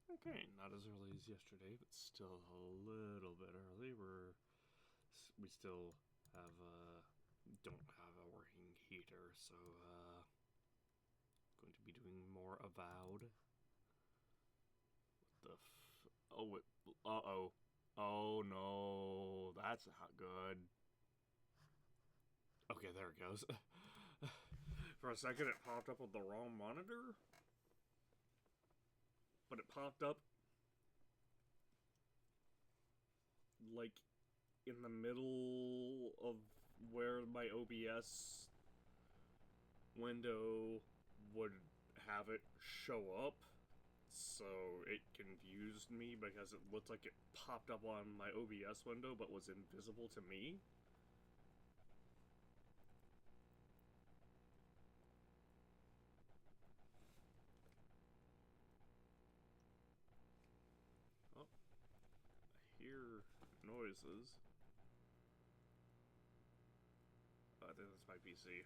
Okay, not as early as yesterday, but still a little bit early. We still have don't have a working heater, so going to be doing more Avowed. Oh no, that's not good. Okay, there it goes. For a second, it popped up with the wrong monitor, but it popped up like in the middle of where my OBS window would have it show up, so it confused me because it looked like it popped up on my OBS window but was invisible to me. Oh, I hear noises. Oh, I think that's my PC.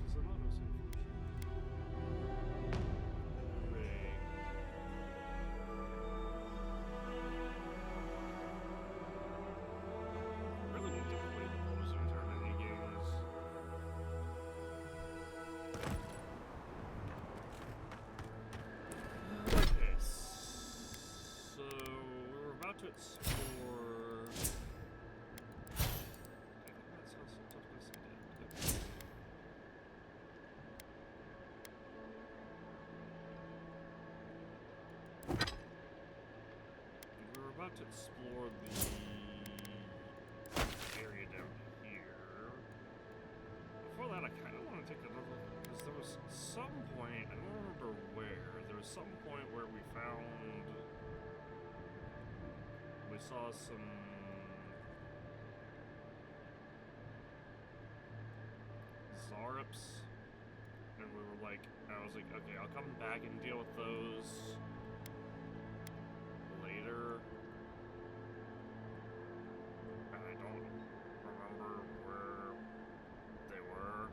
This is an autosave function. Ring. I really need to play the Poser Eternity games. Okay, so we're about to explore. That sounds so tough to say. We're about to explore the area down here. Before that, I kind of want to take another look, because there was some point, I don't remember where, there was some point where we saw some Zarups, and we were like, I was like, okay, I'll come back and deal with those later. And I don't remember where they were.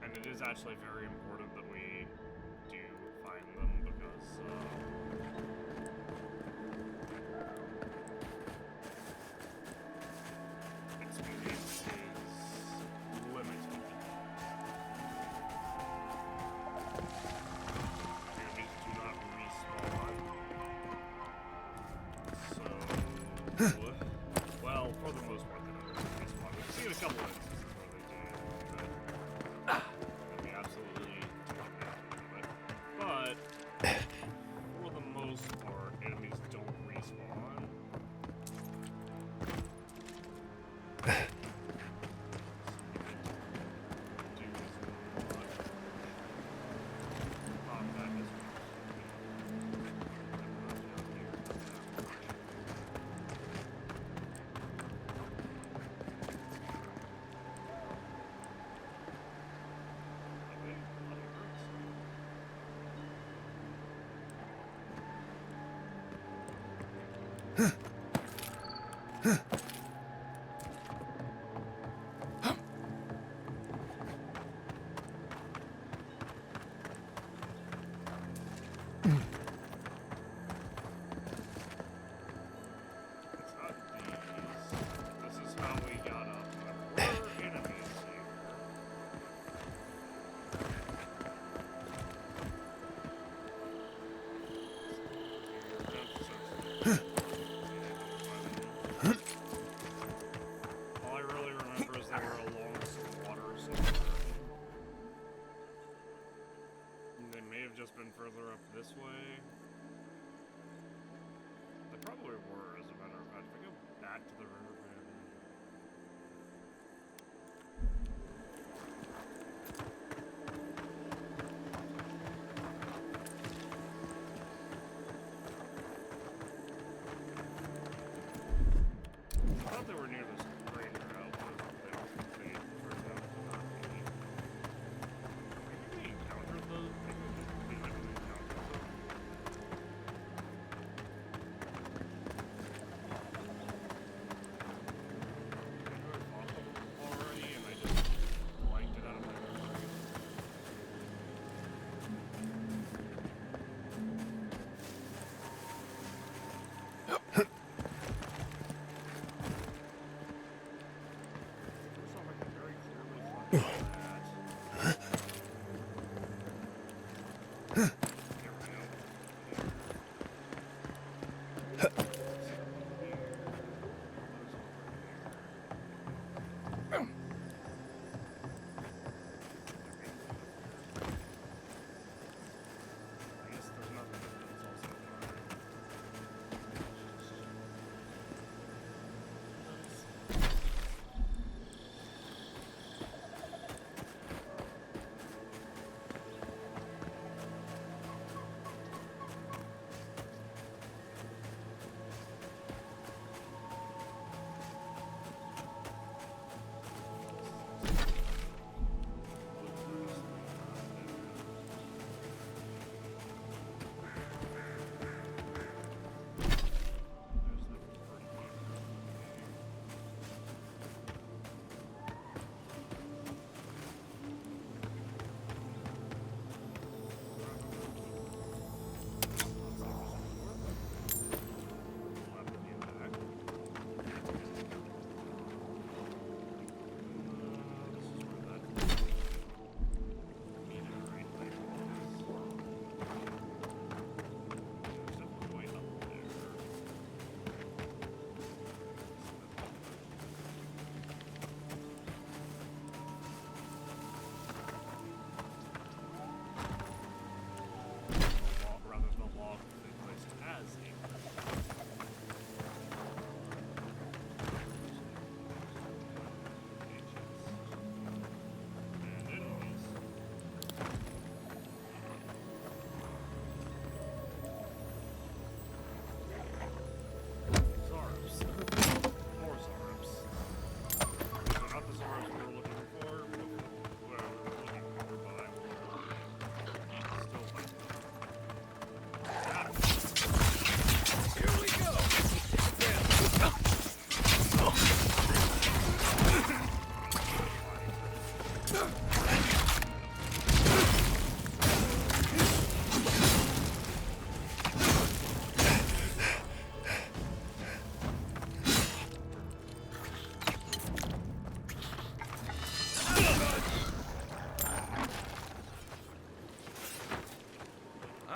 And it is actually very important that we do find them because experience is limited. Enemies do not respawn. So, well, for the most part, they don't respawn. We've seen a couple instances where they do, but we absolutely don't have to do it. But for the most part, enemies don't respawn. Further up this way. They probably were, as a matter of fact. If I go back to the river bed. I thought they were near this crater out, but they turned out to not be. Maybe we encountered those. Maybe we never encountered them.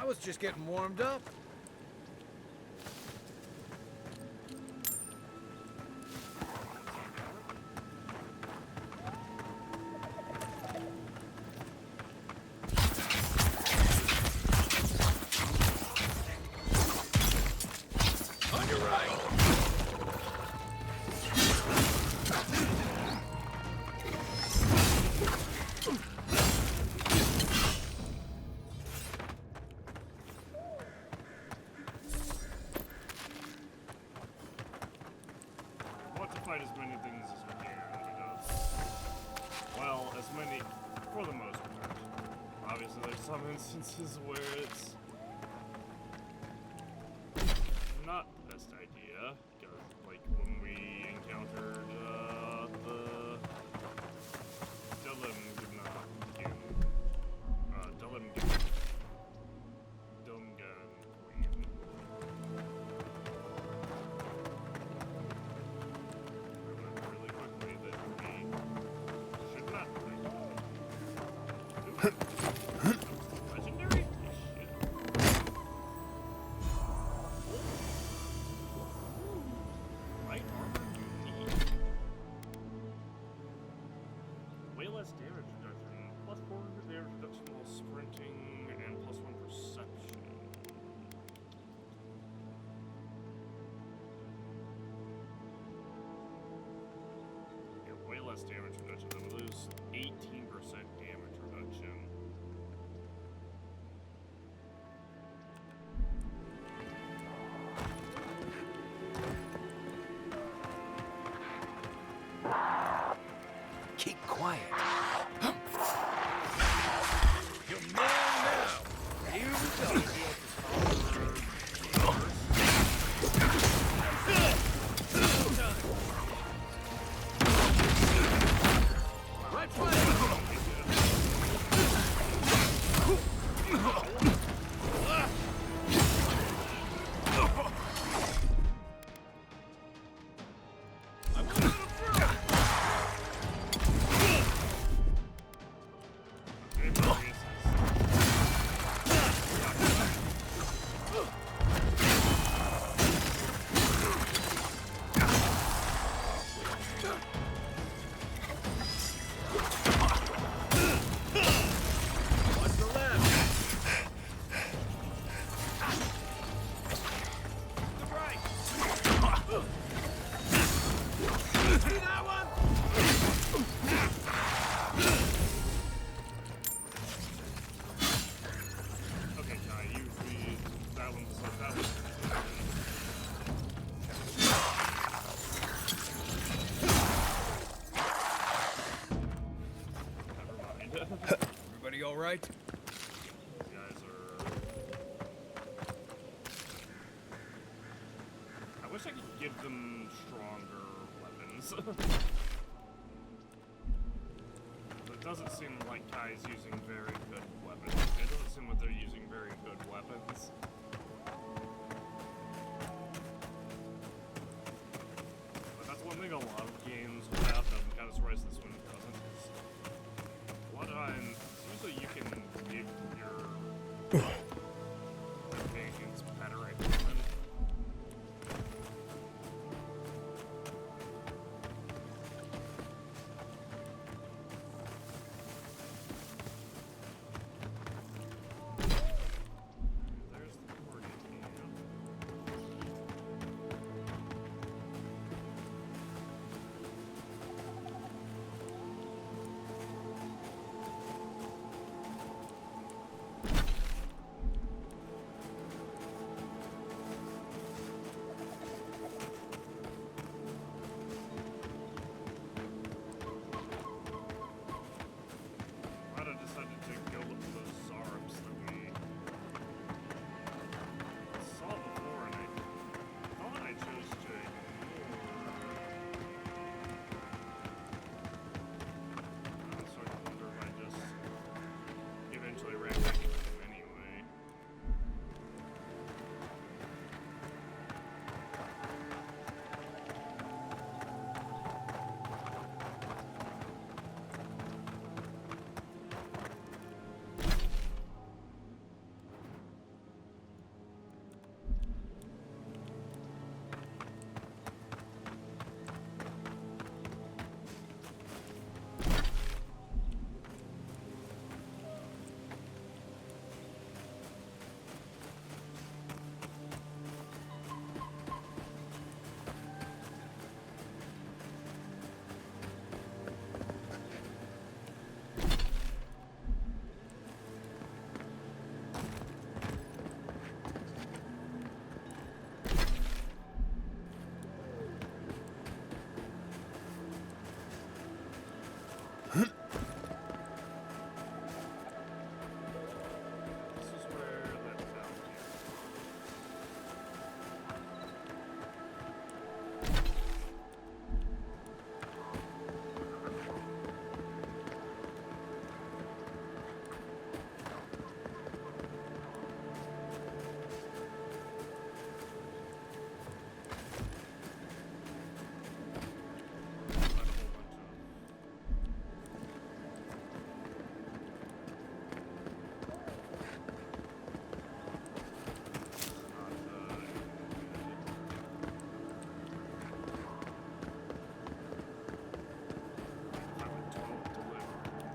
I was just getting warmed up. On your right. We want to fight as many things as we can, because, well, as many, for the most part. Obviously, there's some instances where it's not the best idea, because, like, when we encountered, the Dylan Queen. We learned really quickly that we should not play. Legendary? Shit. Light armor unique. Way less damage reduction. Plus 400 damage reduction while sprinting and plus 1 perception. Yeah, way less damage reduction. Then we lose 18% damage reduction. Keep quiet. You're mine now. Here we go. Right way. I won't let him through. Okay, Marius. Watch the left. The right. See that one? Okay, Kai, usually that one's like that one. Never mind. Everybody all right? These guys are. I wish I could give them stronger weapons. But it doesn't seem like Kai's using very good weapons. It doesn't seem like they're using very good weapons. But that's one thing a lot of games will have that I'm kind of surprised this one doesn't. Is a lot of times, usually you can give your companions better equipment. There's the target camp.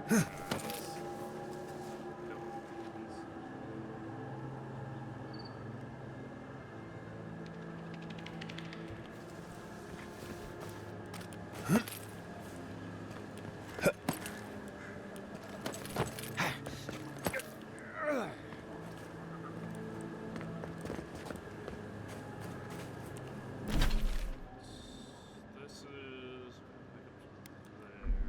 This is there.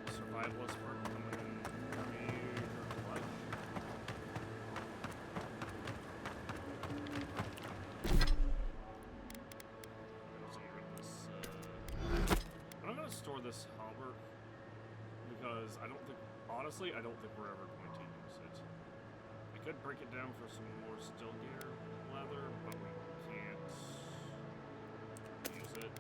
Survivalist work coming in for me or what? I'm gonna store this halberd because honestly, I don't think we're ever going to use it. I could break it down for some more steel gear leather, but we can't use it.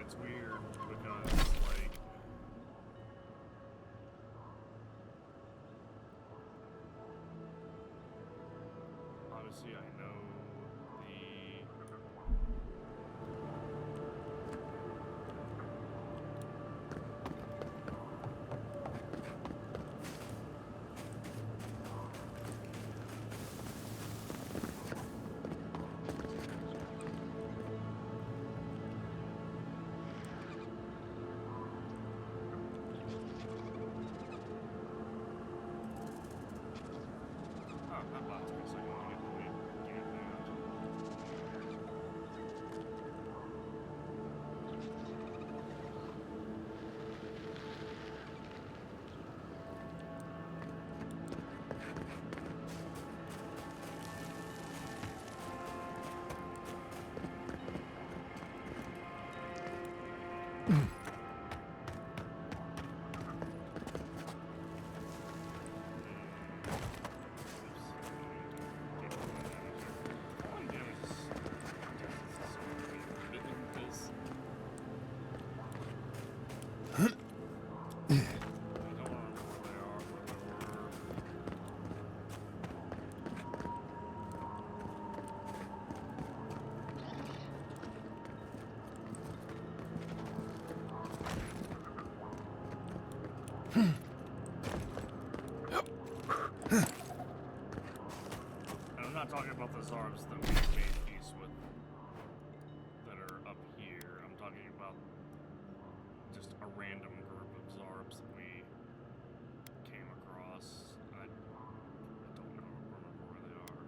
It's weird because, like, obviously I know talking about the Zarbs that we made peace with that are up random group of Zarbs that we came across. I don't remember where they are.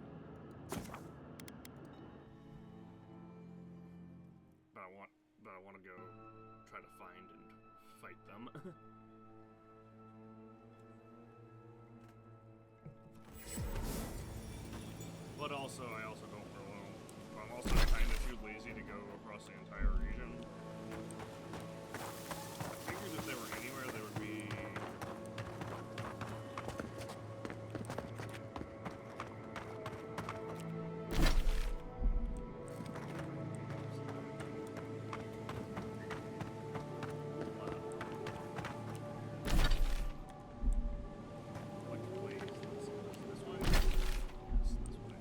But I want to go try to find and fight them. But also, I also don't know. I'm also kind of too lazy to go across the entire region. I figured if they were anywhere, they would be... Like, please, this way? Yes, this way.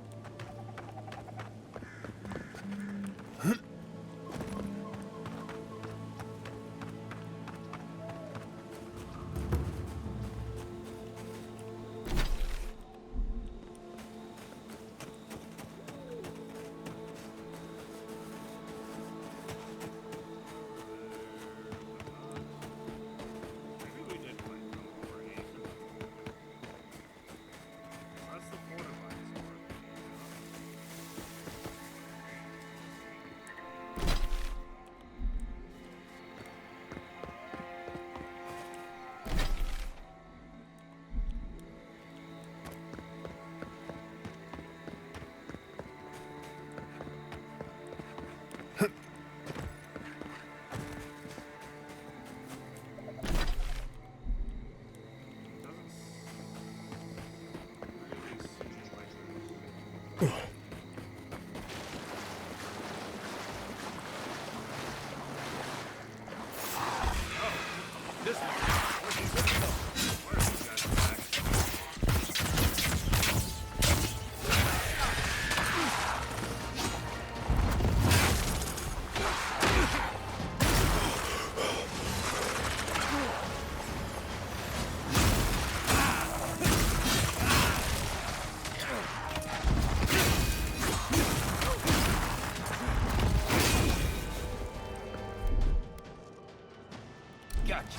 Maybe we did find them already. That's the fortified sword. This way. Gotcha.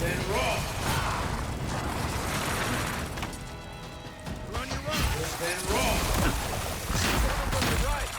Then raw. You're on your run. Then raw. Coming from the right.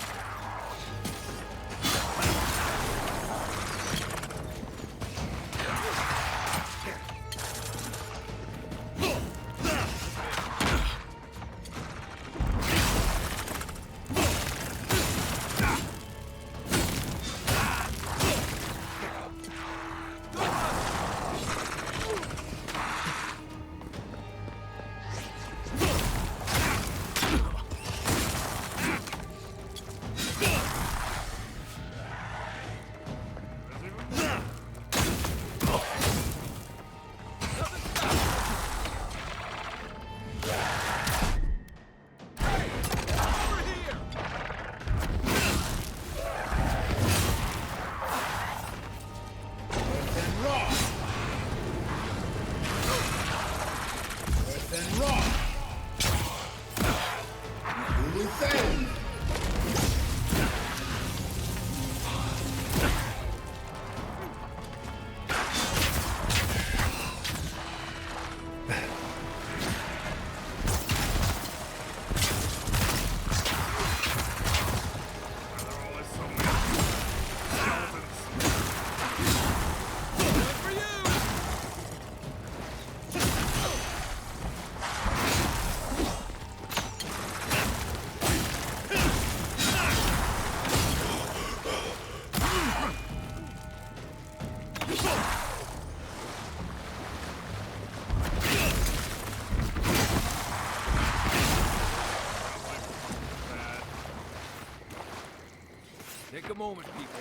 Take a moment, people.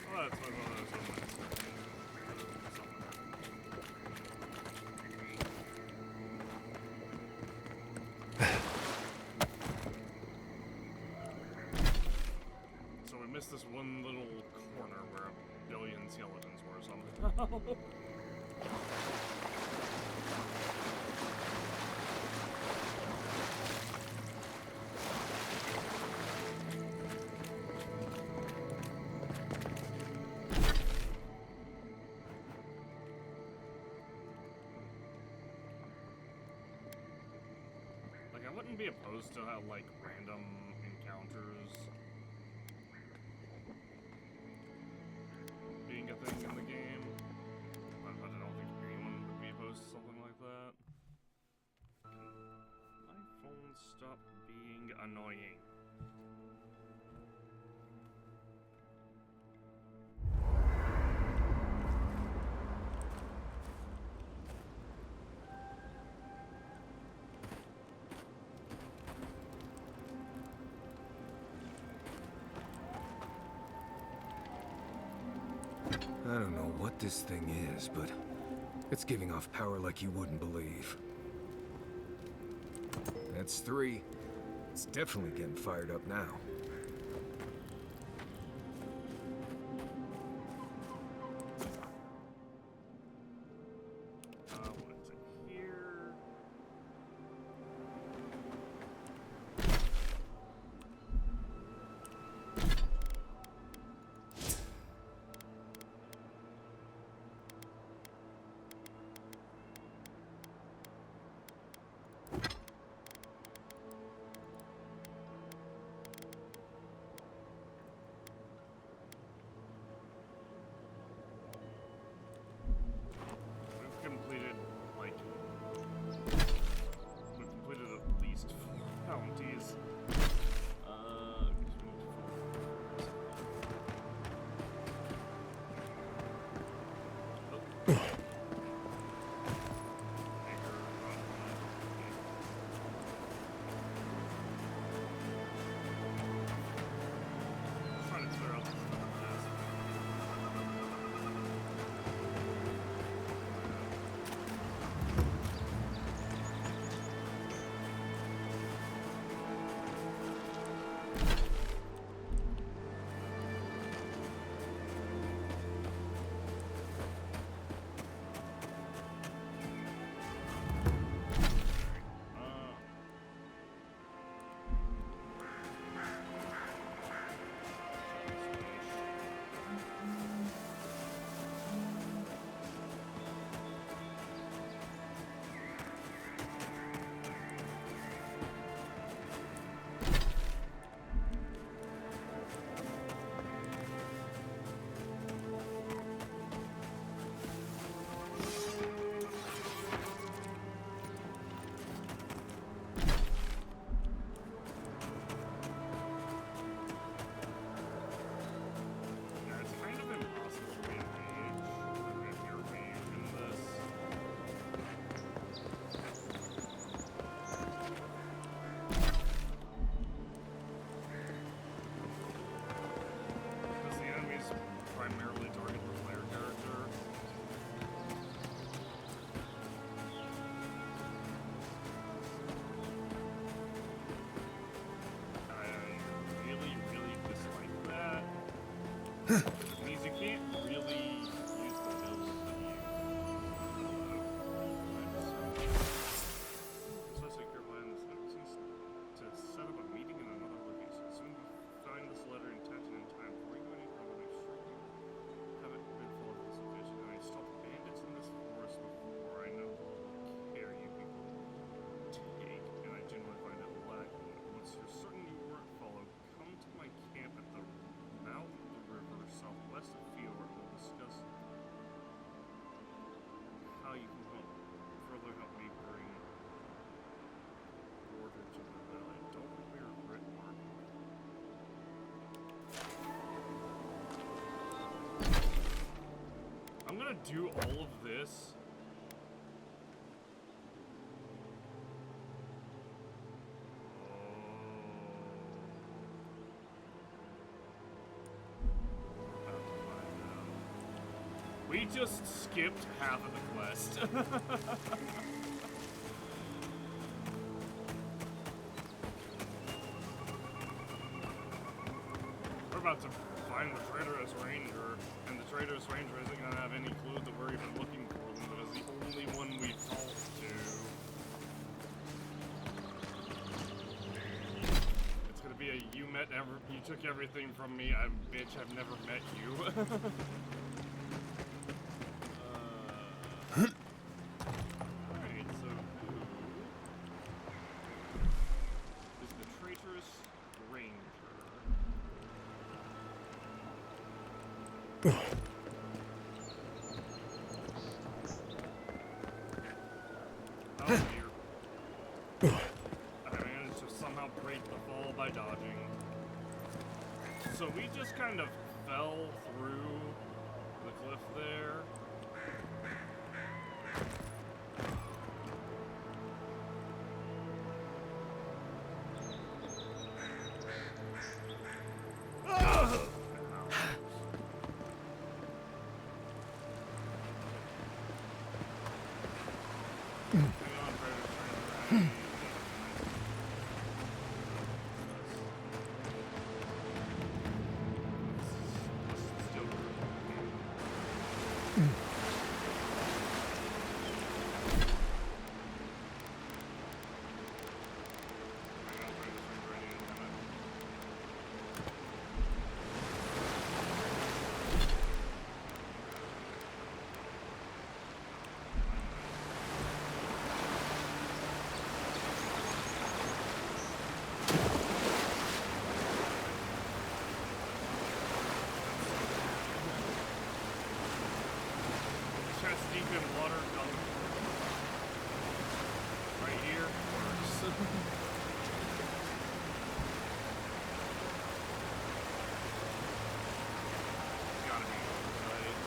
Oh, that's one of those So we missed this one little corner where a billion skeletons were somehow. be opposed to how, like, random encounters being a thing in the game. But I don't think anyone would be opposed to something like that. Can my phone stop being annoying? I don't know what this thing is, but it's giving off power like you wouldn't believe. That's 3. It's definitely getting fired up now. What's it here? We've completed at least 4 bounties. Trying to clear out some of the mess. Yeah, it's kind of impossible to engage if you're engaged in this. Because the enemies primarily target the player character. I really, really dislike that. It means you can't really use the build that you so secure plan this to set up a meeting in another location. Soon you find this letter intact and in time. Before you go any further, make sure you haven't been full of this location. I stop bandits in this forest before I know the level of care you people take, and I generally find it lacking. Once you're certain you weren't followed, come to my camp at the mouth of the river southwest of Fjord. We'll discuss how you can further help me bring order to the valley. Don't wear red mark. I'm gonna do all of this. We just skipped half of the quest. We're about to find the traitorous ranger, and the traitorous ranger isn't going to have any clue that we're even looking for them, because the only one we talked to. It's going to be a you took everything from me, bitch, I've never met you. Alright, so we just kind of fell through the cliff there. Deep in water, right here works. Gotta be right.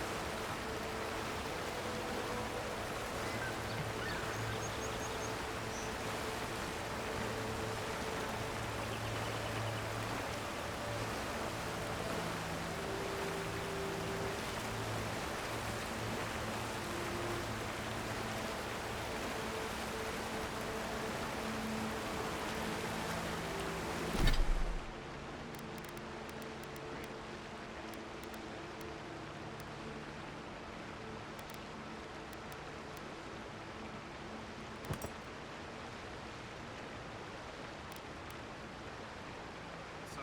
So,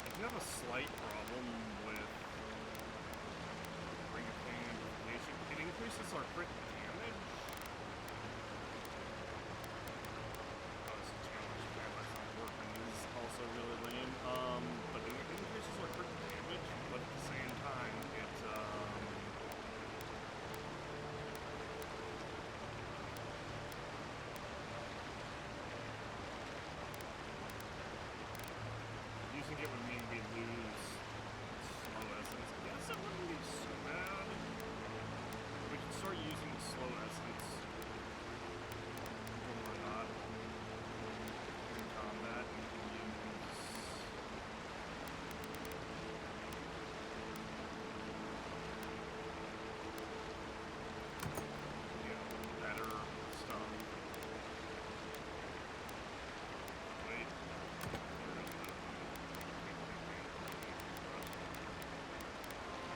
if you have a slight problem with ring of pain amplification, it increases our crit damage. Oh, it's a challenge. Man, that's not working. This is also really lame. But it increases our crit damage, but at the same time, it, using it would mean we lose slow essence. I guess it wouldn't be so bad. We can start using the slow essence when we're not in combat. We can use better stuff. Wait.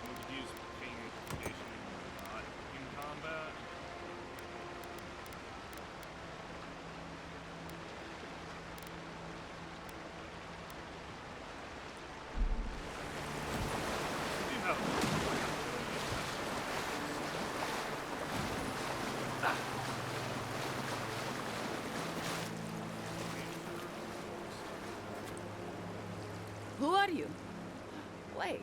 We could use pain amplification when we're not in combat. We do have Who are you? Wait,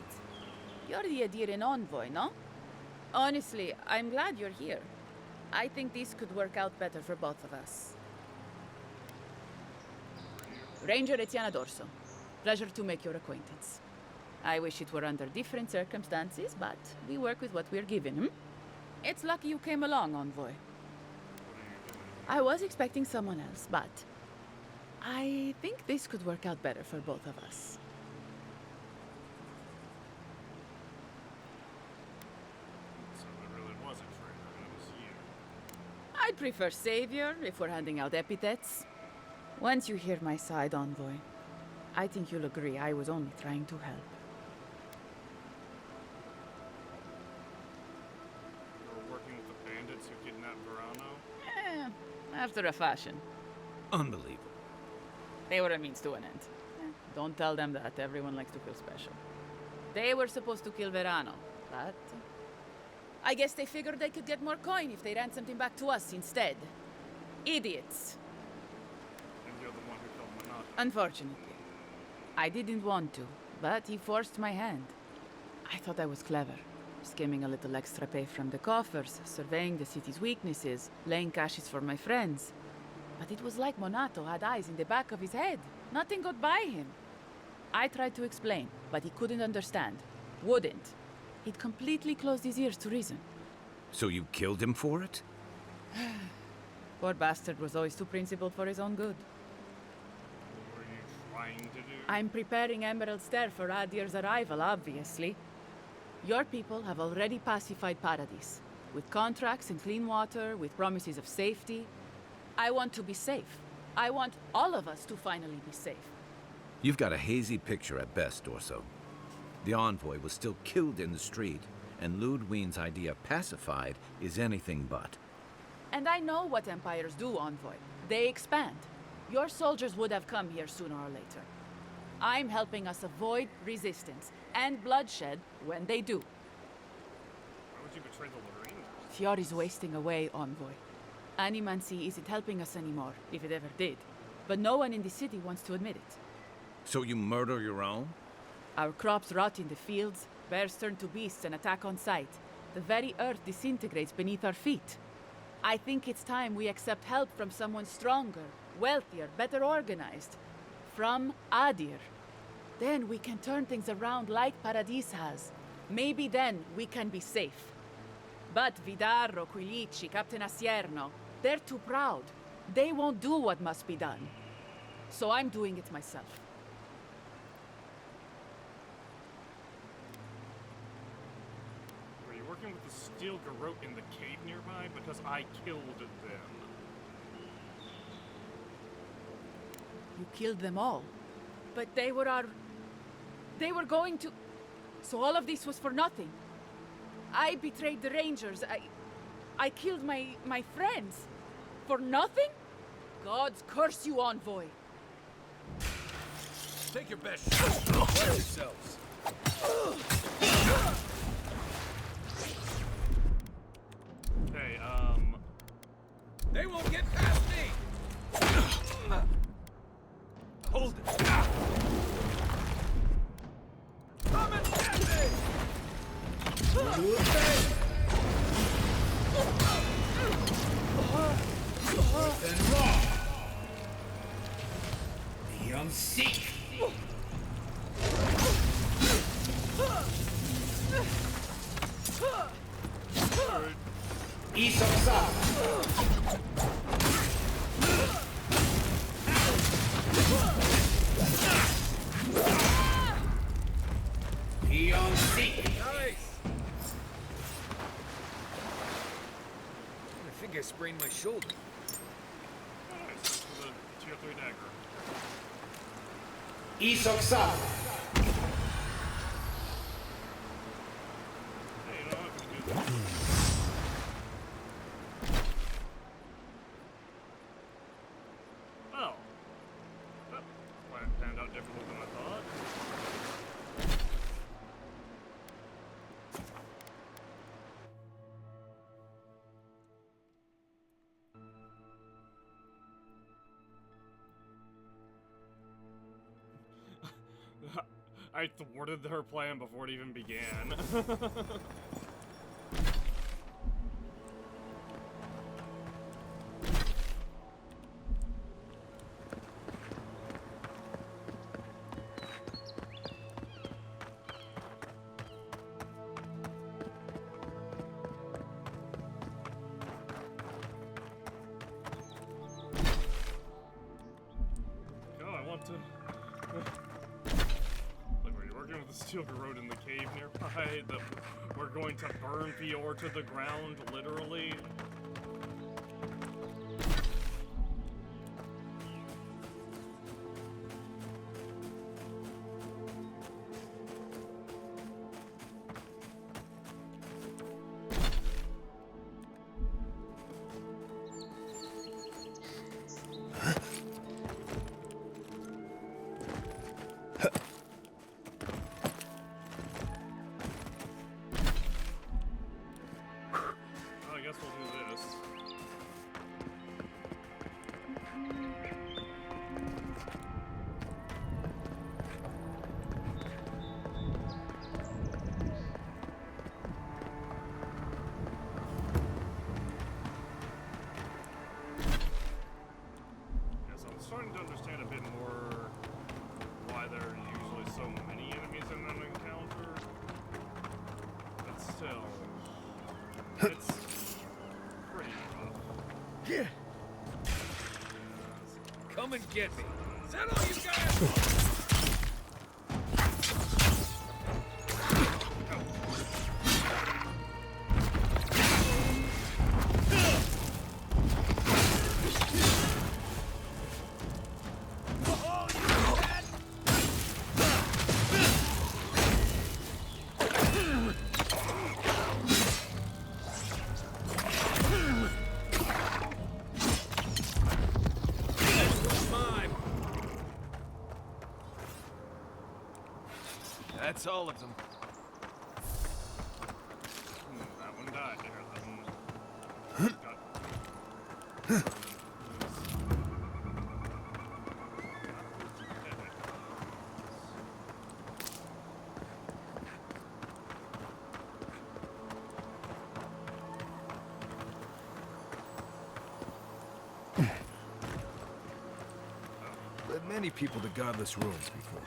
you're the Adiran envoy, no? Honestly, I'm glad you're here. I think this could work out better for both of us. Ranger Etiana Dorso. Pleasure to make your acquaintance. I wish it were under different circumstances, but we work with what we're given, hmm? It's lucky you came along, envoy. I was expecting someone else, but I think this could work out better for both of us. So it really was a traitor, and it was you. I'd prefer savior if we're handing out epithets. Once you hear my side, envoy, I think you'll agree I was only trying to help. You were working with the bandits who kidnapped Verano? After a fashion. Unbelievable. They were a means to an end. Don't tell them that. Everyone likes to feel special. They were supposed to kill Verano, but I guess they figured they could get more coin if they ransomed him back to us instead. Idiots. And you're the one who killed Monarch. Unfortunately. I didn't want to, but he forced my hand. I thought I was clever. Skimming a little extra pay from the coffers, surveying the city's weaknesses, laying caches for my friends. But it was like Monato had eyes in the back of his head. Nothing got by him. I tried to explain, but he couldn't understand. Wouldn't. He'd completely closed his ears to reason. So you killed him for it? Poor bastard was always too principled for his own good. What were you trying to do? I'm preparing Emerald Stair for Adir's arrival, obviously. Your people have already pacified Paradis, with contracts and clean water, with promises of safety. I want to be safe. I want all of us to finally be safe. You've got a hazy picture at best, Dorso. The envoy was still killed in the street, and Ludwine's idea of pacified is anything but. And I know what empires do, Envoy. They expand. Your soldiers would have come here sooner or later. I'm helping us avoid resistance and bloodshed when they do. Why would you betray the Lorraine? Fiori's wasting away, Envoy. Animancy isn't helping us anymore, if it ever did. But no one in the city wants to admit it. So you murder your own? Our crops rot in the fields, bears turn to beasts and attack on sight. The very earth disintegrates beneath our feet. I think it's time we accept help from someone stronger, wealthier, better organized. From Adir. Then we can turn things around like Paradis has. Maybe then we can be safe. But Vidarro, Quilici, Captain Asierno, they're too proud. They won't do what must be done. So I'm doing it myself. Were you working with the steel garrote in the cave nearby? Because I killed them. You killed them all. But they were going to... So all of this was for nothing. I betrayed the Rangers. I killed my friends. For nothing? Gods curse you, Envoy. Take your best shot. Watch yourselves. Hey, They won't get past me! Hold it! Come and get me! And wrong. The young Sikh. Young Sikh. Nice! I think I sprained my shoulder. nice. This is a tier 3 dagger. Isoksa. Hey, you know what? We can do this. Well, that plan panned out differently than I thought. I thwarted her plan before it even began. Go, I want to... Like, were you working with the steel garrote in the cave nearby? That we're going to burn Fior to the ground, literally? Well, I guess we'll do this. Yes, I'm starting to understand a bit more why they're usually It's pretty rough. Yeah. Come and get me. Is that all you got? That's all of them. That one died there. That one got... Led many people to godless ruins before.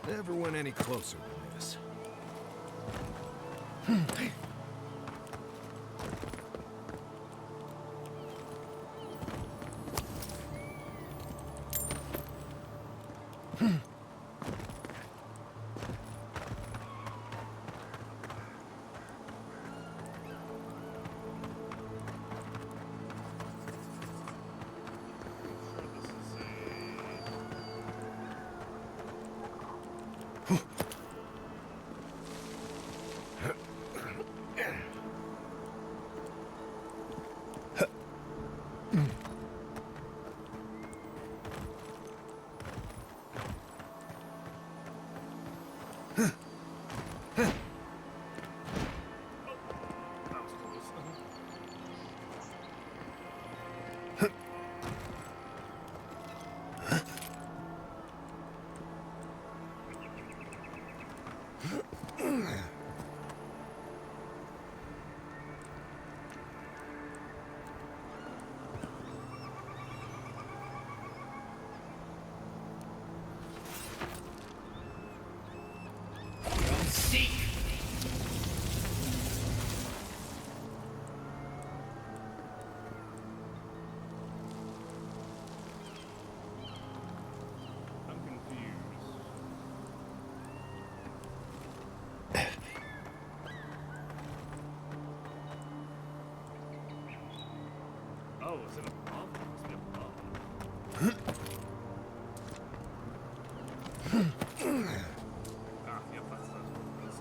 Never went any closer than this. That was close. I'm confused. Oh, is it above? It must be above. Ah, yep, that's what it is.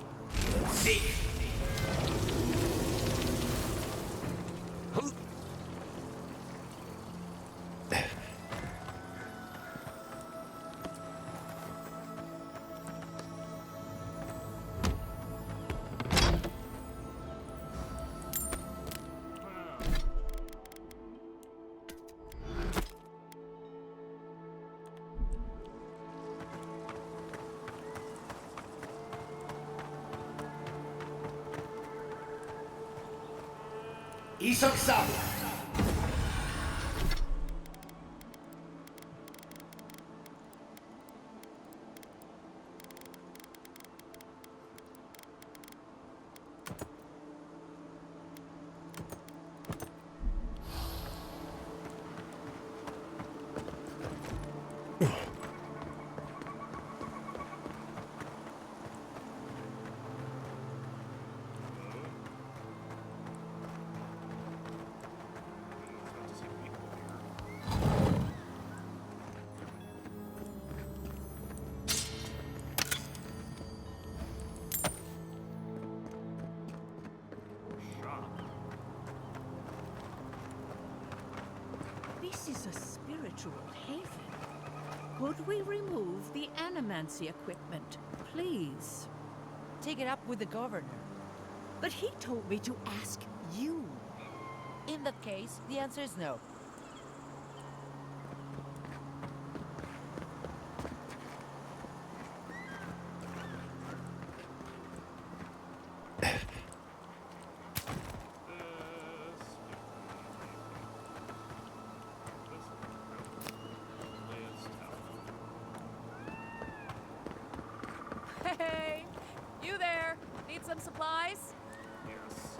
This is a spiritual haven. Could we remove the animancy equipment, please? Take it up with the governor. But he told me to ask you. In that case, the answer is no. Hey, you there? Need some supplies? Yes.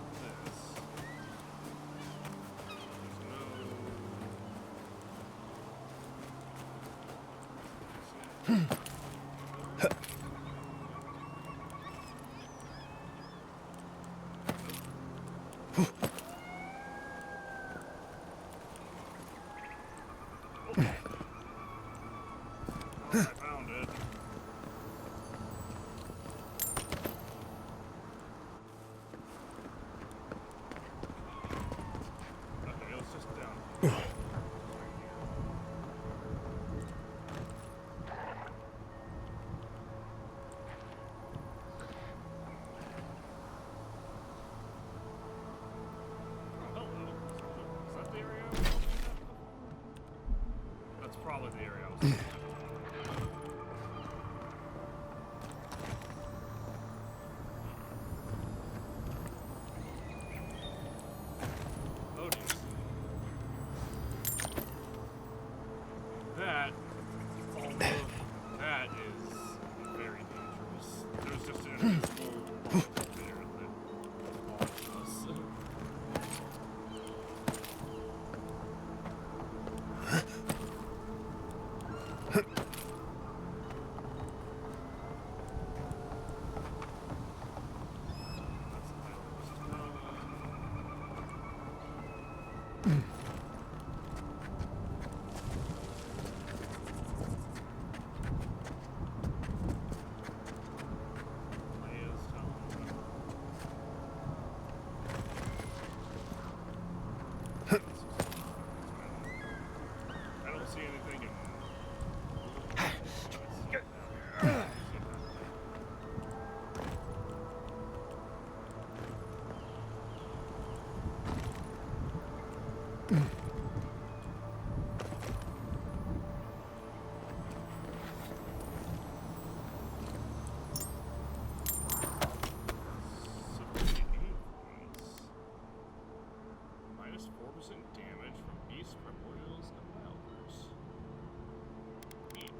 have this. There's no... I found it. Okay, let's just down. Oh, hello. Is that the area I was looking at before? That's probably the area I was looking at. Oh, geez. That, that is very dangerous. There's just an invisible monster there that follows us. I don't see anything in... Minus 4% damage from beasts, primordials, and Augurs. Neat.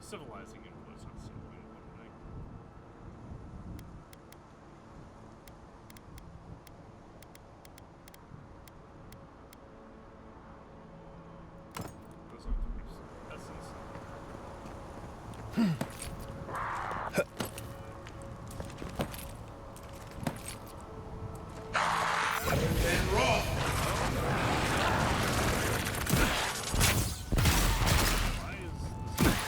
Civilizing input is not simple input, right? Those are essence. Why is this not...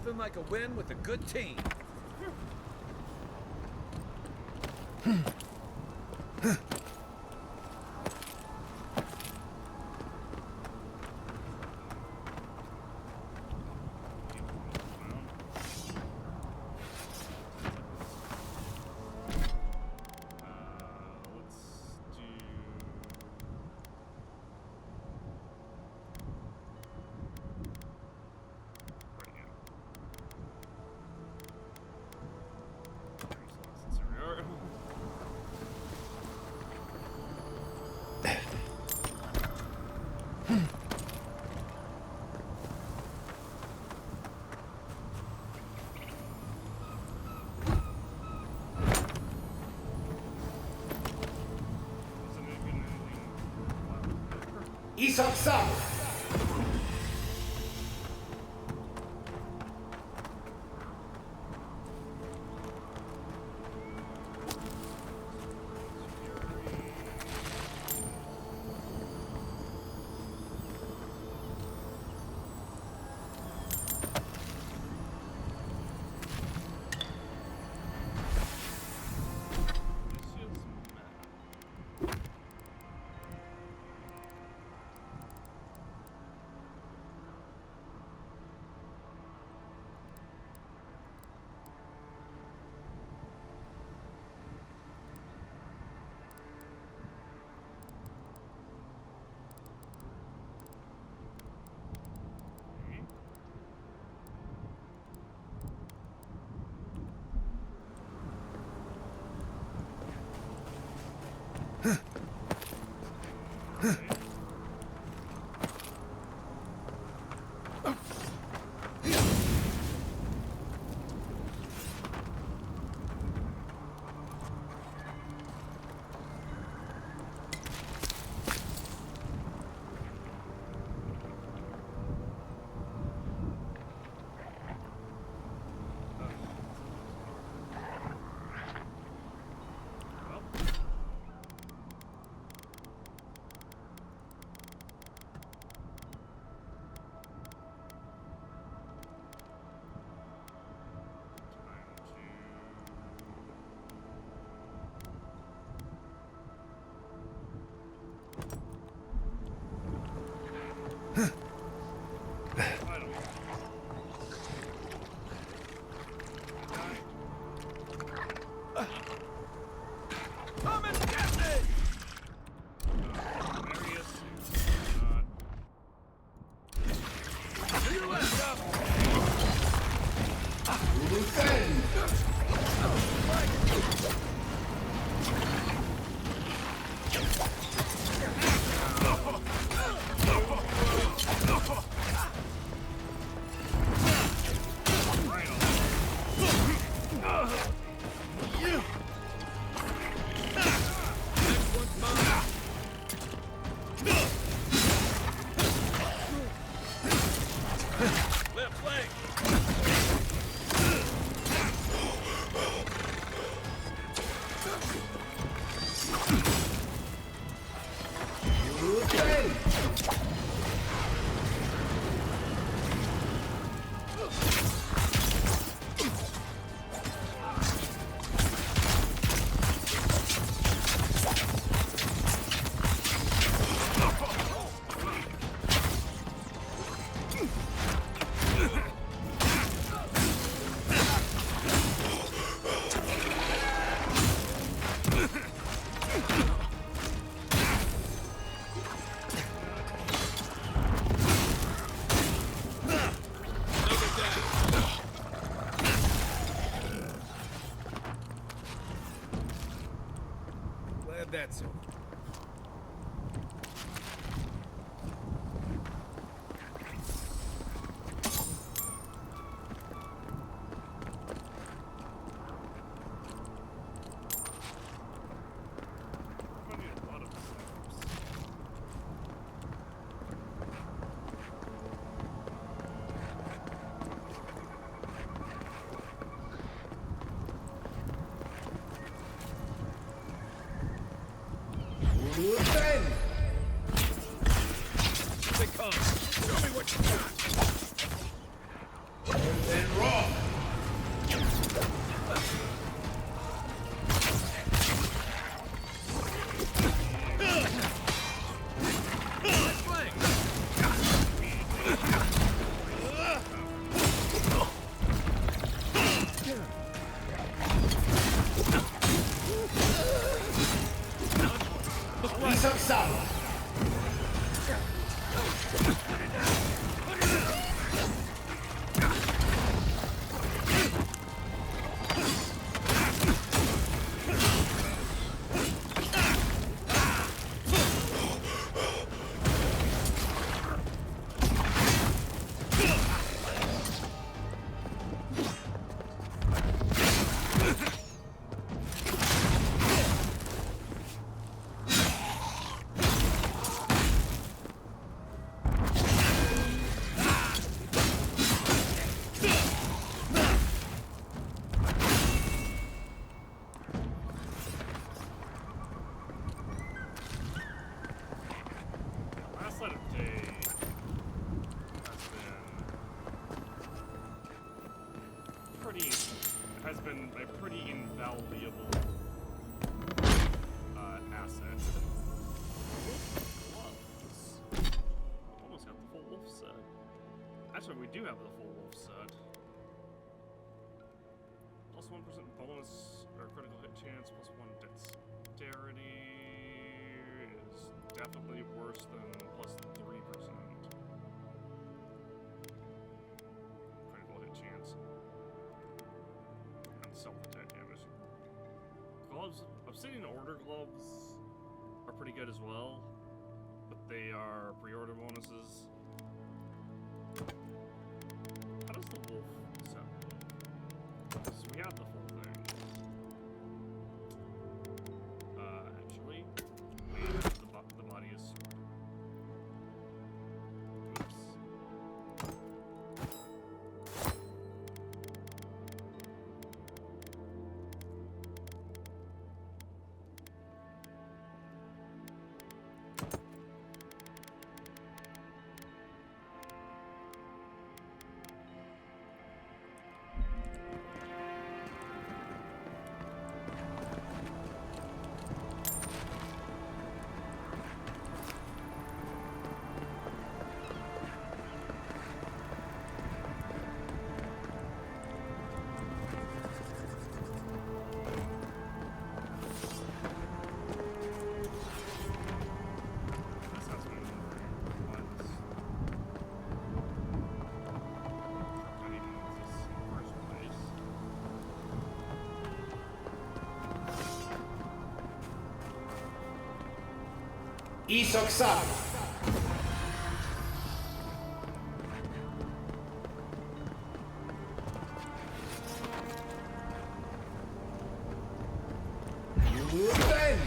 Nothing like a win with a good team. Isak Sam! That's all. They come. Show me what you got. have the full wolf set. Plus 1% bonus or critical hit chance, plus 1 dexterity is definitely worse than plus 3% critical hit chance. And self-attack damage. Gloves, Obsidian Order gloves are pretty good as well, but they are pre-order bonuses. How does the wolf set look? Because we have the full thing. Actually, the body is sword. Oops. Isok-san! You will bend!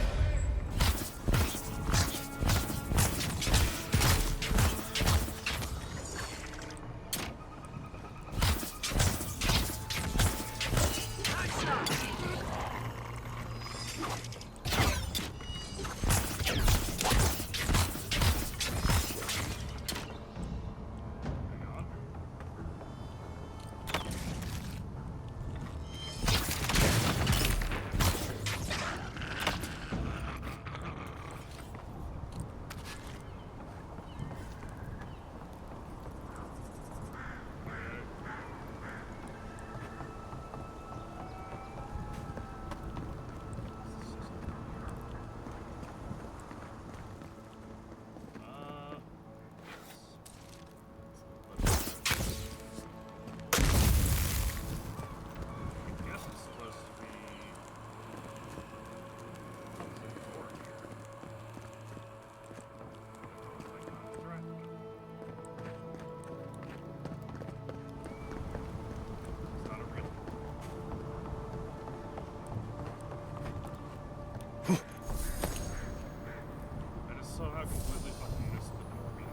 Completely fucking missed the door being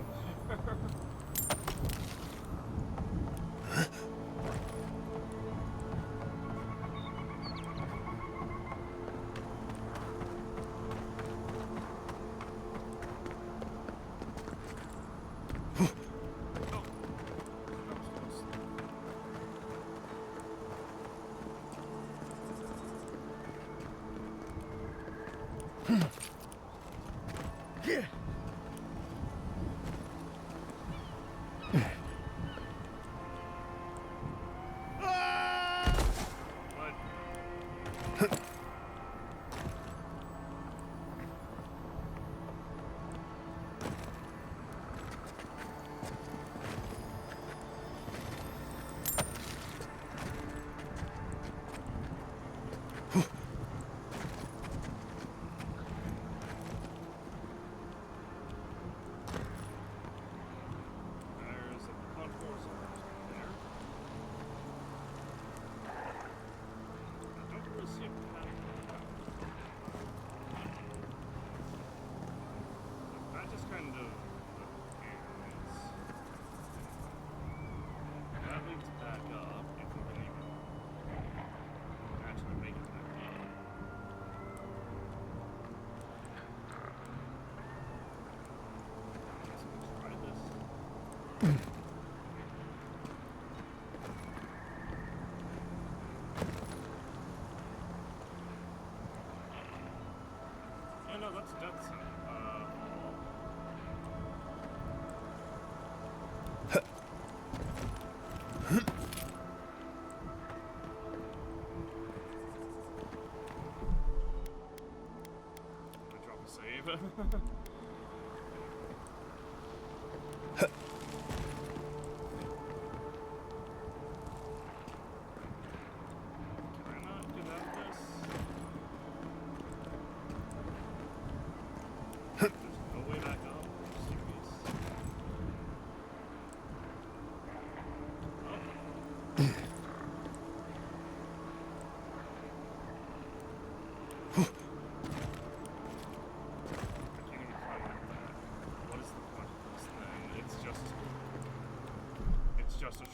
no, that's death scene.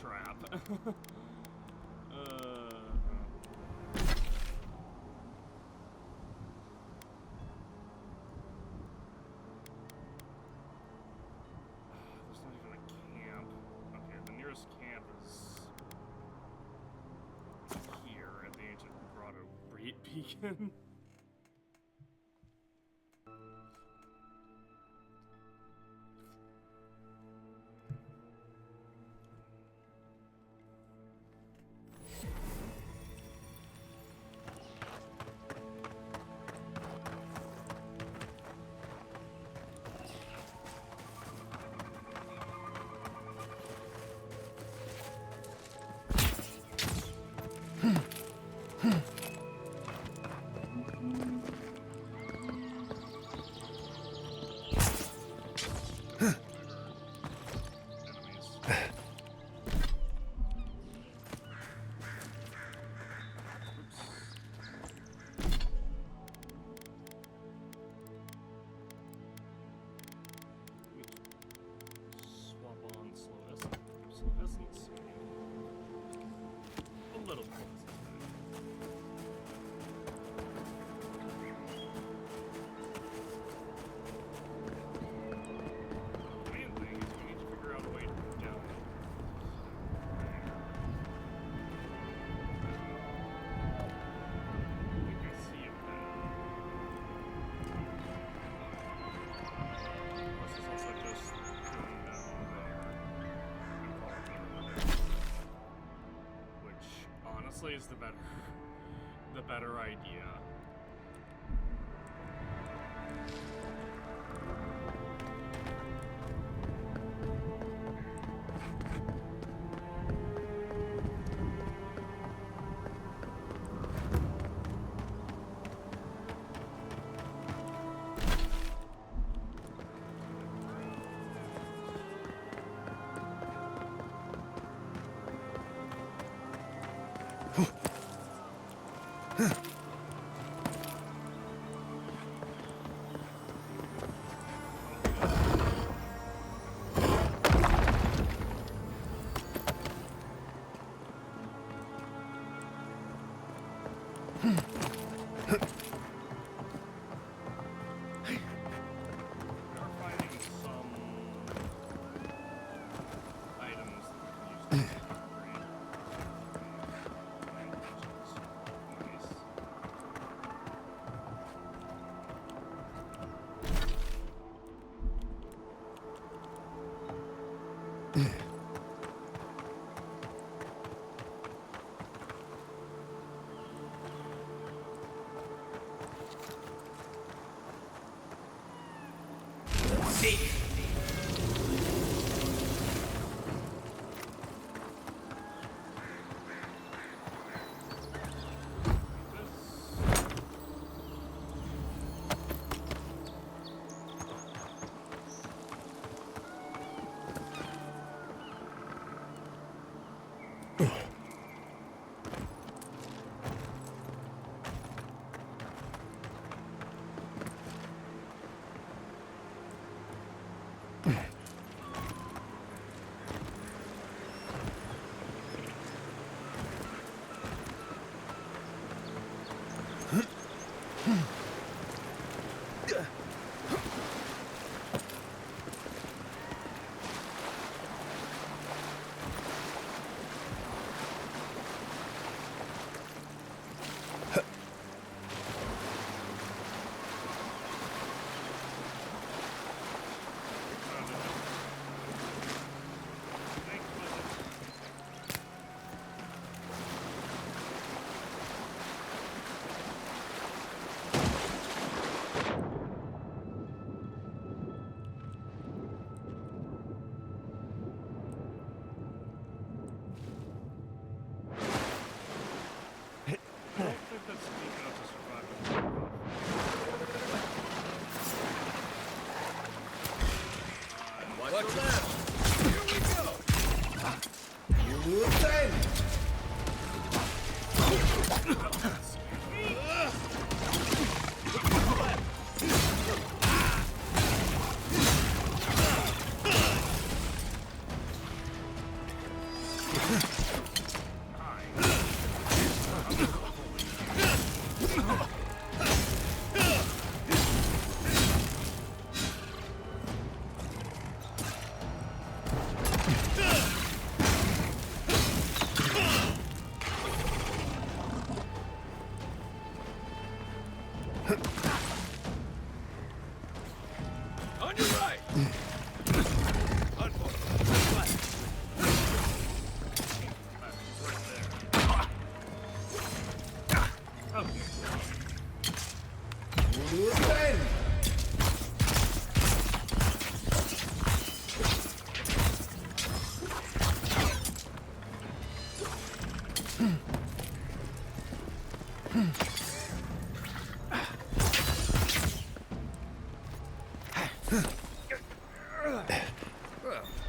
trap. There's not even a camp. Okay, the nearest camp is here at the ancient grotto beacon. Is the better idea.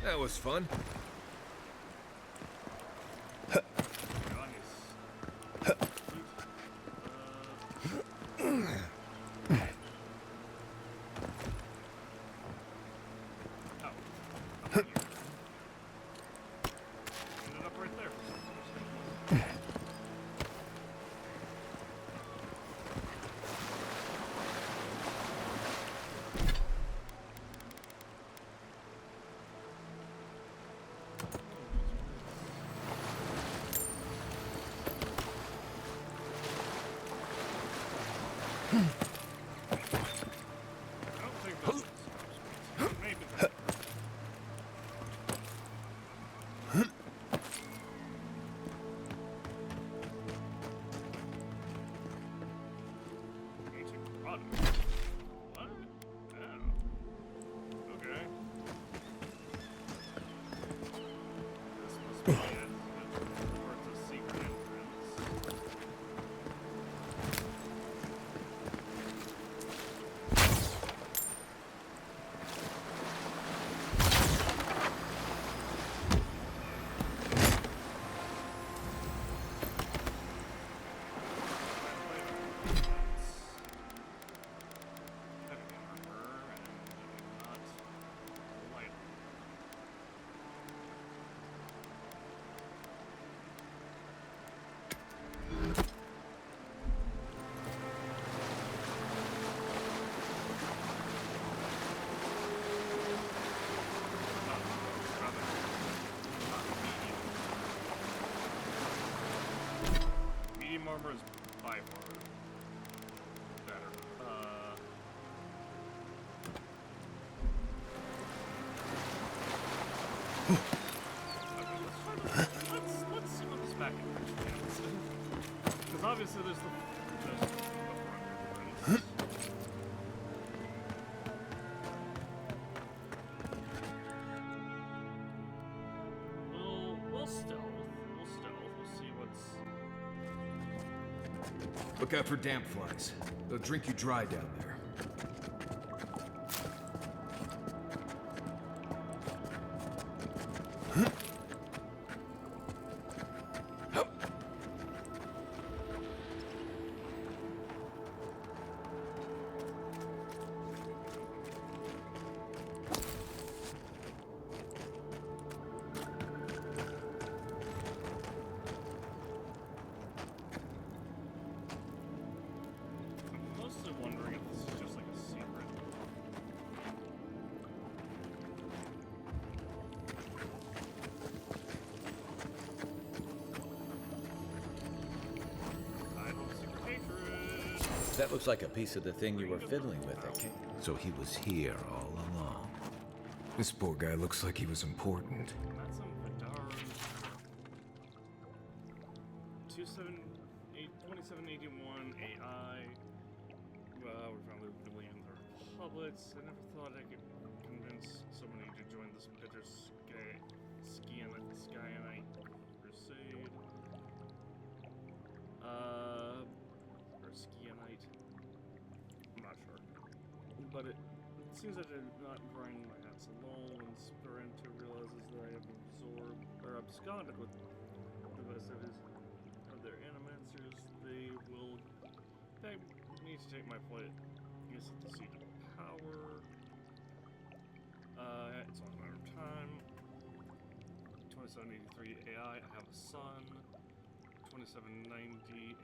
That was fun. Ended up right there. I don't think that's what maybe that's ancient product. What? Oh. Okay. This must be it. Or it's a secret entrance. Medium armor is by far better. Let's see what this back end actually is. Because obviously there's the front entrance. We'll stealth. We'll see what's. Look out for damp flies. They'll drink you dry down there. I'm mostly wondering if this is just like a secret. Idle secret hatred. That looks like a piece of the thing you were fiddling with, okay? So he was here all along. This poor guy looks like he was important. That's some Vidar. 2781 AI. Well, we found the billions of republics. I never thought I could convince somebody to join this bitter Skyanite crusade. Or Skyanite. I'm not sure. But it seems that I'm not grinding my hats alone when Speranto realizes that I have absorbed or absconded with the best of their animancers. They will beg me to take my place at the seat of power. It's only a matter of time. 2783 AI, I have a son. 2790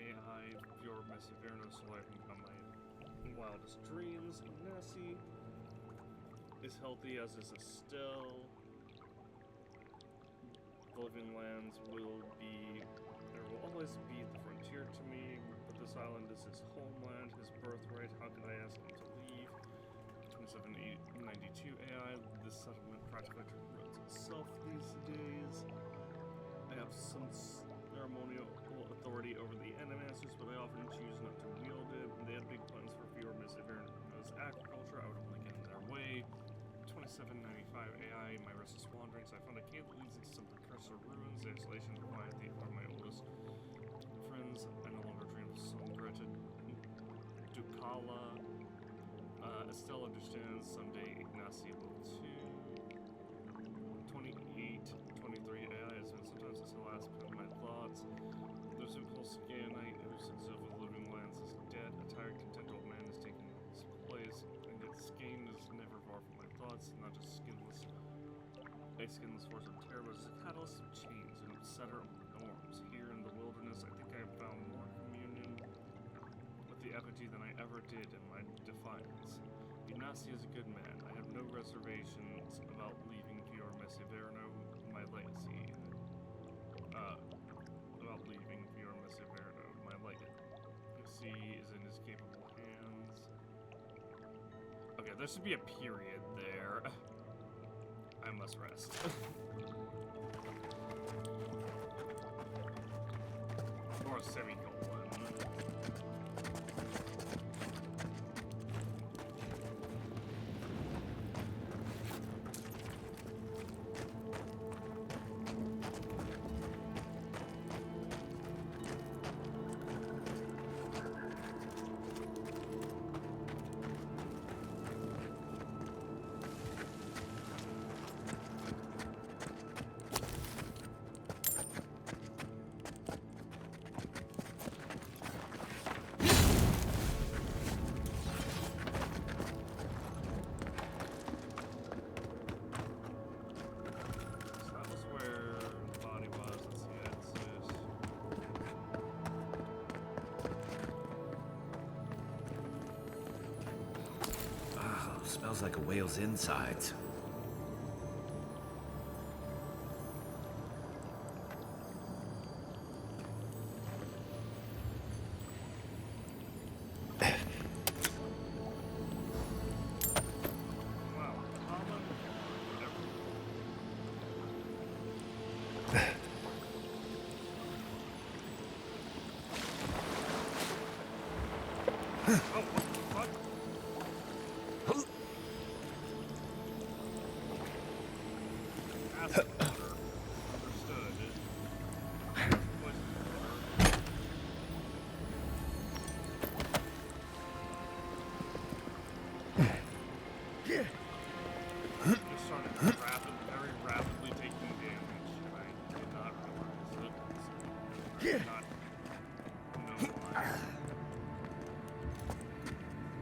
AI, your Messiverno, so I can become my wildest dreams. Nessie is healthy, as is Estelle. The living lands will always be the frontier to me, but this island is his homeland, his birthright. How could I ask him to leave? 2792 AI, this settlement practically runs itself these days. I have some ceremonial authority over the animasters, but I often choose not to wield it. They had big plans for fewer Messiverno's agriculture. I would only get in their way. 2795 AI, my restless wanderings. I found a cave that leads into some precursor ruins. The isolation and quiet are my oldest friends. I no longer dream of some Greta Ducala. Estelle understands. Someday Ignacio will too. ice skin this force of terror was a catalyst of change and setter of norms. Here in the wilderness, I think I have found more communion with the effigy than I ever did in my defiance. Ignasi is a good man. I have no reservations about leaving Fiorme Severno, my legacy. About leaving Fiorme Severno, my legate. The sea is in his capable hands. Okay, there should be a period there. I must rest. Or a semicolon. Smells like a whale's insides.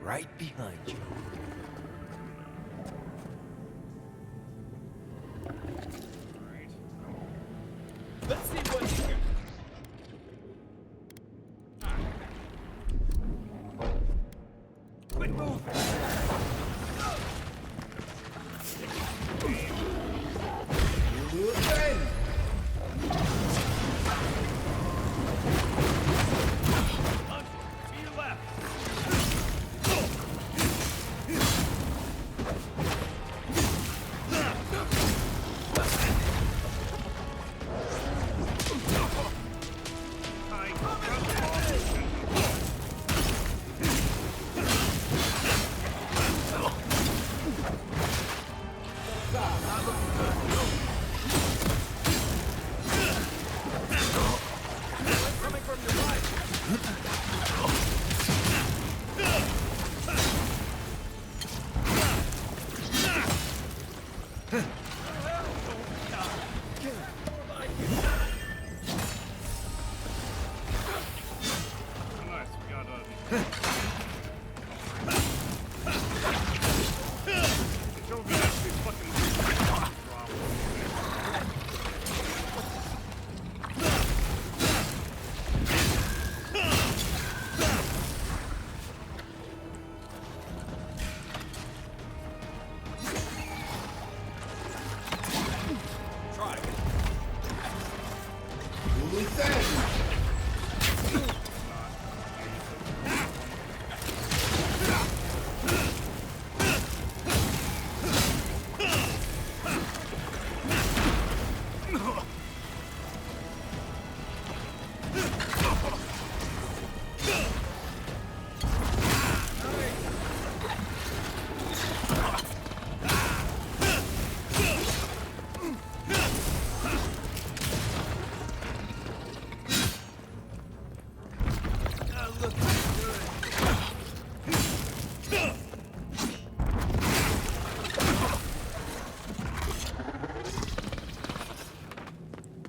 Right behind you. Let's see what you can. Quick move! You will bend! To your left!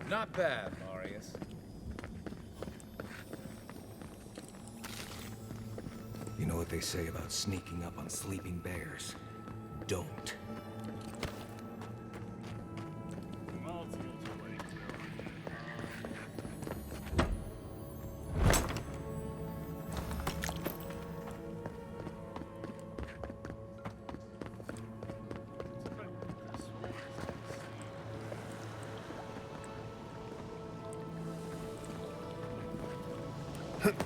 Not bad, Marius. You know what they say about sneaking up on sleeping bears? Don't. Since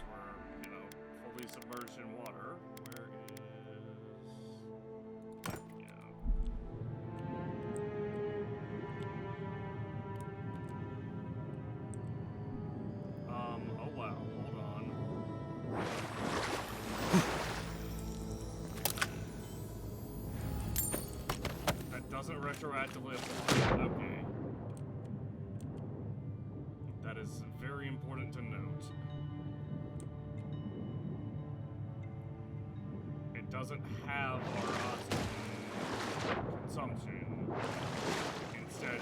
we're, fully submerged in water, where is... Yeah. Oh wow, hold on. That doesn't retroactively apply. Okay. That is very important to note. It doesn't have our oxygen consumption. Instead, it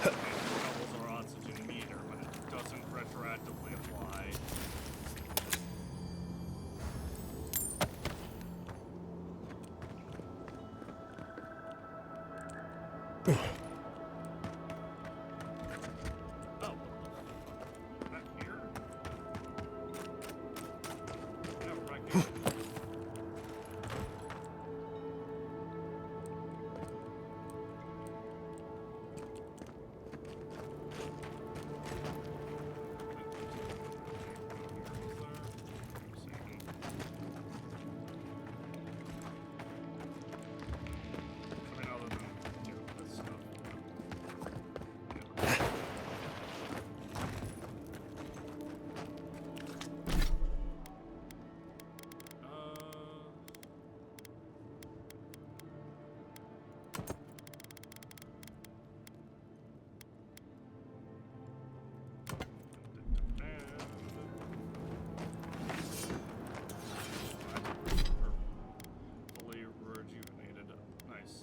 doubles our oxygen meter, but it doesn't retroactively apply. Oh, back here? No, right here. I mean, other than doing this stuff. Fully rejuvenated. Nice.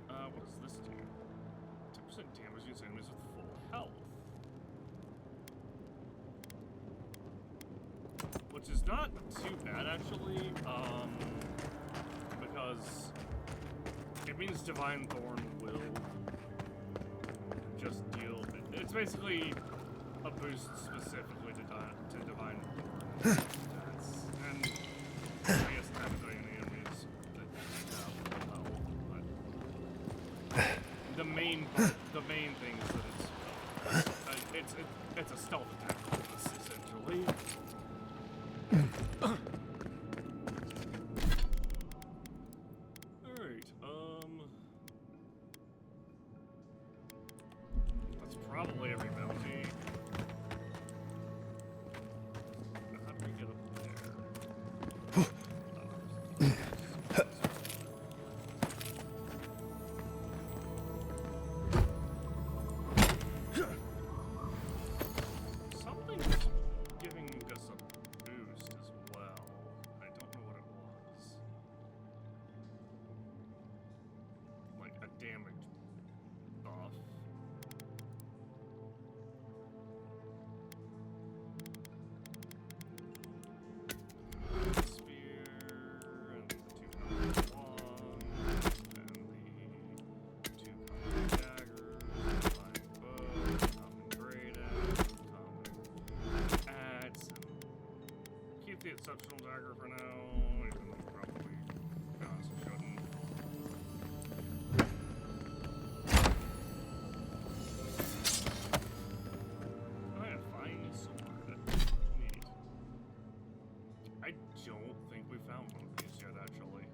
What does this do? 10% damage against enemies with full health. Which is not too bad, actually, because it means Divine Thorn will just deal... It's basically a boost specifically to Divine Thorn stats. And I guess technically any enemies that have full health, but... The main thing is that it's a stealth attack bonus, essentially. Alright, that's probably every bounty. How do we get up there? Something's giving us a boost as well. I don't know what it was. Like a damage buff. Sphere and the 2 wands and the 2 common daggers, flying bow, common great axe, common axe, and keep the exceptional dagger for now, even though probably honestly shouldn't. Oh yeah, fine sword. Neat. I don't think we found one of these yet, actually.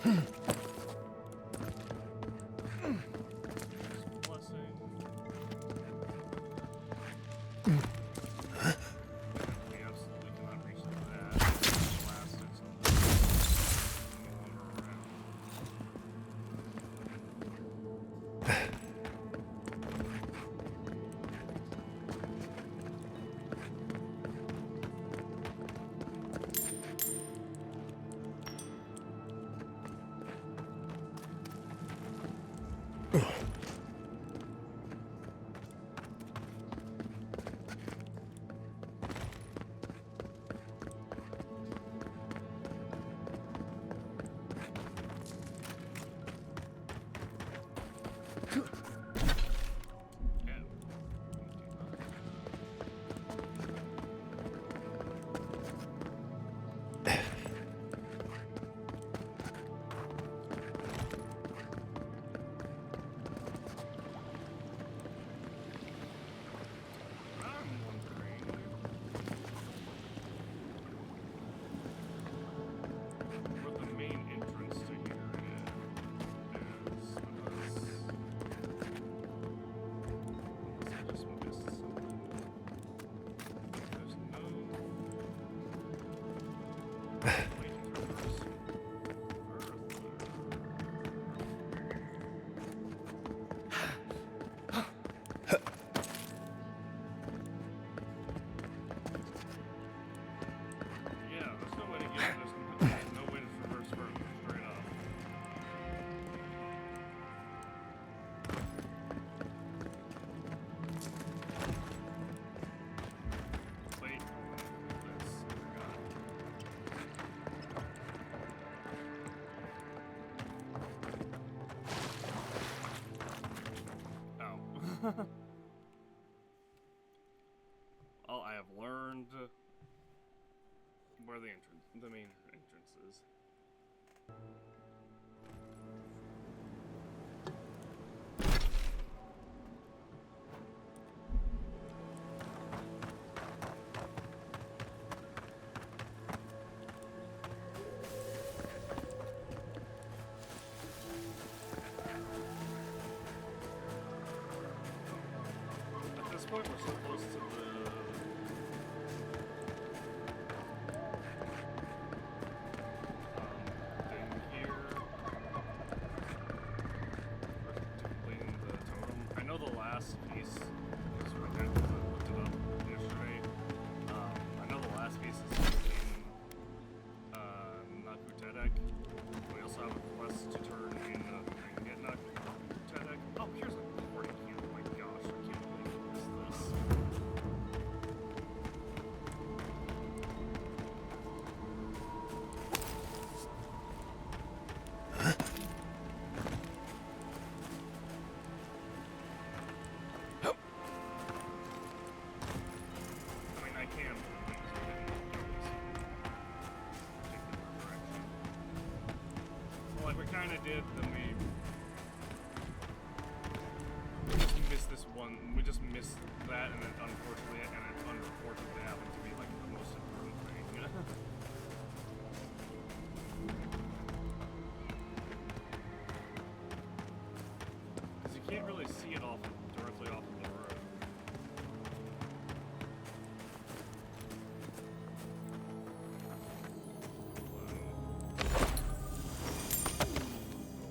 Blessing. We absolutely cannot reach that. Last it's no longer around. I'm wondering what the main entrance to here is. Unless I just missed something. There's no way to traverse further. Yeah, there's no way to get there's no way to traverse further, straight up. Wait, this, oh. Well, I have learned where the main entrance is. At this point, we're so close to the thing here. To completing the totem. I know the last piece is right there because I looked it up yesterday. I know the last piece is in Nakutedek. We also have a quest to turn in and get Nakutedek. Oh, here's a recording here. Oh my gosh, I can't believe I missed this. I mean, I can, but I just didn't go this particular direction. Well, like we kind of did, then we just missed this one. We just missed that, and then unfortunately happened to be like the most important thing. Because you can't really see it directly off of the road.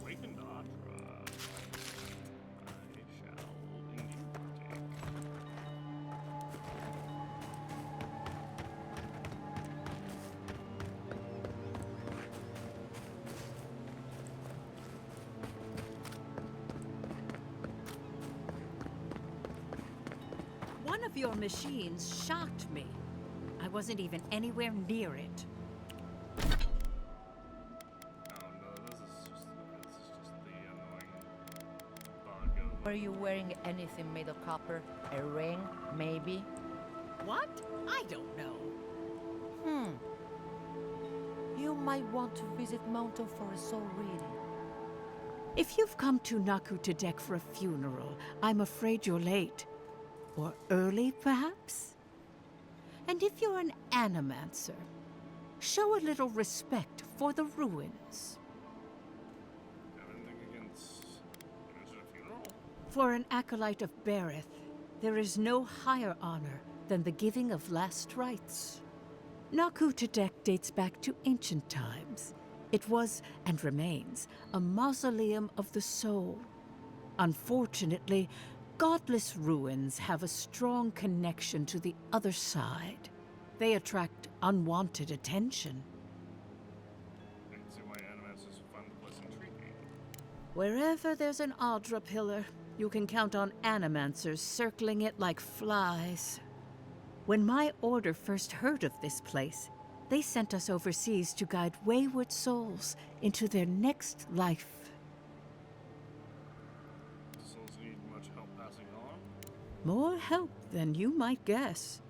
Awakened Atra. I shall indeed partake. One of your machines shocked me. I wasn't even anywhere near it. Oh no, this is just the annoying bug of Were you wearing anything made of copper? A ring, maybe? What? I don't know. You might want to visit Mountain for a soul reading. If you've come to Nakutedek for a funeral, I'm afraid you're late. Or early, perhaps? And if you're an animancer, show a little respect for the ruins. For an acolyte of Berith, there is no higher honor than the giving of last rites. Naku Tadek dates back to ancient times. It was, and remains, a mausoleum of the soul. Unfortunately, godless ruins have a strong connection to the other side. They attract unwanted attention. I can see why Animancers would find the place intriguing. Wherever there's an Audra pillar, you can count on Animancers circling it like flies. When my order first heard of this place, they sent us overseas to guide wayward souls into their next life. Do souls need much help passing on? More help than you might guess.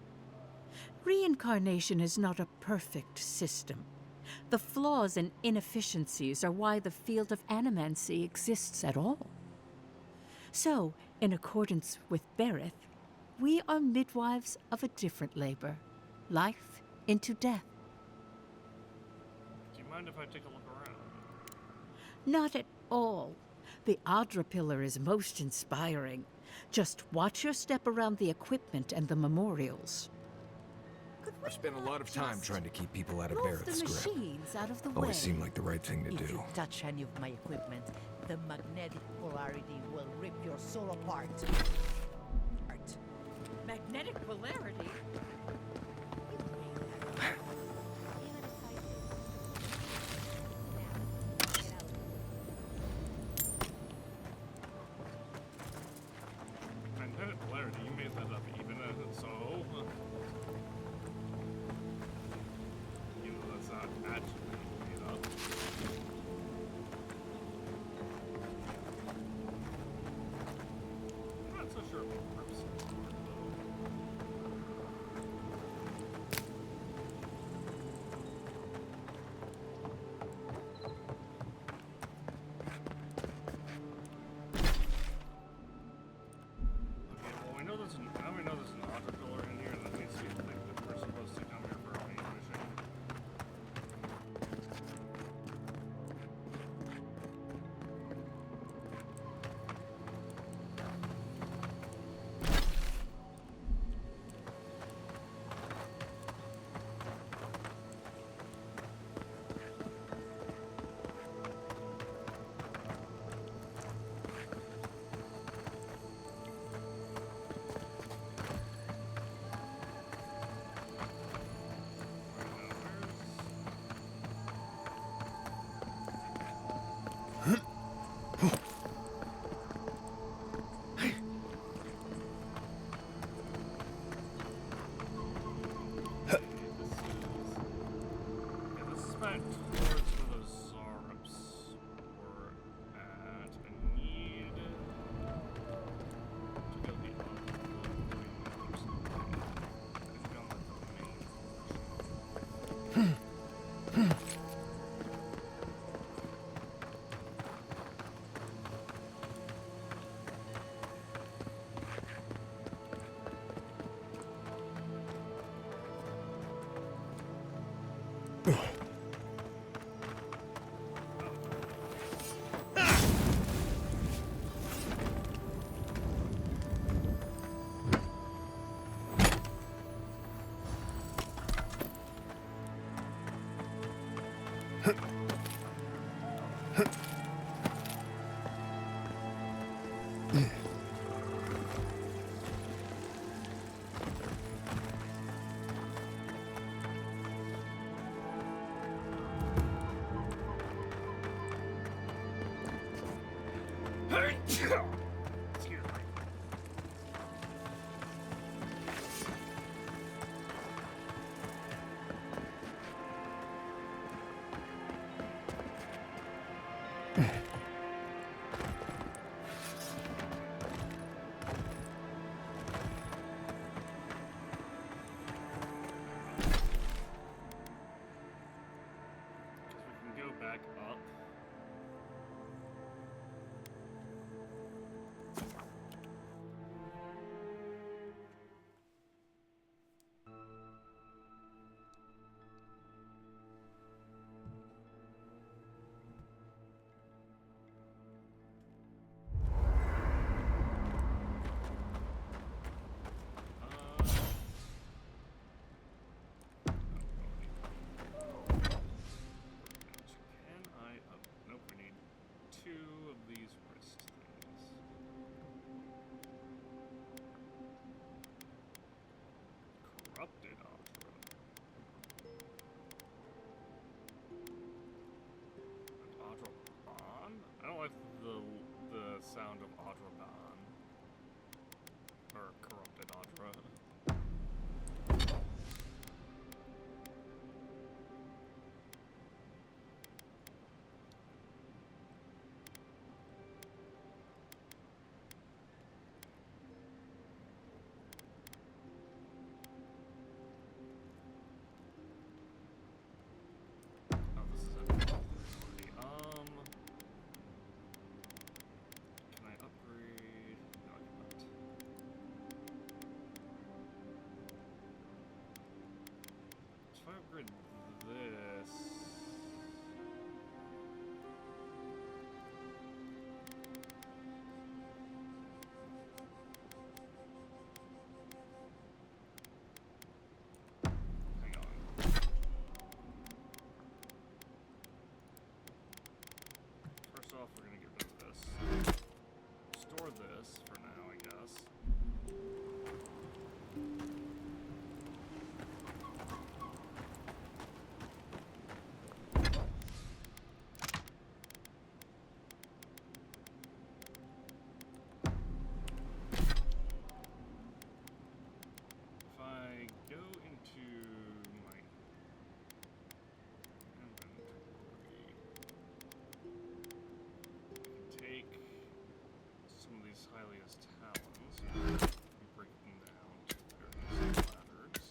Reincarnation is not a perfect system. The flaws and inefficiencies are why the field of animancy exists at all. So, in accordance with Berith, we are midwives of a different labor. Life into death. Do you mind if I take a look around? Not at all. The Audra pillar is most inspiring. Just watch your step around the equipment and the memorials. I spent a lot of time trying to keep people out of Move the Barrett's grip. machines out of the way. Always seemed like the right thing to If do. you touch any of my equipment, the magnetic polarity will rip your soul apart. Magnetic polarity? Magnetic polarity, you made that up even so. You know, that's not actually made up. I'm not so sure about the purpose of this word, though. Okay, well, we know there's an auto pillar in here. That means that we're supposed to come here for a main mission. This is back towards where those Zarups were at. I need to go the Excuse me. We can go back up. the sound of Adraban. Or corrupted Adra. If I upgrade this... Hang on. First off, we're gonna get rid of this. Store this for now, I guess. Hylia's talons and break them down to various ladders.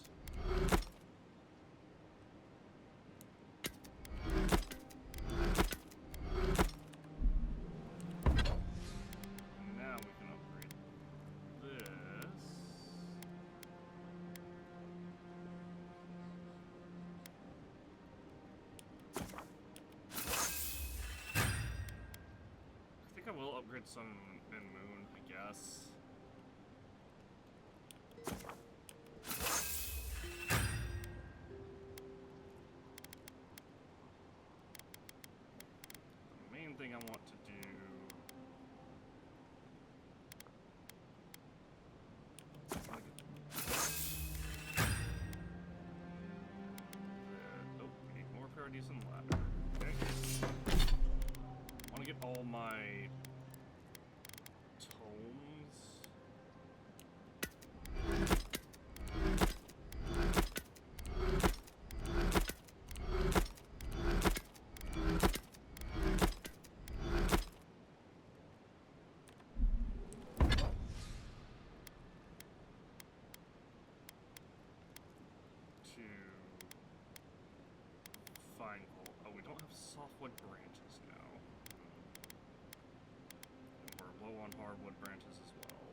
And now we can upgrade this. I think I will upgrade Sun and Moon, I guess. The main thing I want to do... oh, we need more Paradise and ladder. Okay. I want to get all my... tomes. To find gold. Oh, we don't have softwood branches now. We're low on hardwood branches as well.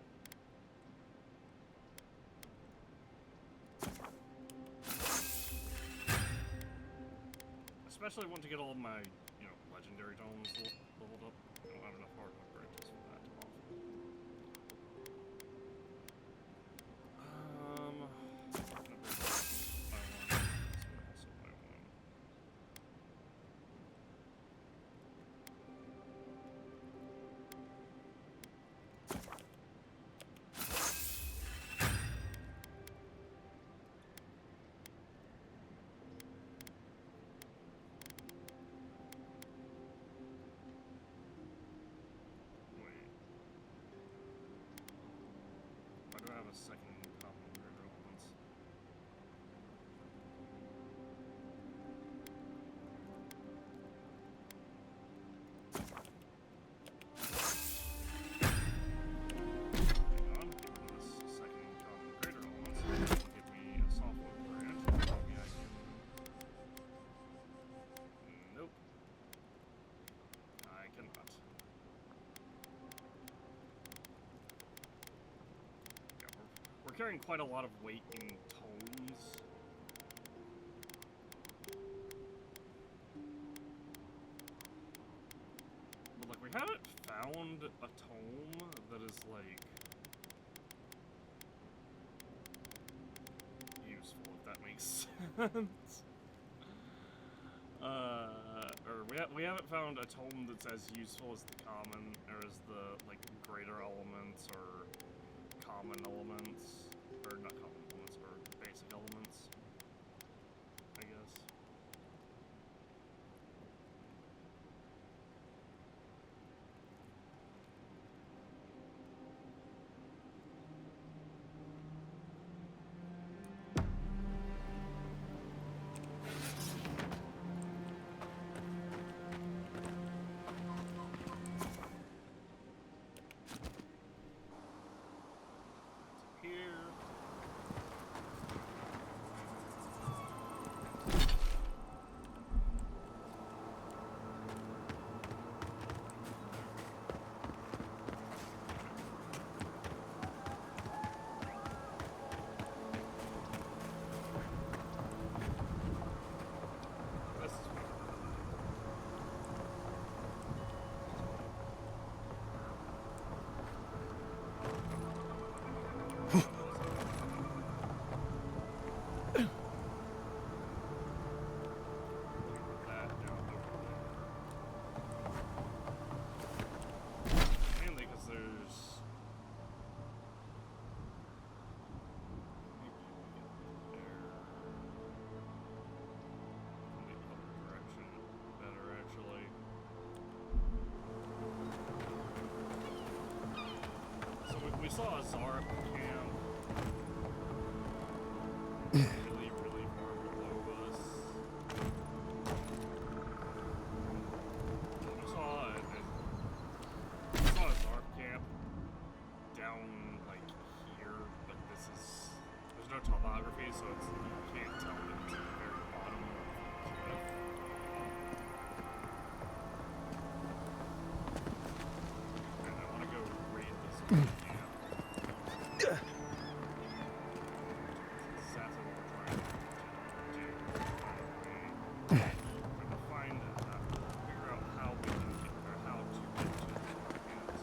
Especially want to get all of my, you know, legendary tomes leveled up. I don't have enough hardwood branches for that to offer. A second common greater elements. Hang on, this second common greater elements will give me a softwood branch. Maybe I can... Nope. I cannot. We're carrying quite a lot of weight in tomes. But like, we haven't found a tome that is like useful, if that makes sense. Or we haven't found a tome that's as useful as the common, or as the like greater elements or common elements, or not common elements, or basic elements, I guess. saw a Zarp camp really, really far below us. I saw a Zarp camp down like here, but there's no topography, so you can't tell that it's at the very bottom of the cliff. And I want to go raid this camp. Exactly what we're trying to do. We're gonna figure out how we can get, or how to get to the camps.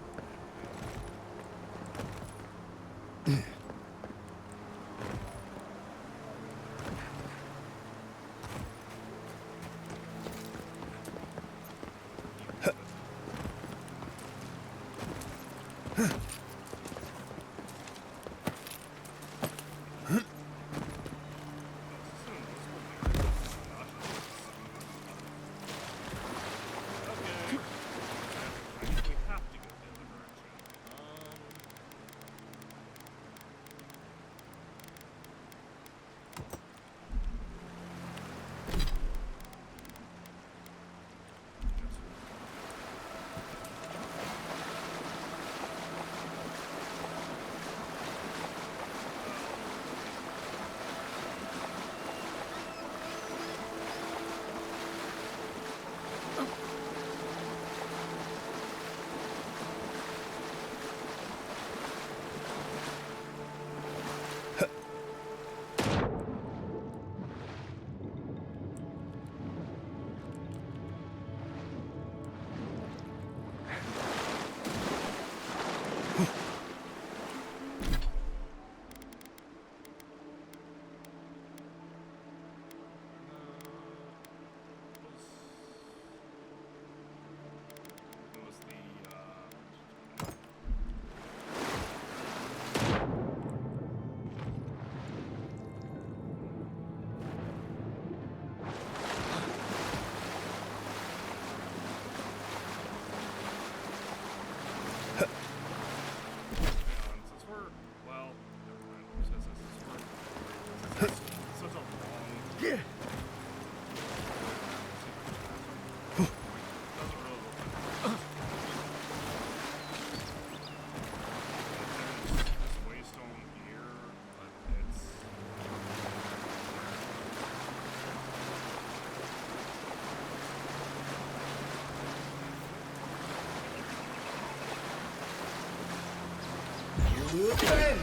Open!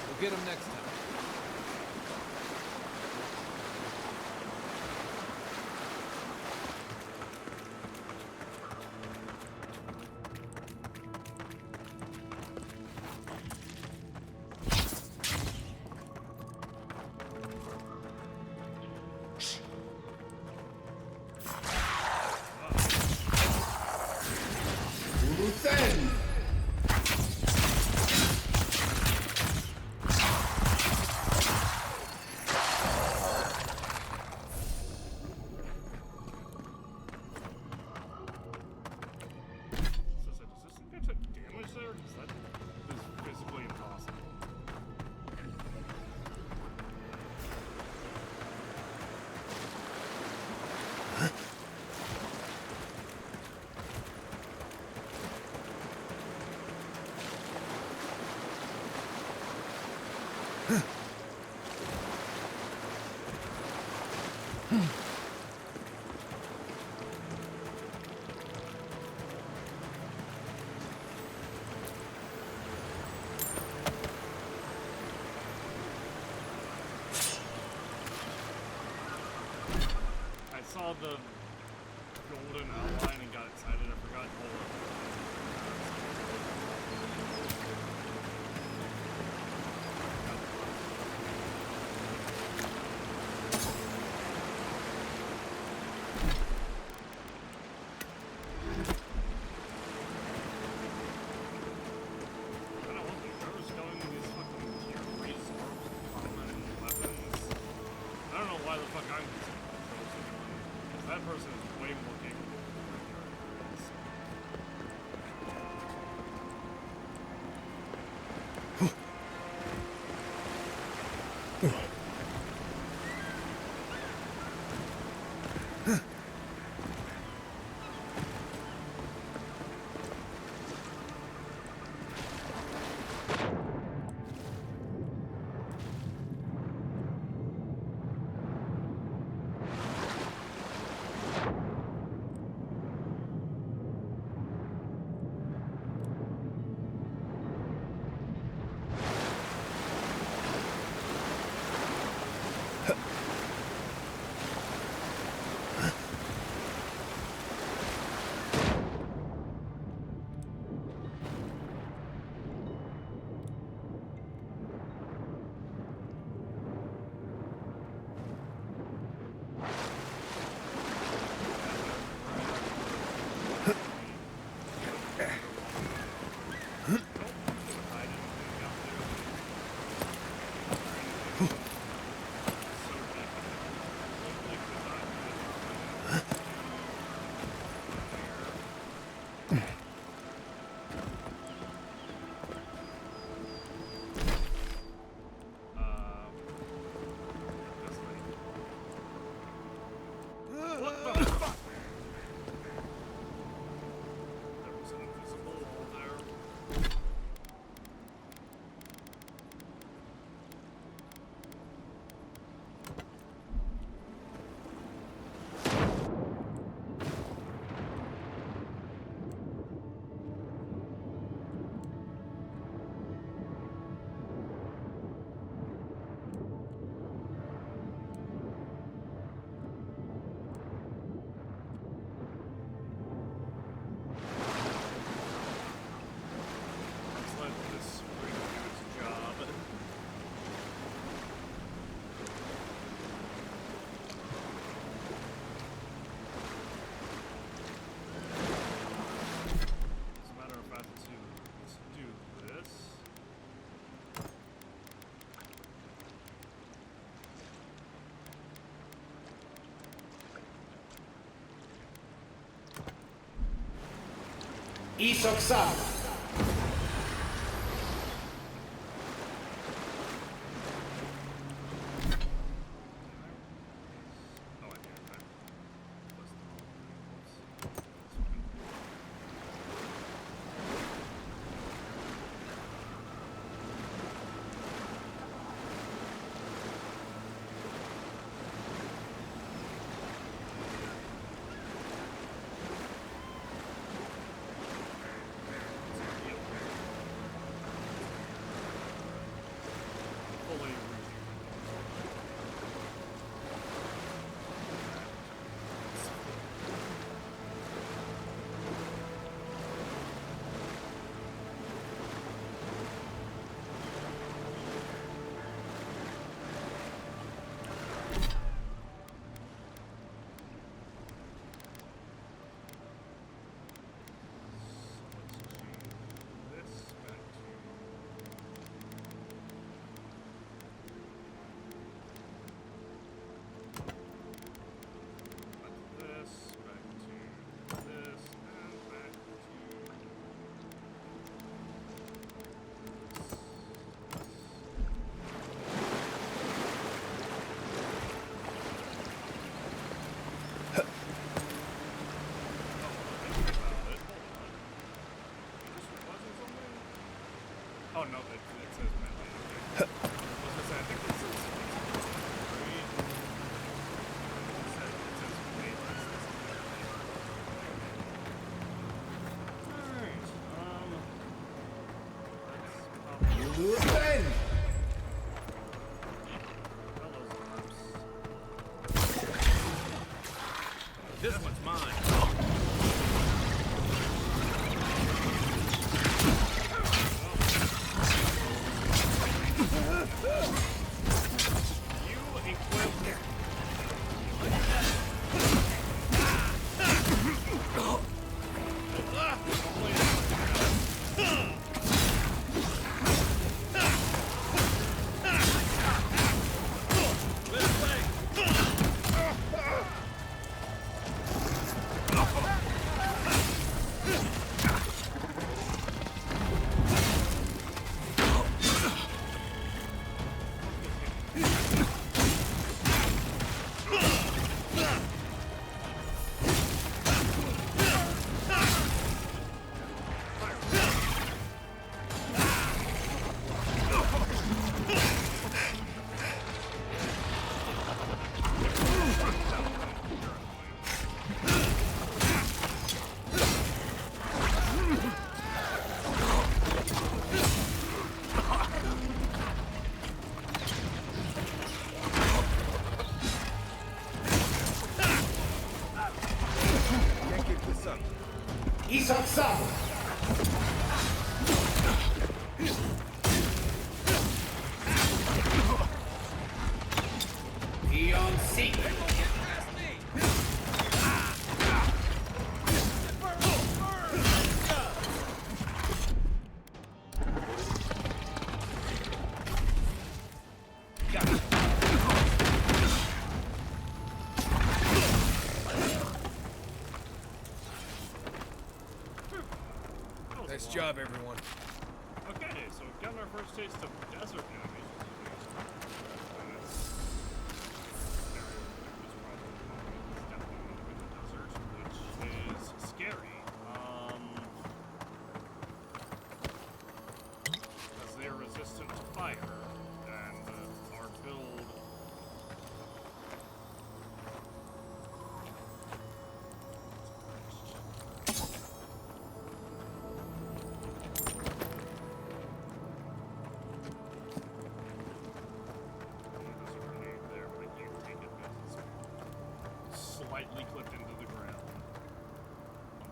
We'll get him next time. I saw the golden outline and got excited. I forgot to hold it. why the fuck I'm concerned with anyone. Because that person is way more capable of doing this. Isoksan. Oh no, it says Bentley. Okay. I was gonna say, I think it says three. It says Bayless. Alright, You lose then. This one's mine. This way! Isok-san! Beyond secret! Nice job, everyone. Okay, so we've gotten our first taste of desert animations. Which is scary. Because they are resistant to fire, and our build. Slightly clipped into the ground.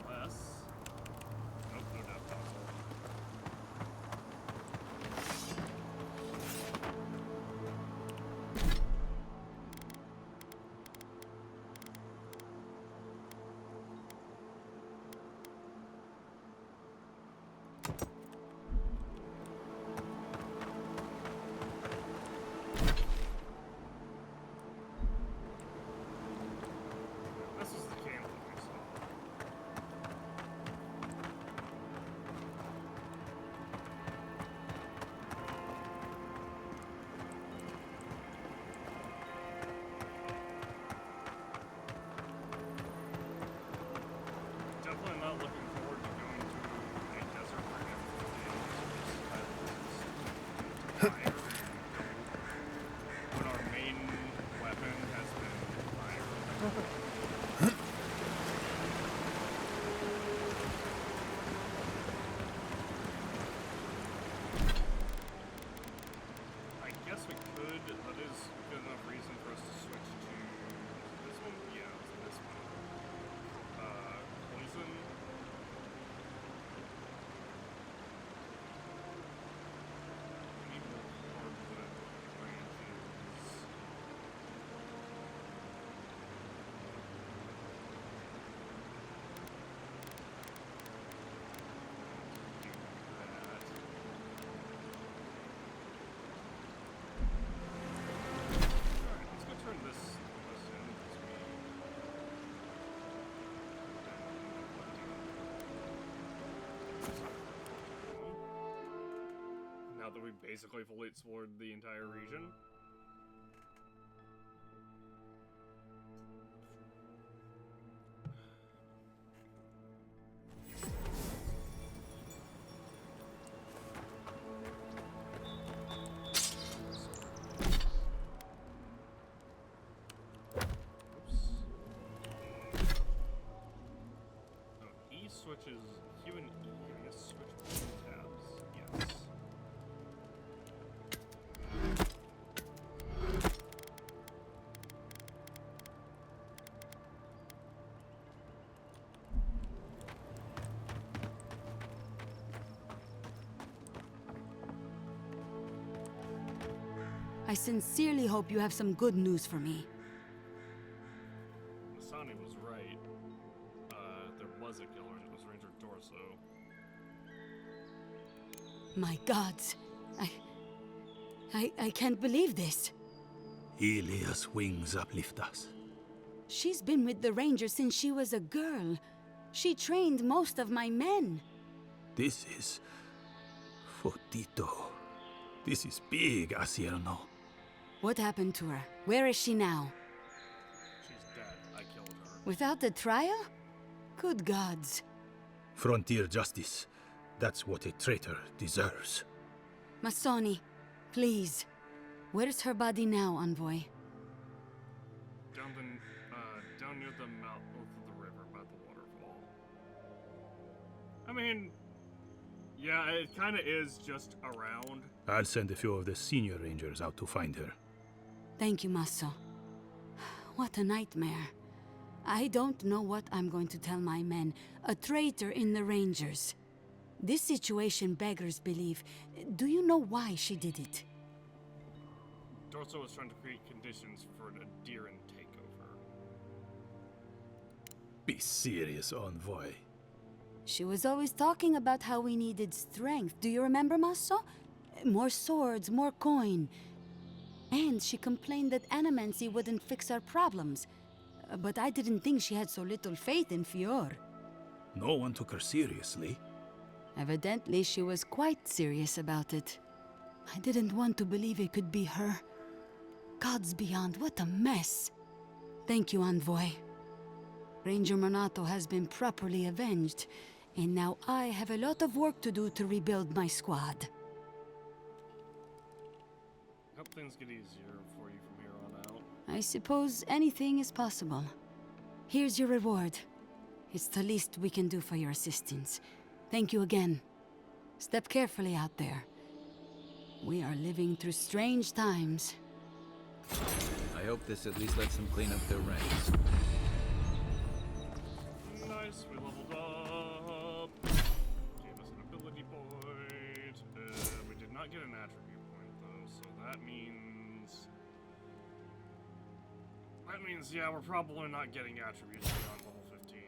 Unless... Nope, no doubt possible. This is the camp that we saw. Definitely not looking forward to going to a desert for him. When our main weapon has been fire. I guess we could. That is good enough reason for us to switch to this one. Yeah, this one. Poison. We need more hardwood branches. Do that. Alright, let's go turn this in because we... Now that we've basically fully explored the entire region. Switches Q and E, I guess switch between tabs. Yes. I sincerely hope you have some good news for me. Masani was right. There was a killer and it was Ranger Dorso. My gods. I can't believe this. Ilia's wings uplift us. She's been with the Rangers since she was a girl. She trained most of my men. This is... Fotito. This is big, Asierno. What happened to her? Where is she now? She's dead. I killed her. Without the trial? Good gods. Frontier justice. That's what a traitor deserves. Masoni, please. Where's her body now, Envoy? Down near the mouth of the river by the waterfall. I mean, yeah, it kind of is just around. I'll send a few of the senior rangers out to find her. Thank you, Masso. What a nightmare. I don't know what I'm going to tell my men. A traitor in the Rangers. This situation beggars belief. Do you know why she did it? Dorso was trying to create conditions for a Diran takeover. Be serious, Envoy. She was always talking about how we needed strength. Do you remember, Masso? More swords, more coin. And she complained that animancy wouldn't fix our problems. But I didn't think she had so little faith in Fior. No one took her seriously. Evidently, she was quite serious about it. I didn't want to believe it could be her. Gods beyond, what a mess. Thank you, Envoy. Ranger Monato has been properly avenged, and now I have a lot of work to do to rebuild my squad. Hope things get easier for you from here on out. I suppose anything is possible. Here's your reward. It's the least we can do for your assistance. Thank you again. Step carefully out there. We are living through strange times. I hope this at least lets them clean up their ranks. Nice, we leveled up. Gave us an ability point. We did not get an attribute point though, so that means... yeah, we're probably not getting attributes beyond level 15.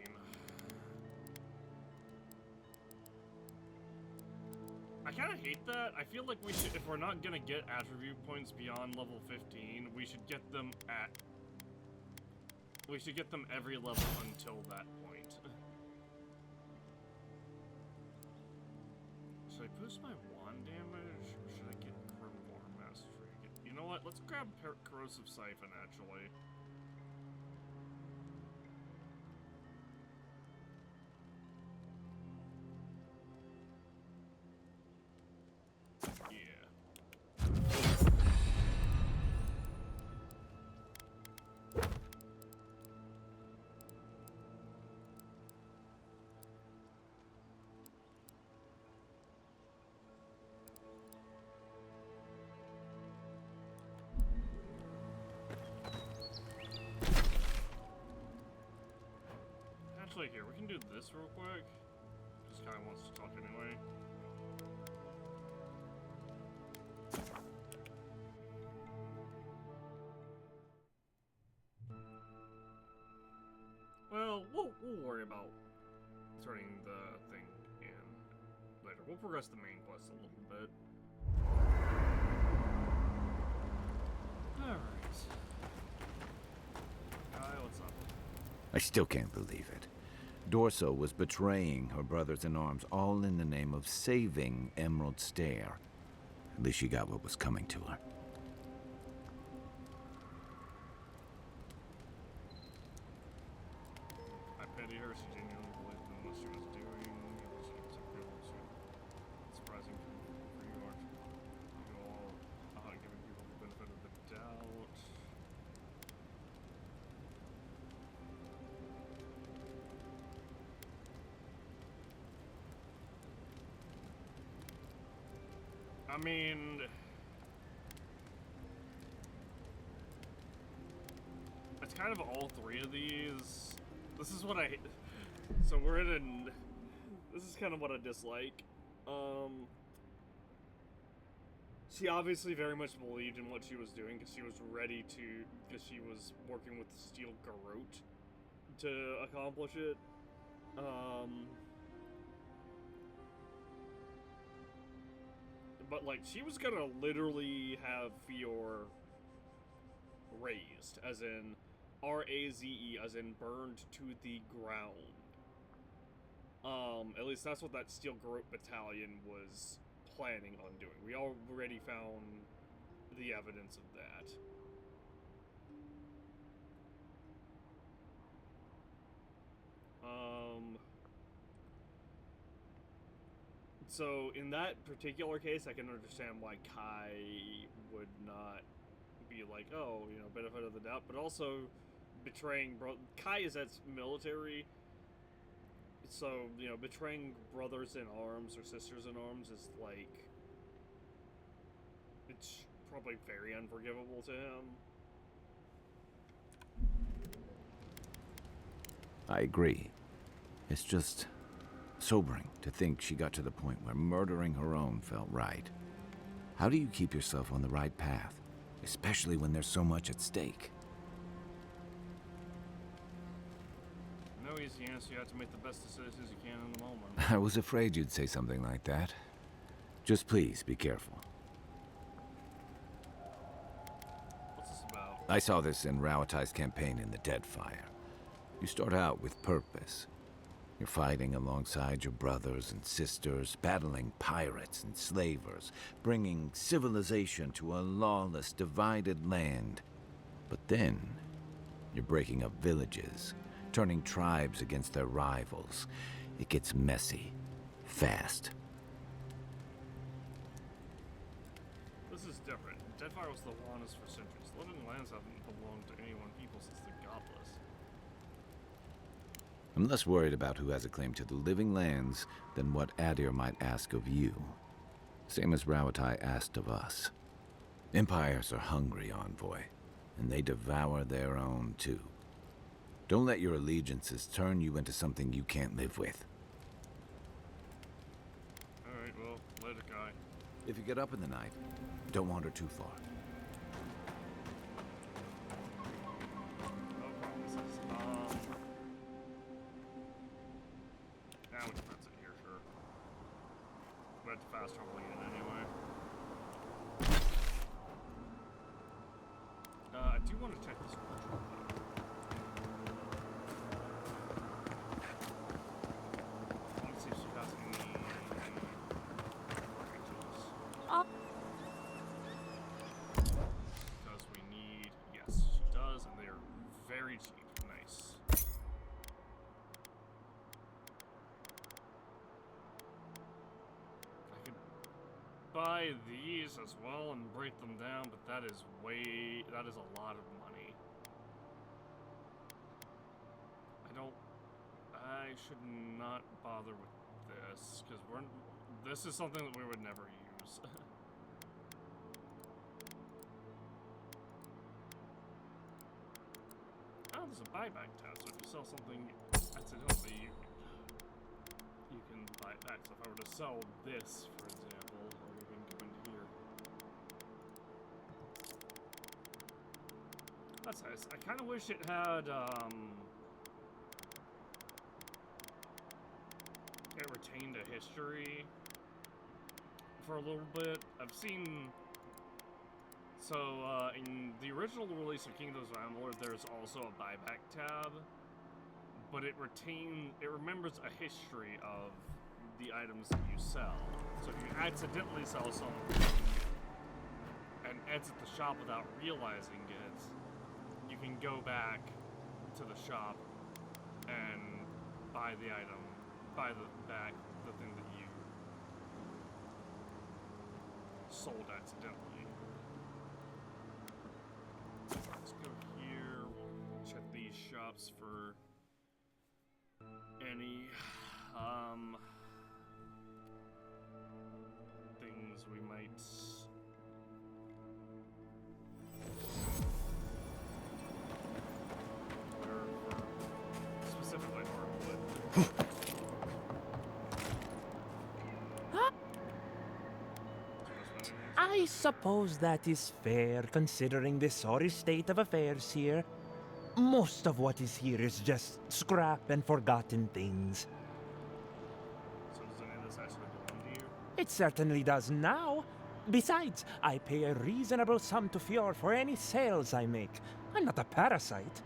I kind of hate that. I feel like we should, if we're not gonna get attribute points beyond level 15, we should get them every level until that point. Should I boost my wand damage, or should I get Grimoire Mastery? You know what? Let's grab Corrosive Siphon, actually. Actually, here, we can do this real quick. Just kind of wants to talk anyway. Well, we'll worry about turning the thing in later. We'll progress the main quest a little bit. Alright. What's up? I still can't believe it. Dorso was betraying her brothers-in-arms, all in the name of saving Emerald Stair. At least she got what was coming to her. I pity her. She genuinely believed in what she was doing. She was able to. Surprising for you, aren't you all giving people the benefit of the doubt. I mean, it's kind of all three of these. This is what I. So we're in this is kind of what I dislike. She obviously very much believed in what she was doing because she was ready to, because she was working with Steel Garrote to accomplish it. But, like, she was gonna literally have Fior razed, as in R-A-Z-E, as in burned to the ground. At least that's what that Steel Garrote Battalion was planning on doing. We already found the evidence of that. So, in that particular case, I can understand why Kai would not be like, oh, you know, benefit of the doubt, but also betraying Kai is ex-military, so, you know, betraying brothers in arms or sisters in arms is, like, it's probably very unforgivable to him. I agree. It's just sobering to think she got to the point where murdering her own felt right. How do you keep yourself on the right path, especially when there's so much at stake? No easy answer. You have to make the best decisions you can in the moment. I was afraid you'd say something like that. Just please be careful. What's this about? I saw this in Rauatai's campaign in the Deadfire. You start out with purpose. You're fighting alongside your brothers and sisters, battling pirates and slavers, bringing civilization to a lawless, divided land. But then, you're breaking up villages, turning tribes against their rivals. It gets messy, fast. This is different. Deadfire was the longest for centuries. Living lands haven't belonged to any one people since the Godless. I'm less worried about who has a claim to the living lands than what Adir might ask of you. Same as Rauatai asked of us. Empires are hungry, Envoy, and they devour their own too. Don't let your allegiances turn you into something you can't live with. Alright, well, let it go. If you get up in the night, don't wander too far. Now it's in here, sure. But fast traveling in anyway. I do want to check this one. I want to see if she has any branches. Because we need, yes, she does, and they are very cheap. Nice. Buy these as well and break them down, but that is a lot of money. I should not bother with this, because this is something that we would never use. Oh, there's a buyback tab, so if you sell something accidentally, you can buy it back. So if I were to sell this, for example, or we can go into here. That's nice. I kind of wish it had, it retained a history for a little bit. I've seen, so, in the original release of Kingdoms of Amalur, there's also a buyback tab. But it remembers a history of the items that you sell. So if you accidentally sell something and exit the shop without realizing it, you can go back to the shop and buy the item, back the thing that you sold accidentally. Let's go here, check these shops for any things we might specifically hardwood. I suppose that is fair, considering the sorry state of affairs here. Most of what is here is just scrap and forgotten things. So does any of this actually belong to you? It certainly does now. Besides, I pay a reasonable sum to Fjord for any sales I make. I'm not a parasite.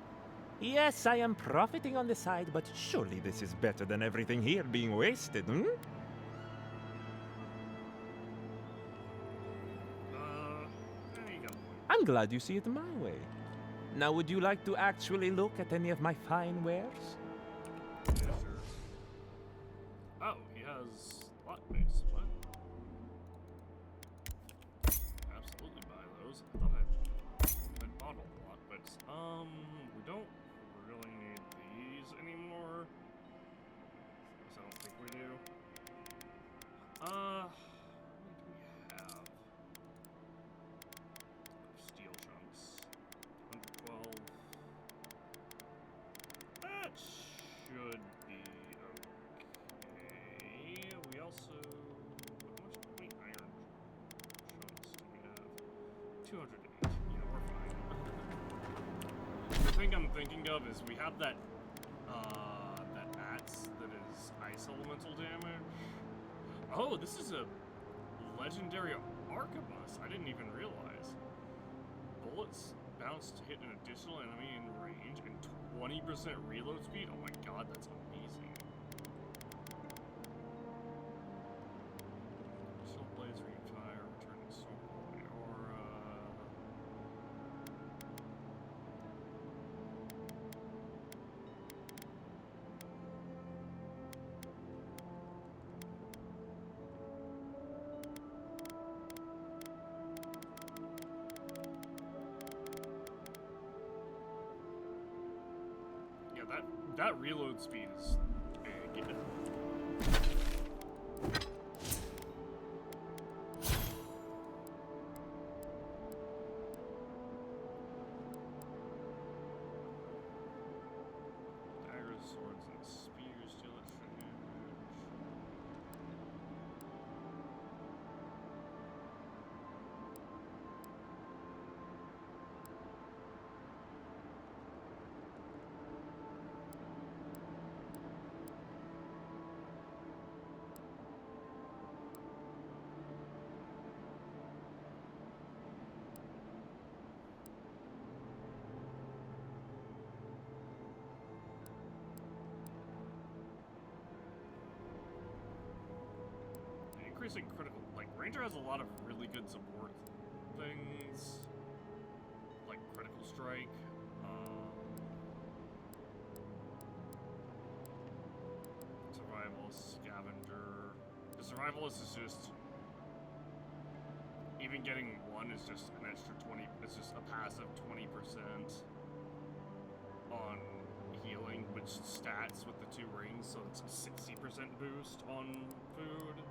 Yes, I am profiting on the side, but surely this is better than everything here being wasted, hmm? There you go. I'm glad you see it my way. Now, would you like to actually look at any of my fine wares? Yeah, sure. Oh, he has lockpicks. What? Absolutely buy those. I thought I bought all the lockpicks. We don't really need these anymore. At least I don't think we do. What do we have? Steel chunks. 112. That 208. Yeah, we're fine. The thing I'm thinking of is we have that axe that is ice elemental damage. Oh, this is a legendary arquebus. I didn't even realize. Bullets bounce to hit an additional enemy in range and 20% reload speed. Oh my god, that's amazing. Additional blades fire, returning soul aura. That reload speed is big. Daggers, swords, and spears deal extra damage. Increasing critical, like Ranger has a lot of really good support things, like critical strike. Survivalist, scavenger. The survivalist is just even getting one is just an extra 20. It's just a passive 20% on healing, which stats with the 2 rings, so it's a 60% boost on food.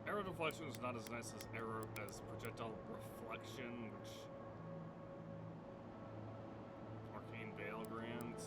Arrow deflection is not as nice as projectile reflection, which arcane veil grants.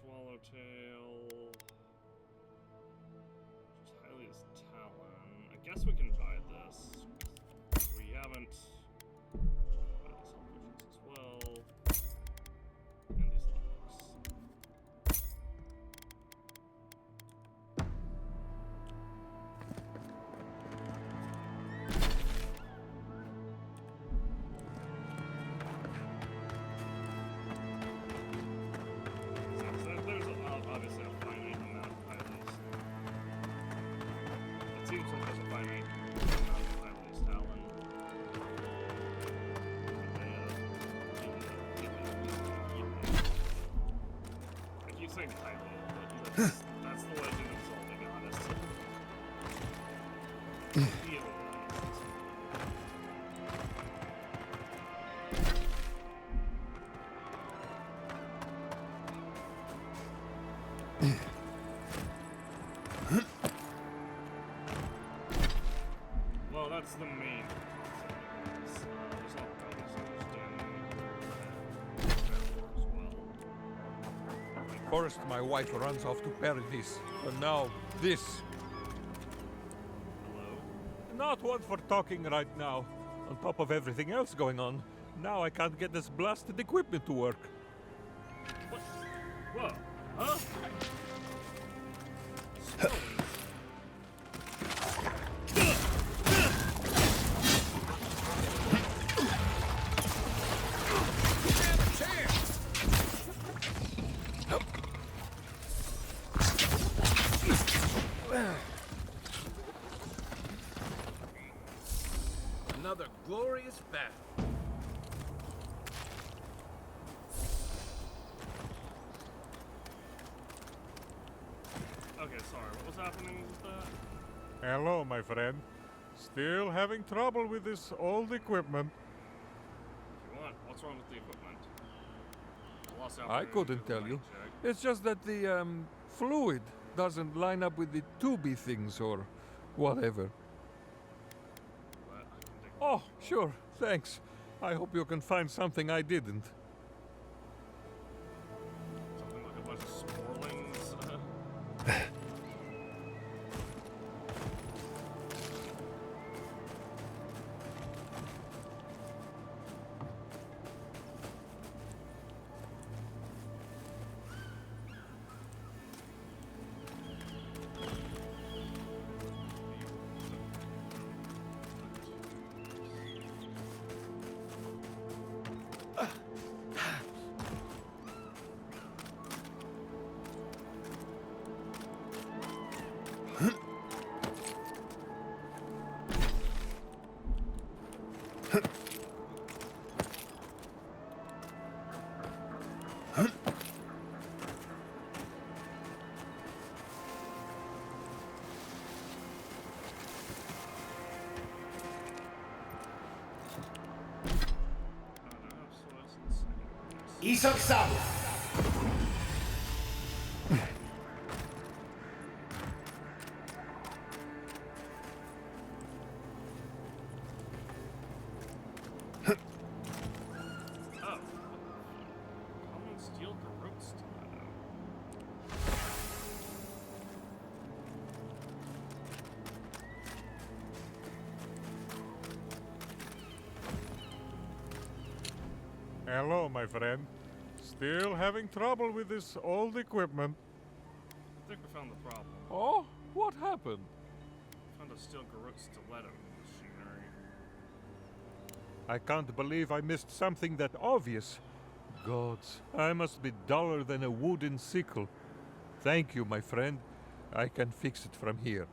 Swallowtail. Just Hylia's Talon. I guess we can buy this. We haven't. Buy these health potions as well. And these locks. Obviously a finite amount of Hylia's. It seems like there's a finite amount of Hylia's Talon. I keep saying Hylia, but that's the legend of Zelda goddess. Well, that's the main. There's not bonus, there's as well. First, my wife runs off to Paradise, and now this. Hello? Not one for talking right now. On top of everything else going on, now I can't get this blasted equipment to work. What? Whoa. Huh? Another glorious battle. Okay, sorry, what was happening with that? Hello, my friend. Still having trouble with this old equipment. If you want, what's wrong with the equipment? Lost the I opportunity couldn't to do the tell you. light check. It's just that the fluid doesn't line up with the tubey things or whatever. But I can take Oh, sure. Thanks. I hope you can find something I didn't. something like a bunch of sporlings. Isok-san! Oh. Common steel garrote stiletto. Hello, my friend. Still having trouble with this old equipment. I think we found the problem. Oh, what happened? Found a steel garrote stiletto machinery. I can't believe I missed something that obvious. Gods, I must be duller than a wooden sickle. Thank you, my friend. I can fix it from here.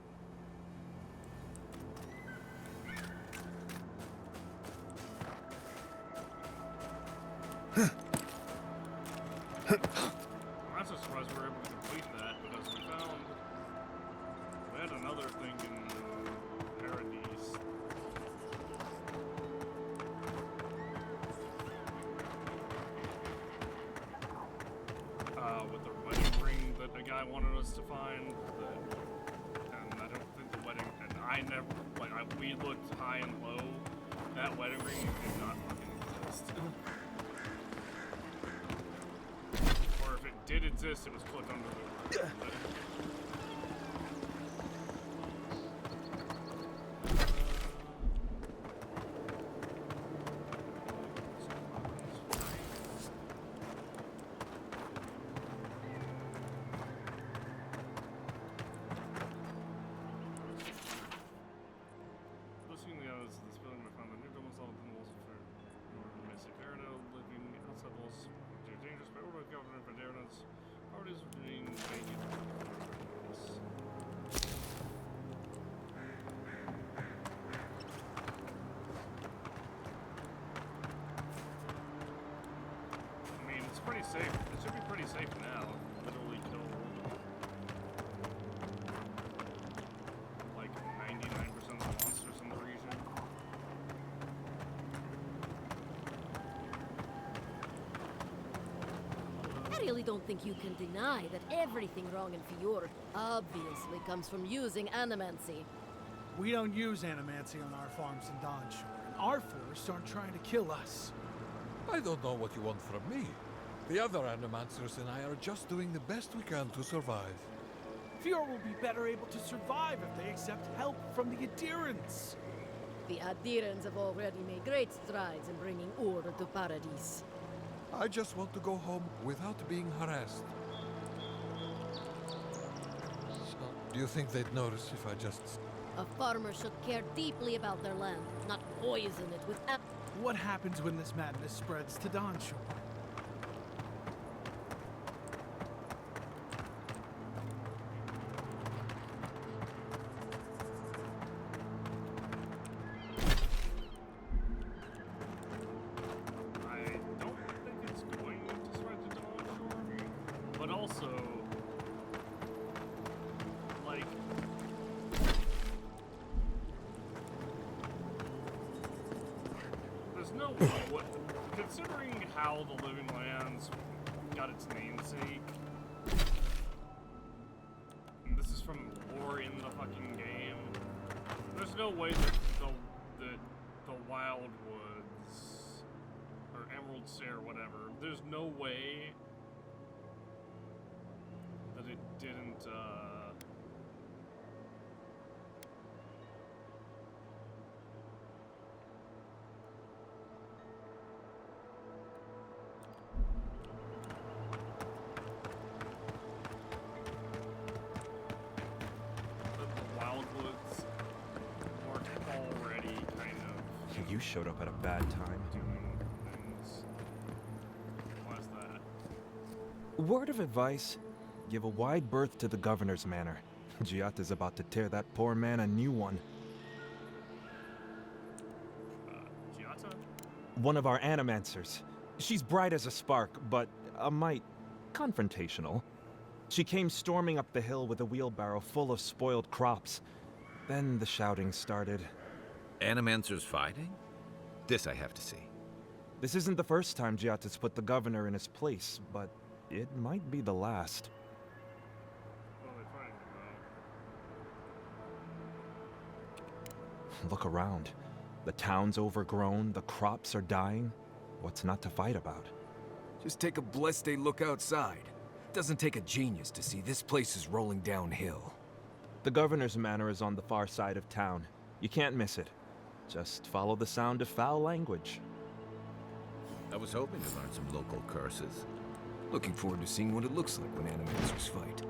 I'm so surprised we were able to complete that because we had another thing in Paradise. With the wedding ring that the guy wanted us to find. And I don't think the wedding. And I never. We looked high and low. That wedding ring did not fucking exist. Or if it did exist, it was put under the rug. Looking at this building, I found a new double solid in the walls for Missy Paradise living outside the walls. They're dangerous, but order of government for Darren's parties being vacant. I mean, it's pretty safe. It should be pretty safe now. Literally killed like 99% of the monsters in the region. I really don't think you can deny that everything wrong in Fjord obviously comes from using animancy. We don't use animancy on our farms in Dawnshore, and our forests aren't trying to kill us. I don't know what you want from me. The other animancers and I are just doing the best we can to survive. Fjord will be better able to survive if they accept help from the adherents. The adherents have already made great strides in bringing order to Paradise. I just want to go home without being harassed. Do you think they'd notice if I just... A farmer should care deeply about their land, not poison it with What happens when this madness spreads to Dawnshore? also, like, there's no way, considering how the Living Lands got its namesake, and this is from lore in the fucking game, there's no way that the Wildwoods, or Emerald Stair, whatever, there's no way that it didn't, that the Wildwoods weren't already kind of You showed up at a bad time. doing things. Why is that? Word of advice, give a wide berth to the governor's manor. Giata's about to tear that poor man a new one. Giata? One of our animancers. She's bright as a spark, but a mite confrontational. She came storming up the hill with a wheelbarrow full of spoiled crops. Then the shouting started. Animancers fighting? This I have to see. This isn't the first time Giata's put the governor in his place, but it might be the last. Well, they find Look around. The town's overgrown, the crops are dying. What's not to fight about? Just take a blessed day look outside. Doesn't take a genius to see this place is rolling downhill. The governor's manor is on the far side of town. You can't miss it. Just follow the sound of foul language. I was hoping to learn some local curses. Looking forward to seeing what it looks like when animancers fight.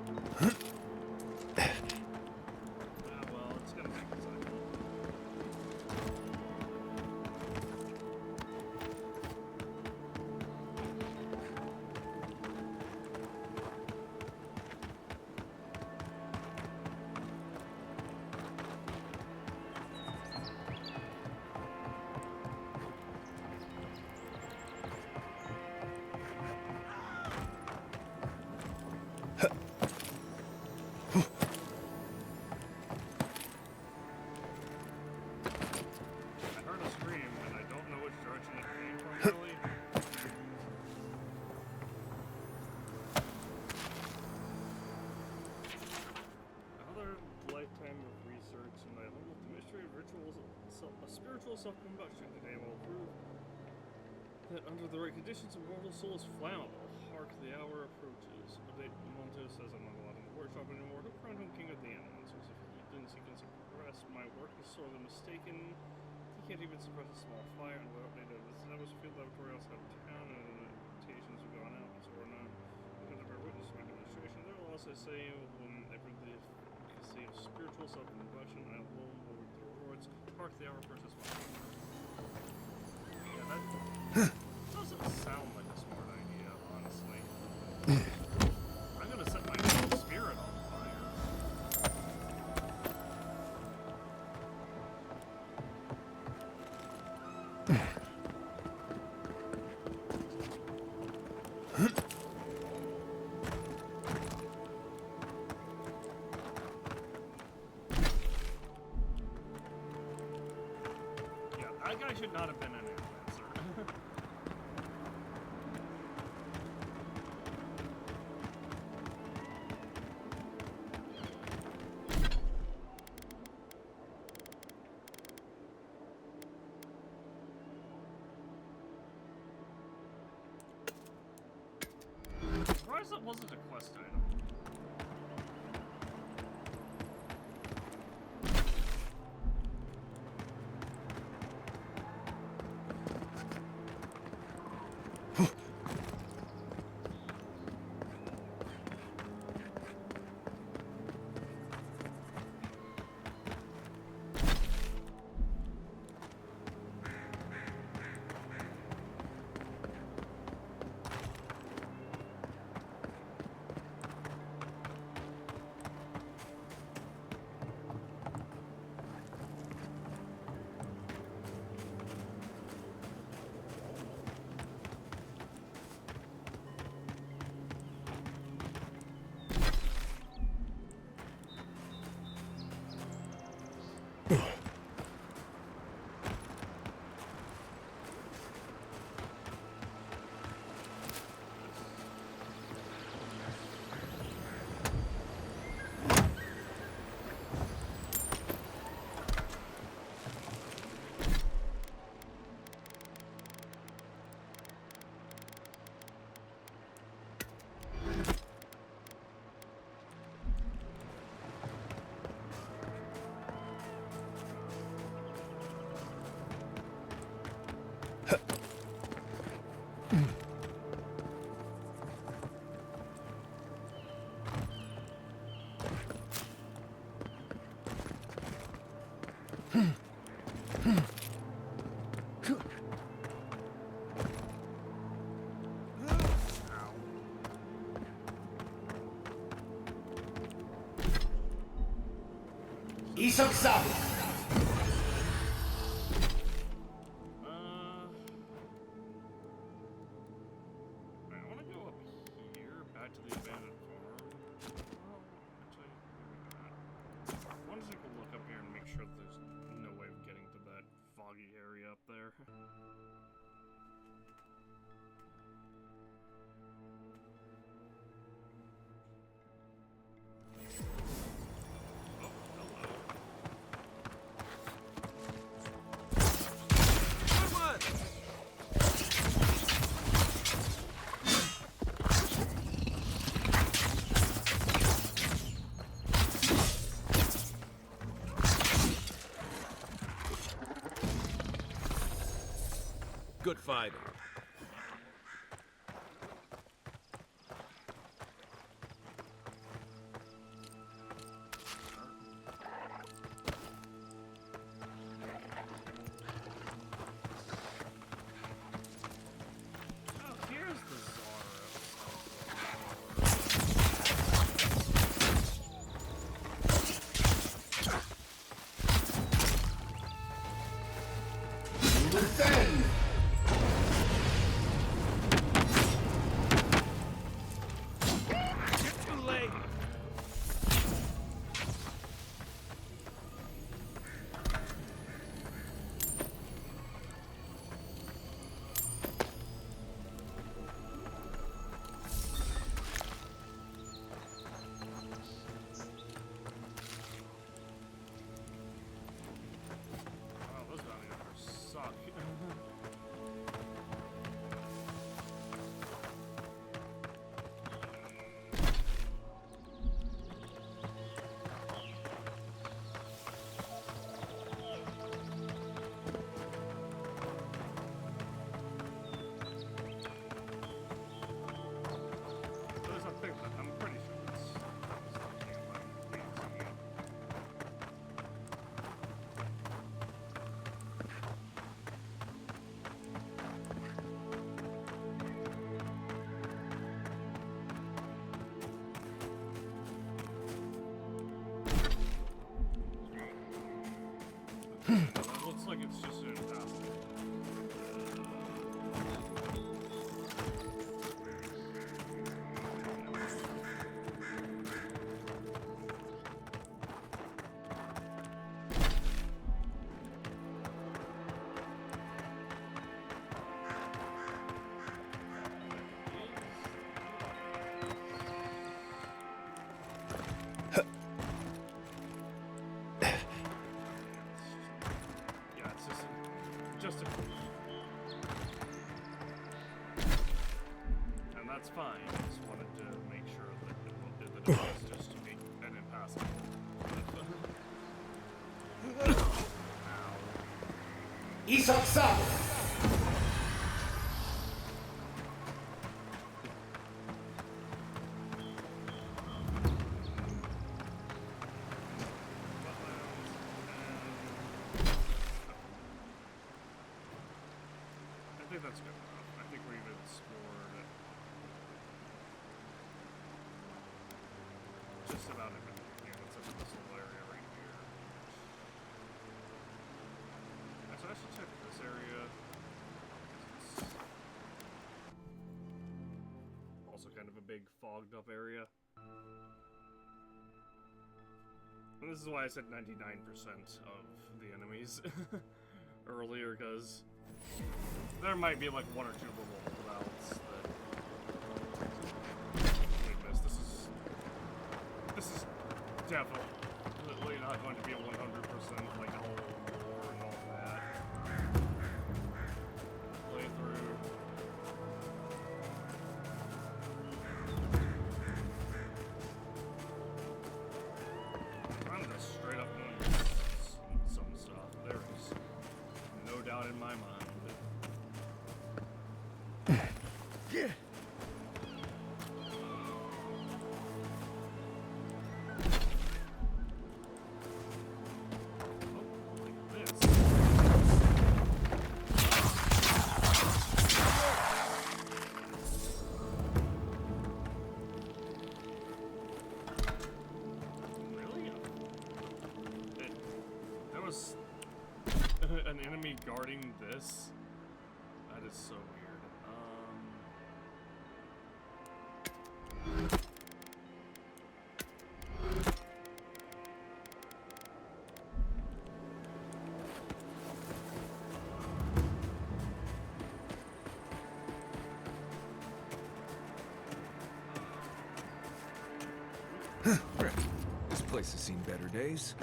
well, it's gonna take a second. I heard a scream, and I don't know which direction it came from, really. Another lifetime of research, and I learned the mystery of rituals, a spiritual self-combustion. Today will prove that under the right conditions, a mortal soul is flammable. Hark, the hour approaches. Update Monto says I'm not allowed in the workshop anymore. Who crowned him king of the animals? If he didn't seek and suppress my work, is sorely mistaken. He can't even suppress a small fire, and without data, this field laboratory also have town, and invitations have gone out, and so we're not going to bear witness to my demonstration. They will also say, whenever the efficacy of spiritual self-combustion, I alone will reap the rewards. Hark, the hour approaches. Yeah, that doesn't sound like a smart idea, honestly. I'm gonna set my own spirit on fire. Yeah, that guy should not have been an influencer. I'm surprised that wasn't a quest item. Isok Sam! I want to go up here, back to the abandoned farm. Well, actually, maybe not. I want to take a look up here and make sure that there's no way of getting to that foggy area up there. Good fighting. Oh, here's the Defend! You're too late. Oh, those bounty hunters suck. There's a thing that I'm pretty sure it's That looks like it's just an impassable. Yeah, it's just a and that's fine. I just wanted to make sure that it was just an impassable. Isok Sam! I think that's good enough. I think we've explored just about everything here, except for this little area right here. So I should check this area. It's also kind of a big fogged up area. And this is why I said 99% of the enemies earlier, because there might be like one or two little holdouts that we missed. This is definitely not going to be a 100% like whole lore and all that playthrough. I'm just straight up doing some stuff. There is no doubt in my mind. An enemy guarding this? That is so weird. This place has seen better days.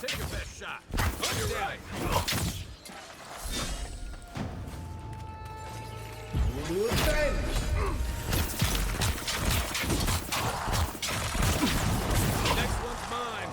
Take your best shot. On your right. Next one's mine.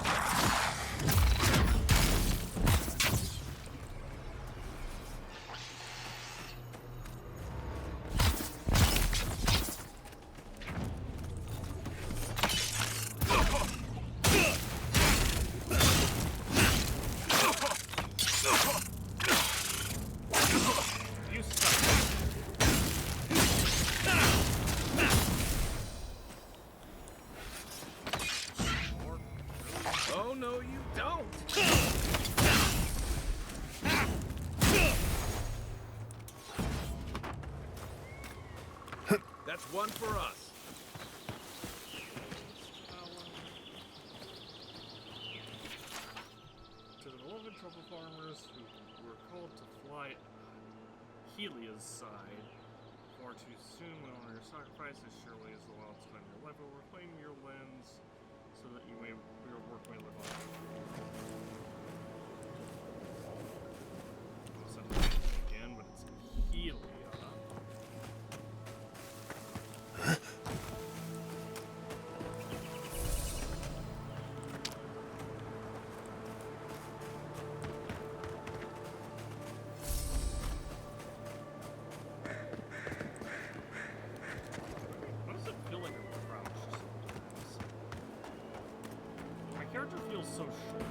Oh, no, you don't. That's one for us. To the beloved truffle farmers who were called to fly Helia's side far too soon when honor your sacrifices, surely as the wild time your life will reclaim your lands so that your work may live on. I'll send it again, but it's Helia. Why does it feel like I'm crouched sometimes? My character feels so short.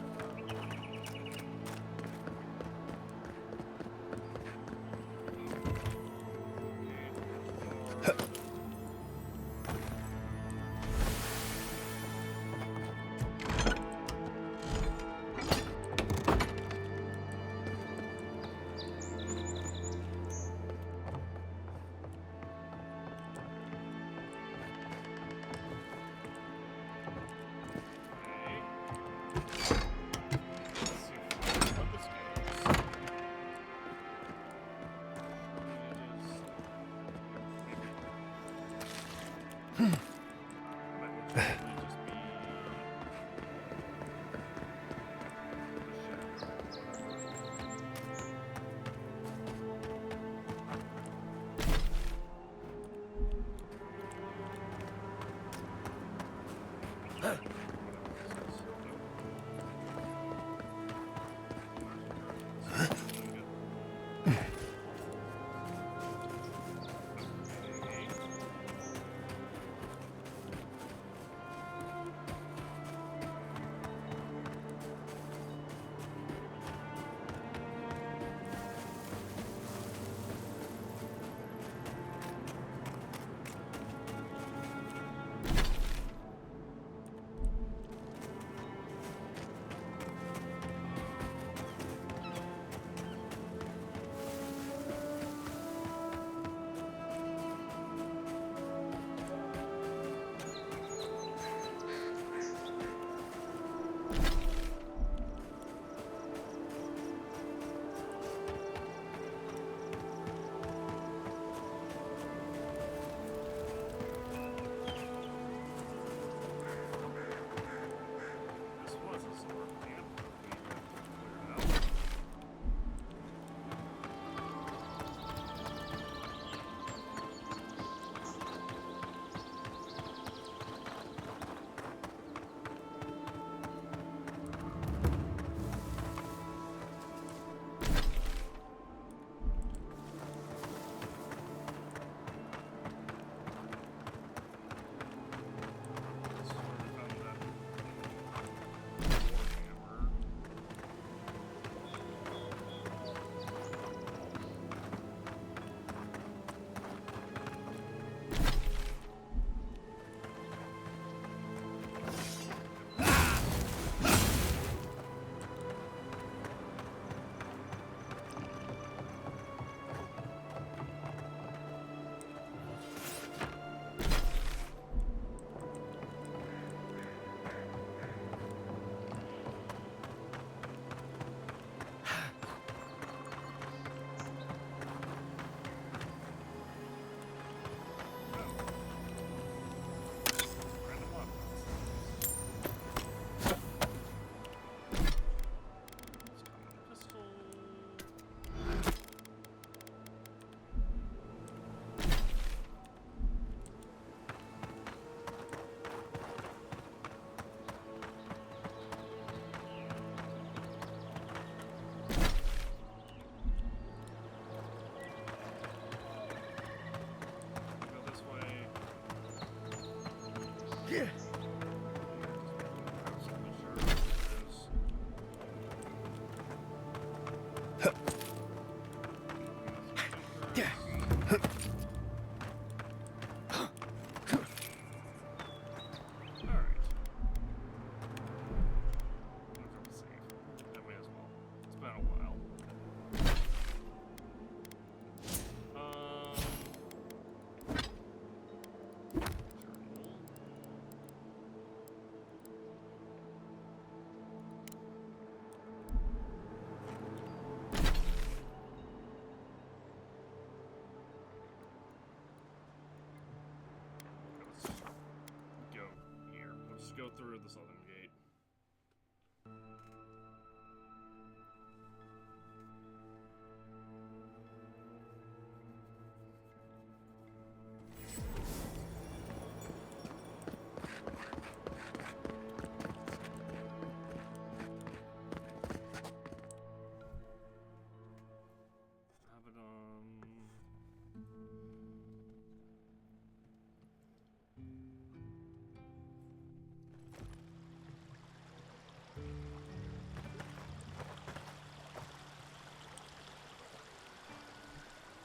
Go through the southern gate.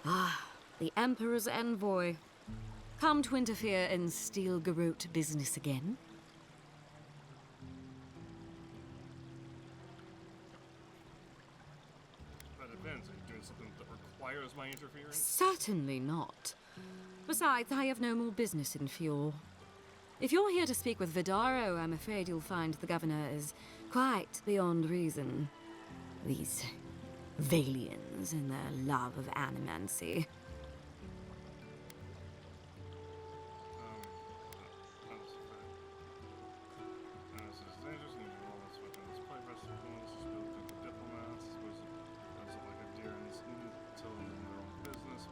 Ah, the Emperor's envoy. Come to interfere in Steel Garrote business again? That depends. Are you doing something that requires my interference? Certainly not. Besides, I have no more business in Fjord. If you're here to speak with Vidaro, I'm afraid you'll find the governor is quite beyond reason. These Valians and their love of animancy.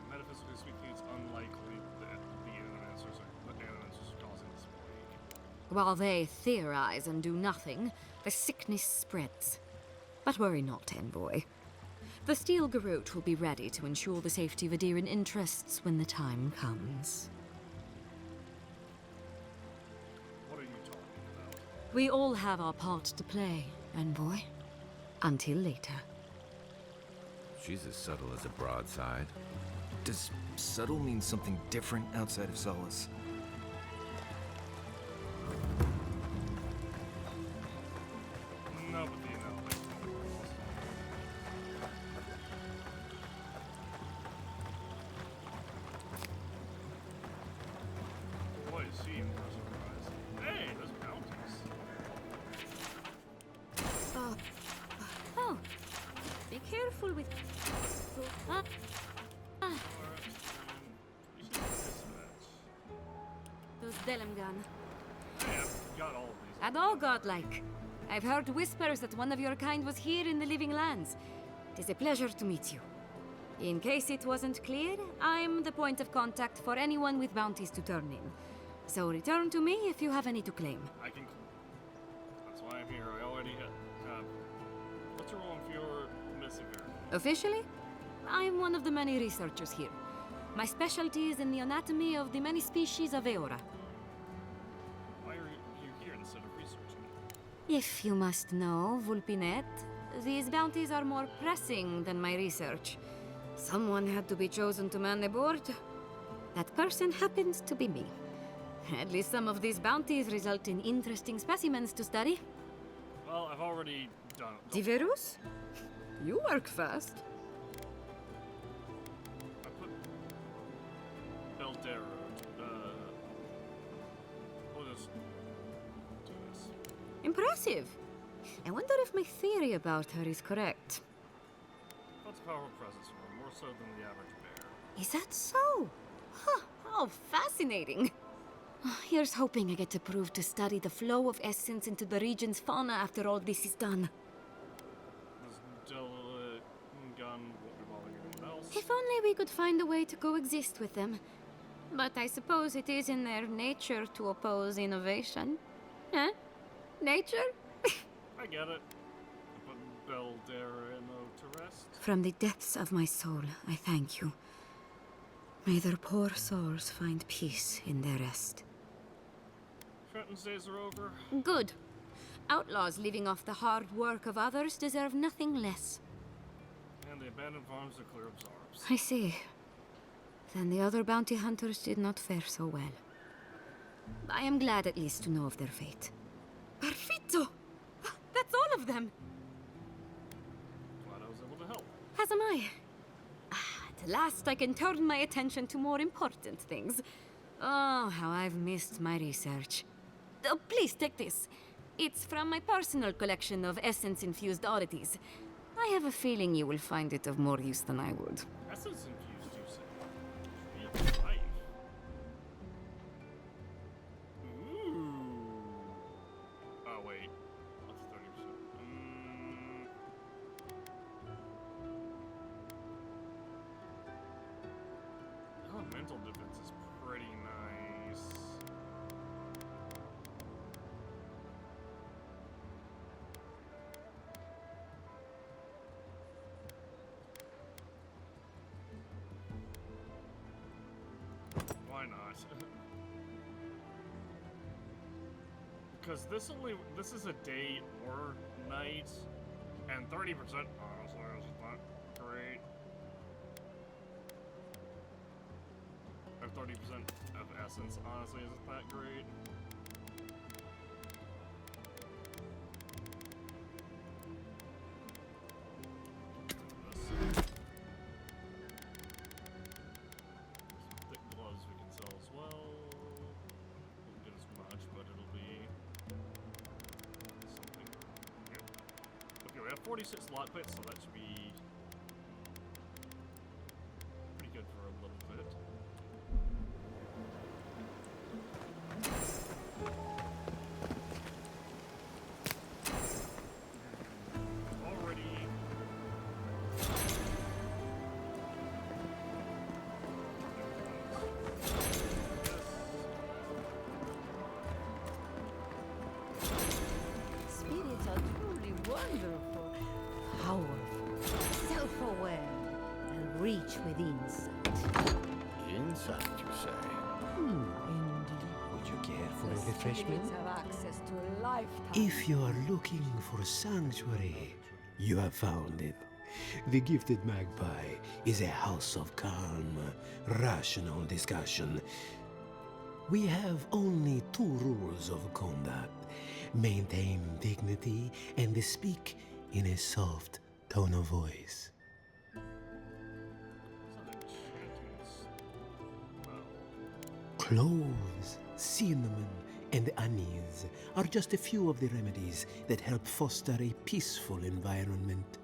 Metaphysically speaking, it's unlikely that the animancers are causing this plague. While they theorize and do nothing, the sickness spreads. But worry not, envoy. The Steel Garrote will be ready to ensure the safety of Adiran interests when the time comes. What are you talking about? We all have our part to play, envoy. Until later. She's as subtle as a broadside. Does subtle mean something different outside of Solace? No, but the analogy. Boy, is she impressive, guys. Hey, there's bounties. Oh. Be careful with... Those Delamgan. Hey, I've got all of these. And all godlike. I've heard whispers that one of your kind was here in the Living Lands. It is a pleasure to meet you. In case it wasn't clear, I'm the point of contact for anyone with bounties to turn in. So return to me if you have any to claim. I can... That's why I'm here. I already have... what's your role in your missing here? Officially, I'm one of the many researchers here. My specialty is in the anatomy of the many species of Eora. Why are you here instead of researching? If you must know, Vulpinet, these bounties are more pressing than my research. Someone had to be chosen to man the board. That person happens to be me. At least some of these bounties result in interesting specimens to study. Well, I've already done it. Diverus? You work fast. I put Beldero. We'll just do this. Impressive. I wonder if my theory about her is correct. That's a powerful presence for her, more so than the average bear. Is that so? Huh, how fascinating. Here's hoping I get to prove to study the flow of essence into the region's fauna after all this is done. This gun won't be bothering anyone else. If only we could find a way to coexist with them. But I suppose it is in their nature to oppose innovation. Huh? Nature? I get it. I put Belderino to rest. From the depths of my soul, I thank you. May their poor souls find peace in their rest. Trenton's days are over. Good. Outlaws living off the hard work of others deserve nothing less. And the abandoned farms are clear of Zarbs. I see. Then the other bounty hunters did not fare so well. I am glad at least to know of their fate. Perfetto! That's all of them! Glad I was able to help. As am I. At last I can turn my attention to more important things. Oh, how I've missed my research. Oh, please take this. It's from my personal collection of essence-infused oddities. I have a feeling you will find it of more use than I would. Essence infused, you say? Be alive. Ooh. Oh, wait. What's 30%? Elemental defense is pretty nice. Why not? Because this is a day or night, and 30% honestly is not great. Or 30% of essence honestly isn't that great. Thick gloves we can sell as well. Won't get as much, but it'll be something. Okay, we have 46 lot pits, so that should be pretty good for a little bit. Already. Spirits are truly wonderful, powerful, self-aware, and reach with insight. Insight, you say? Indeed. Would you care for The a refreshment? spirits have access to a lifetime. If you are looking for sanctuary, you have found it. The Gifted Magpie is a house of calm, rational discussion. We have only 2 rules of conduct. Maintain dignity and speak in a soft tone of voice. Cloves, cinnamon, and anise are just a few of the remedies that help foster a peaceful environment.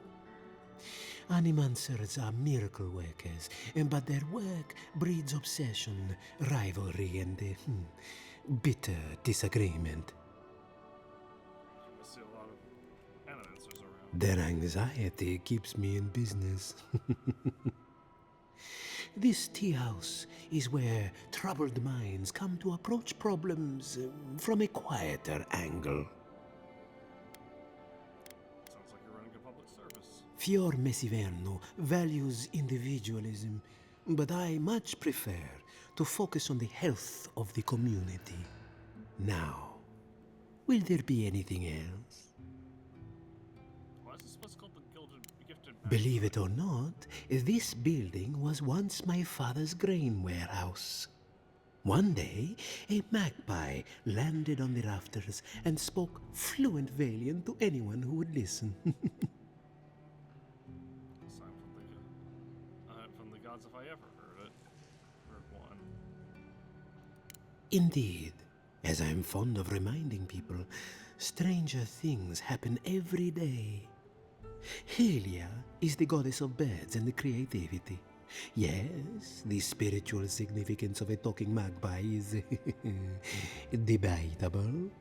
Animancers are miracle workers, but their work breeds obsession, rivalry, and bitter disagreement. I see a lot of animancers around. Their anxiety keeps me in business. This tea house is where troubled minds come to approach problems from a quieter angle. Sounds like you're running a public service. Fior Mesiverno values individualism, but I much prefer to focus on the health of the community. Now, will there be anything else? Why is this place called the Gifted Believe it or not, this building was once my father's grain warehouse. One day, a magpie landed on the rafters and spoke fluent Valian to anyone who would listen. Sign from the gods if I ever heard it. Heard one. Indeed, as I am fond of reminding people, stranger things happen every day. Helia is the goddess of birds and creativity. Yes, the spiritual significance of a talking magpie is debatable.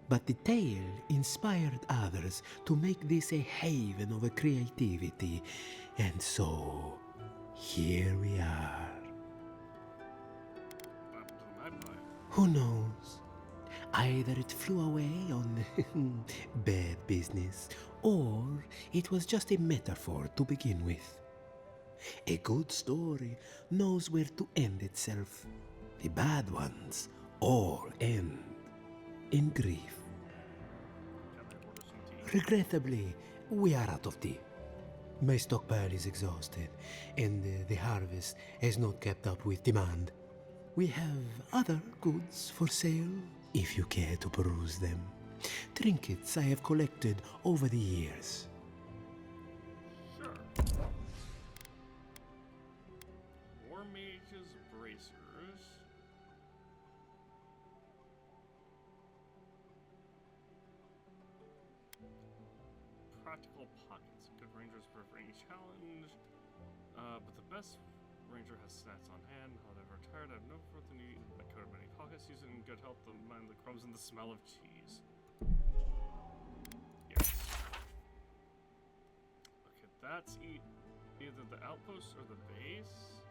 But the tale inspired others to make this a haven of creativity. And so, here we are. What happened to the magpie? Who knows? Either it flew away on bad business, or it was just a metaphor to begin with. A good story knows where to end itself. The bad ones all end in grief. Regrettably, we are out of tea. My stockpile is exhausted, and the harvest has not kept up with demand. We have other goods for sale, if you care to peruse them. Trinkets I have collected over the years. Sure. War Mage's Bracers. Practical Pockets. Good rangers for any challenge. But the best ranger has snacks on hand. However, tired, I have no further need. I coat many pockets. Use it in good health to mind the crumbs and the smell of cheese. Yes. Okay, that's either the outpost or the base.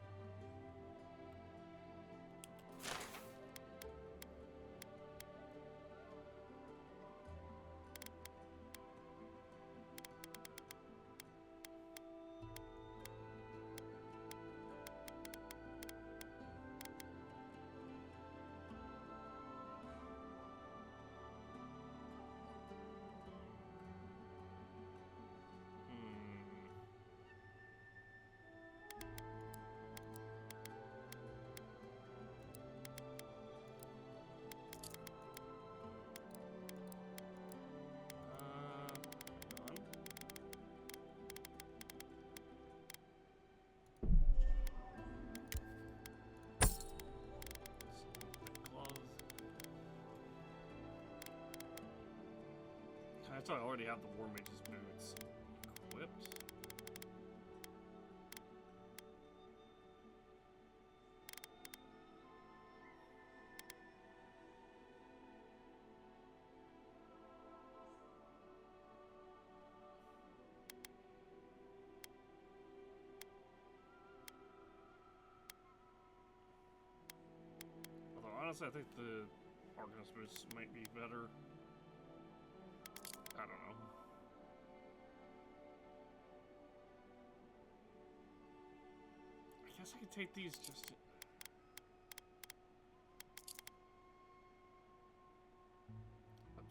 I thought I already have the War Mage's boots equipped. Although honestly, I think the Arcanist boots might be better. I don't know. I guess I could take these just to...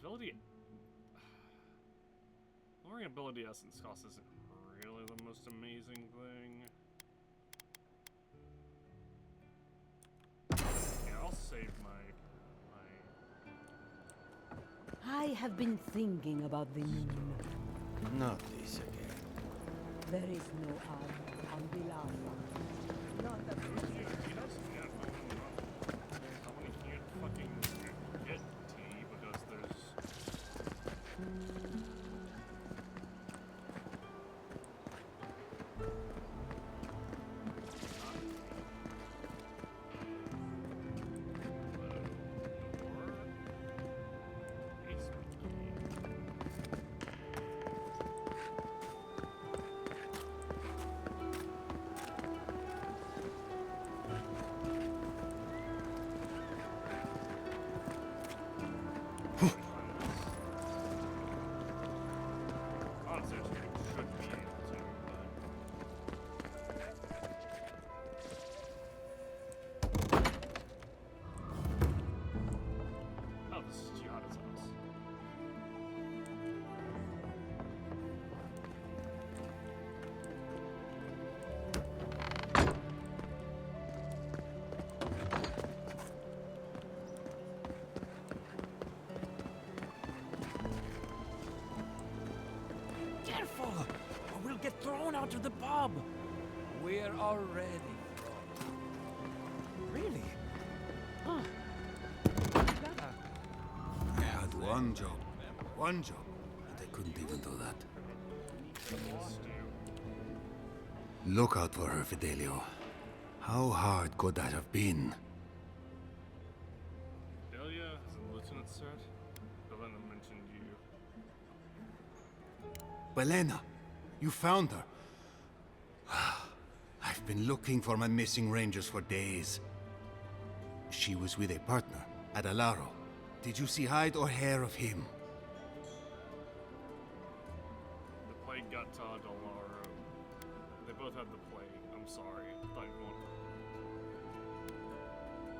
Ability... Lowering ability essence cost isn't really the most amazing thing. Yeah, I'll save my... I have been thinking about the moon. Not this again. There is no armor on Bilal. Not a Careful! Or we'll get thrown out of the pub! We're already Really? Huh. I had one job, and I couldn't even do that. Look out for her, Fidelio. How hard could that have been? Delia has a lieutenant cert. Belena mentioned you. Belena, you found her. I've been looking for my missing rangers for days. She was with a partner at Alaro. Did you see hide or hair of him? The plague got Todd Alaro. They both had the plague. I'm sorry. I thought everyone...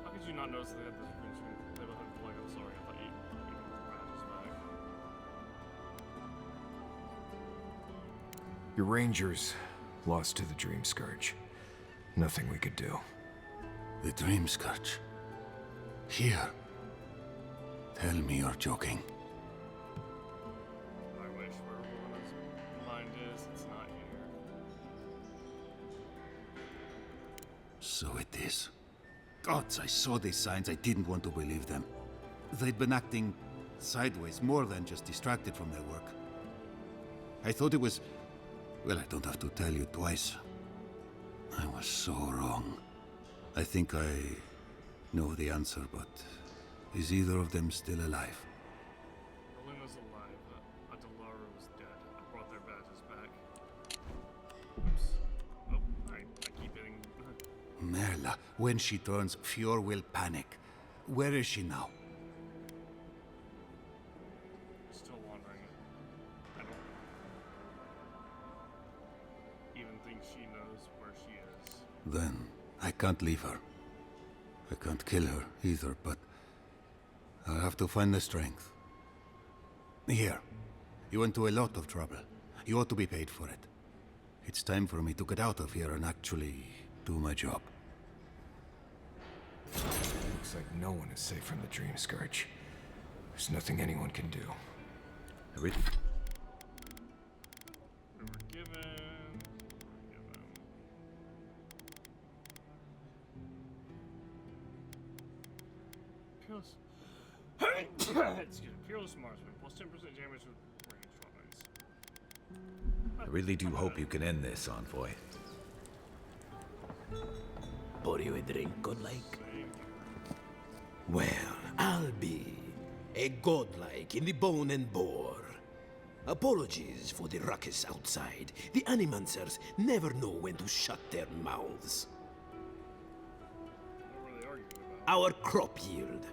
How could you not notice they had the green screen? They both had the plague. I'm sorry. I thought you Your rangers lost to the Dream Scourge. Nothing we could do. The Dream Scourge? Here? Tell me you're joking. I wish where Luna's mind is, it's not here. So it is. Gods, I saw these signs. I didn't want to believe them. They'd been acting sideways, more than just distracted from their work. I thought it was... Well, I don't have to tell you twice. I was so wrong. I think I know the answer, but is either of them still alive? Luna's alive. Adelara was dead. I brought their badges back. Oops. Oh, I keep hitting... Merla, when she turns, Fior will panic. Where is she now? Still wandering. I don't even think she knows where she is. Then I can't leave her. I can't kill her either, but I'll have to find the strength. Here, you went to a lot of trouble. You ought to be paid for it. It's time for me to get out of here and actually do my job. Looks like no one is safe from the Dream Scourge. There's nothing anyone can do. We were given... Peerless... Excuse me. Peerless Marksman. Plus 10% damage with ranged weapons. I really do hope you can end this, Envoy. Pour you a drink, godlike? Well, I'll be a godlike in the bone and bore. Apologies for the ruckus outside. The Animancers never know when to shut their mouths. What were they arguing about? Our crop yield.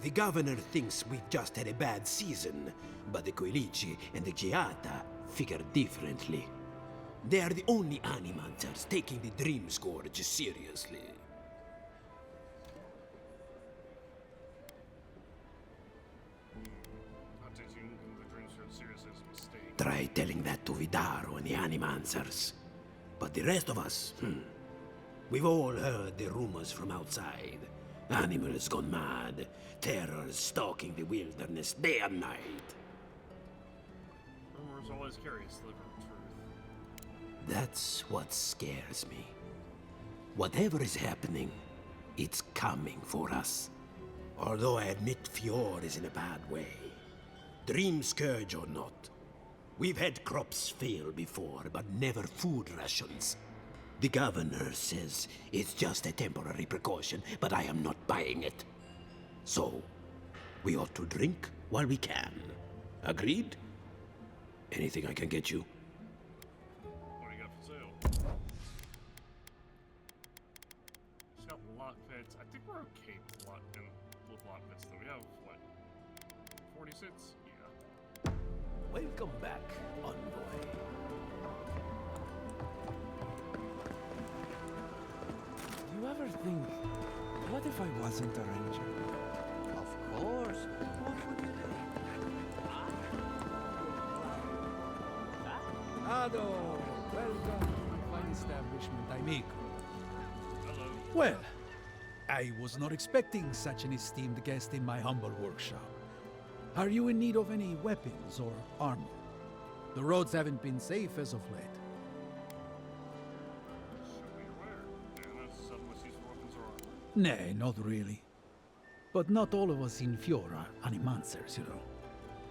The governor thinks we've just had a bad season, but the Koilichi and the Giata figure differently. They are the only Animancers taking the Dream Scourge seriously. Not taking the Dream Scourge seriously is a mistake. Try telling that to Vidaro and the Animancers. But the rest of us, we've all heard the rumors from outside. Animals gone mad, terrors stalking the wilderness day and night. Rumors always carry a sliver of truth. That's what scares me. Whatever is happening, it's coming for us. Although I admit Fior is in a bad way. Dream Scourge or not, we've had crops fail before, but never food rations. The governor says it's just a temporary precaution, but I am not buying it. So, we ought to drink while we can. Agreed? Anything I can get you? What do you got for sale? Just got lock pits. I think we're okay with lock pits though. We have what? 46? Yeah. Welcome back, Envoy. Do you ever think, what if I wasn't a ranger? Of course. What would you think? Ado, welcome to my fine establishment, amigo. Hello. Well, I was not expecting such an esteemed guest in my humble workshop. Are you in need of any weapons or armor? The roads haven't been safe as of late. Nay, not really. But not all of us in Fior are Animancers, you know.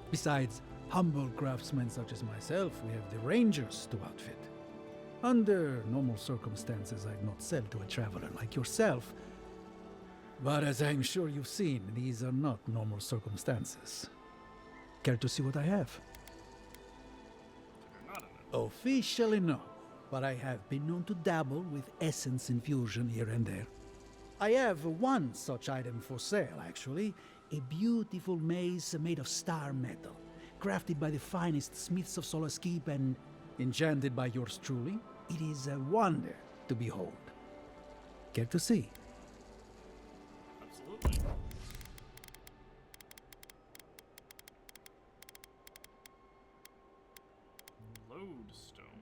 Besides humble craftsmen such as myself, we have the Rangers to outfit. Under normal circumstances, I'd not sell to a traveler like yourself. But as I'm sure you've seen, these are not normal circumstances. Care to see what I have? Officially no, but I have been known to dabble with essence infusion here and there. I have one such item for sale, actually. A beautiful mace made of star metal, crafted by the finest smiths of Solace Keep and enchanted by yours truly. It is a wonder to behold. Care to see? Absolutely. Lodestone.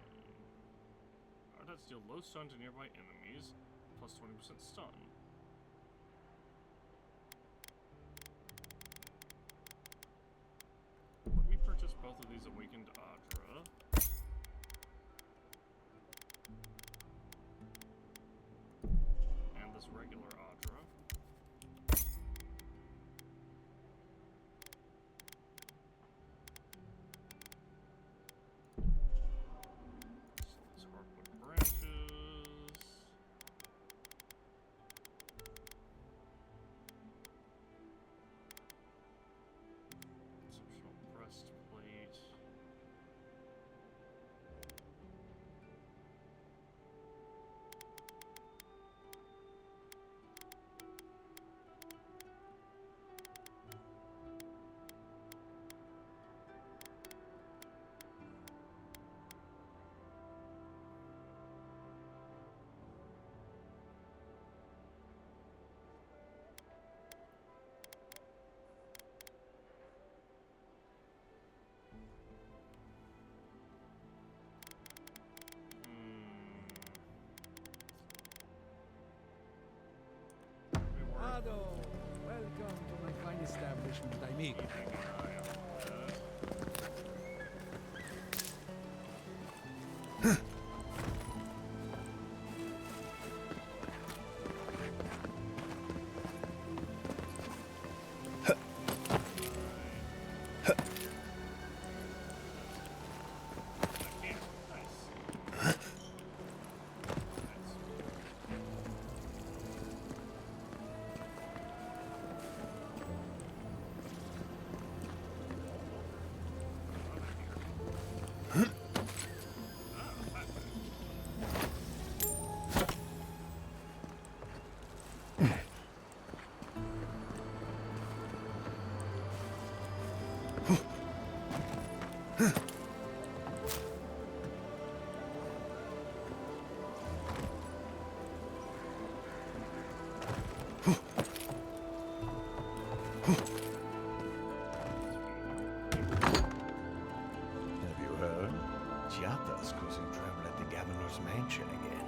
stun to nearby enemies, plus 20% stun. Let me purchase both of these Awakened Adra. And this regular Adra. These hardwood branches. Exceptional breastplate. Ado, welcome to my fine establishment, amigo. Have you heard? Chiata's causing trouble at the governor's mansion again.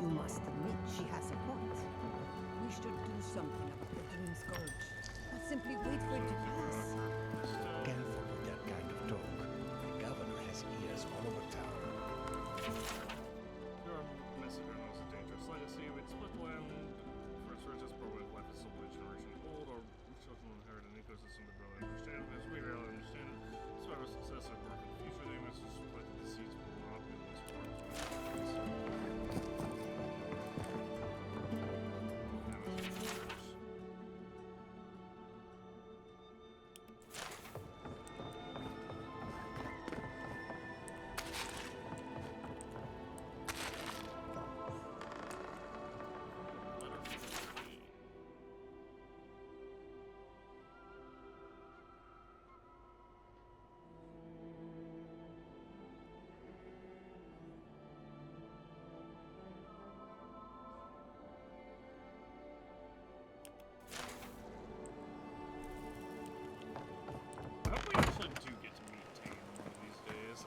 You must admit she has a point. We should do something about the Dream Scourge. Not simply wait for it to pass. Careful with that kind of talk. The governor has ears all over town. Your messenger knows the dangerous legacy of its split land. First reaches probably life is solely a generation old, or children inherit an ecosystem that barely understand it. As we barely understand it, so our success at work in the future, they must just split the seeds will not be those forms. I hope we actually do get to meet Tane one of these days.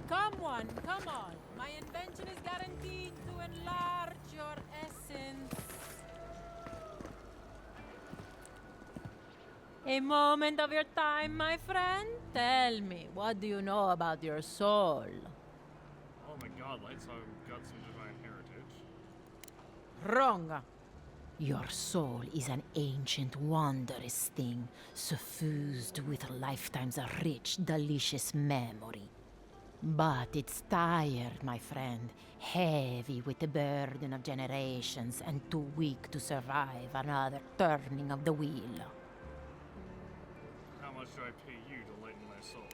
Come on. My invention is guaranteed to enlarge your essence. A moment of your time, my friend. Tell me, what do you know about your soul? Oh my god, Lights have got some divine heritage. Wrong. Your soul is an ancient, wondrous thing, suffused with lifetimes of rich, delicious memory. But it's tired, my friend, heavy with the burden of generations and too weak to survive another turning of the wheel. How much do I pay you to lighten my soul?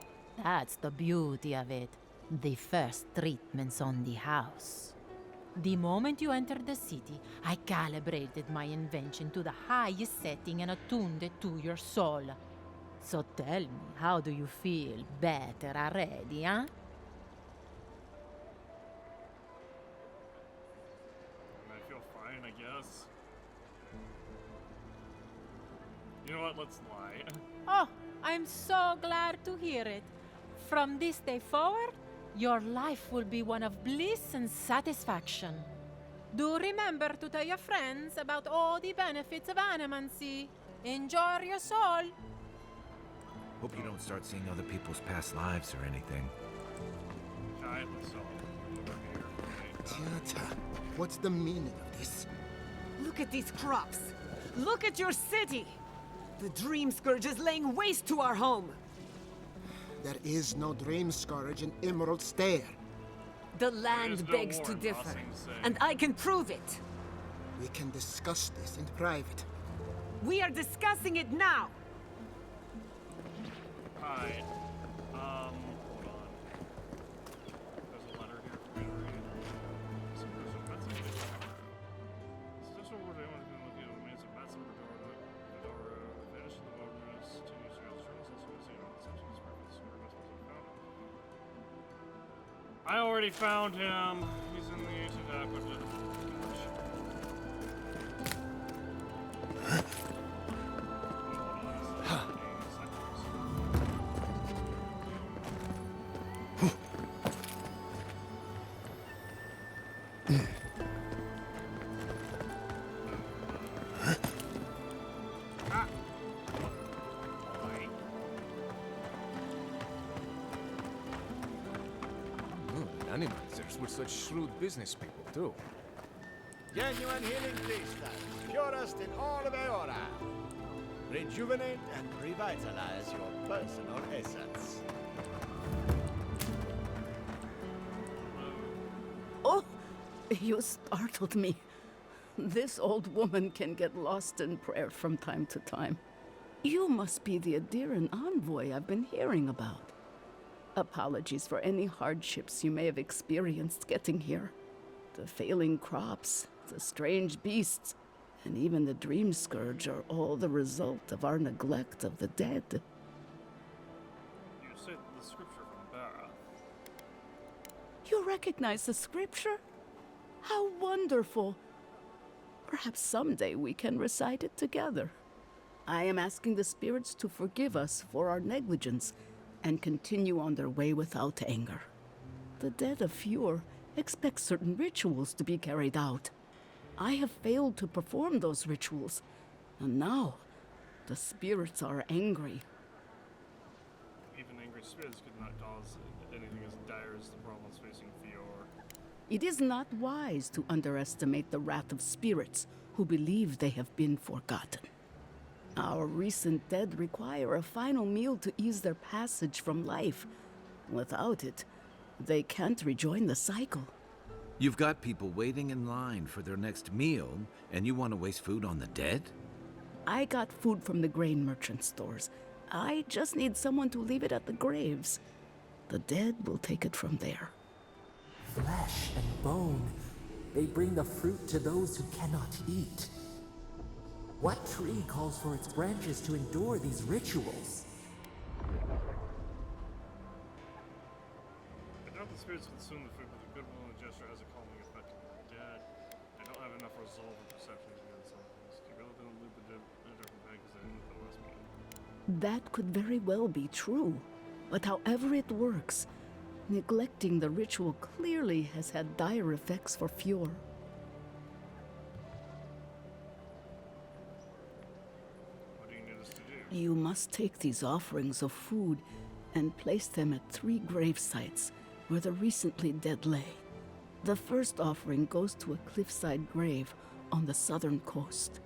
That's the beauty of it. The first treatment's on the house. The moment you entered the city, I calibrated my invention to the highest setting and attuned it to your soul. So tell me, how do you feel? Better already, huh? I feel fine, I guess. You know what? Let's lie. Oh, I'm so glad to hear it. From this day forward, your life will be one of bliss and satisfaction. Do remember to tell your friends about all the benefits of animancy. Enjoy your soul. Hope you don't start seeing other people's past lives or anything. Alright, let's over here. Tianta, what's the meaning of this? Look at these crops. Look at your city. The Dream Scourge is laying waste to our home. There is no Dream Scourge in Emerald Stair. The land begs to differ, and I can prove it. We can discuss this in private. We are discussing it now. Alright. Hold on. There's a letter here for me to read. Some personal message. This is just what we're doing. We're going to look at the remains of Matson Fedora, vanished in the wilderness 10 years ago. The journals also been seen on the sections where the super messages are found. I already found him. He's in the ancient aqueduct. Animancers were such shrewd business people, too. Genuine healing crystals, purest in all of Eora. Rejuvenate and revitalize your personal essence. Oh, you startled me. This old woman can get lost in prayer from time to time. You must be the Adiran envoy I've been hearing about. Apologies for any hardships you may have experienced getting here. The failing crops, the strange beasts, and even the Dream Scourge are all the result of our neglect of the dead. You said the scripture from Barra. You recognize the scripture? How wonderful! Perhaps someday we can recite it together. I am asking the spirits to forgive us for our negligence and continue on their way without anger. The dead of Fjord expect certain rituals to be carried out. I have failed to perform those rituals, and now the spirits are angry. Even angry spirits could not cause anything as dire as the problems facing Fjord. It is not wise to underestimate the wrath of spirits who believe they have been forgotten. Our recent dead require a final meal to ease their passage from life. Without it, they can't rejoin the cycle. You've got people waiting in line for their next meal, and you want to waste food on the dead? I got food from the grain merchant stores. I just need someone to leave it at the graves. The dead will take it from there. Flesh and bone. They bring the fruit to those who cannot eat. What tree calls for its branches to endure these rituals? I doubt the spirits consume the food, but the goodwill and gesture has a calming effect on the dead. I don't have enough resolve or perception to get some things. You really didn't loop the dead in a different bag because I didn't know the last meeting. That could very well be true. But however it works, neglecting the ritual clearly has had dire effects for Fjord. You must take these offerings of food and place them at 3 grave sites where the recently dead lay. The first offering goes to a cliffside grave on the southern coast.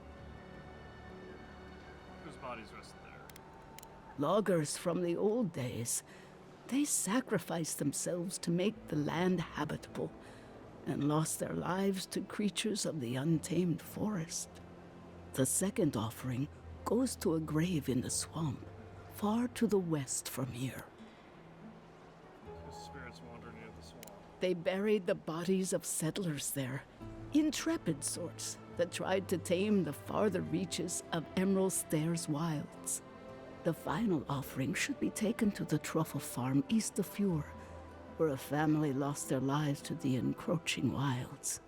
Whose bodies rest there? Loggers from the old days. They sacrificed themselves to make the land habitable and lost their lives to creatures of the untamed forest. The second offering goes to a grave in the swamp, far to the west from here. His spirits wander near the swamp. They buried the bodies of settlers there, intrepid sorts that tried to tame the farther reaches of Emerald Stair's wilds. The final offering should be taken to the truffle farm east of Fjord, where a family lost their lives to the encroaching wilds.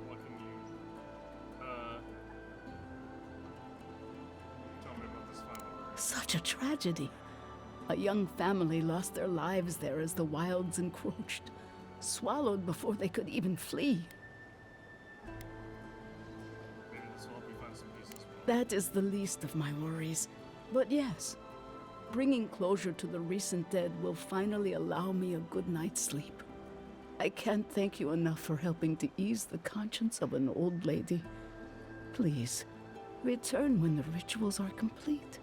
What can you... such a tragedy. A young family lost their lives there as the wilds encroached, swallowed before they could even flee. Maybe this will help me find some pieces. That is the least of my worries. But yes, bringing closure to the recent dead will finally allow me a good night's sleep. I can't thank you enough for helping to ease the conscience of an old lady. Please, return when the rituals are complete.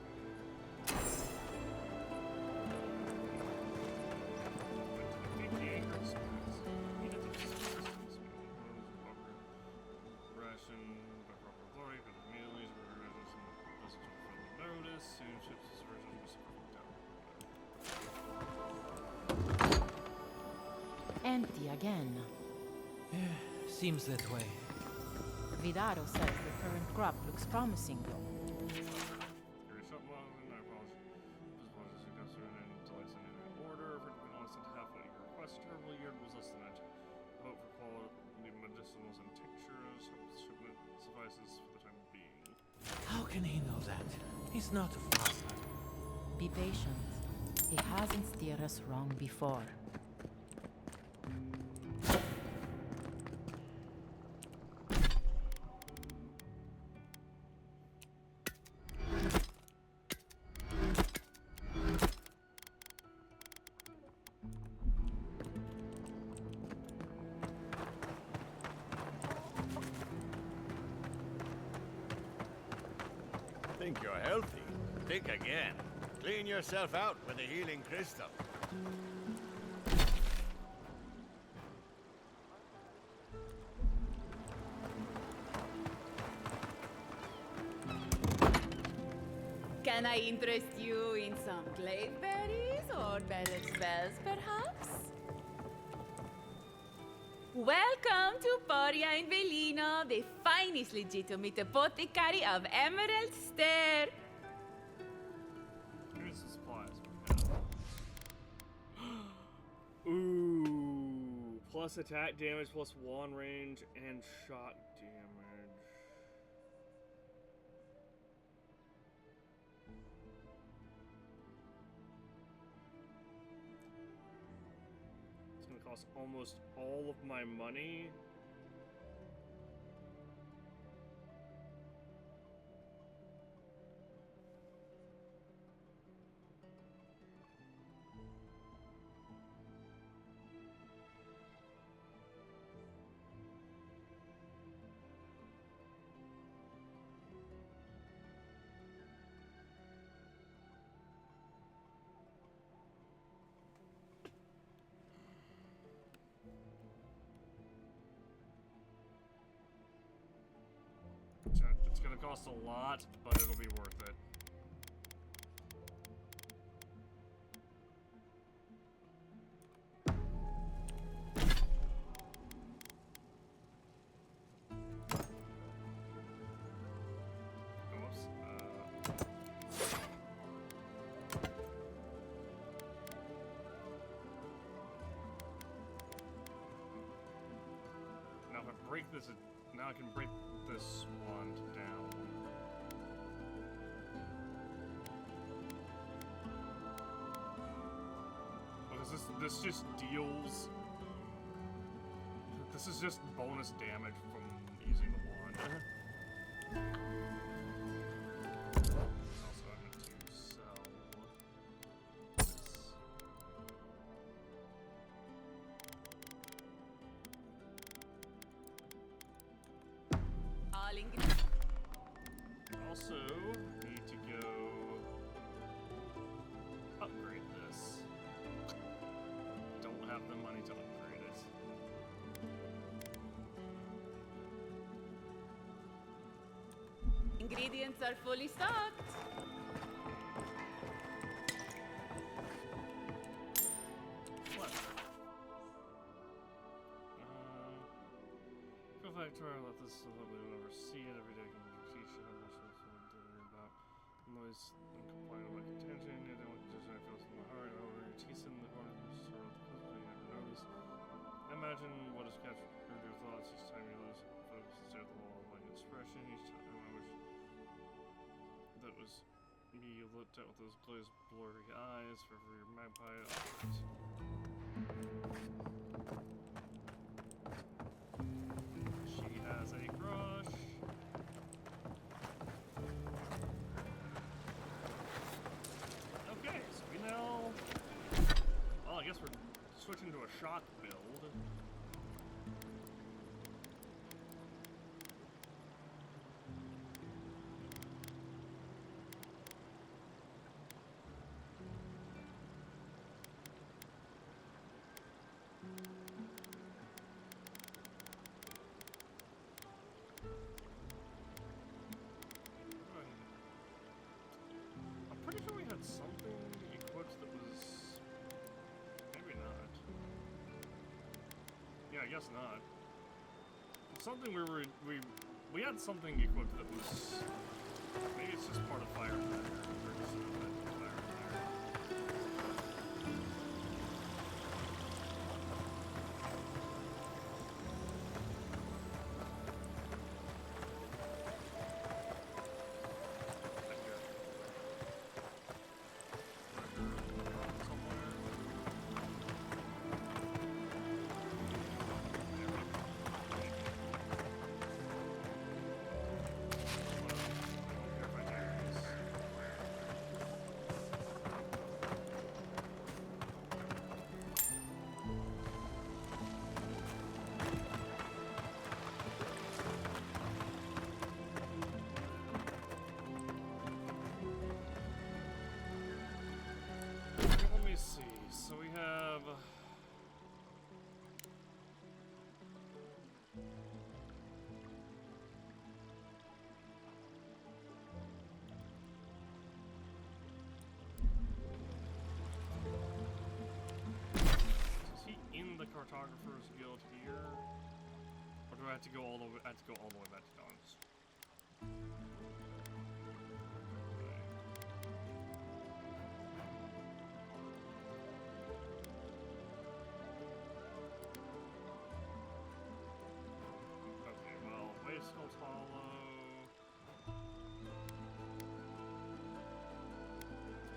Empty again. Seems that way. Vidaro says the current crop looks promising, though. How can he know that? He's not a father. Be patient. He hasn't steered us wrong before. Think you're healthy? Think again. Clean yourself out with a healing crystal. Can I interest you in some glaive berries or better spells, perhaps? Welcome to Poria in Velino, the finest legitimate apothecary of Emerald Stair. Here's the supplies. Ooh, plus attack damage, plus wand range, and shot damage. It's gonna cost almost all of my money. It's gonna cost a lot, but it'll be worth it. Oops. Now if I break this, now I can break this wand down. Because this just deals. This is just bonus damage from using the wand. Also, I need to sell this. Also, need to go upgrade this. Don't have the money to upgrade it. Ingredients are fully stocked. Go back to where I let this so that we will never see it every day. Can you teach you how much about noise and complain about contention? I don't want to just I feel from my heart. However, your teeth in the corner of the sort of you never notice. Imagine what is captured your thoughts each time you lose focus instead of the wall of like expression. Each time I wish that was You looked out with those glazed, blurry eyes for your magpie. She has a crush. Okay, so we now. Well, I guess we're switching to a shock build. I'm pretty sure we had something equipped that was... Maybe not. Yeah, I guess not. Something we had something equipped that was... Maybe it's just part of fire. Or just fire. Let me see. So we have. Is he in the Cartographer's Guild here, or do I have to go all the way? I have to go all the way back to Dawn's. Okay, well, Wastecold Hollow,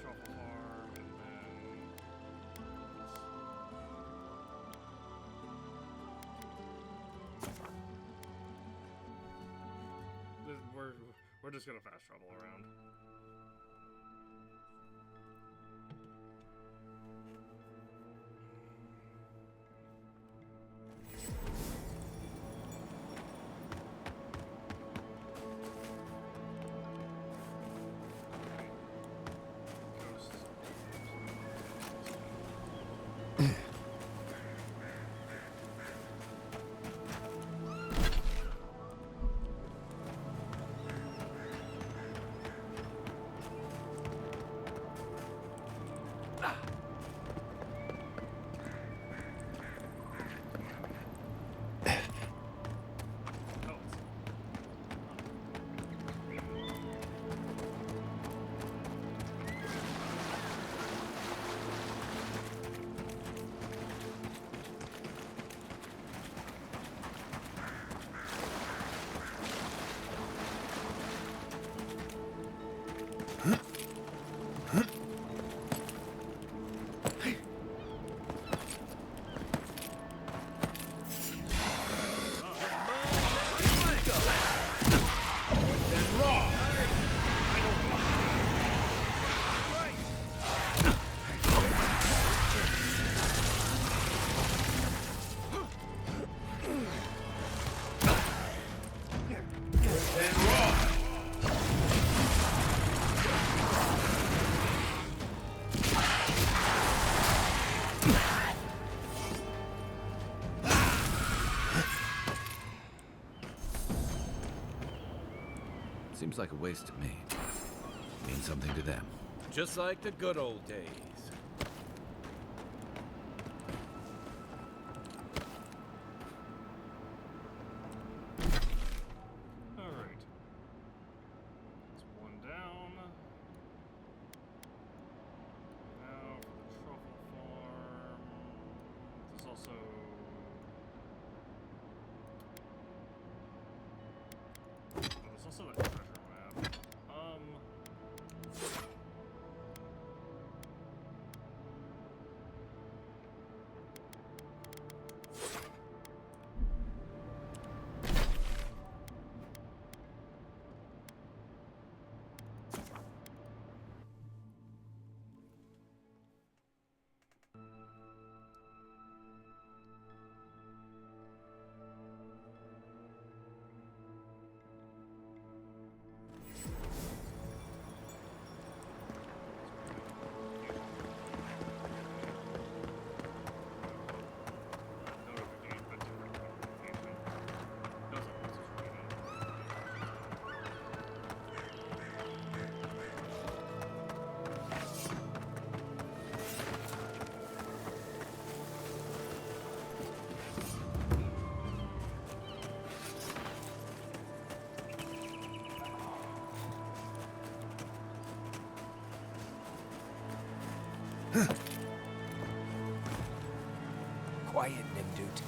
Truffle Farm, and then we're just gonna fast travel around. Seems like a waste to me. Means something to them. Just like the good old days. Alright. That's one down. Now for the truffle farm. There's also... Oh, there's also that treasure map. Quiet, Nimdut.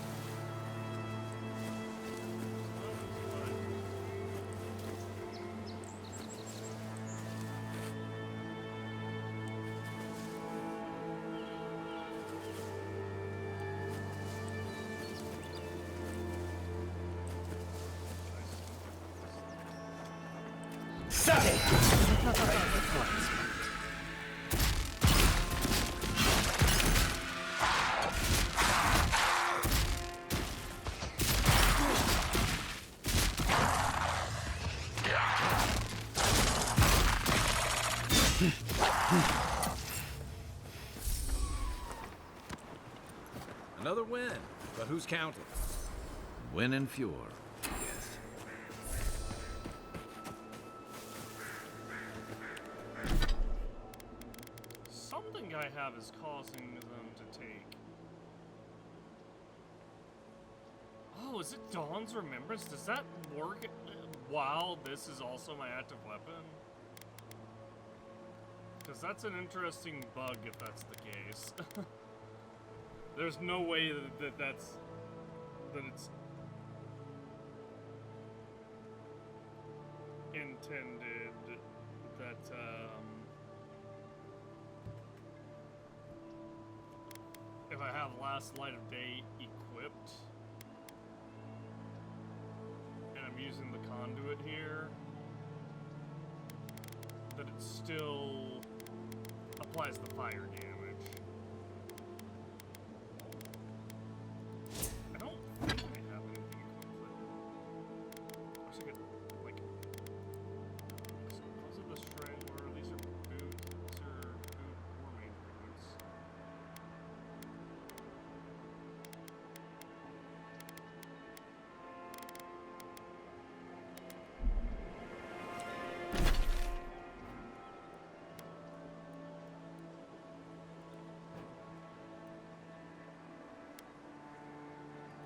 Another win, but who's counting? Win and Fjord, yes. Something I have is causing them to take. Oh, is it Dawn's Remembrance? Does that work while this is also my active weapon? Because that's an interesting bug if that's the case. There's no way that it's intended that if I have Last Light of Day equipped and I'm using the conduit here, that it still applies the fire damage. I don't think I have anything equipped that. I wish I could, like, so those are the Strangler, these are boots, these are boot or major boots.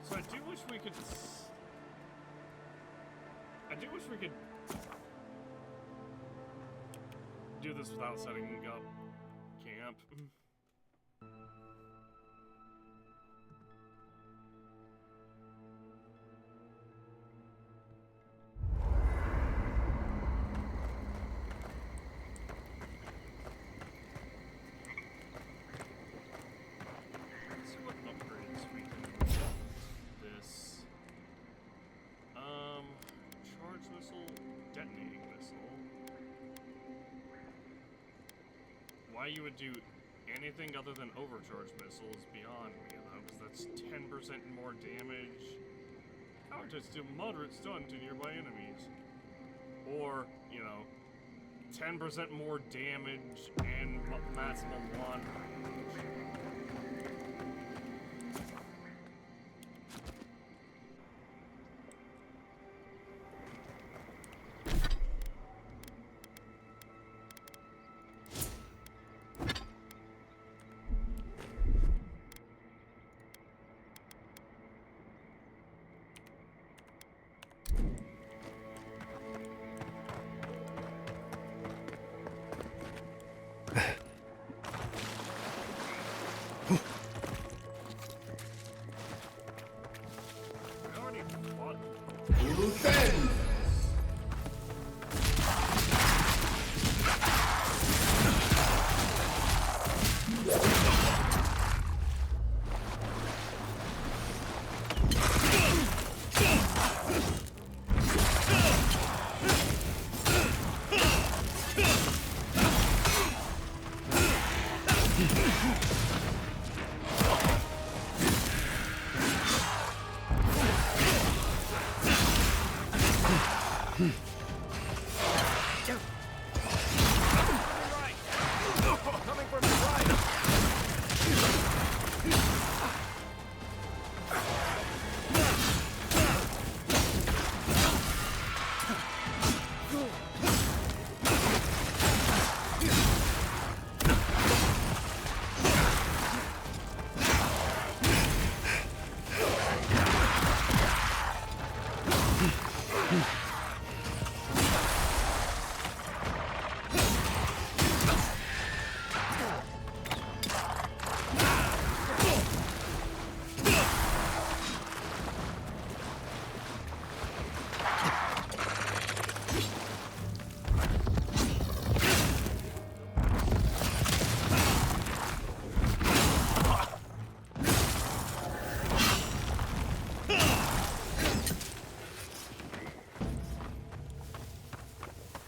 So I do wish we could do this without setting up camp. Let's see what upgrades we can do. This. Charge missile, detonating missile. Why you would do anything other than overcharge missile is beyond me, though, because that's 10% more damage. Counter to moderate stun to nearby enemies. Or, you know, 10% more damage and maximum wand range.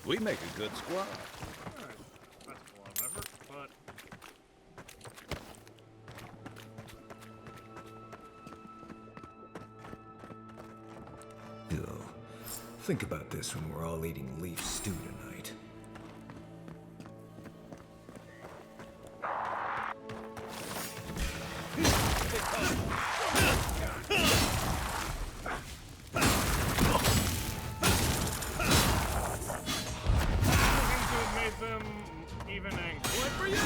We make a good squad. Alright, that's a lot of effort, but... Ew. Think about this when we're all eating leaf stew tonight. Made them even angry. What for you?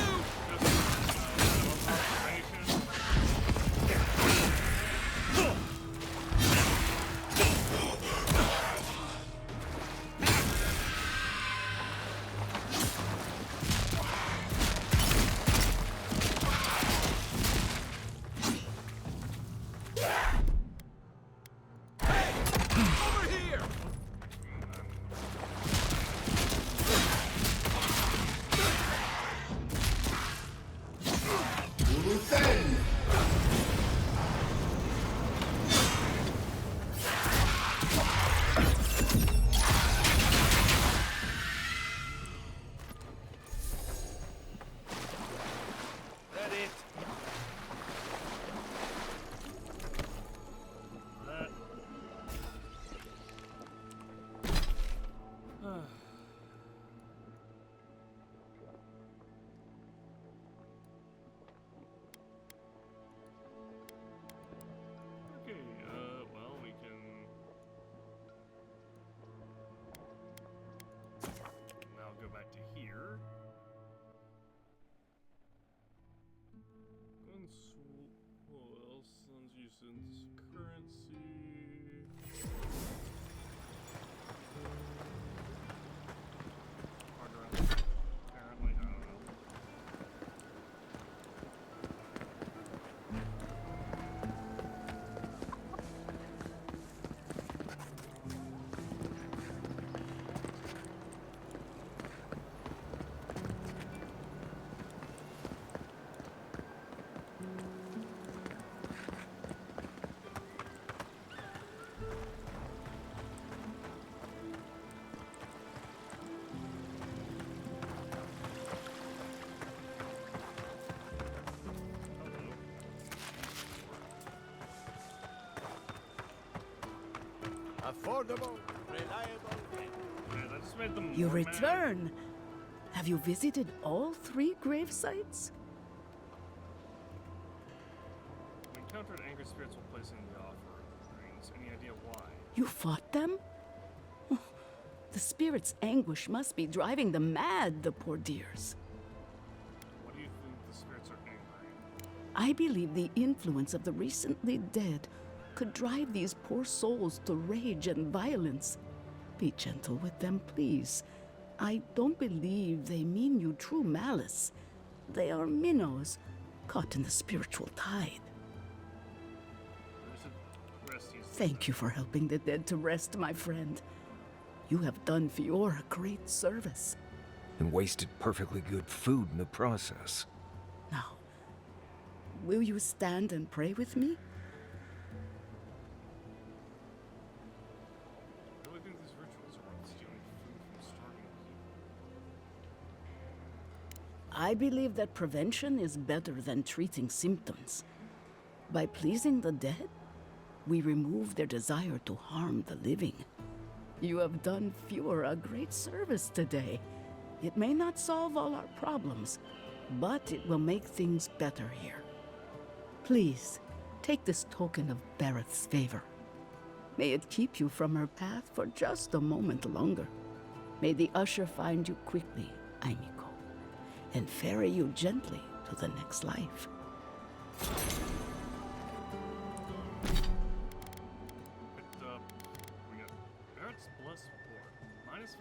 Over here! That it. That. Okay, well, we can now go back to here. What else? Sun's using currency. Hard apparently, I don't know. Affordable, reliable. Man, I just made them You more mad. return. Have you visited all 3 grave sites? We encountered angry spirits while placing the offerings. Any idea why? You fought them? Oh, the spirit's anguish must be driving them mad, the poor dears. What do you think the spirits are angry? I believe the influence of the recently dead could drive these poor souls to rage and violence. Be gentle with them, please. I don't believe they mean you true malice. They are minnows caught in the spiritual tide. Thank you for helping the dead to rest, my friend. You have done Fiora great service. And wasted perfectly good food in the process. Now, will you stand and pray with me? I really think these rituals are worth stealing food from starving people. I believe that prevention is better than treating symptoms. By pleasing the dead, we remove their desire to harm the living. You have done Fiora a great service today. It may not solve all our problems, but it will make things better here. Please, take this token of Bareth's favor. May it keep you from her path for just a moment longer. May the usher find you quickly, Aimiko, and ferry you gently to the next life. Picked up. We got Barrett's Bless Support. Minus 5%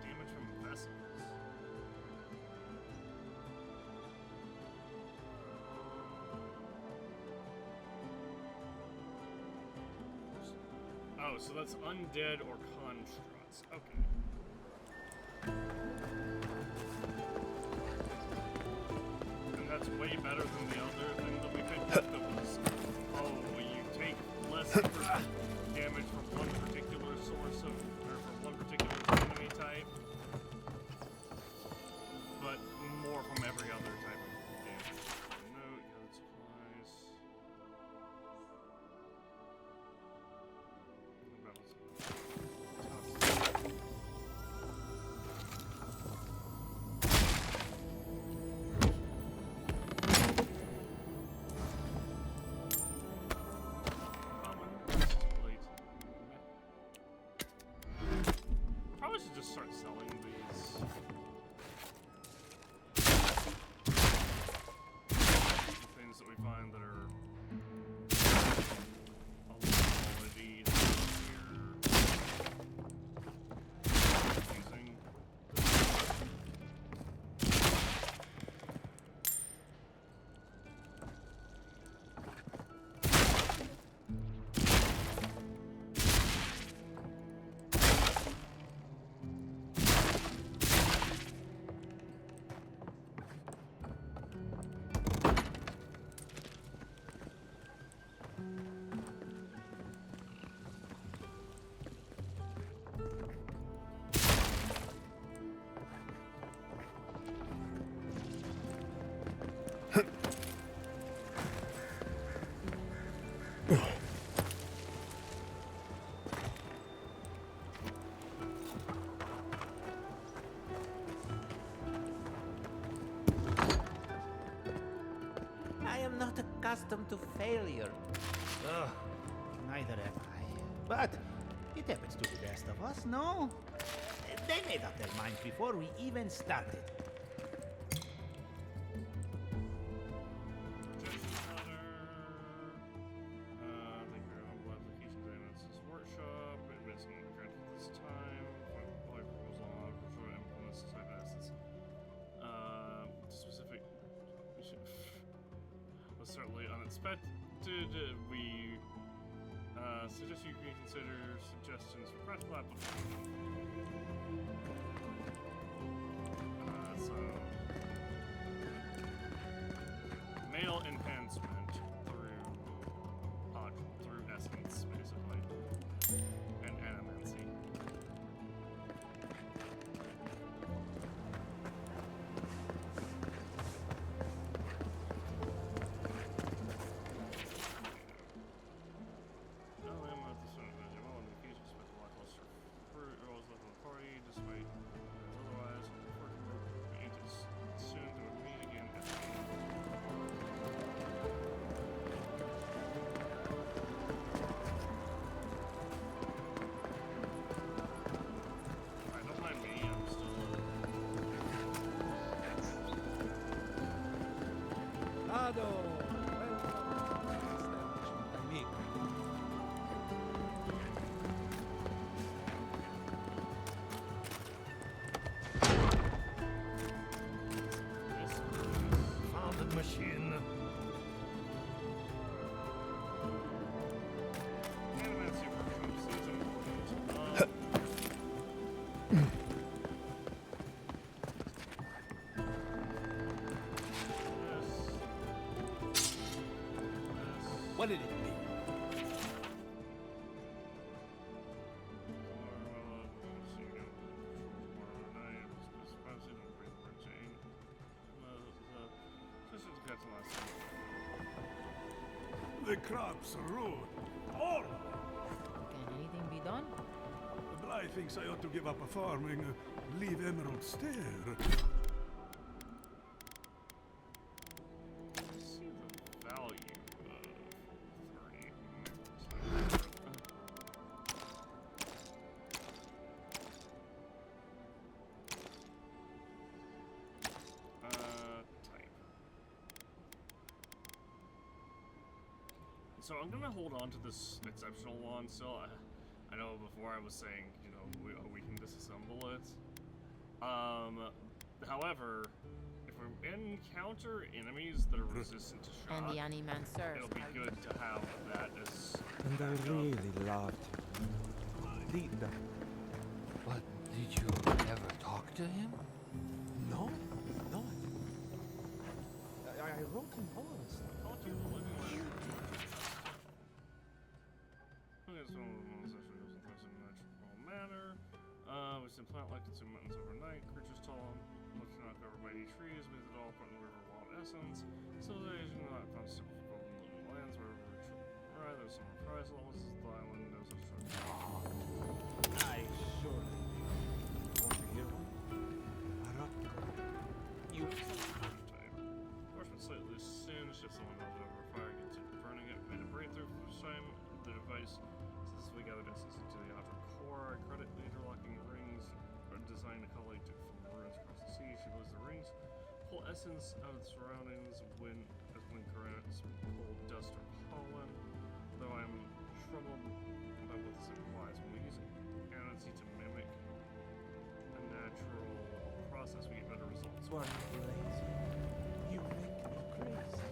damage from vessels. Oh, so that's undead or constructs. Okay. And that's way better than the other thing that we picked up that was, oh, well, you take less damage from one particular source of, or from one particular enemy type. I am not accustomed to failure. Ugh, neither am I. But it happens to the best of us, no? They made up their minds before we even started. Workshop, admits and granted this time. Like proposal on implements site assets. Specific was certainly unexpected. We suggest you reconsider suggestions for practical application. So mail enhancement through essence, basically, and animancy. Machine. What did it mean? The crops are rude. All of them. Can anything be done? Bly thinks I ought to give up farming, leave Emerald Stair. See the value of 30. Type. So I'm gonna hold on to this exceptional one still. I know before I was saying, you know, we can disassemble it. However, if we encounter enemies that are resistant to shock, And the animancers. it'll be good to have that as And I backup. really loved him. Deep down. But did you ever talk to him? No, no. I wrote him poems. Okay, so one session goes in place in a natural manner. We send plant like consume mountains overnight. Creatures tall, look to knock over mighty trees, with it all from the river wild essence. Civilization not found simple from living lands wherever we try. There's some reprisal. This is the island, no such trouble. I surely want to hear one. You. Horseman slightly soon shifts someone else over fire, gets it burning it, made a breakthrough for the time. The device successfully gathered essence into the outer core. I credit the interlocking rings are designed to collate from the ruins across the sea. She blows the rings, pull essence out of the surroundings when currents pull dust or pollen. Though I'm troubled about what this implies. When we use energy to mimic a natural process, we get better results. Wonderful lazy. You make me crazy.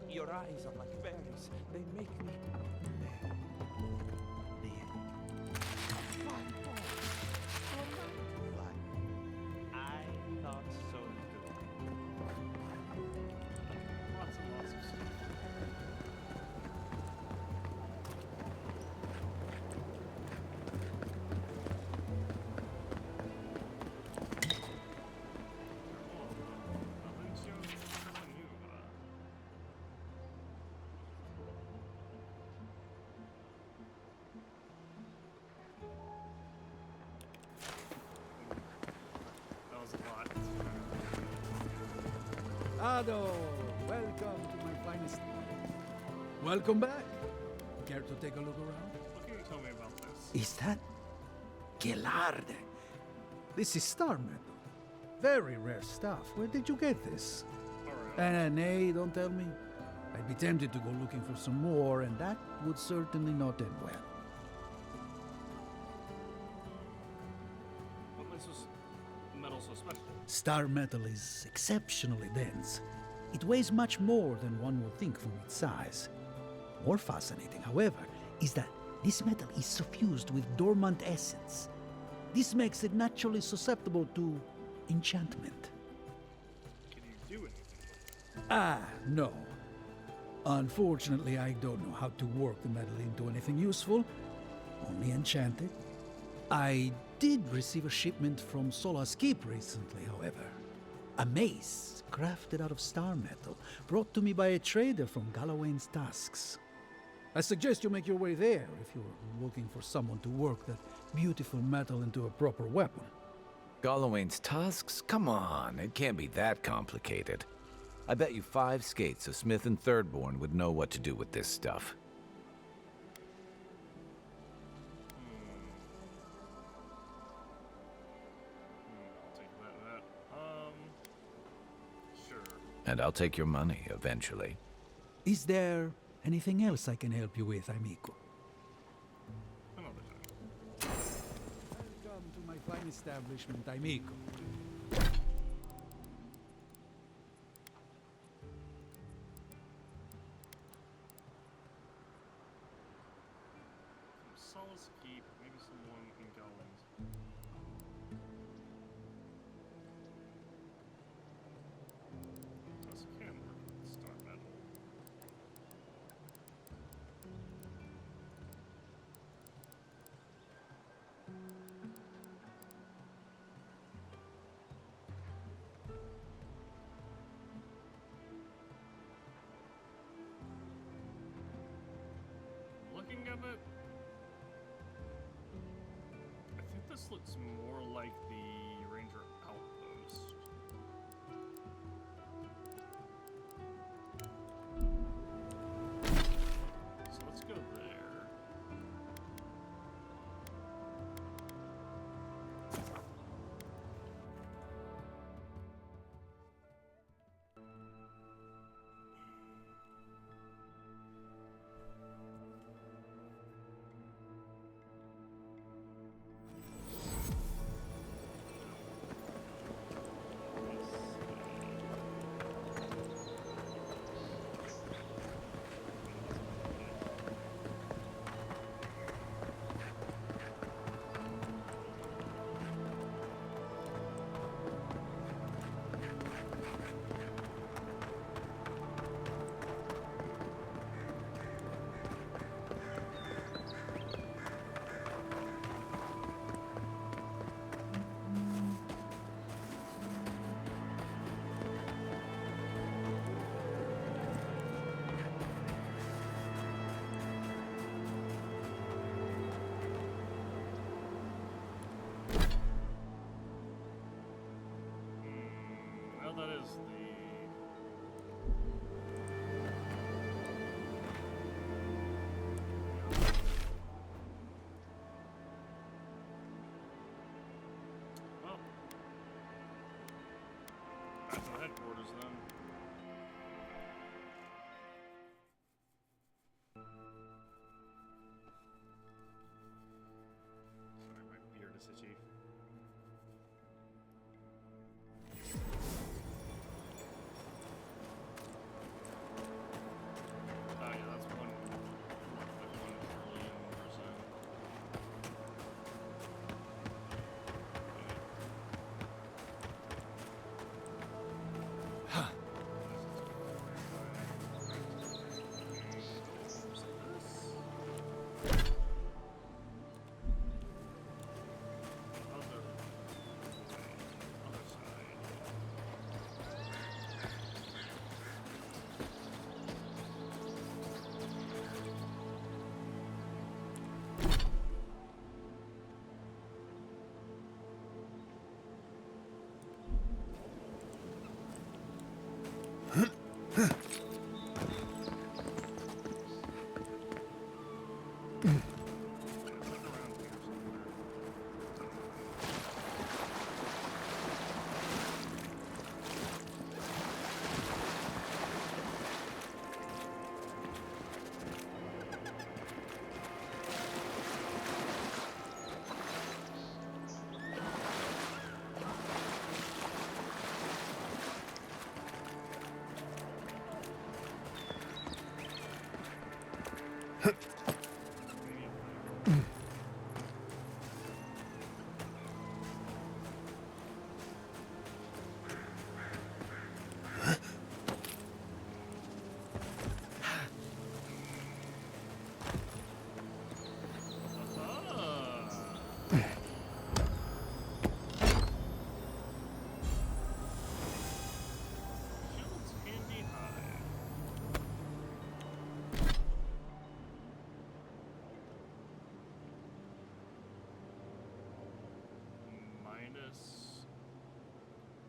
Your eyes are like berries. They make me merry. The end. Fly, boy. Fly. I thought so too. Lots and lots of stuff. That was a lot. Ado, welcome to my fine Welcome back. Care to take a look around? What can you tell me about this? Is that Gelarde? This is star metal. Very rare stuff. Where did you get this? Nay, don't tell me. I'd be tempted to go looking for some more, and that would certainly not end well. What makes this metal so special? Star metal is exceptionally dense. It weighs much more than one would think from its size. More fascinating, however, is that this metal is suffused with dormant essence. This makes it naturally susceptible to enchantment. Can you do anything? Ah, no. Unfortunately, I don't know how to work the metal into anything useful. Only enchant it. I did receive a shipment from Sola's Keep recently, however. A mace crafted out of star metal, brought to me by a trader from Galawain's Tusks. I suggest you make your way there if you're looking for someone to work that beautiful metal into a proper weapon. Galawain's tusks? Come on, it can't be that complicated. I bet you 5 skates a Smith and Thirdborn would know what to do with this stuff. I'll take that. Sure. And I'll take your money eventually. Is there anything else I can help you with, amigo? Another time. Welcome to my fine establishment, amigo. Solace Keep, maybe someone in Gowland's. This can work with star metal. Looking at it, I think this looks more like the Ranger Outpost. So let's go there. Well, that is the... Well, back to the headquarters then. Sorry, my beard is itchy.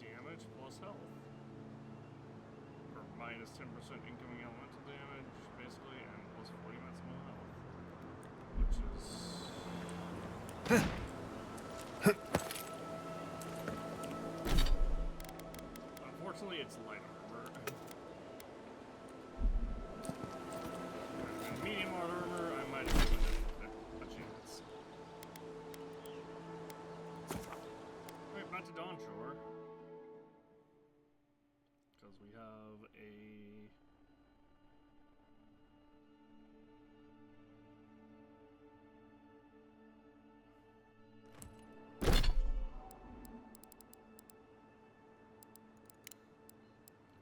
Damage plus health. Or minus 10% incoming elemental damage, basically, and plus 40 maximum health. Which is... Unfortunately, it's light armor. And medium armor, I might have given it a chance. Alright, back to Dawnshore. Because we have a...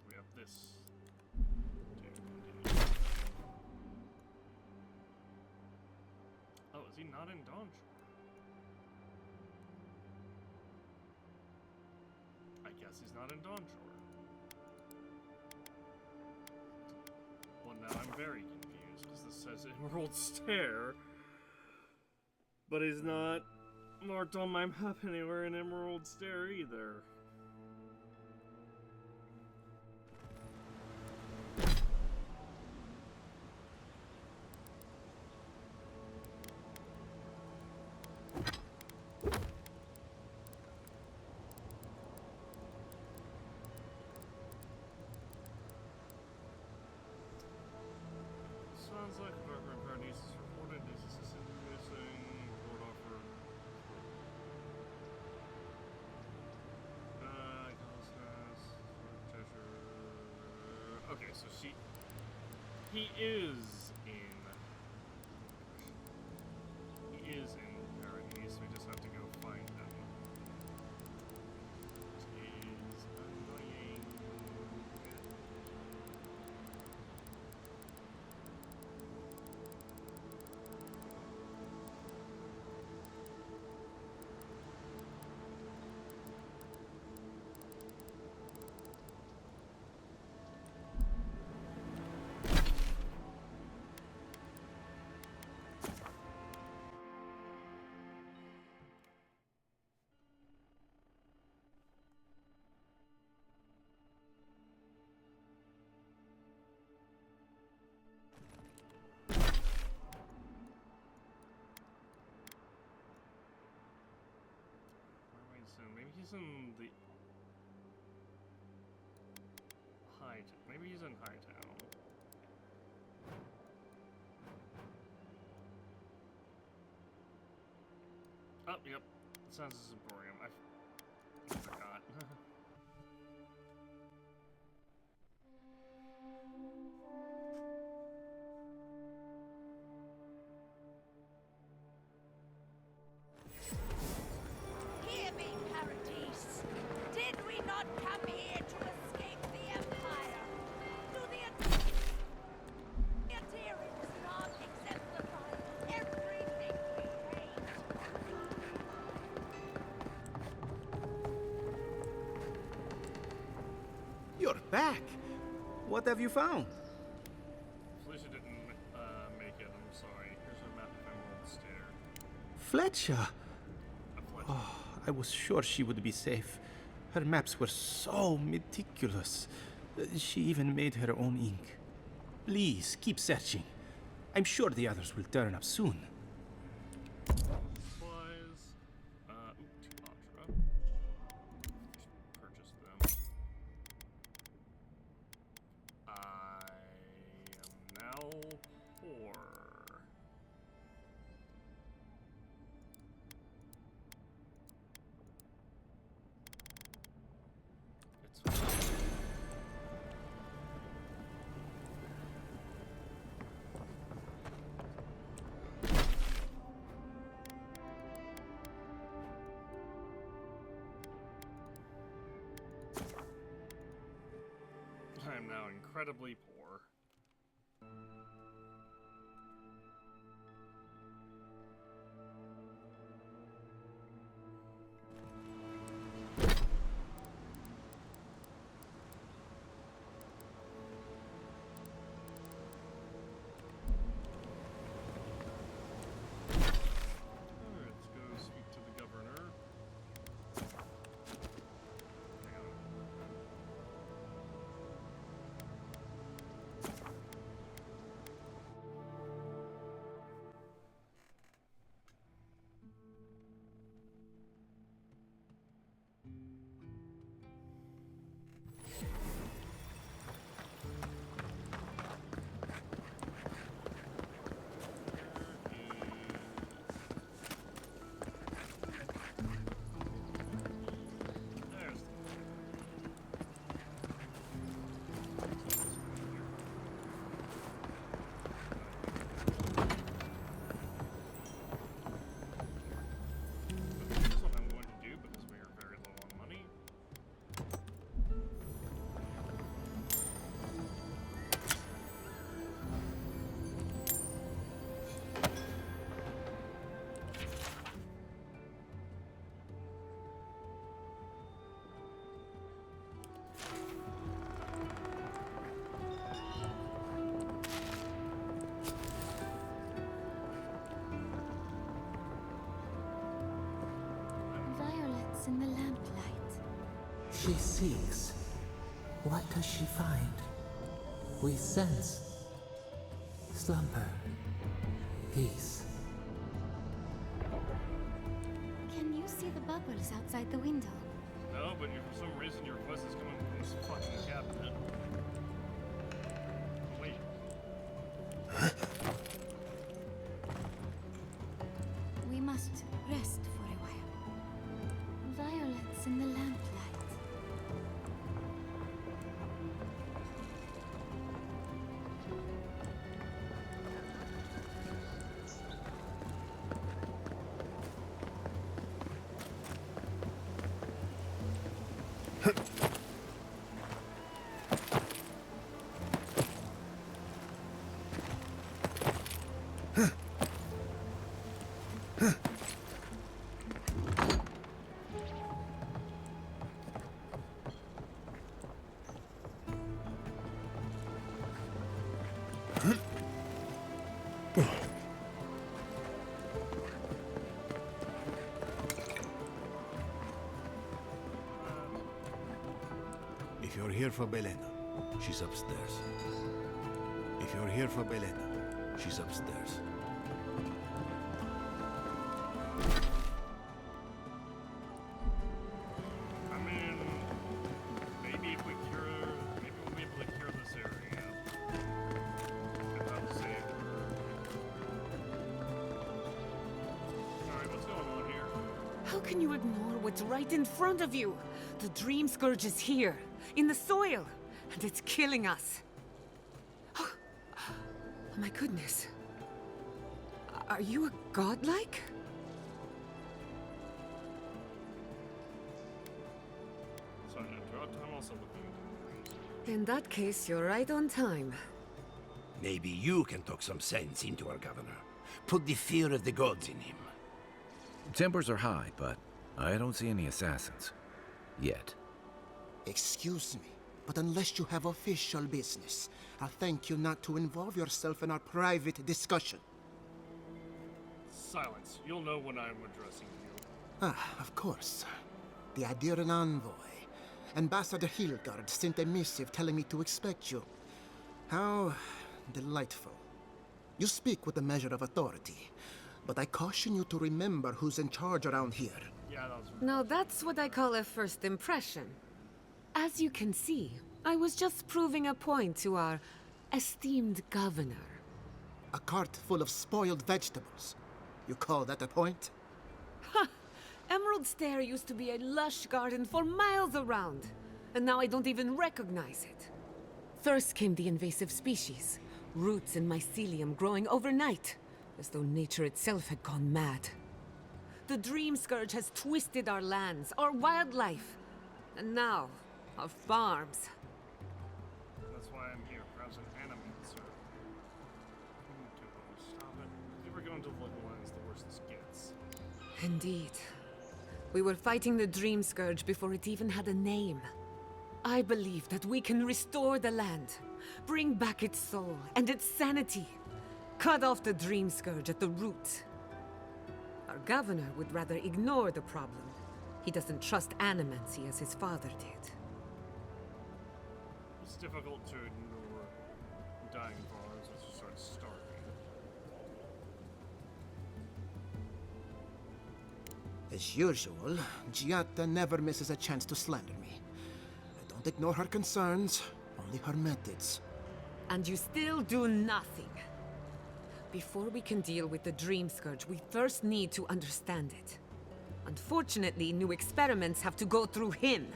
We have this. Oh, is he not in Dawnshore? I guess he's not in Dawnshore. Well, now I'm very confused, because this says Emerald Stair, but he's not marked on my map anywhere in Emerald Stair either. Sounds like Dark Repair needs is reported. Needs assistance missing. Report offer. Okay, so he is in Paradise. We just have to go find him. Which is annoying. Maybe he's in the maybe he's in Hightown. Oh, yep. Sounds as Emporium. I forgot. Hear me, Paradise. Did we not come here to escape the Empire? Do the adherents not exemplify everything we hate? You're back. What have you found? Felicia didn't make it. I'm sorry. Here's a map of Emerald Stair. Fletcher. Oh, I was sure she would be safe. Her maps were so meticulous. She even made her own ink. Please, keep searching. I'm sure the others will turn up soon. Supplies. Two Contra. Purchase them. I am now poor. It's fine. incredibly poor. Let's go speak to the governor. Hang on. This is what I'm going to do because we are very low on money. Violets in the lamplight. She seeks. What does she find? We sense slumber, peace. Can you see the bubbles outside the window? No, but for some reason your voice is coming from this fucking cabinet. Wait. We must rest for a while. Violets in the lamplight. If you're here for Belena, she's upstairs. If you're here for Belena, she's upstairs. I mean, maybe if we cure, maybe we'll be able to cure this area. Without saving her. Alright, what's going on here? How can you ignore what's right in front of you? The Dream Scourge is here, in the soil, and it's killing us. Oh my goodness. Are you a godlike? Sorry to interrupt, I'm also looking into the In that case, you're right on time. Maybe you can talk some sense into our governor. Put the fear of the gods in him. Tempers are high, but I don't see any assassins. Yet. Excuse me, but unless you have official business, I'll thank you not to involve yourself in our private discussion. Silence. You'll know when I'm addressing you. Ah, of course. The Adiran envoy. Ambassador Hilgard sent a missive telling me to expect you. How delightful. You speak with a measure of authority, but I caution you to remember who's in charge around here. Yeah, that was... Now that's what I call a first impression. As you can see, I was just proving a point to our esteemed governor. A cart full of spoiled vegetables. You call that a point? Ha! Emerald Stair used to be a lush garden for miles around, and now I don't even recognize it. First came the invasive species, roots and mycelium growing overnight, as though nature itself had gone mad. The Dream Scourge has twisted our lands, our wildlife, and now, our farms. That's why I'm undeveloped lands, the worse this gets. Indeed. We were fighting the Dream Scourge before it even had a name. I believe that we can restore the land, bring back its soul and its sanity, cut off the Dream Scourge at the root. Our governor would rather ignore the problem. He doesn't trust animancy as his father did. It's difficult to ignore dying farms once you start starving. As usual, Giatta never misses a chance to slander me. I don't ignore her concerns, only her methods. And you still do nothing. Before we can deal with the Dream Scourge, we first need to understand it. Unfortunately, new experiments have to go through him.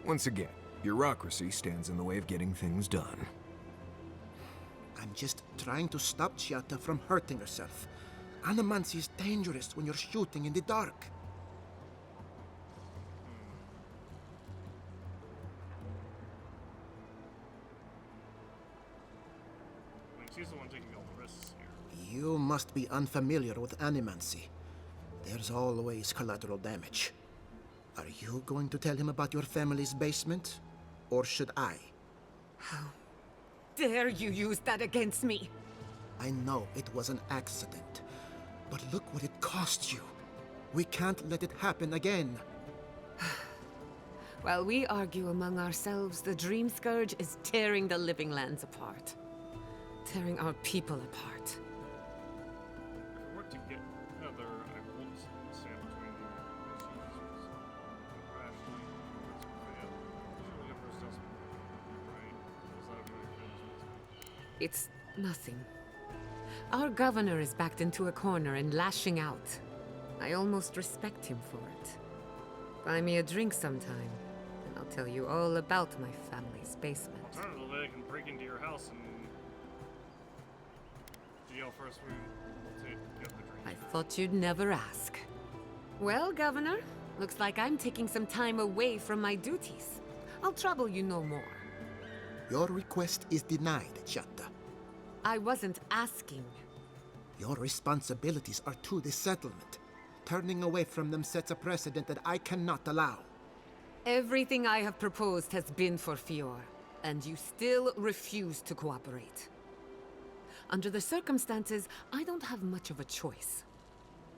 Once again, bureaucracy stands in the way of getting things done. I'm just trying to stop Giatta from hurting herself. Animancy is dangerous when you're shooting in the dark. I mean, she's the one taking all the risks here. You must be unfamiliar with animancy. There's always collateral damage. Are you going to tell him about your family's basement? Or should I? How dare you use that against me? I know it was an accident, but look what it cost you. We can't let it happen again. While we argue among ourselves, the Dream Scourge is tearing the living lands apart. Tearing our people apart. If we were to get another, I won't stand between you. Rationally, usually the first does, right? Is that a very good? It's nothing. Our governor is backed into a corner and lashing out. I almost respect him for it. Buy me a drink sometime, and I'll tell you all about my family's basement. Alternatively, I can break into your house and yell first. We'll get the drink. I thought you'd never ask. Well, Governor, looks like I'm taking some time away from my duties. I'll trouble you no more. Your request is denied, Giatta. I wasn't asking. Your responsibilities are to the settlement. Turning away from them sets a precedent that I cannot allow. Everything I have proposed has been for Fior, and you still refuse to cooperate. Under the circumstances, I don't have much of a choice.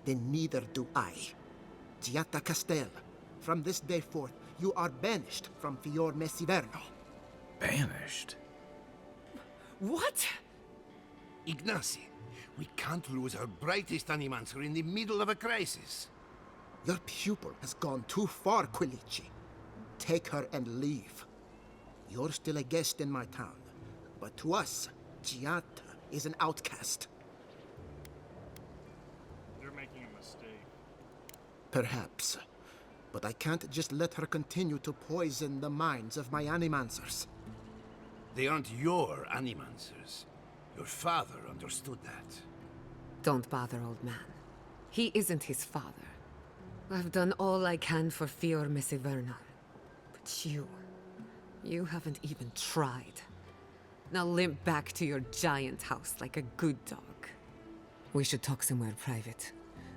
Then neither do I. Giatta Castel, from this day forth, you are banished from Fior Messiverno. Banished? What? Ignacy, we can't lose our brightest animancer in the middle of a crisis. Your pupil has gone too far, Quilici. Take her and leave. You're still a guest in my town, but to us, Giatta is an outcast. You're making a mistake. Perhaps. But I can't just let her continue to poison the minds of my animancers. They aren't your animancers. Your father understood that. Don't bother, old man. He isn't his father. I've done all I can for Fior Messiverno. But you haven't even tried. Now limp back to your giant house like a good dog. We should talk somewhere private.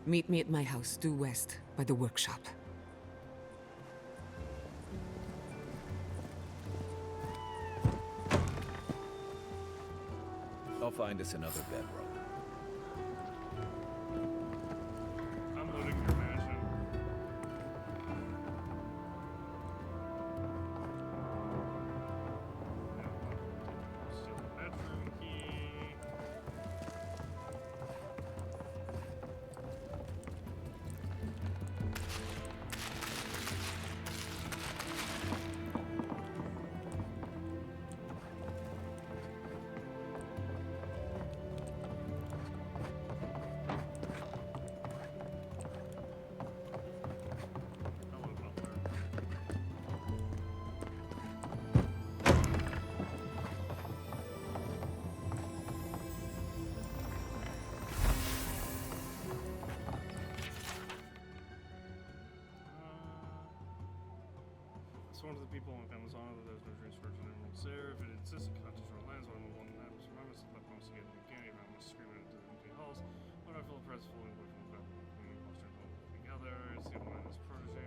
Meet me at my house due west by the workshop. I'll find us another bedroom. I'm looting your mansion. Steal the bedroom key. Sworn to the people in Famous Honor that there's no dreams for General Stair. If it insists, it cannot destroy lands. When I'm one that survives, let promise to get again. If I must scream it into the empty halls. When I feel has fully away from the together. See the man is protege.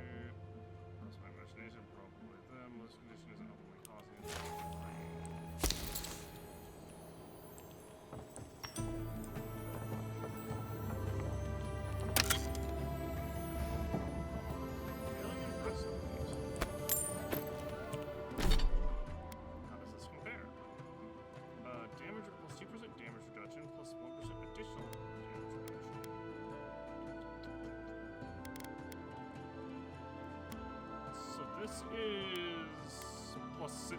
That's my imagination, probably them. This condition is ultimately causing it. How does this compare? Damage plus 2% damage reduction plus 1% additional damage reduction. So this is plus 6%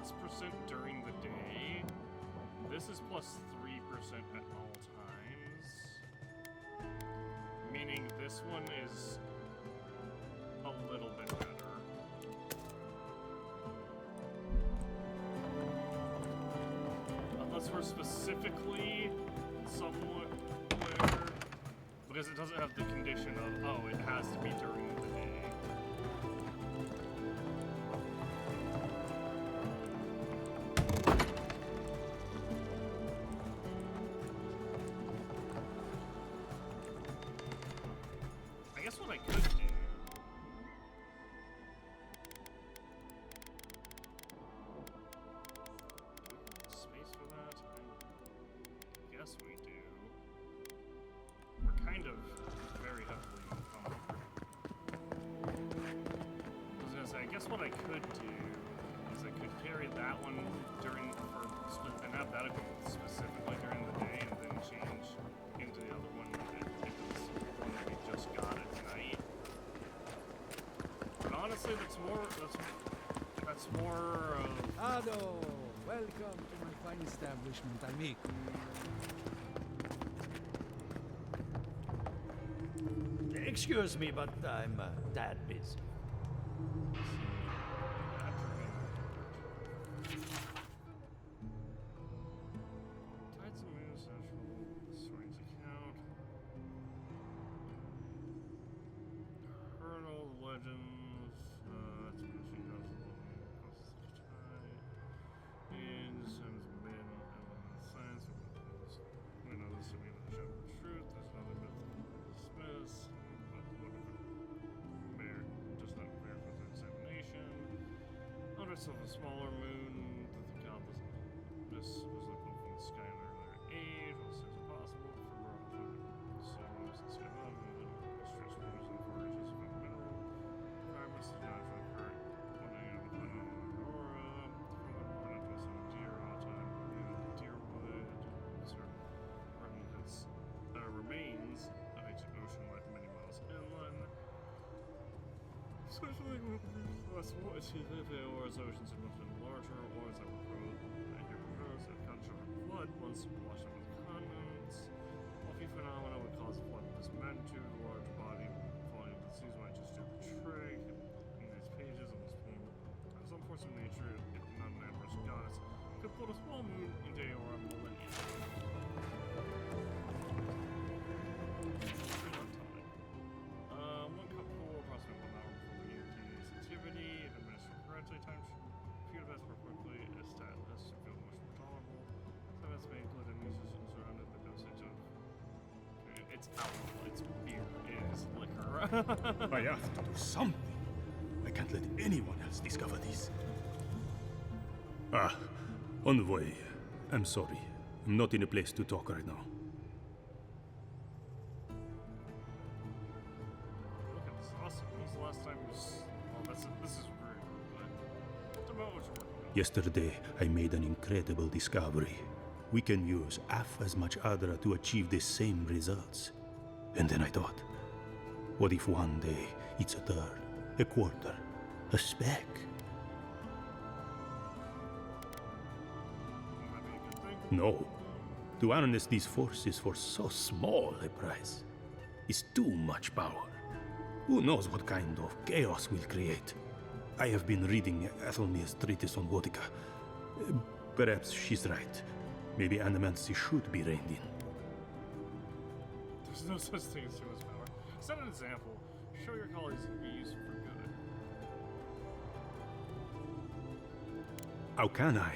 during the day. This is plus 3% at all times. Meaning this one is a little bit better. Unless we're specifically somewhere, because it doesn't have the condition of, oh, it has to be during the day. I guess what I could do. Space for that? I guess we do. We're kind of very heavily encumbered. I was gonna say, I guess what I could do is I could carry that one during, and have that equipped specifically during the day, and then change into the other one if it's one that we just got at night. But honestly, that's more Ado, welcome to my fine establishment, amigo. Excuse me, but I'm that busy. Tides and Moon Central, Swings account. Hurdle, Legends, that's what she does. And sends men and science. We know this to be the shadow of truth. There's another myth dismiss. But whatever. Bear does not bear for the examination. Hundreds of a smaller moon that the countless this was looked up from the sky in an earlier age. All things are possible for growth from souls and sky above and stress rumors and far reaches of mineral. Environments did not occur. Pointing out the aurora. Furthermore, not to some deer all time. Deerwood. Certain remains of ancient ocean life many miles inland. Especially with the possible issues if the aurora's oceans are much larger, or as I would grow, and here grows, if country of flood once washed over the continents. Bulky phenomena would cause a flood of this magnitude, a large body falling into the seas might just do the trick. In these pages on this poem, some force of nature, if not an amorous goddess, could put a small moon into Aurora millennia. One cup full, approximately 1 hour before we need to use activity. If administered correctly, time should compute best more quickly, as status should feel much more tolerable. Sometimes may include an user surrounded the dosage of. It's alcohol, it's beer, it is liquor. I have to do something. I can't let anyone else discover this. Ah, Envoy. I'm sorry. I'm not in a place to talk right now. Look at this, awesome. When was the last time you this is rude, but about what you're working on. Yesterday, I made an incredible discovery. We can use half as much Adra to achieve the same results. And then I thought, what if one day it's a third, a quarter, a speck? No. To harness these forces for so small a price is too much power. Who knows what kind of chaos we'll create? I have been reading Ethelmir's treatise on Gotica. Perhaps she's right. Maybe Animancy should be reined in. There's no such thing as too much power. Set an example. Show your colleagues it can be used for good. How can I?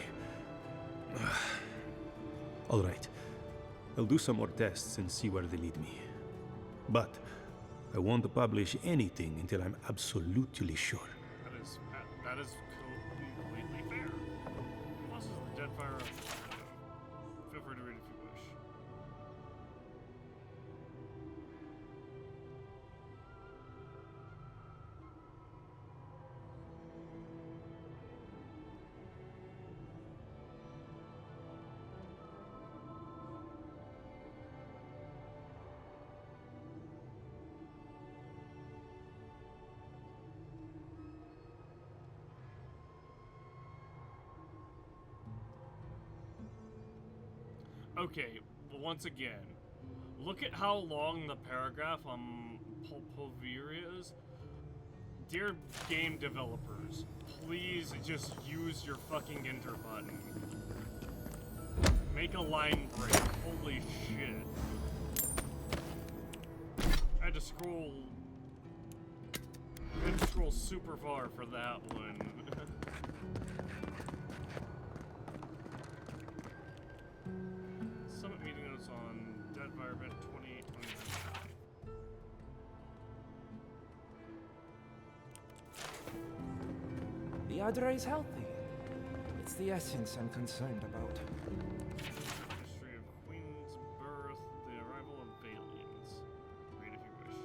All right. I'll do some more tests and see where they lead me. But I won't publish anything until I'm absolutely sure. That is completely fair. What else is the Deadfire? Feel free to read if you wish. Okay, once again, look at how long the paragraph on Pulpovir is. Dear game developers, please just use your fucking enter button. Make a line break. Holy shit. I had to scroll super far for that one. Summit meeting notes on Deadfire event 2029. The Adra is healthy. It's the essence I'm concerned about. History of Queen's birth, the arrival of Valians. Read if you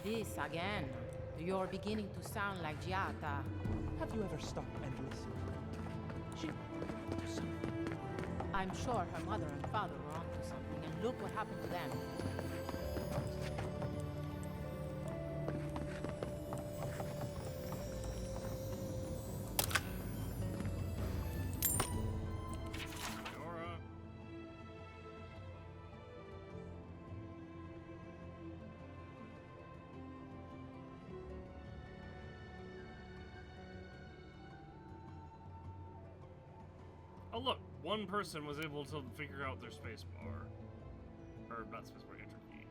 wish. This again. You're beginning to sound like Giata. Have you ever stopped and listened? She might do something. I'm sure her mother and father were onto something, and look what happened to them. Oh look, one person was able to figure out their spacebar. Or not spacebar, enter key.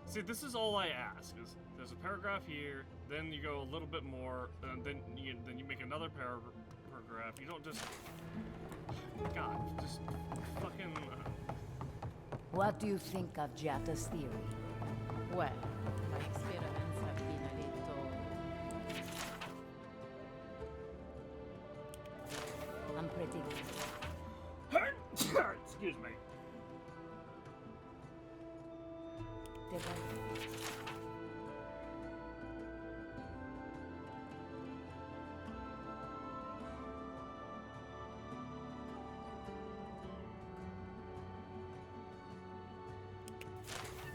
See, this is all I ask, is there's a paragraph here, then you go a little bit more, and then you make another paragraph. You don't just... God, just fucking... What do you think of Giata's theory? Well, my experiments have been a little... unpredictable. Excuse me.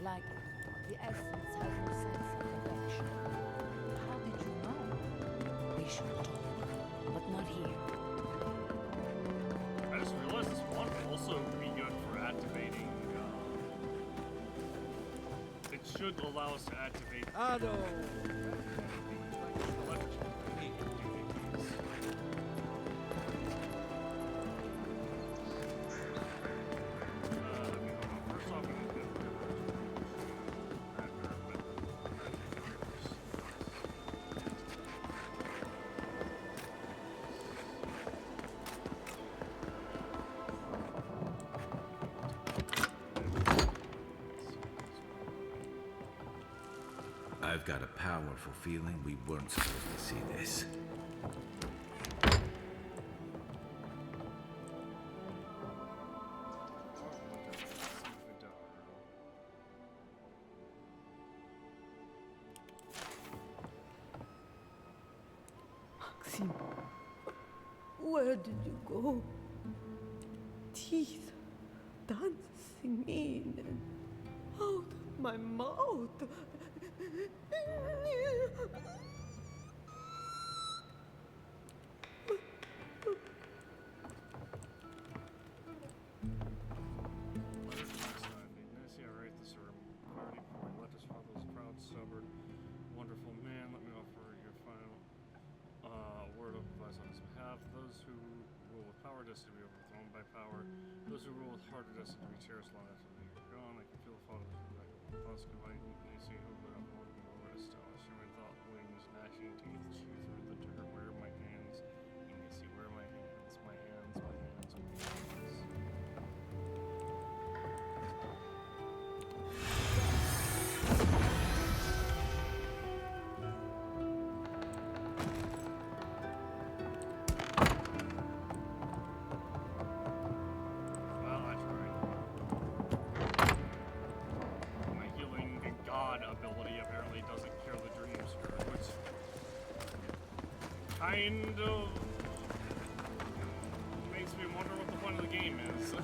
Like the essence has no sense of direction. How did you know? We should talk, but not here. I just realized this one will also be good for activating. It should allow us to activate. I've got a powerful feeling we weren't supposed to see this. Maxim, where did you go? Teeth dancing in and out of my mouth. Wonderful man, let me offer your final word of advice on his behalf. Those who rule with power destined to be overthrown threatened by power. Those who rule with heart are destined to be cherished long after they are gone. I can feel the fall of the thoughts goodbye. They see who would have more than the Lord still. Shimmering thought wings, gnashing teeth, shoot through the dirt. Where are my hands? You can see where are my hands? My hands, my hands, my hands. Kind of makes me wonder what the point of the game is.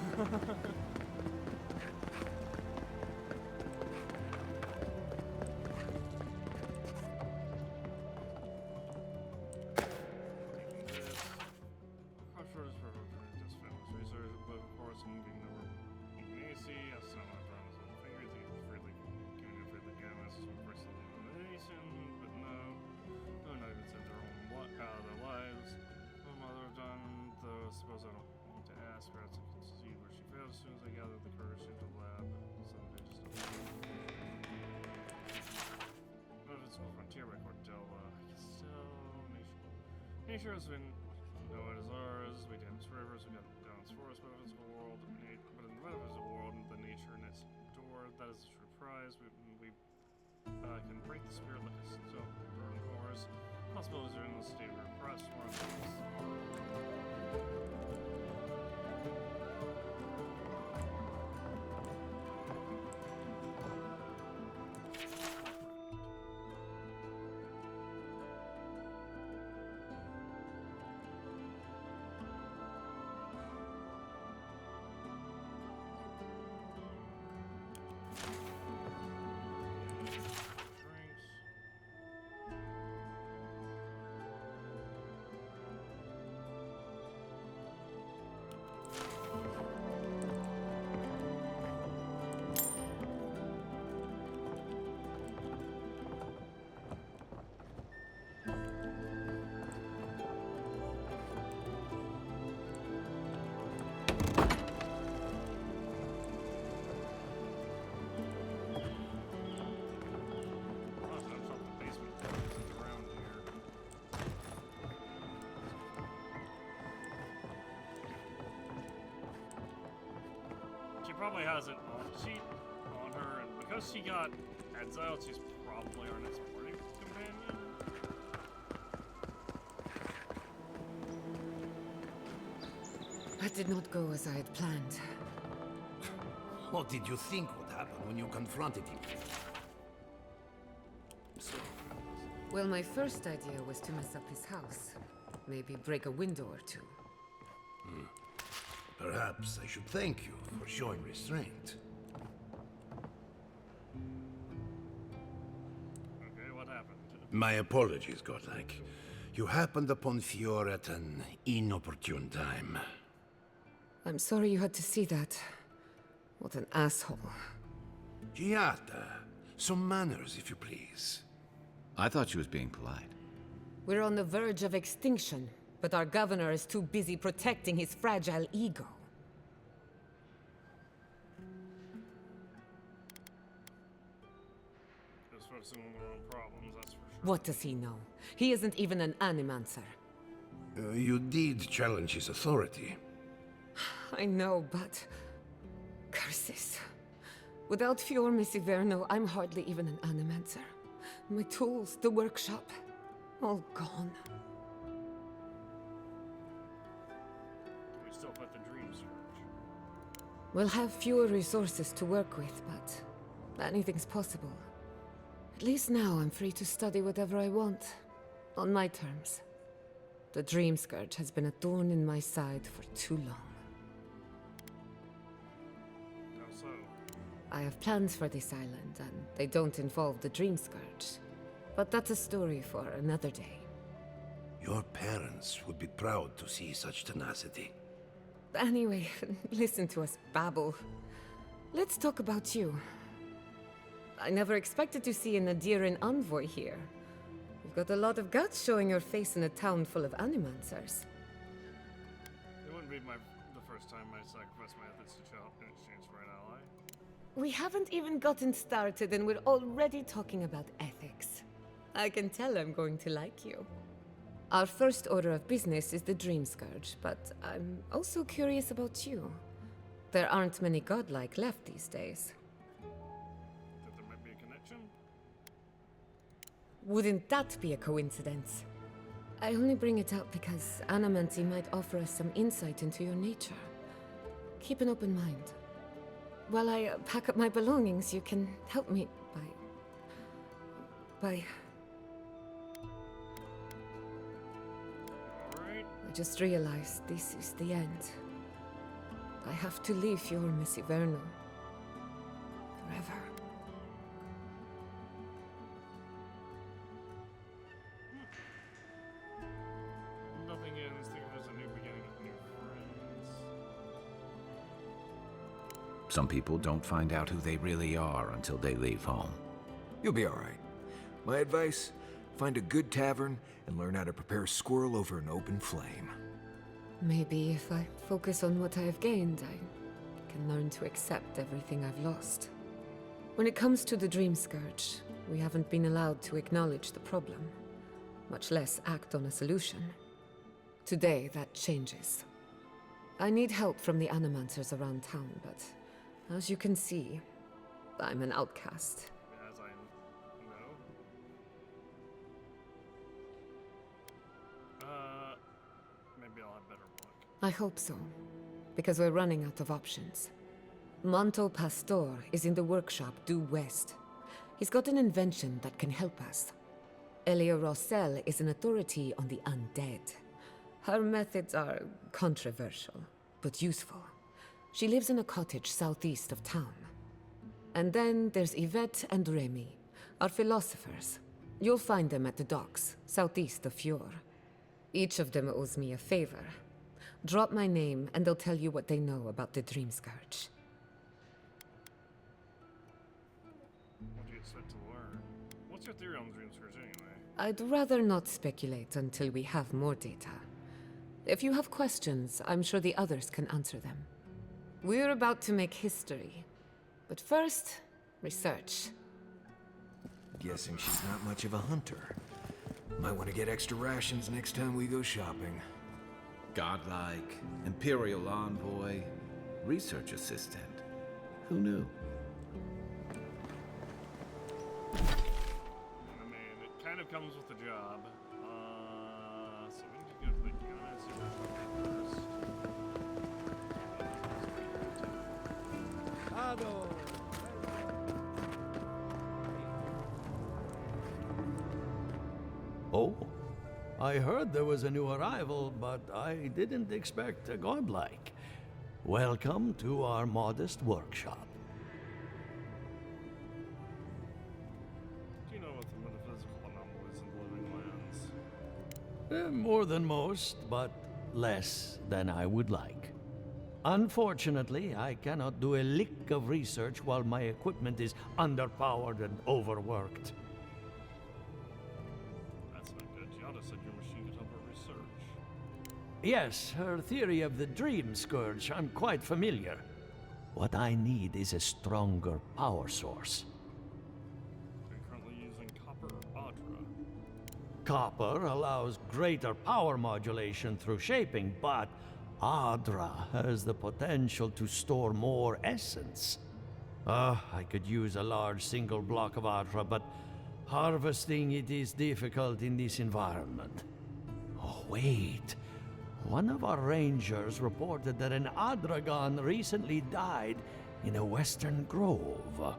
Suppose I don't need to ask. Perhaps I can see where she fails as soon as I gather the courage into the lab. Someday just Noticeable Frontier by Cordella. Nature has been no, it is ours. We dance rivers, we got down its forest, but in the metaphysical world, the nature in its door, that is a true prize. We can break the spirit like a stone burning horse. Possibilities are in the state of repressed one. Probably has an off sheet on her, and because she got exiled, she's probably our next boarding companion. That did not go as I had planned. What did you think would happen when you confronted him? So, Well, my first idea was to mess up his house. Maybe break a window or two. Perhaps I should thank you for showing restraint. Okay, what happened? My apologies, Godlike. You happened upon Fior at an inopportune time. I'm sorry you had to see that. What an asshole. Giata, some manners, if you please. I thought she was being polite. We're on the verge of extinction, but our governor is too busy protecting his fragile ego. Just focusing on their own problems, that's for sure. What does he know? He isn't even an animancer. You did challenge his authority. I know, but... curses. Without Fior Messiverno, I'm hardly even an animancer. My tools, the workshop, all gone. We still have the dream scourge. We'll have fewer resources to work with, but anything's possible. At least now I'm free to study whatever I want, on my terms. The dream scourge has been a thorn in my side for too long. How so? I have plans for this island, and they don't involve the dream scourge. But that's a story for another day. Your parents would be proud to see such tenacity. Anyway, listen to us babble. Let's talk about you. I never expected to see an Adiran envoy here. You've got a lot of guts showing your face in a town full of animancers. It wouldn't be the first time I sacrificed my ethics to Chell in exchange for an ally. We haven't even gotten started and we're already talking about ethics. I can tell I'm going to like you. Our first order of business is the Dream Scourge, but I'm also curious about you. There aren't many godlike left these days. That there might be a connection? Wouldn't that be a coincidence? I only bring it up because Anamancy might offer us some insight into your nature. Keep an open mind. While I pack up my belongings, you can help me by... Alright. I just realized this is the end. I have to leave your Miss Iverno. Forever. Nothing ends. Think of it as a new beginning with new friends. Some people don't find out who they really are until they leave home. You'll be alright. My advice, find a good tavern and learn how to prepare a squirrel over an open flame. Maybe if I focus on what I have gained, I can learn to accept everything I've lost. When it comes to the Dream Scourge, we haven't been allowed to acknowledge the problem, much less act on a solution. Today, that changes. I need help from the Animancers around town, but as you can see, I'm an outcast. As I know. Maybe I'll have better luck. I hope so, because we're running out of options. Manto Pastor is in the workshop due west. He's got an invention that can help us. Elia Rossell is an authority on the undead. Her methods are controversial, but useful. She lives in a cottage southeast of town. And then there's Yvette and Remy, our philosophers. You'll find them at the docks, southeast of Fjord. Each of them owes me a favor. Drop my name, and they'll tell you what they know about the Dream Scourge. What do you expect to learn? What's your theory on the Dream Scourge anyway? I'd rather not speculate until we have more data. If you have questions, I'm sure the others can answer them. We're about to make history. But first, research. Guessing she's not much of a hunter. Might want to get extra rations next time we go shopping. Godlike, Imperial envoy, research assistant. Who knew? I mean, it kind of comes with the job. So we need to go to the units first. Oh, I heard there was a new arrival, but I didn't expect a godlike. Welcome to our modest workshop. Do you know what the metaphysical anomalies in the living lands? More than most, but less than I would like. Unfortunately, I cannot do a lick of research while my equipment is underpowered and overworked. That's not good. Giada said your machine could help her research. Yes, her theory of the Dream Scourge, I'm quite familiar. What I need is a stronger power source. Are you currently using copper or Audra? Copper allows greater power modulation through shaping, but Adra has the potential to store more essence. I could use a large single block of Adra, but harvesting it is difficult in this environment. Oh, wait. One of our rangers reported that an Adragon recently died in a western grove. At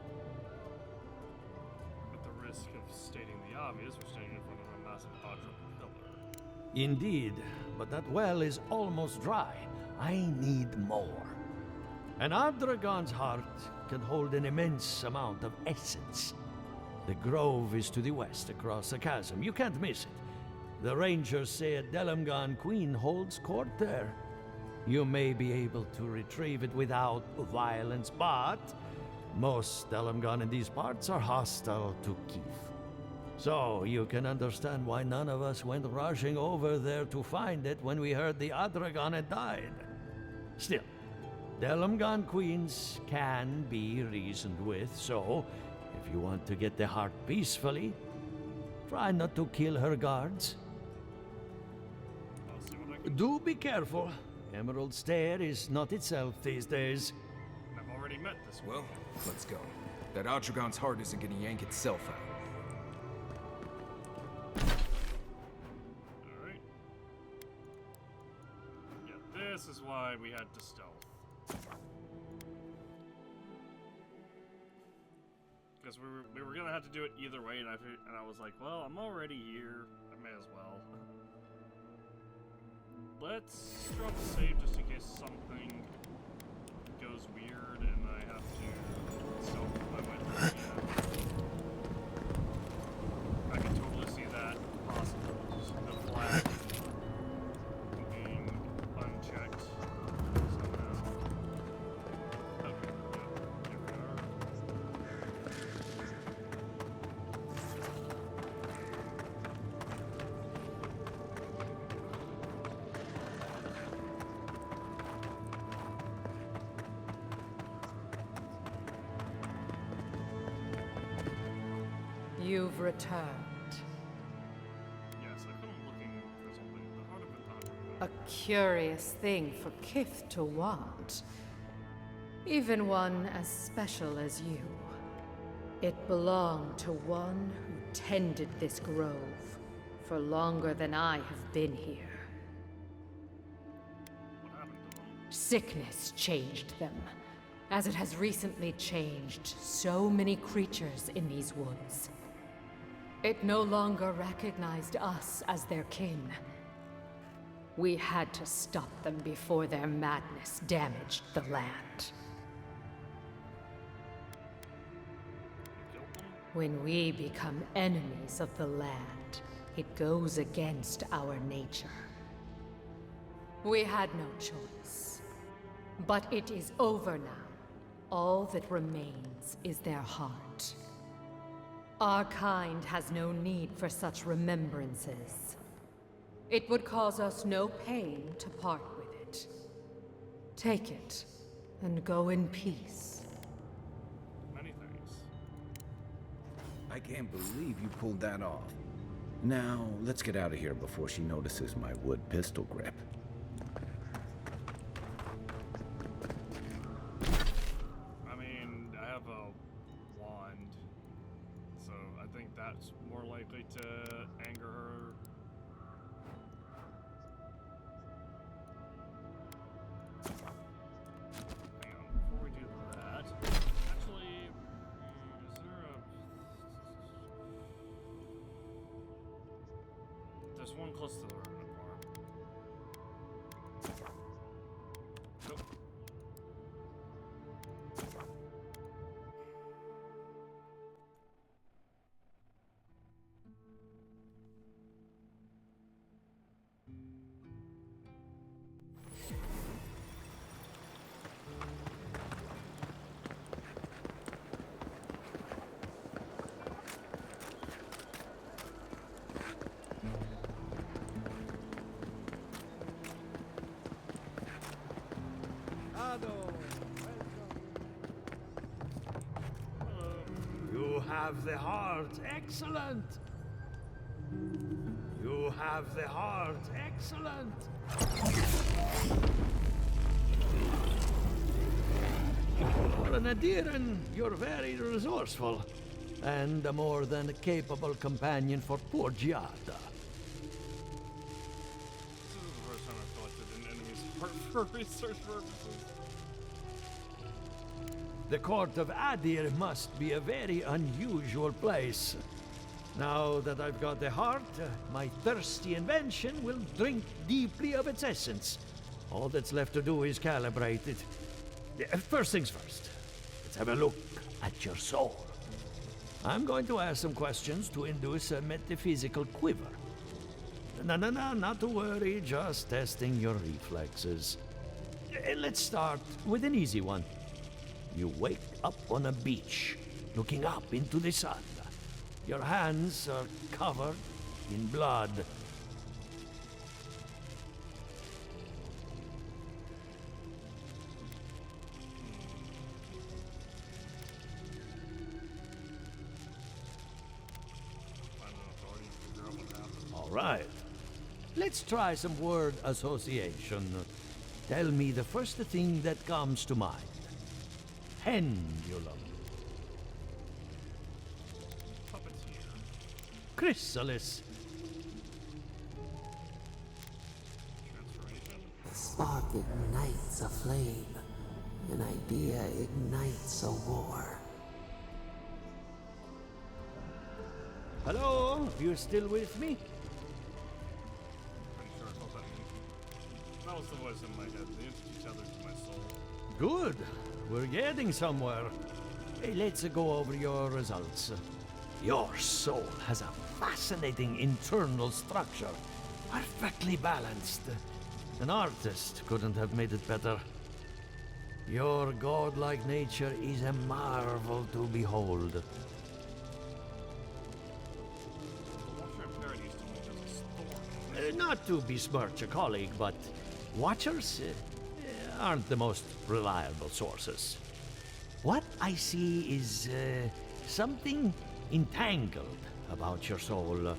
the risk of stating the obvious, we're standing in front of a massive Audra pillar. Indeed, but that well is almost dry. I need more. An Adragon's heart can hold an immense amount of essence. The grove is to the west, across the chasm. You can't miss it. The rangers say a Delamgan queen holds court there. You may be able to retrieve it without violence, but most Delamgan in these parts are hostile to Keith. So you can understand why none of us went rushing over there to find it when we heard the Adragon had died. Still, Delumgan queens can be reasoned with, so if you want to get the heart peacefully, try not to kill her guards. Do be careful. Emerald Stair is not itself these days. I've already met this one. Well, let's go. That Atragon's heart isn't gonna yank itself out. Alright. Yeah, this is why we had to stealth. Because we were gonna have to do it either way, and I was like, well, I'm already here. I may as well. Let's drop a save just in case something goes weird and I have to stealth my way through again. I can totally see that possible. Just the flag being unchecked somehow. Okay, yeah, here we are. You've returned. Yes, I come looking for something. The heart of it, A curious thing for Kith to want. Even one as special as you. It belonged to one who tended this grove for longer than I have been here. What happened to them? Sickness changed them, as it has recently changed so many creatures in these woods. It no longer recognized us as their kin. We had to stop them before their madness damaged the land. When we become enemies of the land, it goes against our nature. We had no choice. But it is over now. All that remains is their heart. Our kind has no need for such remembrances. It would cause us no pain to part with it. Take it, and go in peace. Many thanks. I can't believe you pulled that off. Now, let's get out of here before she notices my wood pistol grip. I mean, I have a wand, so I think that's more likely to anger her. Hang on, before we do that, actually, is there a... There's one close to the farm. Nope. You have the heart. Excellent. You have the heart. Excellent. For an Adiran, you're very resourceful. And a more than capable companion for poor Giada. This is the first time I've collected an enemy's heart for research purposes. The court of Adir must be a very unusual place. Now that I've got the heart, my thirsty invention will drink deeply of its essence. All that's left to do is calibrate it. First things first, let's have a look at your soul. I'm going to ask some questions to induce a metaphysical quiver. No, not to worry, just testing your reflexes. Let's start with an easy one. You wake up on a beach, looking up into the sun. Your hands are covered in blood. right. Let's try some word association. Tell me the first thing that comes to mind. Pendulum. Chrysalis. The spark ignites a flame. An idea ignites a war. Hello? You still with me? Pretty sure it's all that was the voice in my head. They introduced each other to my soul. Good. We're getting somewhere. Hey, let's go over your results. Your soul has a fascinating internal structure. Perfectly balanced. An artist couldn't have made it better. Your godlike nature is a marvel to behold. Not to besmirch a colleague, but Watchers aren't the most reliable sources. What I see is something entangled about your soul.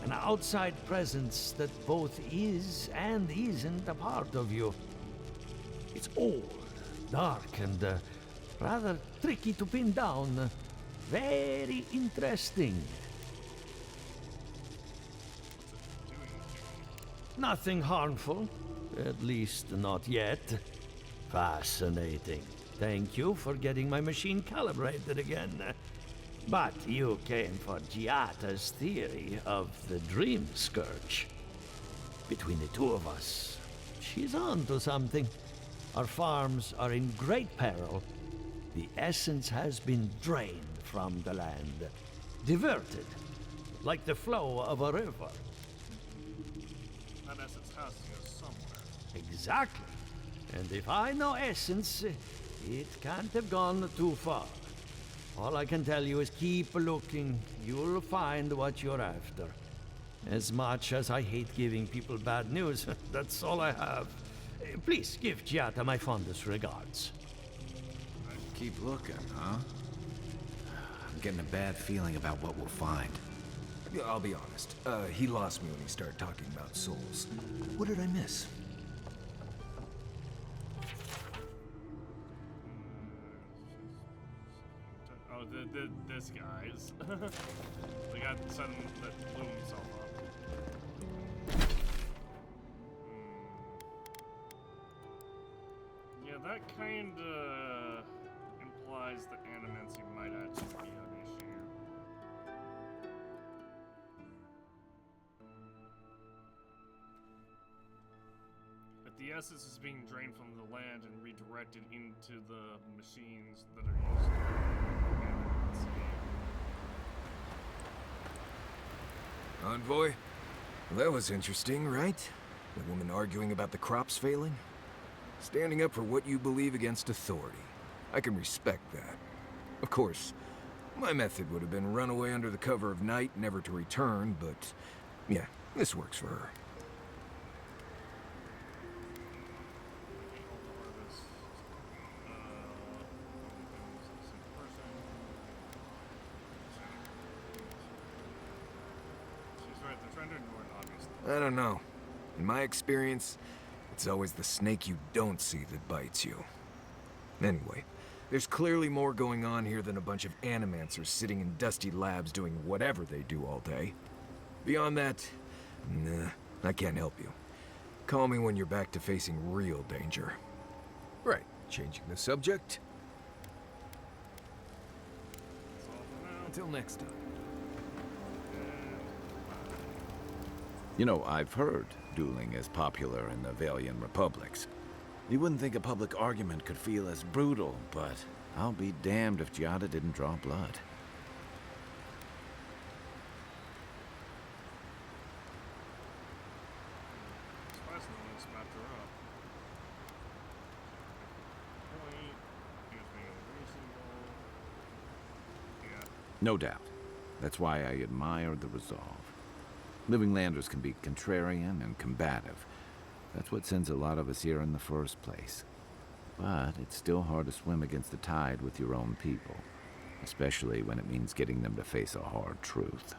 An outside presence that both is and isn't a part of you. It's old, dark, and rather tricky to pin down. Very interesting. Nothing harmful, at least not yet. Fascinating. Thank you for getting my machine calibrated again. But you came for Giata's theory of the Dream Scourge. Between the two of us, she's on to something. Our farms are in great peril. The essence has been drained from the land. Diverted, like the flow of a river. That essence has to go somewhere. Exactly. And if I know essence, it can't have gone too far. All I can tell you is keep looking. You'll find what you're after. As much as I hate giving people bad news, that's all I have. Please give Giata my fondest regards. Keep looking, huh? I'm getting a bad feeling about what we'll find. Yeah, I'll be honest. He lost me when he started talking about souls. What did I miss? Oh, this guy's. The guy that blew himself up. Yeah, that kinda implies that animancy might actually be an issue. If the essence is being drained from the land and redirected into the machines that are used to animancy. Envoy? Well, that was interesting, right? The woman arguing about the crops failing? Standing up for what you believe against authority. I can respect that. Of course, my method would have been run away under the cover of night, never to return, but yeah, this works for her. I don't know. In my experience, it's always the snake you don't see that bites you. Anyway, there's clearly more going on here than a bunch of animancers sitting in dusty labs doing whatever they do all day. Beyond that, nah, I can't help you. Call me when you're back to facing real danger. Right, changing the subject. Until next time. You know, I've heard dueling is popular in the Valian republics. You wouldn't think a public argument could feel as brutal, but I'll be damned if Giada didn't draw blood. No doubt. That's why I admire the resolve. Living Landers can be contrarian and combative. That's what sends a lot of us here in the first place. But it's still hard to swim against the tide with your own people, especially when it means getting them to face a hard truth.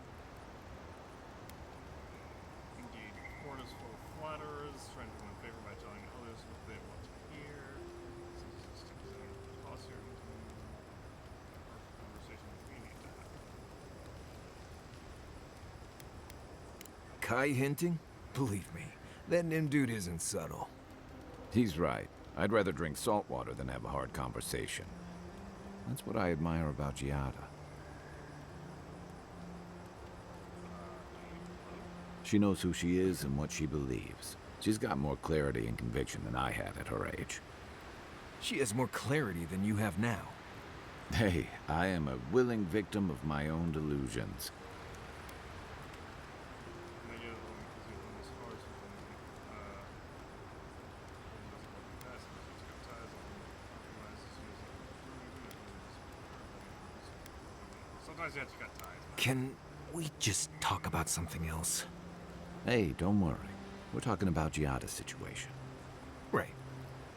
Kai hinting? Believe me, that Nim dude isn't subtle. He's right. I'd rather drink salt water than have a hard conversation. That's what I admire about Giada. She knows who she is and what she believes. She's got more clarity and conviction than I had at her age. She has more clarity than you have now. Hey, I am a willing victim of my own delusions. Sometimes you have to cut ties. Can we just talk about something else? Hey, don't worry. We're talking about Giada's situation. Right.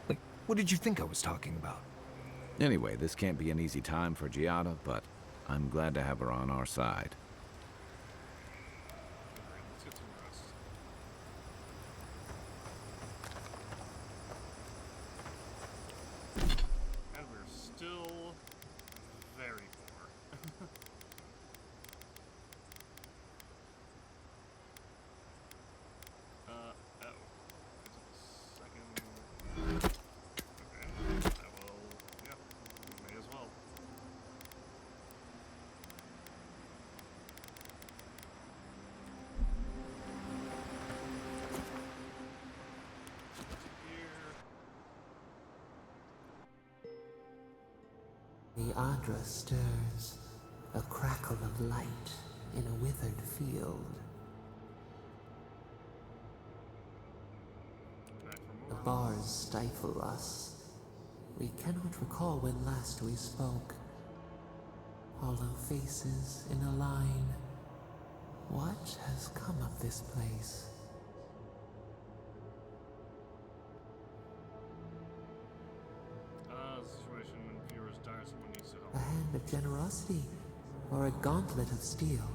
Like, what did you think I was talking about? Anyway, this can't be an easy time for Giada, but I'm glad to have her on our side. Let's get some rest. And we're still very poor. Oh. Second. Okay. I will, yeah, may as well. The Adra stirs, a crackle of light in a withered field. The bars stifle us. We cannot recall when last we spoke. Hollow faces in a line. What has come of this place? Situation when viewers die, someone needs to help. A hand of generosity, or a gauntlet of steel.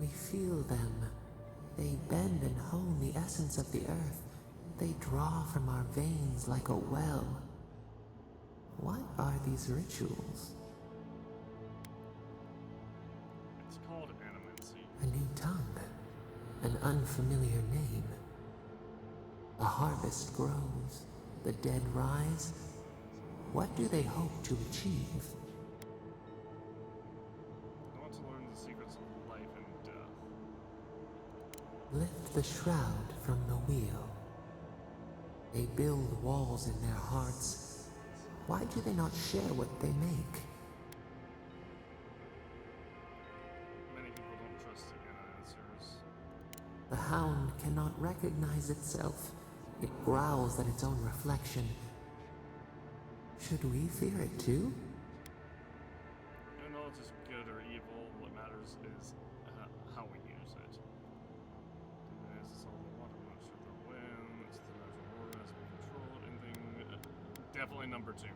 We feel them. They bend and hone the essence of the earth. They draw from our veins like a well. What are these rituals? It's called animancy. A new tongue, an unfamiliar name. A harvest grows, the dead rise. What do they hope to achieve? I want to learn the secrets of life and death. Lift the shroud from the wheel. They build walls in their hearts. Why do they not share what they make? Many people don't trust the answers. The hound cannot recognize itself. It growls at its own reflection. Should we fear it too? And all just good or evil, what matters is how we use it. It's all the water, not sure the wind, it's the natural order has to be controlled, anything. Definitely number 2.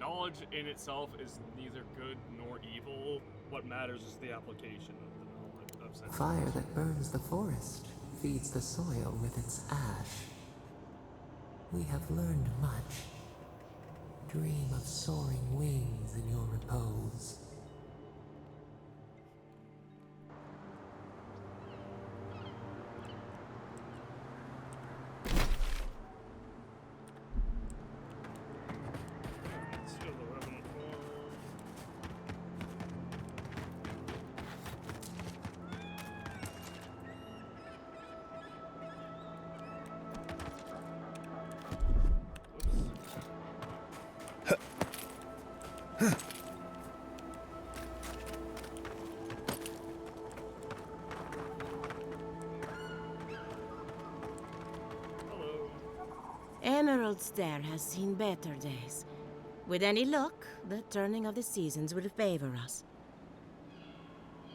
Knowledge in itself is neither good nor evil. What matters is the application of the knowledge of sense. Fire that burns the forest feeds the soil with its ash. We have learned much. Dream of soaring wings in your repose. Still the weapon form. Emerald Stair has seen better days. With any luck, the turning of the seasons will favor us.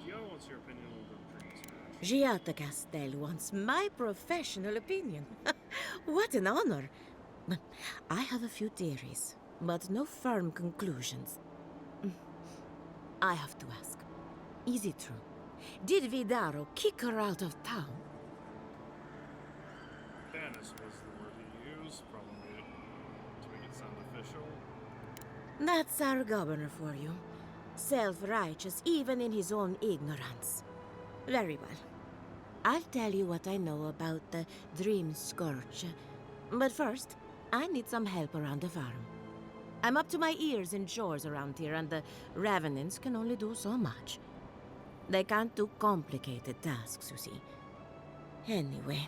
Giada wants your opinion on the dream smash. Giada Castel wants my professional opinion. What an honor! I have a few theories, but no firm conclusions. I have to ask, is it true? Did Vidaro kick her out of town? Banish was the word he used, probably to make it sound official. That's our governor for you. Self-righteous even in his own ignorance. Very well. I'll tell you what I know about the Dream Scourge. But first, I need some help around the farm. I'm up to my ears in chores around here, and the Revenants can only do so much. They can't do complicated tasks, you see. Anyway,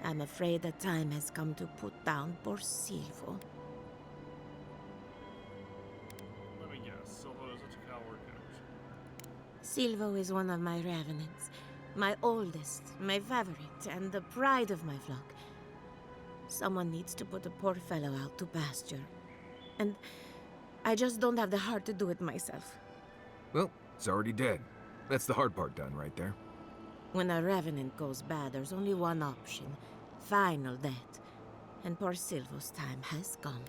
I'm afraid the time has come to put down poor Silvo. Let me guess. Silvo is a Takal workout. Silvo is one of my Revenants. My oldest, my favorite, and the pride of my flock. Someone needs to put the poor fellow out to pasture. And I just don't have the heart to do it myself. Well, it's already dead. That's the hard part done right there. When a Revenant goes bad, there's only one option. Final death. And poor Silvo's time has come.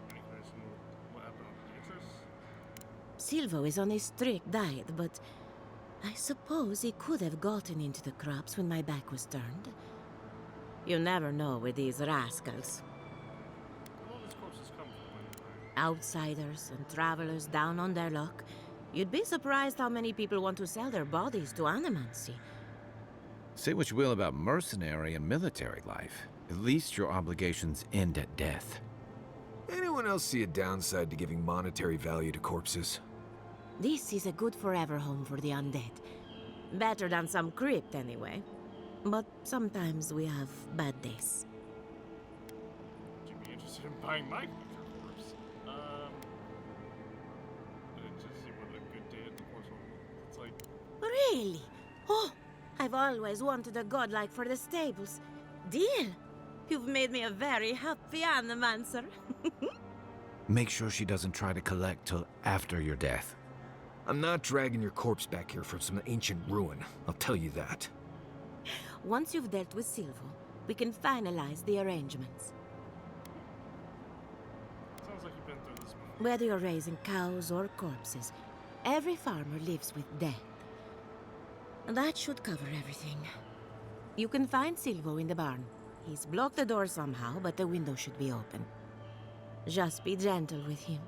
Any question what happened on Beatrice? Silvo is on a strict diet, but I suppose he could have gotten into the crops when my back was turned. You never know with these rascals. Where all these corpses come from anyway? Outsiders and travelers down on their luck. You'd be surprised how many people want to sell their bodies to animancy. Say what you will about mercenary and military life. At least your obligations end at death. Anyone else see a downside to giving monetary value to corpses? This is a good forever home for the undead. Better than some crypt, anyway. But sometimes we have bad days. Would you be interested in buying my future corpse? Just see what a good day at the corpse looks like. Really? Oh, I've always wanted a godlike for the stables. Deal! You've made me a very happy animancer. Make sure she doesn't try to collect till after your death. I'm not dragging your corpse back here from some ancient ruin, I'll tell you that. Once you've dealt with Silvo, we can finalize the arrangements. Sounds like you've been through this before. Whether you're raising cows or corpses, every farmer lives with death. And that should cover everything. You can find Silvo in the barn. He's blocked the door somehow, but the window should be open. Just be gentle with him.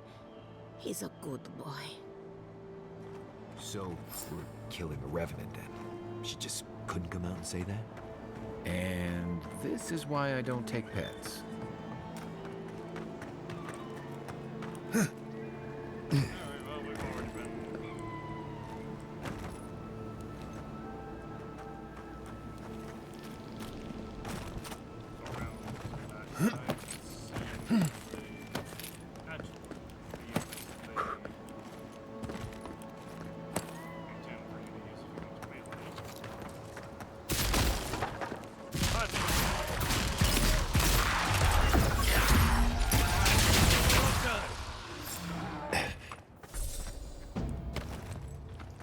He's a good boy. So, we're killing a Revenant then? She just couldn't come out and say that? And this is why I don't take pets. Alright, well, we've already been.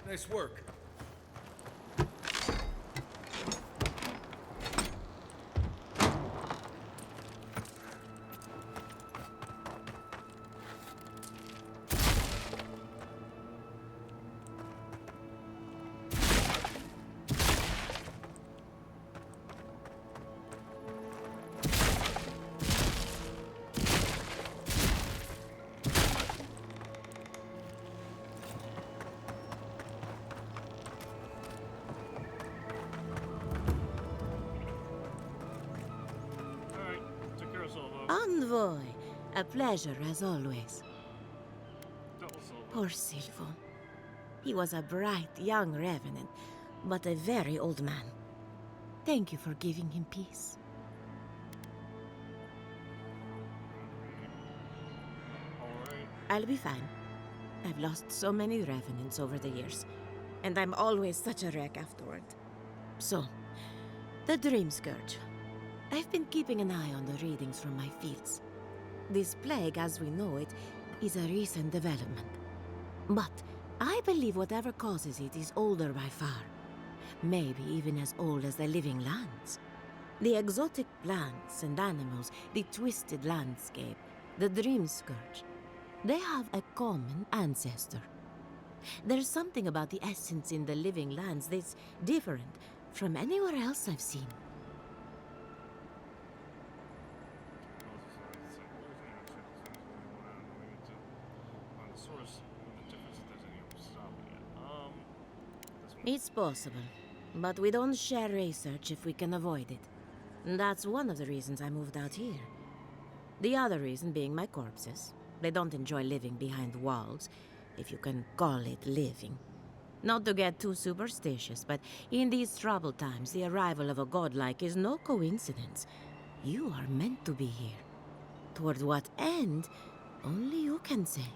Nice work. Envoy, a pleasure as always. Poor Silvo. He was a bright young Revenant, but a very old man. Thank you for giving him peace. I'll be fine. I've lost so many Revenants over the years, and I'm always such a wreck afterward. So, the Dream Scourge. I've been keeping an eye on the readings from my fields. This plague, as we know it, is a recent development. But I believe whatever causes it is older by far. Maybe even as old as the living lands. The exotic plants and animals, the twisted landscape, the Dream Scourge. They have a common ancestor. There's something about the essence in the living lands that's different from anywhere else I've seen. It's possible, but we don't share research if we can avoid it. That's one of the reasons I moved out here. The other reason being my corpses. They don't enjoy living behind walls, if you can call it living. Not to get too superstitious, but in these troubled times, the arrival of a godlike is no coincidence. You are meant to be here. Toward what end, only you can say.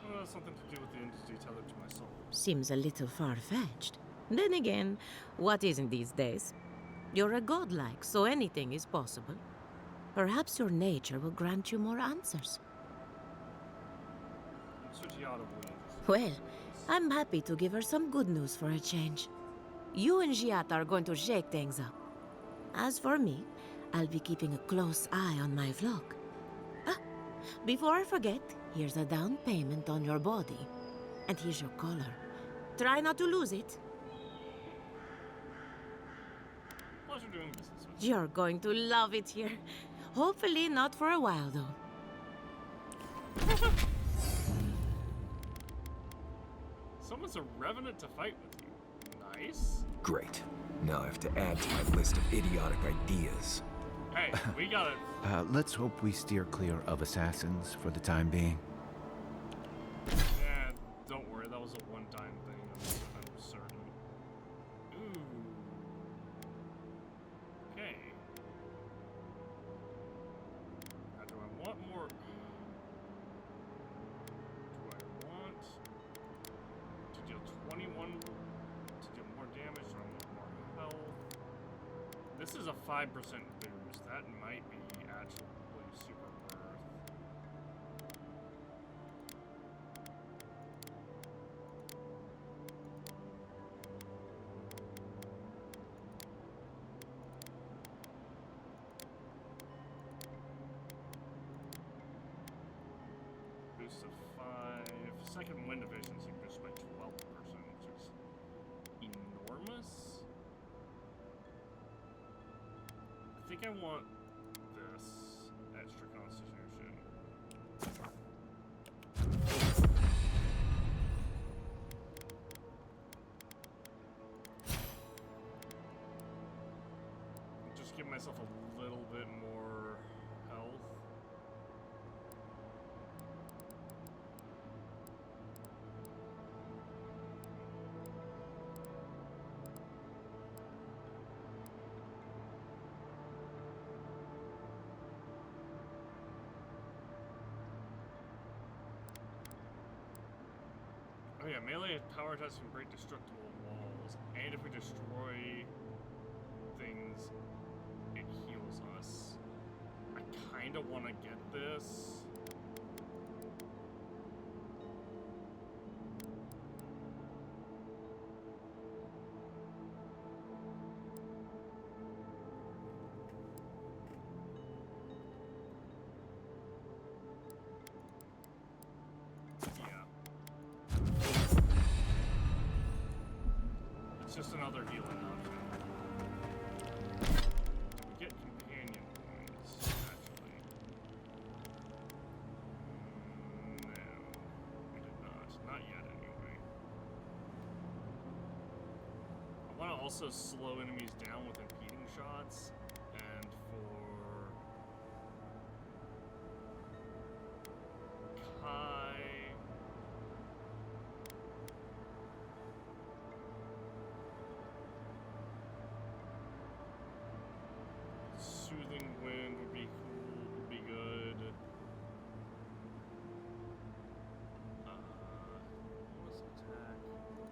Well, that's something to do with the entity tethered to my soul. Seems a little far-fetched. Then again, what isn't these days? You're a godlike, so anything is possible. Perhaps your nature will grant you more answers. Well, I'm happy to give her some good news for a change. You and Giat are going to shake things up. As for me, I'll be keeping a close eye on my flock. Ah, before I forget, here's a down payment on your body. And here's your collar. Try not to lose it. Pleasure doing business with you. You're going to love it here. Hopefully not for a while, though. Someone's a revenant to fight with you. Nice. Great. Now I have to add to my list of idiotic ideas. Hey, we got it. Let's hope we steer clear of assassins for the time being. Yeah, don't worry, that was a one-time thing. I'm certain. Ooh. Okay. Now, do I want more? Do I want to deal 21 to deal more damage? Do I want more health? This is a 5% boost. That might be actually super worth. Boost of 5. Second wind divisions you boost by 12%, which is enormous. I think I want this extra constitution. Just give myself a little bit more health. Oh yeah, melee power attacks can break destructible walls, and if we destroy things, it heals us. I kinda wanna get this. Just another healing option. We get companion points, actually. No, we did not. Not yet, anyway. I want to also slow enemies down with impeding shots, and for Kai. Soothing wind would be cool, would be good. What was attack?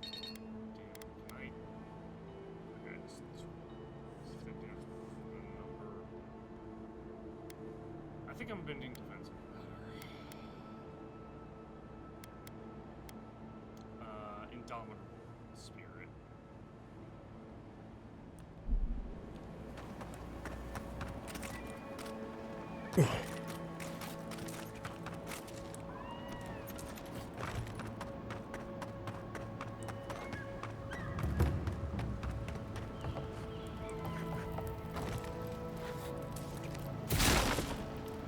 Damn, can I? Okay, this is the number. I think I'm bending defensive better. Indomitable spirit.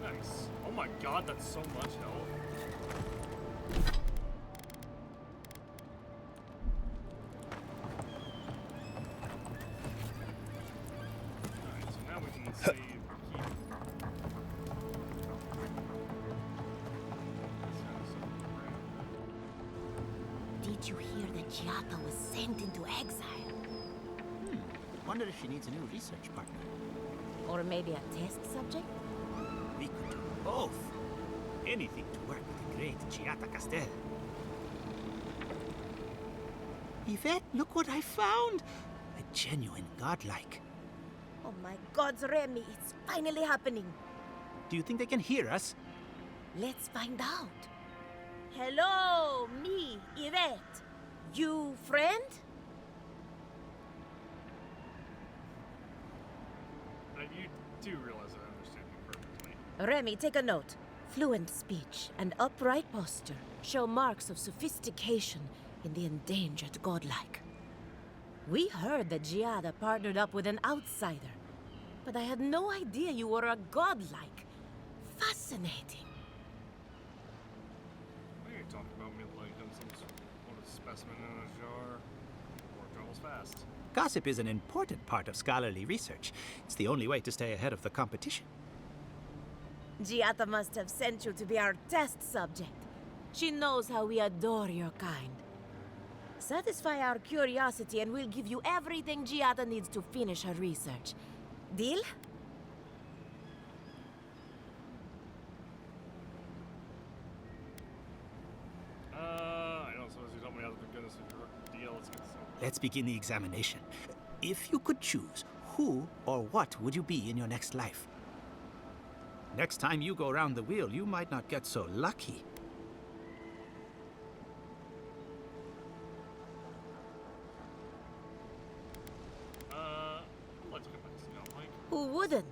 Nice. Oh my god, that's so much health. Giata was sent into exile. Wonder if she needs a new research partner. Or maybe a test subject? We could do both. Anything to work with the great Giata Castel. Yvette, look what I found! A genuine godlike. Oh my gods, Remy, it's finally happening. Do you think they can hear us? Let's find out. Hello, me, Yvette. You friend? You do realize I understand you perfectly. Remy, take a note. Fluent speech and upright posture show marks of sophistication in the endangered godlike. We heard that Giada partnered up with an outsider, but I had no idea you were a godlike. Fascinating. What are you talking about? Me like some sort of specimen in a jar? Or travels fast. Gossip is an important part of scholarly research. It's the only way to stay ahead of the competition. Giata must have sent you to be our test subject. She knows how we adore your kind. Satisfy our curiosity and we'll give you everything Giata needs to finish her research. Deal? I don't suppose you told me how the goodness of your deal. Let's get this over. Let's begin the examination. If you could choose, who or what would you be in your next life? Next time you go round the wheel, you might not get so lucky. Let's get this, Mike. Who wouldn't?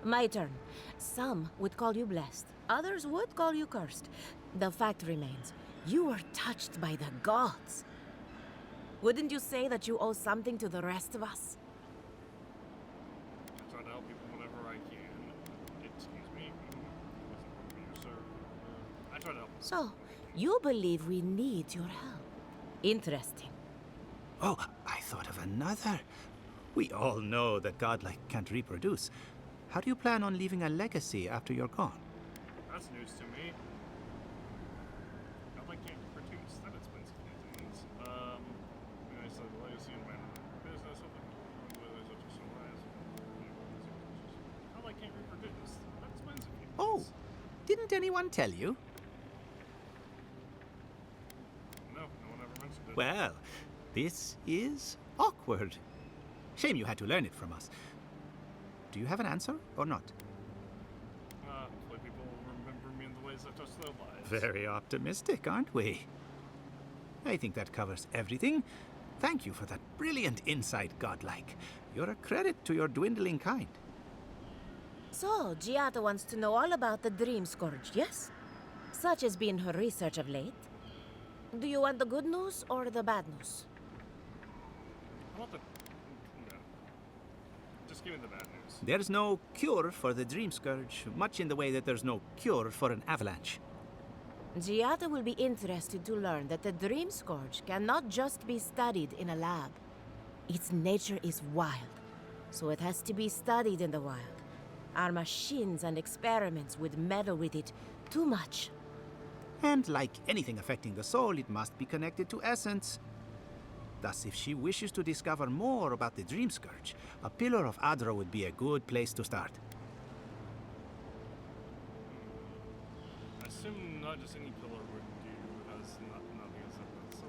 My turn. Some would call you blessed. Others would call you cursed. The fact remains, you were touched by the gods. Wouldn't you say that you owe something to the rest of us? I try to help people whenever I can. Excuse me. You, sir. I try to help. So, you believe we need your help. Interesting. Oh, I thought of another. We all know that godlike can't reproduce. How do you plan on leaving a legacy after you're gone? That's news to me. Godlike can't produce. That explains a few things. I said the legacy and man business of Godlike can't reproduce. That explains a few things. Oh, didn't anyone tell you? No one ever mentioned it. Well, this is awkward. Shame you had to learn it from us. Do you have an answer or not? Hopefully people will remember me in the ways that touch their lives. Very optimistic, aren't we? I think that covers everything. Thank you for that brilliant insight, godlike. You're a credit to your dwindling kind. So, Giata wants to know all about the Dream Scourge, yes? Such has been her research of late. Do you want the good news or the bad news? I want the... No. Just give me the bad news. There's no cure for the Dream Scourge, much in the way that there's no cure for an avalanche. Giata will be interested to learn that the Dream Scourge cannot just be studied in a lab. Its nature is wild, so it has to be studied in the wild. Our machines and experiments would meddle with it too much. And like anything affecting the soul, it must be connected to essence. Thus, if she wishes to discover more about the Dream Scourge, a Pillar of Adra would be a good place to start. I assume not just any pillar would do, as nothing is an ancestor.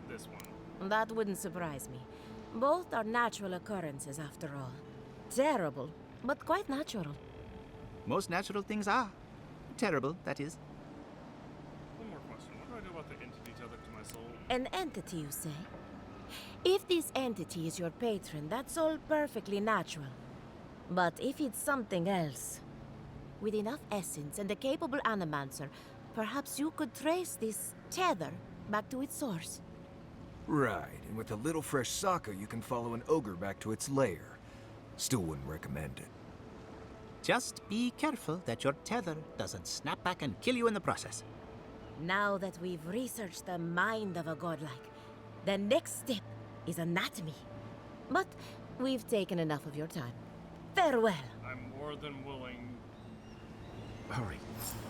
This one. That wouldn't surprise me. Both are natural occurrences, after all. Terrible, but quite natural. Most natural things are. Terrible, that is. One more question. What do I do about the entity tethered to my soul? An entity, you say? If this entity is your patron, that's all perfectly natural. But if it's something else, with enough essence and a capable animancer, perhaps you could trace this tether back to its source. Right, and with a little fresh sake, you can follow an ogre back to its lair. Still wouldn't recommend it. Just be careful that your tether doesn't snap back and kill you in the process. Now that we've researched the mind of a godlike, the next step is anatomy. But we've taken enough of your time. Farewell. I'm more more than willing. Hurry,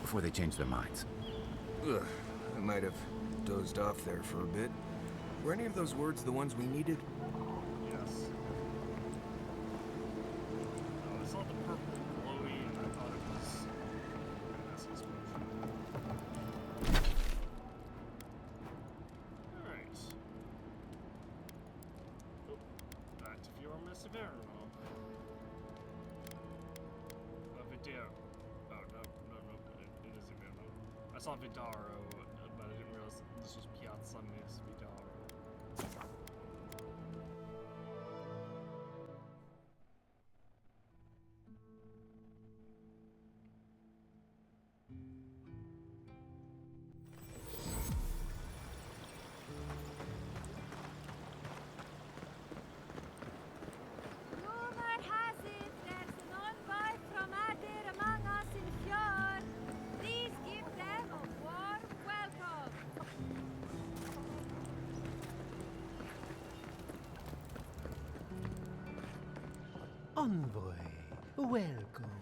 before they change their minds. Ugh, I might have dozed off there for a bit. Were any of those words the ones we needed? Yes. Oh, I saw the purple glowy and I thought it was an explosion. Alright. Oh, back to Fiora Messeverno. Vidaro. Oh, no, it is Inverno. I saw Vidaro, but I didn't realize this was Piazza Miss Vidaro. Rumor has it there's an envoy from Adir among us in Fjord. Please give them a warm welcome. Envoy, welcome.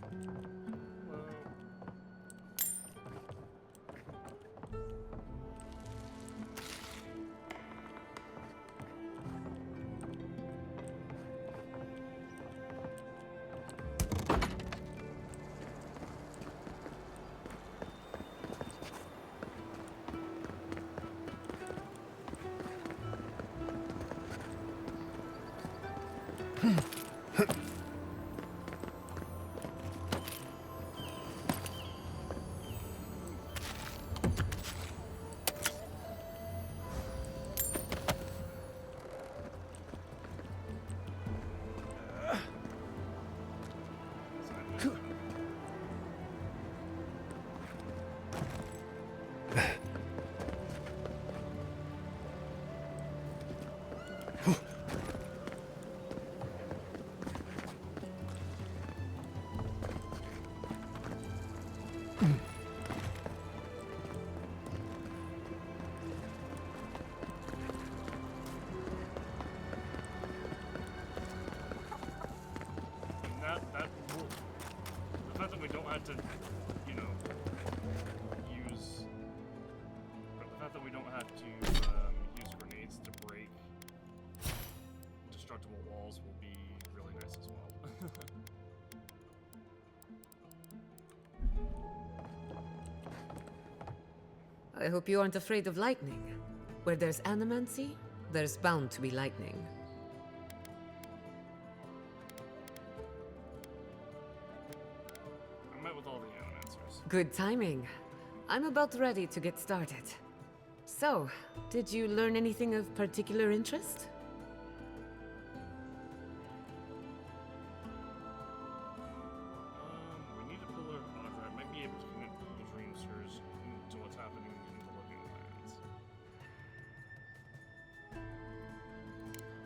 The fact that we don't have to, you know, the fact that we don't have to use grenades to break destructible walls will be really nice as well. I hope you aren't afraid of lightning. Where there's animancy, there's bound to be lightning. I met with all the animancers. Good timing. I'm about ready to get started. So, did you learn anything of particular interest? We need a pillar of Augur. I might be able to connect the Dreamsters to what's happening in the Living Lands.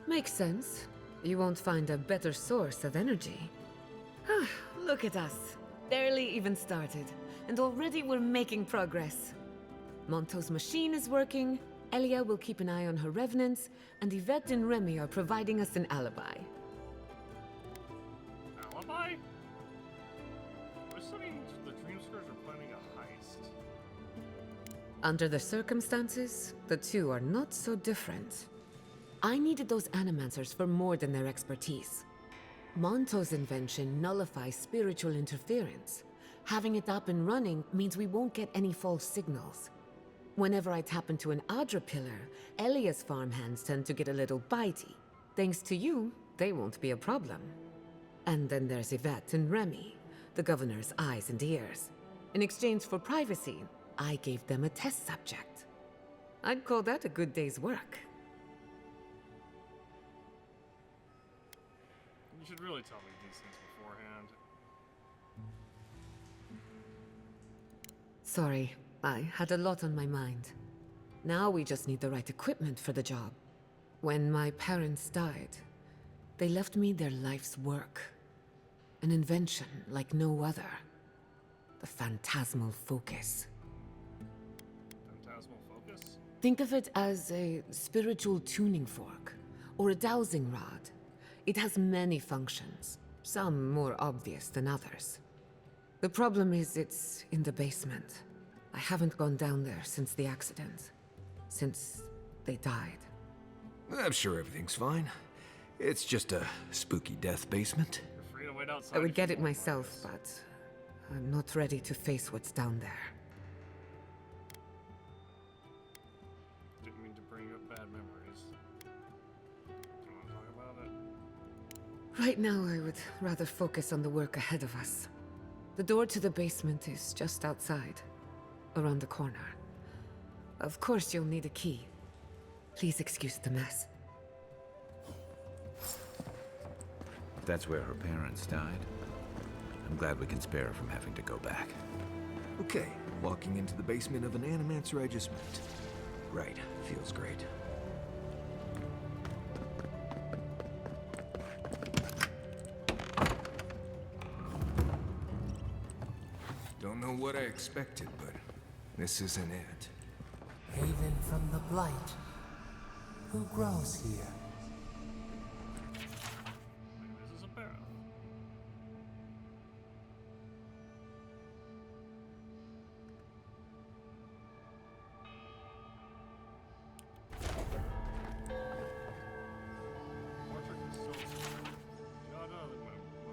Makes sense. You won't find a better source of energy. Look at us. Barely even started, and already we're making progress. Monto's machine is working, Elia will keep an eye on her revenants, and Yvette and Remy are providing us an alibi. Alibi? We're studying the Dreamskers are planning a heist. Under the circumstances, the two are not so different. I needed those animancers for more than their expertise. Monto's invention nullifies spiritual interference. Having it up and running means we won't get any false signals. Whenever I tap into an Adra pillar, Elia's farmhands tend to get a little bitey. Thanks to you, they won't be a problem. And then there's Yvette and Remy, the governor's eyes and ears. In exchange for privacy, I gave them a test subject. I'd call that a good day's work. You should really tell me these things beforehand. Sorry, I had a lot on my mind. Now we just need the right equipment for the job. When my parents died, they left me their life's work. An invention like no other. The phantasmal focus. Phantasmal focus? Think of it as a spiritual tuning fork, or a dowsing rod. It has many functions. Some more obvious than others. The problem is it's in the basement. I haven't gone down there since the accident. Since they died. I'm sure everything's fine. It's just a spooky death basement. You're free to wait outside I would if you get it want, myself, but I'm not ready to face what's down there. Didn't mean to bring up bad memories. Do you want to talk about it? Right now, I would rather focus on the work ahead of us. The door to the basement is just outside, around the corner. Of course, you'll need a key. Please excuse the mess. That's where her parents died. I'm glad we can spare her from having to go back. Okay, walking into the basement of an animancer I just met. Right, feels great. Don't know what I expected, but this isn't it. Haven from the blight. Who grows here? This is a barrow. Portrait is so no,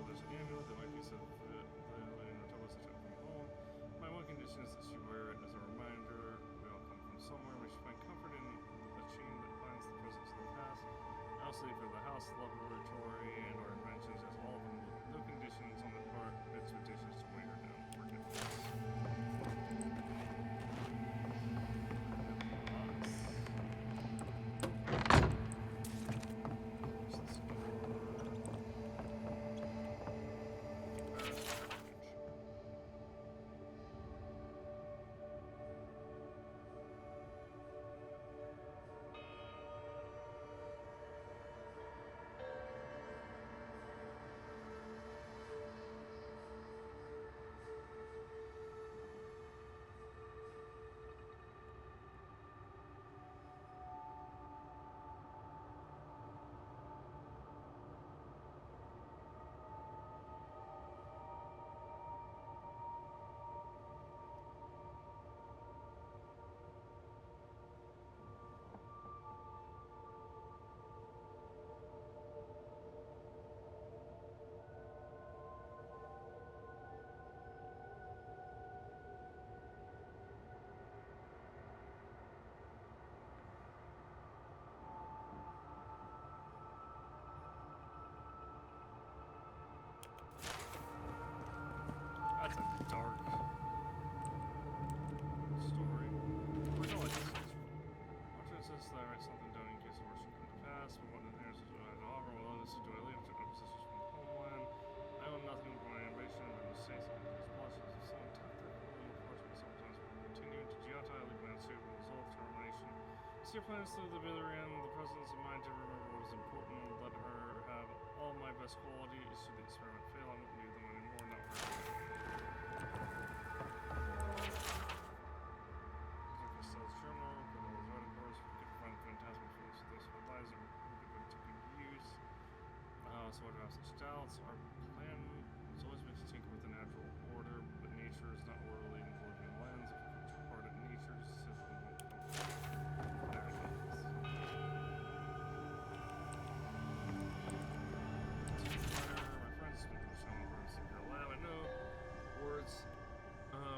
there's an amulet that might be set for it. From home. My one condition is that she wear it as a reminder. We all come from somewhere. We should find comfort in a chain that binds the present to the past. I also leave for the house, laboratory, and our inventions as all of them with no conditions on the part of expectations to weigh her down. Forgiveness. That's a dark story. I know what this is. Watcher says that I write something down in case the worst should come to pass, but what in there is what I offer, well, this is do I leave to oppositions from the homeland. I own nothing but my innovation, but mistakes and these blushes of some tactic, unfortunately sometimes will continue to Giata, I leave my answer will resolve termination. See your plans through the bitter end, the presence of mind to remember what is important, let her have all my best qualities, should the experiment fail, I won't need them anymore, not her. Sells terminal, but all the writing doors, we can find phantasmal foods for those who advise them, we can put to good use. So what have such doubts? Our plan is always meant to tinker with the natural order, but nature is not orderly in the living lens. If we put too hard at nature, simply won't come. There it is. My friends speak for someone from Secret Lab. I know words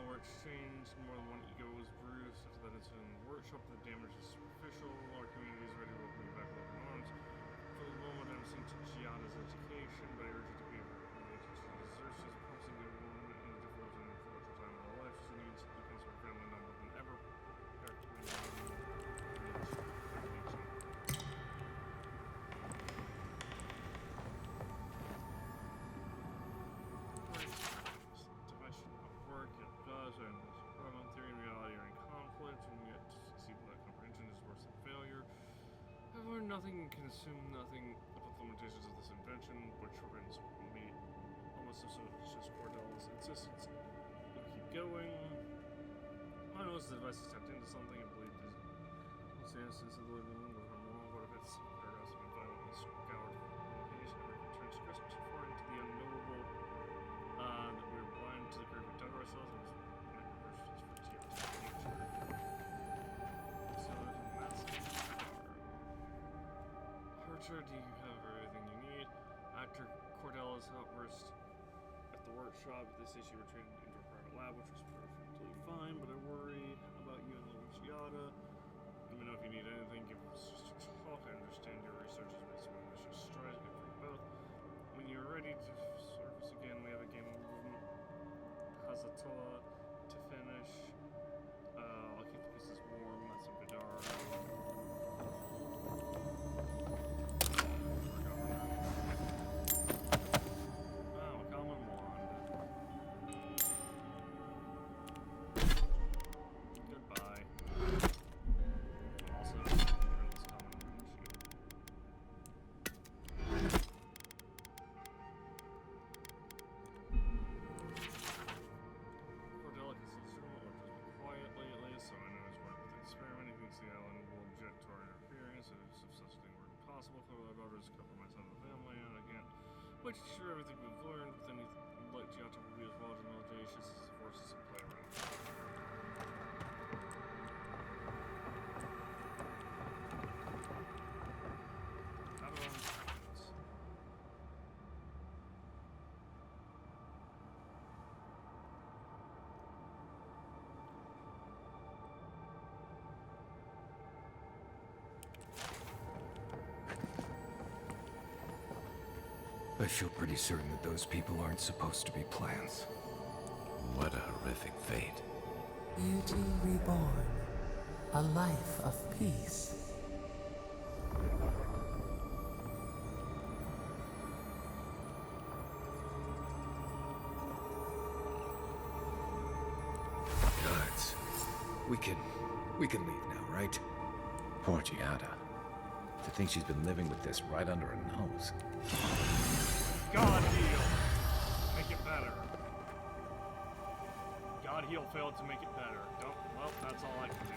were exchanged, more than one ego was bruised. After that incident in the workshop, the damage is superficial. Our community is ready to welcome you back with open arms. For the moment, I'm seeing Giada's education, but I urge you to be related to she deserves. She's a promising young woman in a difficult and influential time in her life. She needs to become her family number than ever. Device should not work, it does, and this theory and reality are in conflict, and yet to succeed without comprehension is worse than failure. I've learned nothing and can assume nothing about the limitations of this invention, which prevents me almost as just Cordel's insistence. We'll keep going. I know the device is tapped into something, I believe this instance of the living room was wrong. What if its paragraphs have been violently scoured from the page and returned too far into the unknown? Actor, do you have everything you need? Actor Cordella's outburst at the workshop. This issue retreated into a private lab, which was perfectly fine, but I worry about you and Luciata. Let me know if you need anything. Give us just a talk. I understand your research has made some ambitious strides. Good for you both. When you're ready to surface again, we have a game of movement. Hazatoa to finish. I'll keep the pieces warm. That's some Vidar. Oh, a common wand. Goodbye. Also, given this common wand Cordella considers her or just be quiet lately, so I know he's working with the experiment. He thinks the island will object to our interference. If such a thing were impossible, our daughters cover my son and the family, and I can't wait to share everything we've learned with anything like Giotto will be as well as audacious as the forces at play around. Have a moment. I feel pretty certain that those people aren't supposed to be plants. What a horrific fate. Beauty reborn. A life of peace. Gods. We can leave now, right? Poor Giada. To think she's been living with this right under her nose. God heal. Make it better. God heal failed to make it better. Don't. Well, that's all I can do.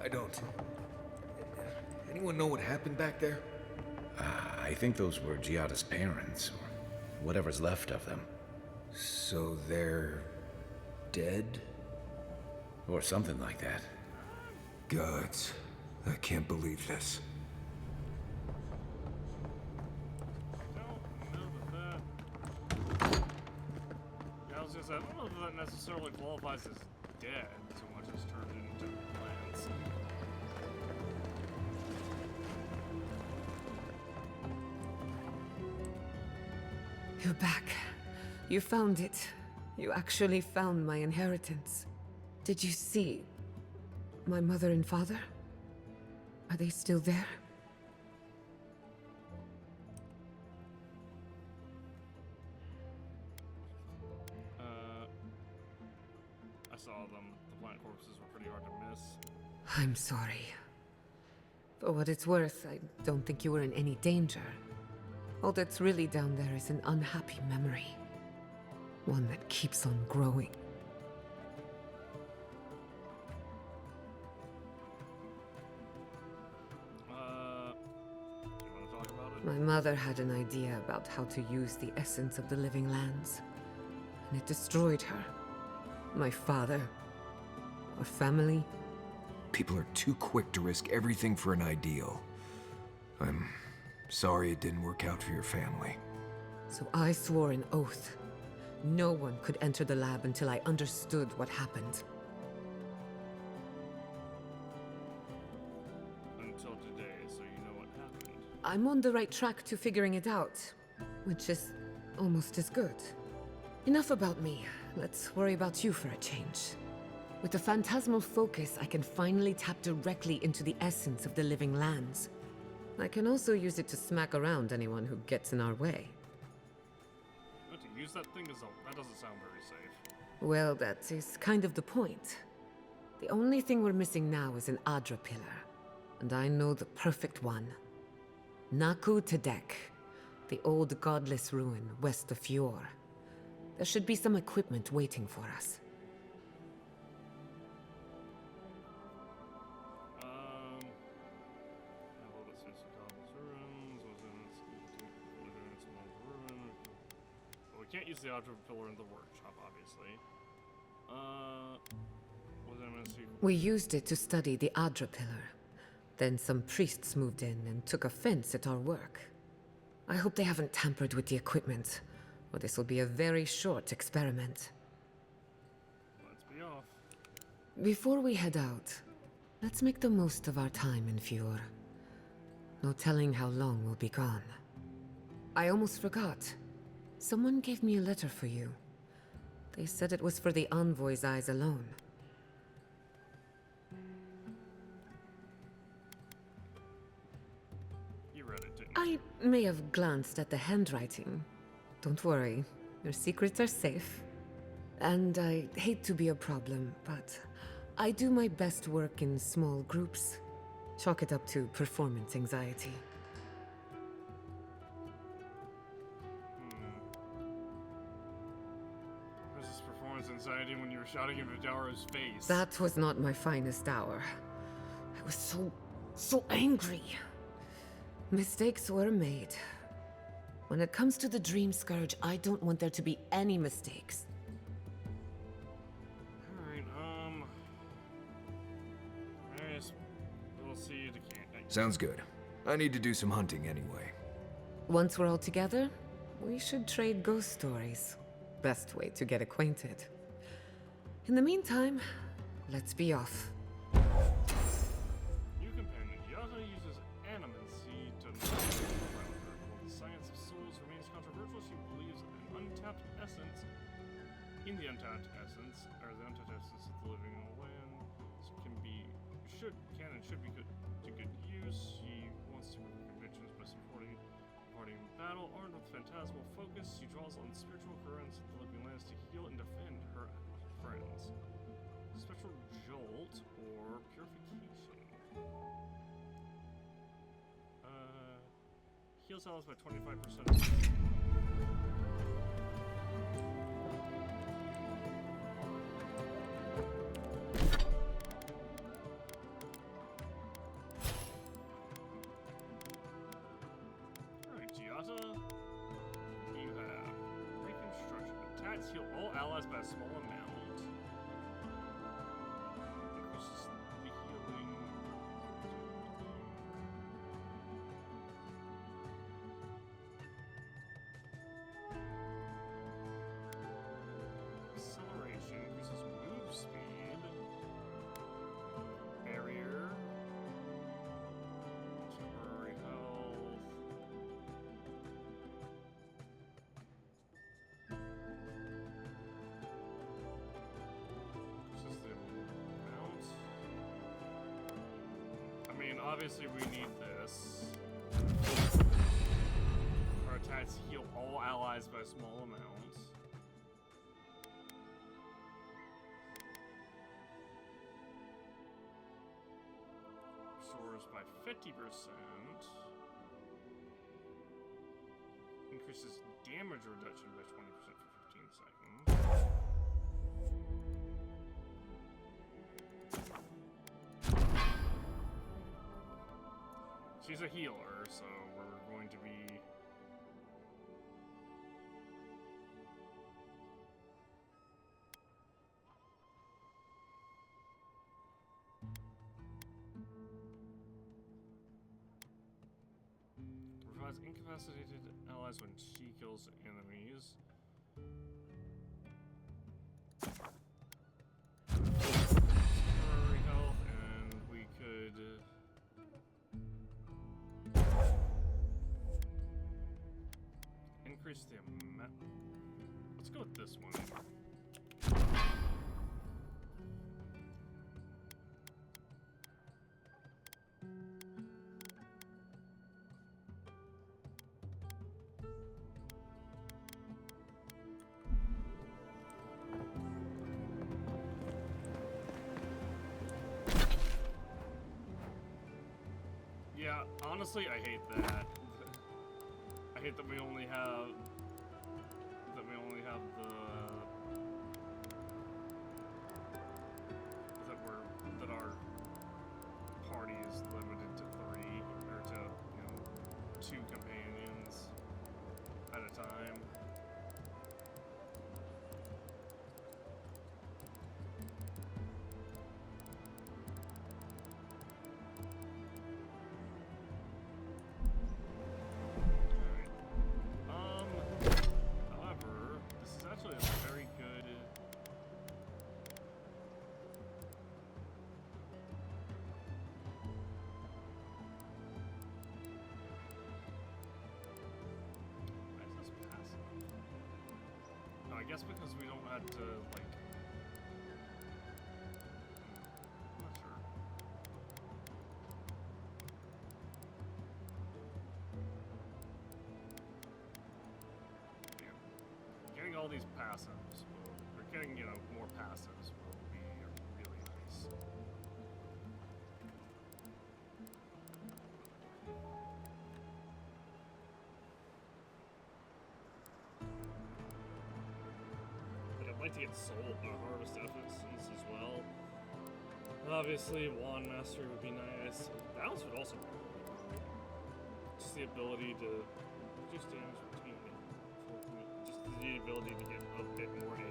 I don't. Anyone know what happened back there? I think those were Giada's parents, or whatever's left of them. So they're dead? Or something like that. Gods, I can't believe this. Yeah, I was just saying, I don't know if that necessarily qualifies as dead so much as turned into plants. You're back. You found it. You actually found my inheritance. Did you see my mother and father? Are they still there? I saw them. The plant corpses were pretty hard to miss. I'm sorry. For what it's worth, I don't think you were in any danger. All that's really down there is an unhappy memory. One that keeps on growing. You want to talk about it? My mother had an idea about how to use the essence of the living lands. And it destroyed her. My father. Our family. People are too quick to risk everything for an ideal. I'm sorry it didn't work out for your family. So I swore an oath. No one could enter the lab until I understood what happened. Until today, so you know what happened. I'm on the right track to figuring it out, which is almost as good. Enough about me. Let's worry about you for a change. With the phantasmal focus, I can finally tap directly into the essence of the living lands. I can also use it to smack around anyone who gets in our way. But to use that thing that doesn't sound very safe. Well, that is kind of the point. The only thing we're missing now is an Adra pillar. And I know the perfect one. Naku Tedek, the old godless ruin west of Fjord. There should be some equipment waiting for us. We can't use the Augur pillar in the workshop, obviously. What was I gonna see? We used it to study the Augur pillar. Then some priests moved in and took offense at our work. I hope they haven't tampered with the equipment, or this will be a very short experiment. Let's be off. Before we head out, let's make the most of our time in Fjord. No telling how long we'll be gone. I almost forgot. Someone gave me a letter for you. They said it was for the envoy's eyes alone. You read it, didn't I may have glanced at the handwriting. Don't worry, your secrets are safe. And I hate to be a problem, but I do my best work in small groups. Chalk it up to performance anxiety. What was this performance anxiety when you were shouting in Vidaro's face? That was not my finest hour. I was so angry. Mistakes were made. When it comes to the Dream Scourge, I don't want there to be any mistakes. Alright, I guess we'll see you again. Sounds good. I need to do some hunting anyway. Once we're all together, we should trade ghost stories. Best way to get acquainted. In the meantime, let's be off. New companion Yata uses animancy to manipulate the around her. While the science of souls remains controversial, she believes in the untapped essence of the untapped essence of the living land can and should be good to good use. She wants to prove her convictions by supporting battle. Armed with phantasmal focus, she draws on spiritual currents of the living lands to heal and defend her friends. Special jolt or purification. Heals allies by 25%. You have reconstruction. Attacks heal all allies by a small amount. Increases the healing. Acceleration increases move speed. Barrier. Temporary health. Obviously we need this. Our attacks heal all allies by a small amount. Restores by 50%. Increases damage reduction by 20% for 15 seconds. She's a healer, so we're going to be... Provides incapacitated allies when she kills enemies. Temporary health, and we could... increase the amount. Let's go with this one. Yeah, honestly, I hate that. I hate that we only have the it's limited to 3, or to, you know, 2 companions at a time. However, this is actually a very good. Why is this passive? Oh, I guess because we don't have to, like. I'm not sure. Getting all these passives, or getting, you know, more passives will be really nice. But I'd like to get soul harvest essence as well. Obviously, wand master would be nice. Balance would also be really cool. Just the ability to reduce damage between just the ability to get a bit more AoE.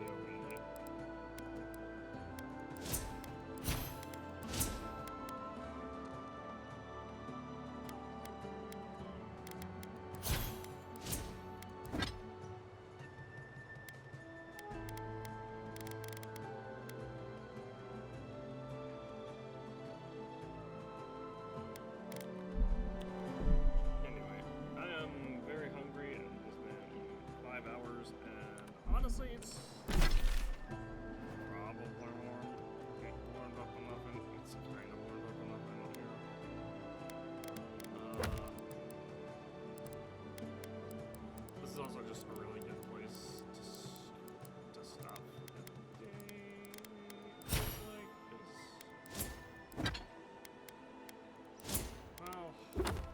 Anyway, I am very hungry and it's been 5 hours, and honestly, it's probably warmed up enough, and it's kind of warmed up enough in here. This is also just a really good place to stop for the day. Like this. Well, I should continue.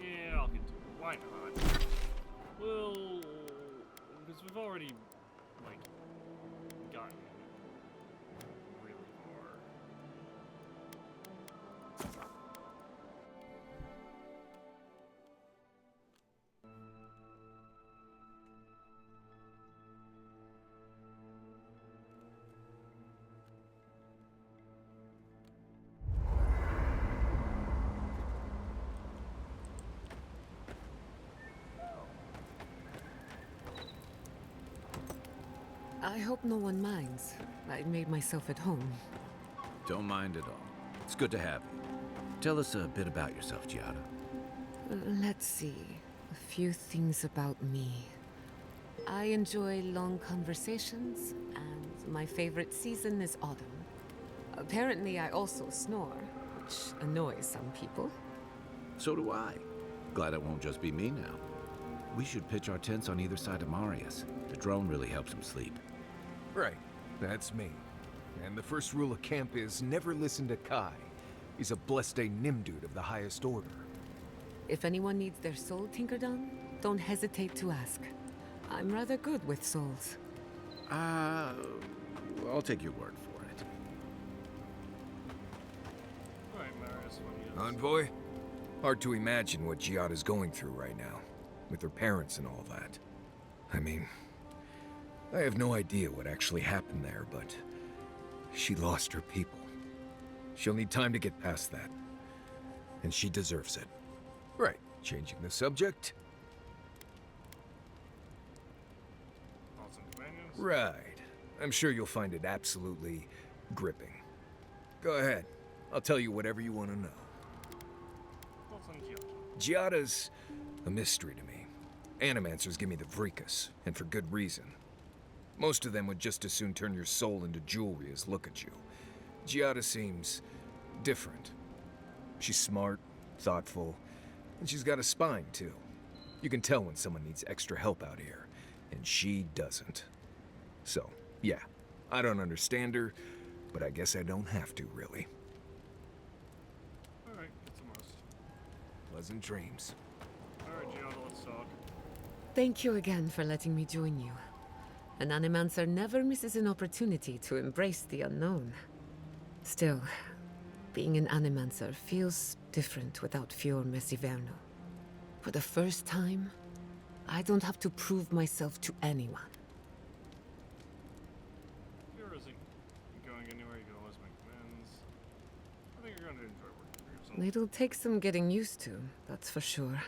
Yeah, I'll continue. Why not? Well, because we've already, like, gotten really far. I hope no one minds. I made myself at home. Don't mind at all. It's good to have you. Tell us a bit about yourself, Giada. Let's see. A few things about me. I enjoy long conversations, and my favorite season is autumn. Apparently, I also snore, which annoys some people. So do I. Glad it won't just be me now. We should pitch our tents on either side of Marius. The drone really helps him sleep. Right, that's me. And the first rule of camp is never listen to Kai. He's a blessed Nimdude of the highest order. If anyone needs their soul tinkered on, don't hesitate to ask. I'm rather good with souls. I'll take your word for it. Alright, Marius, what do you Envoy? Hard to imagine what Giada's going through right now, with her parents and all that. I mean, I have no idea what actually happened there, but she lost her people. She'll need time to get past that. And she deserves it. Right, changing the subject. Awesome companions? Right. I'm sure you'll find it absolutely gripping. Go ahead. I'll tell you whatever you want to know. Thoughts on Giada? Giada's a mystery to me. Animancers give me the vricus, and for good reason. Most of them would just as soon turn your soul into jewelry as look at you. Giada seems different. She's smart, thoughtful, and she's got a spine, too. You can tell when someone needs extra help out here, and she doesn't. So, yeah, I don't understand her, but I guess I don't have to, really. Alright, it's a must. Pleasant dreams. Alright, Giada, let's talk. Thank you again for letting me join you. An animancer never misses an opportunity to embrace the unknown. Still, being an animancer feels different without Fior Messiverno. For the first time, I don't have to prove myself to anyone. Fior isn't going anywhere. You can always make amends. I think you're going to enjoy working for yourself. It'll take some getting used to, that's for sure.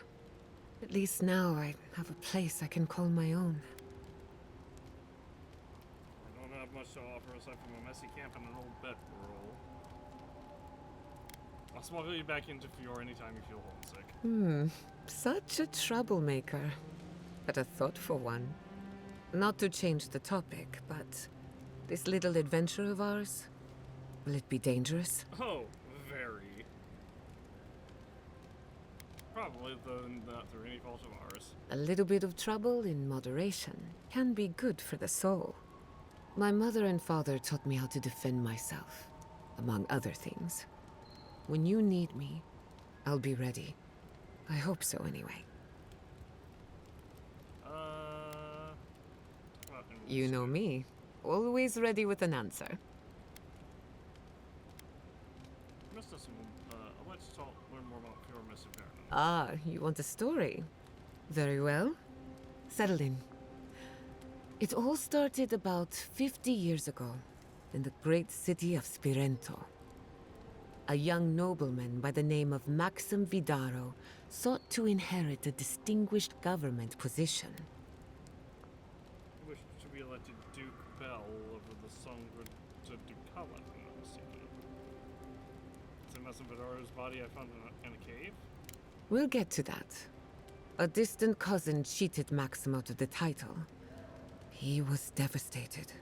At least now I have a place I can call my own. I don't have much to offer aside from a messy camp and an old bedroll. I'll smuggle you back into Fior anytime you feel homesick. Such a troublemaker. But a thoughtful one. Not to change the topic, but this little adventure of ours, will it be dangerous? Oh, very. Probably, though not through any fault of ours. A little bit of trouble in moderation can be good for the soul. My mother and father taught me how to defend myself, among other things. When you need me, I'll be ready. I hope so, anyway. You know me. Always ready with an answer. Must have some, let's learn more about Fior Messiverno. Ah, you want a story? Very well. Settle in. It all started about 50 years ago, in the great city of Spirento. A young nobleman by the name of Maxim Vidaro sought to inherit a distinguished government position. He wished to be elected Duke Bell over the Sangre to Ducala, if I'm not mistaken. It's a mess of Vidaro's body I found in a cave? We'll get to that. A distant cousin cheated Maxim out of the title. He was devastated,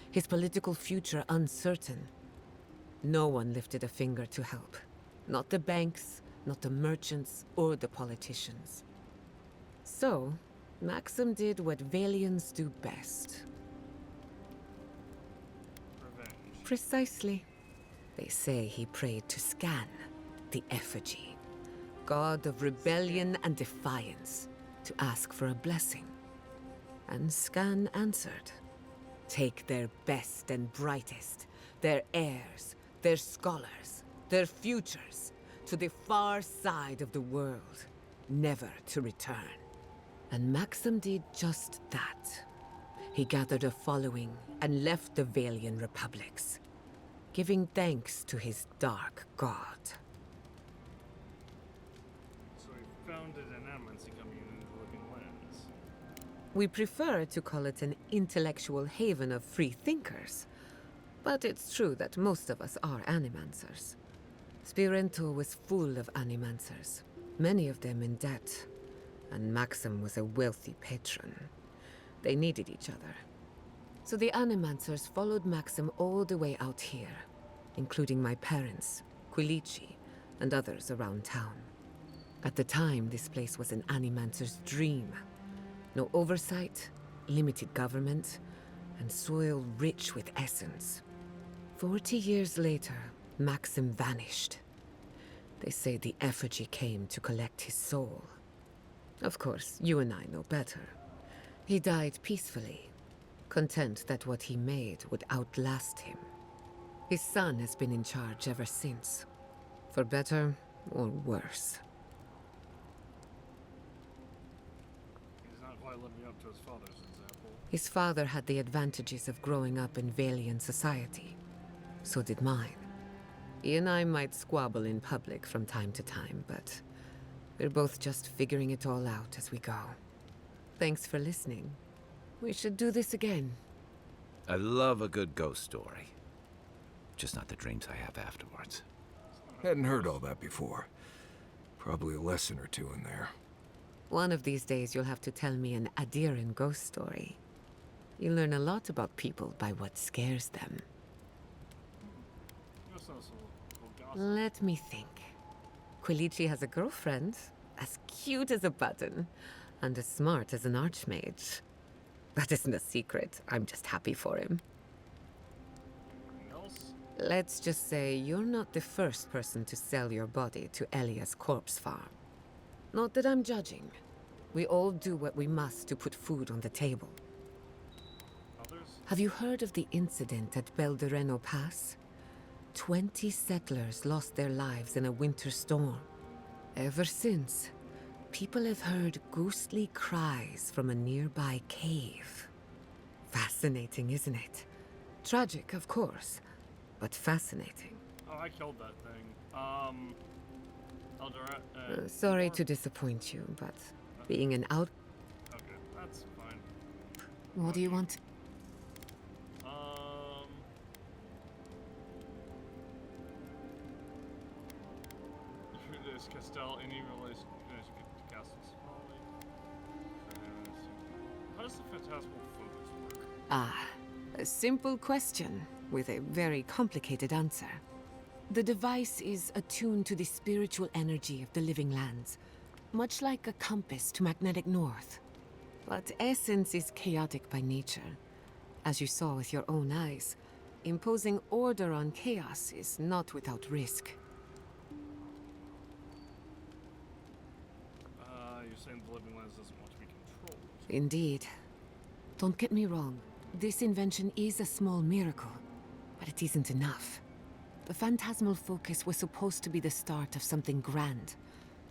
his political future uncertain. No one lifted a finger to help. Not the banks, not the merchants, or the politicians. So, Maxim did what Valians do best. Revenge. Precisely. They say he prayed to Scan, the effigy, god of rebellion and defiance, to ask for a blessing. And Scan answered. Take their best and brightest, their heirs, their scholars, their futures, to the far side of the world, never to return. And Maxim did just that. He gathered a following and left the Valian republics, giving thanks to his dark god. So he founded an Amnesty community looking lens. We prefer to call it an intellectual haven of free thinkers. But it's true that most of us are animancers. Spirento was full of animancers, many of them in debt. And Maxim was a wealthy patron. They needed each other. So the animancers followed Maxim all the way out here, including my parents, Quilici, and others around town. At the time, this place was an animancer's dream. No oversight, limited government, and soil rich with essence. 40 years later, Maxim vanished. They say the effigy came to collect his soul. Of course, you and I know better. He died peacefully, content that what he made would outlast him. His son has been in charge ever since, for better or worse. He's not quite living up to his father's example. His father had the advantages of growing up in Valian society. So did mine. He and I might squabble in public from time to time, but we're both just figuring it all out as we go. Thanks for listening. We should do this again. I love a good ghost story. Just not the dreams I have afterwards. Hadn't heard all that before. Probably a lesson or two in there. One of these days you'll have to tell me an Adiran ghost story. You learn a lot about people by what scares them. Let me think. Quilici has a girlfriend, as cute as a button, and as smart as an archmage. That isn't a secret. I'm just happy for him. Let's just say you're not the first person to sell your body to Elia's corpse farm. Not that I'm judging. We all do what we must to put food on the table. Have you heard of the incident at Beldereno Pass? 20 settlers lost their lives in a winter storm. Ever since, people have heard ghostly cries from a nearby cave. Fascinating, isn't it? Tragic, of course, but fascinating. Oh, I killed that thing. Eldora, Sorry to disappoint you, but being an out... Okay, that's fine. What do you want? Is Castell any relation to Castle's Folly? How does the phantasmal focus work? Ah, a simple question with a very complicated answer. The device is attuned to the spiritual energy of the living lands, much like a compass to magnetic north. But essence is chaotic by nature. As you saw with your own eyes, imposing order on chaos is not without risk. You're saying the living lands doesn't want to be controlled. Indeed. Don't get me wrong. This invention is a small miracle, but it isn't enough. The phantasmal focus was supposed to be the start of something grand.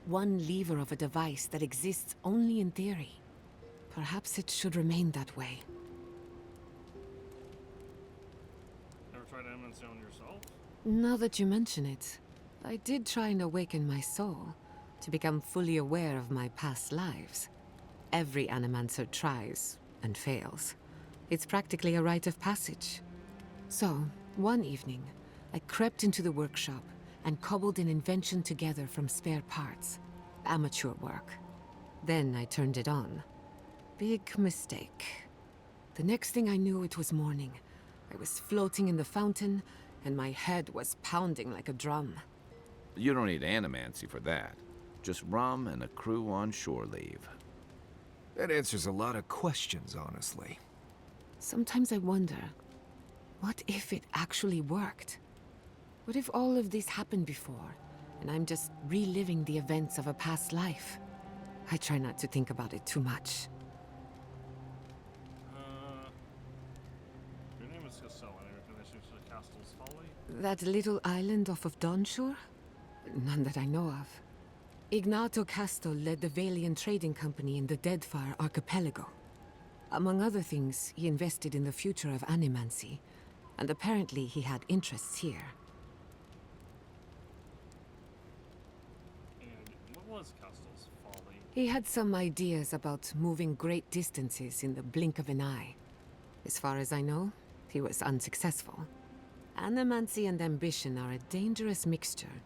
One lever of a device that exists only in theory. Perhaps it should remain that way. Ever tried Animancy on yourself? Now that you mention it, I did try and awaken my soul, to become fully aware of my past lives. Every Animancer tries and fails. It's practically a rite of passage. So, one evening, I crept into the workshop and cobbled an invention together from spare parts. Amateur work. Then I turned it on. Big mistake. The next thing I knew, it was morning. I was floating in the fountain, and my head was pounding like a drum. You don't need Animancy for that. Just rum and a crew on shore leave. That answers a lot of questions, honestly. Sometimes I wonder, what if it actually worked? What if all of this happened before, and I'm just reliving the events of a past life? I try not to think about it too much. Your name is Castell. Any connection to the Castle's Folly? That little island off of Dawnshore? None that I know of. Ignato Castel led the Valian trading company in the Deadfire archipelago. Among other things, he invested in the future of Animancy, and apparently he had interests here. And what was Castell's Folly? He had some ideas about moving great distances in the blink of an eye. As far as I know, he was unsuccessful. Animancy and ambition are a dangerous mixture.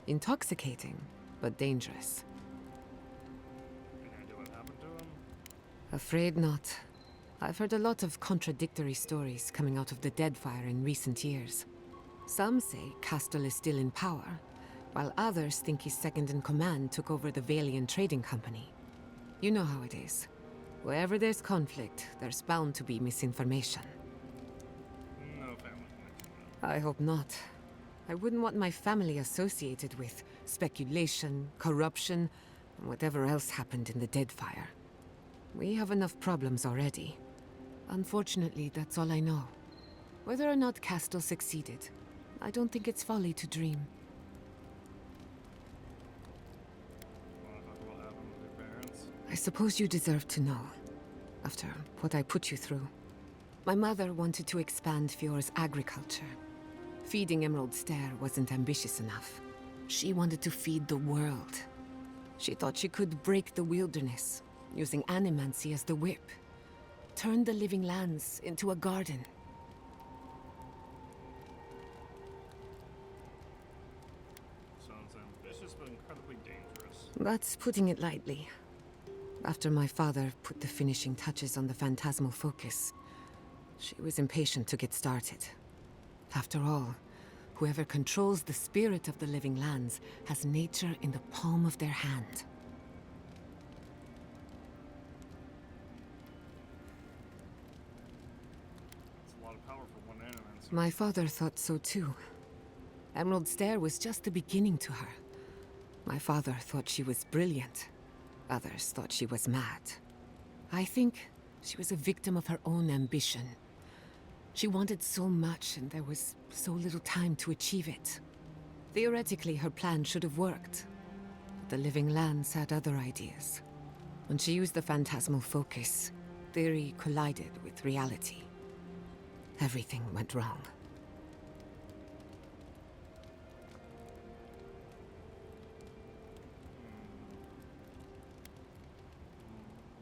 Intoxicating, but dangerous. Any idea what happened to him? Afraid not. I've heard a lot of contradictory stories coming out of the Deadfire in recent years. Some say Castel is still in power, while others think his second-in-command took over the Valian trading company. You know how it is. Wherever there's conflict, there's bound to be misinformation. No family connection. I hope not. I wouldn't want my family associated with speculation, corruption, and whatever else happened in the Deadfire. We have enough problems already. Unfortunately, that's all I know. Whether or not Castel succeeded, I don't think it's folly to dream. Wanna talk about what happened with your parents? I suppose you deserve to know, after what I put you through. My mother wanted to expand Fjore's agriculture. Feeding Emerald Stair wasn't ambitious enough. She wanted to feed the world. She thought she could break the wilderness, using Animancy as the whip. Turn the living lands into a garden. Sounds ambitious, but incredibly dangerous. That's putting it lightly. After my father put the finishing touches on the phantasmal focus, she was impatient to get started. After all, whoever controls the spirit of the living lands has nature in the palm of their hand. It's a lot of power for one Animancer. My father thought so too. Emerald Stair was just the beginning to her. My father thought she was brilliant. Others thought she was mad. I think she was a victim of her own ambition. She wanted so much, and there was so little time to achieve it. Theoretically, her plan should have worked. But the Living Lands had other ideas. When she used the phantasmal focus, theory collided with reality. Everything went wrong.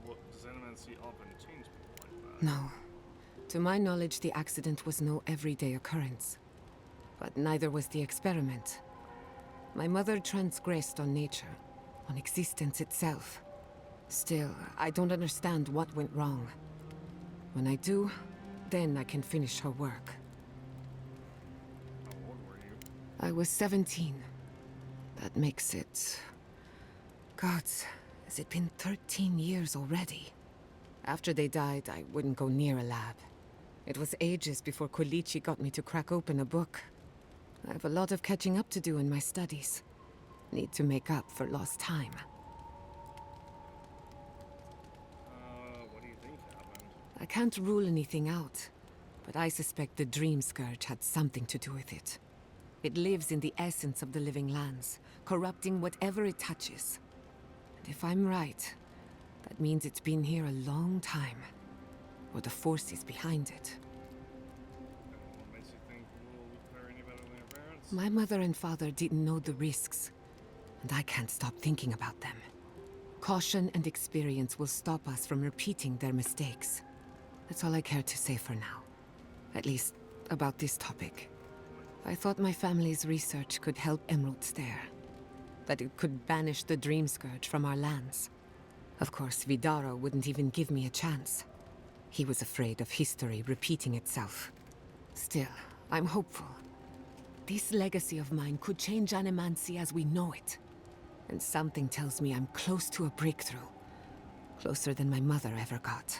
What, does anyone see often change people like that? No. To my knowledge, the accident was no everyday occurrence. But neither was the experiment. My mother transgressed on nature, on existence itself. Still, I don't understand what went wrong. When I do, then I can finish her work. How old were you? I was 17. That makes it... Gods, has it been 13 years already? After they died, I wouldn't go near a lab. It was ages before Quilici got me to crack open a book. I have a lot of catching up to do in my studies. Need to make up for lost time. What do you think happened? I can't rule anything out, but I suspect the Dream Scourge had something to do with it. It lives in the essence of the Living Lands, corrupting whatever it touches. And if I'm right, that means it's been here a long time. Or the forces behind it. What makes you think we'll fare any better than your parents? My mother and father didn't know the risks, and I can't stop thinking about them. Caution and experience will stop us from repeating their mistakes. That's all I care to say for now. At least, about this topic. I thought my family's research could help Emerald Stair. That it could banish the Dream Scourge from our lands. Of course, Vidaro wouldn't even give me a chance. He was afraid of history repeating itself. Still, I'm hopeful. This legacy of mine could change Animancy as we know it. And something tells me I'm close to a breakthrough. Closer than my mother ever got. Is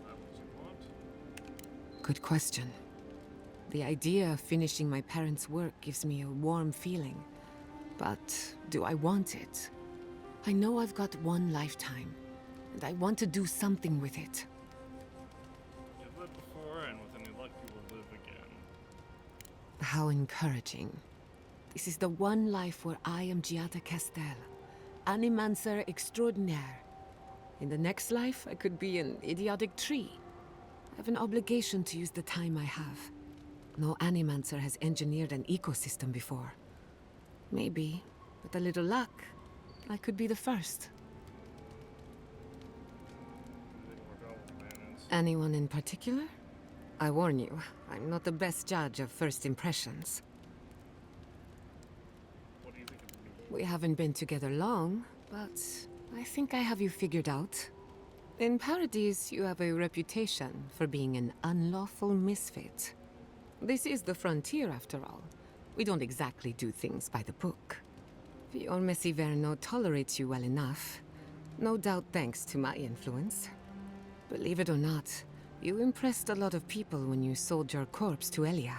that what you want? Good question. The idea of finishing my parents' work gives me a warm feeling. But do I want it? I know I've got one lifetime. And I want to do something with it. You've lived before, and with any luck, you will live again. How encouraging. This is the one life where I am Giada Castel, Animancer extraordinaire. In the next life, I could be an idiotic tree. I have an obligation to use the time I have. No Animancer has engineered an ecosystem before. Maybe, with a little luck, I could be the first. Anyone in particular? I warn you, I'm not the best judge of first impressions. What do you think of me? We haven't been together long, but I think I have you figured out. In Paradise, you have a reputation for being an unlawful misfit. This is the frontier, after all. We don't exactly do things by the book. Fior Messiverno tolerates you well enough. No doubt thanks to my influence. Believe it or not, you impressed a lot of people when you sold your corpse to Elia.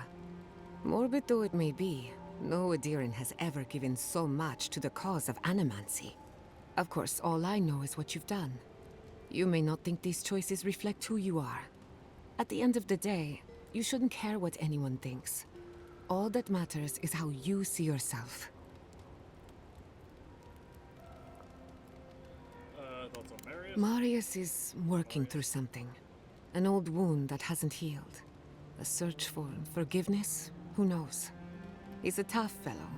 Morbid though it may be, no Adiran has ever given so much to the cause of Animancy. Of course, all I know is what you've done. You may not think these choices reflect who you are. At the end of the day, you shouldn't care what anyone thinks. All that matters is how you see yourself. Thoughts on Marius? Marius is working through something. An old wound that hasn't healed. A search for forgiveness? Who knows? He's a tough fellow,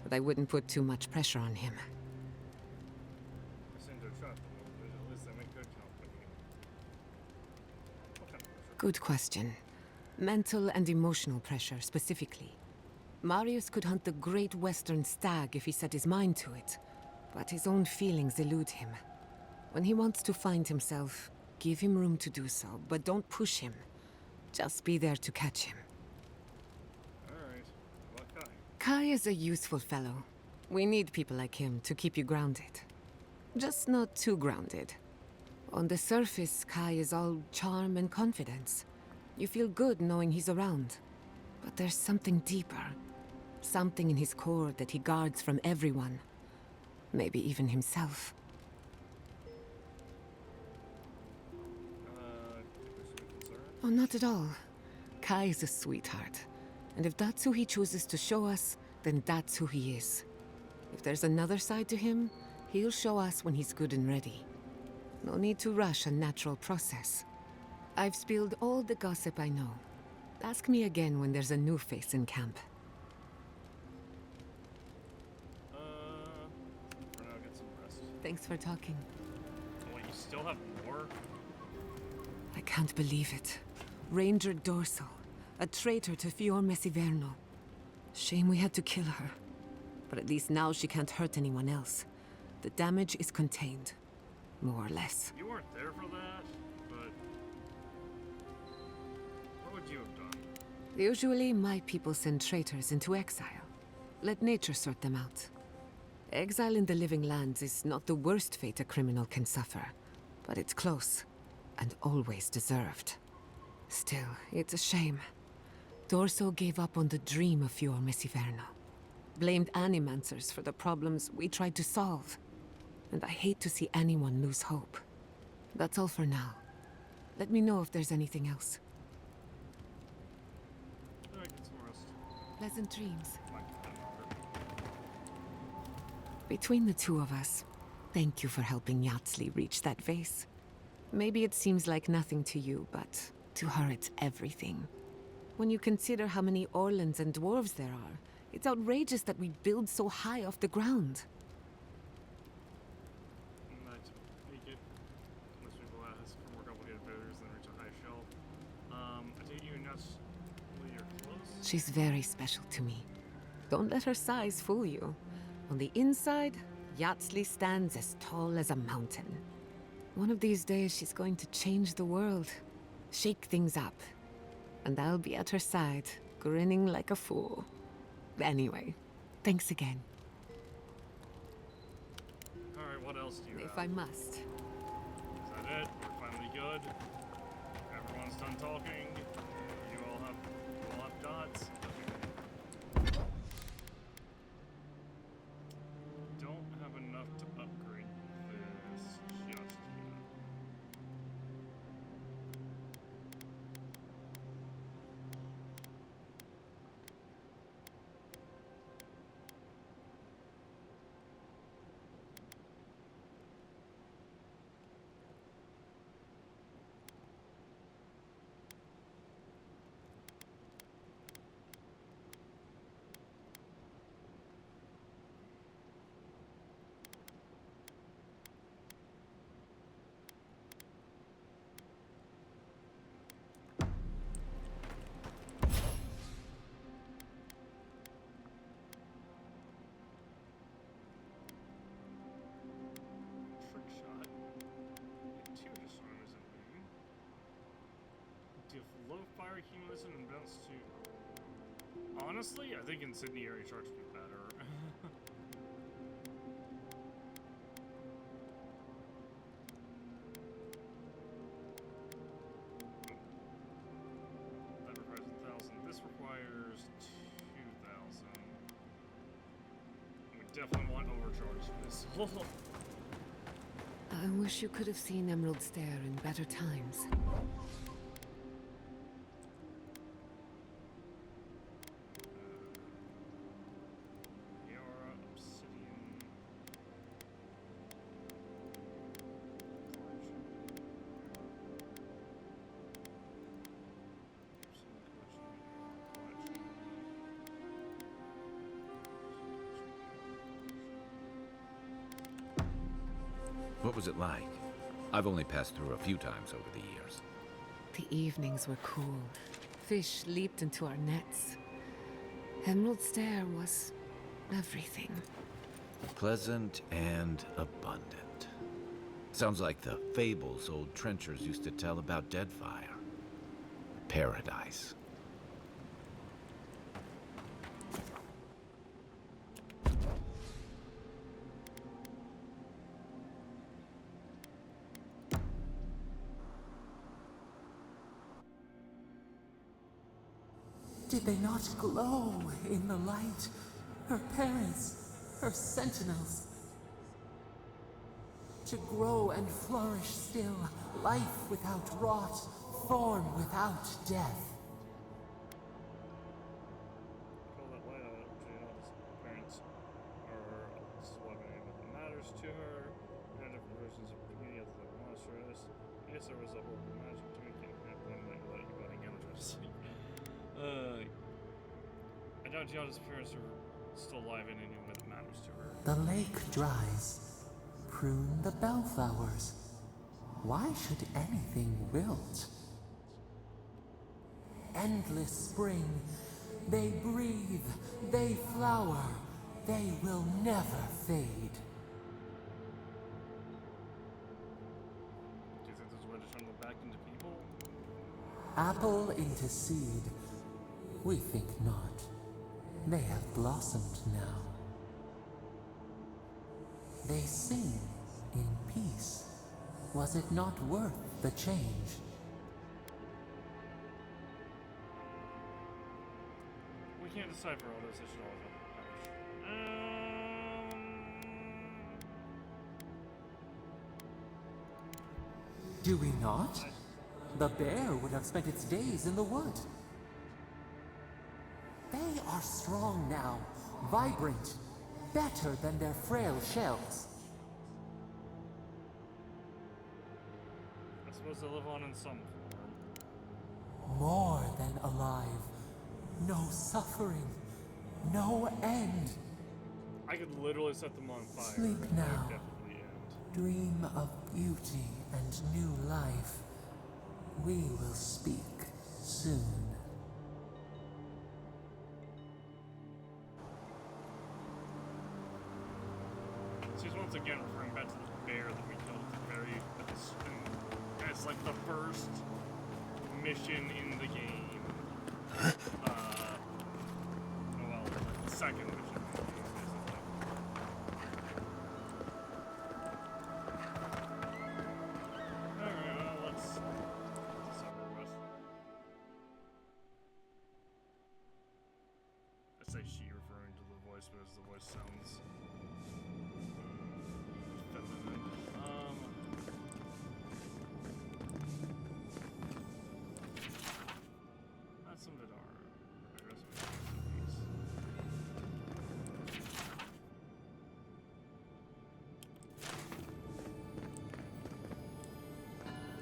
but I wouldn't put too much pressure on him. I seem to trust them, but at least they make good company. What kind of pressure? Good question. Mental and emotional pressure, specifically. Marius could hunt the great western stag if he set his mind to it, but his own feelings elude him. When he wants to find himself, give him room to do so, but don't push him. Just be there to catch him. Alright. What kind? Kai is a useful fellow. We need people like him to keep you grounded. Just not too grounded. On the surface, Kai is all charm and confidence. You feel good knowing he's around. But there's something deeper. Something in his core that he guards from everyone. Maybe even himself. Do we should be concerned? Oh, not at all. Kai is a sweetheart. And if that's who he chooses to show us, then that's who he is. If there's another side to him, he'll show us when he's good and ready. No need to rush a natural process. I've spilled all the gossip I know. Ask me again when there's a new face in camp. For now, get some rest. Thanks for talking. Wait, you still have more? I can't believe it. Ranger Dorsal, a traitor to Fior Messiverno. Shame we had to kill her. But at least now she can't hurt anyone else. The damage is contained. More or less. You weren't there for that, but what would you have done? Usually, my people send traitors into exile. Let nature sort them out. Exile in the living lands is not the worst fate a criminal can suffer, but it's close, and always deserved. Still, it's a shame. Dorso gave up on the dream of Fior Messiverno. Blamed animancers for the problems we tried to solve. And I hate to see anyone lose hope. That's all for now. Let me know if there's anything else. Alright, get some rest. Pleasant dreams. Between the two of us, thank you for helping Yatsli reach that vase. Maybe it seems like nothing to you, but to her it's everything. When you consider how many Orlans and dwarves there are, it's outrageous that we build so high off the ground. Make it. Most people ask for more complicated failures than reach a high shelf. I take you nuts. You're close. She's very special to me. Don't let her size fool you. On the inside, Yatsli stands as tall as a mountain. One of these days, she's going to change the world. Shake things up. And I'll be at her side, grinning like a fool. Anyway, thanks again. Alright, what else do you have? If I must. Is that it? We're finally good? Everyone's done talking? You all have dots? Okay. Don't have enough to upgrade this just yet. Trick shot. Two disarmers in beam. Deal low fire accumulation and bounce to. Honestly, I think incendiary charge would be better. That requires 1,000. This requires 2,000. We definitely want overcharged missile. I wish you could have seen Emerald Stair in better times. Yara, obsidian. What was it like? I've only passed through a few times over the years. The evenings were cool. Fish leaped into our nets. Emerald Stair was everything. Pleasant and abundant. Sounds like the fables old trenchers used to tell about Deadfire. Paradise. Did they not glow in the light? Her parents, her sentinels. To grow and flourish still, life without rot, form without death. Call that light out. Jayna's parents are swapping what matters to her. And different versions of beauty other than monstrous. I guess there was a horrible magic to make it at one night let you go again, which was like. I doubt Giada's parents are still alive in any way that matters to her. The lake dries. Prune the bellflowers. Why should anything wilt? Endless spring. They breathe. They flower. They will never fade. Do you think there's a way to turn them back into people? Apple into seed. We think not. They have blossomed now. They sing in peace. Was it not worth the change? We can't decipher all this. I should always have Do we not? The bear would have spent its days in the wood. They are strong now, vibrant, better than their frail shells. I suppose they live on in some form. More than alive. No suffering. No end. I could literally set them on fire. Sleep That would now. definitely end. Dream of beauty and new life. We will speak soon. She's once again referring back to the bear that we killed at the very as like the first mission in the game. Well, the second mission in the game, basically. Alright, well, let's decipher the rest. I say she referring to the voice, but as the voice sounds feminine. That's some Vidar. I guess we have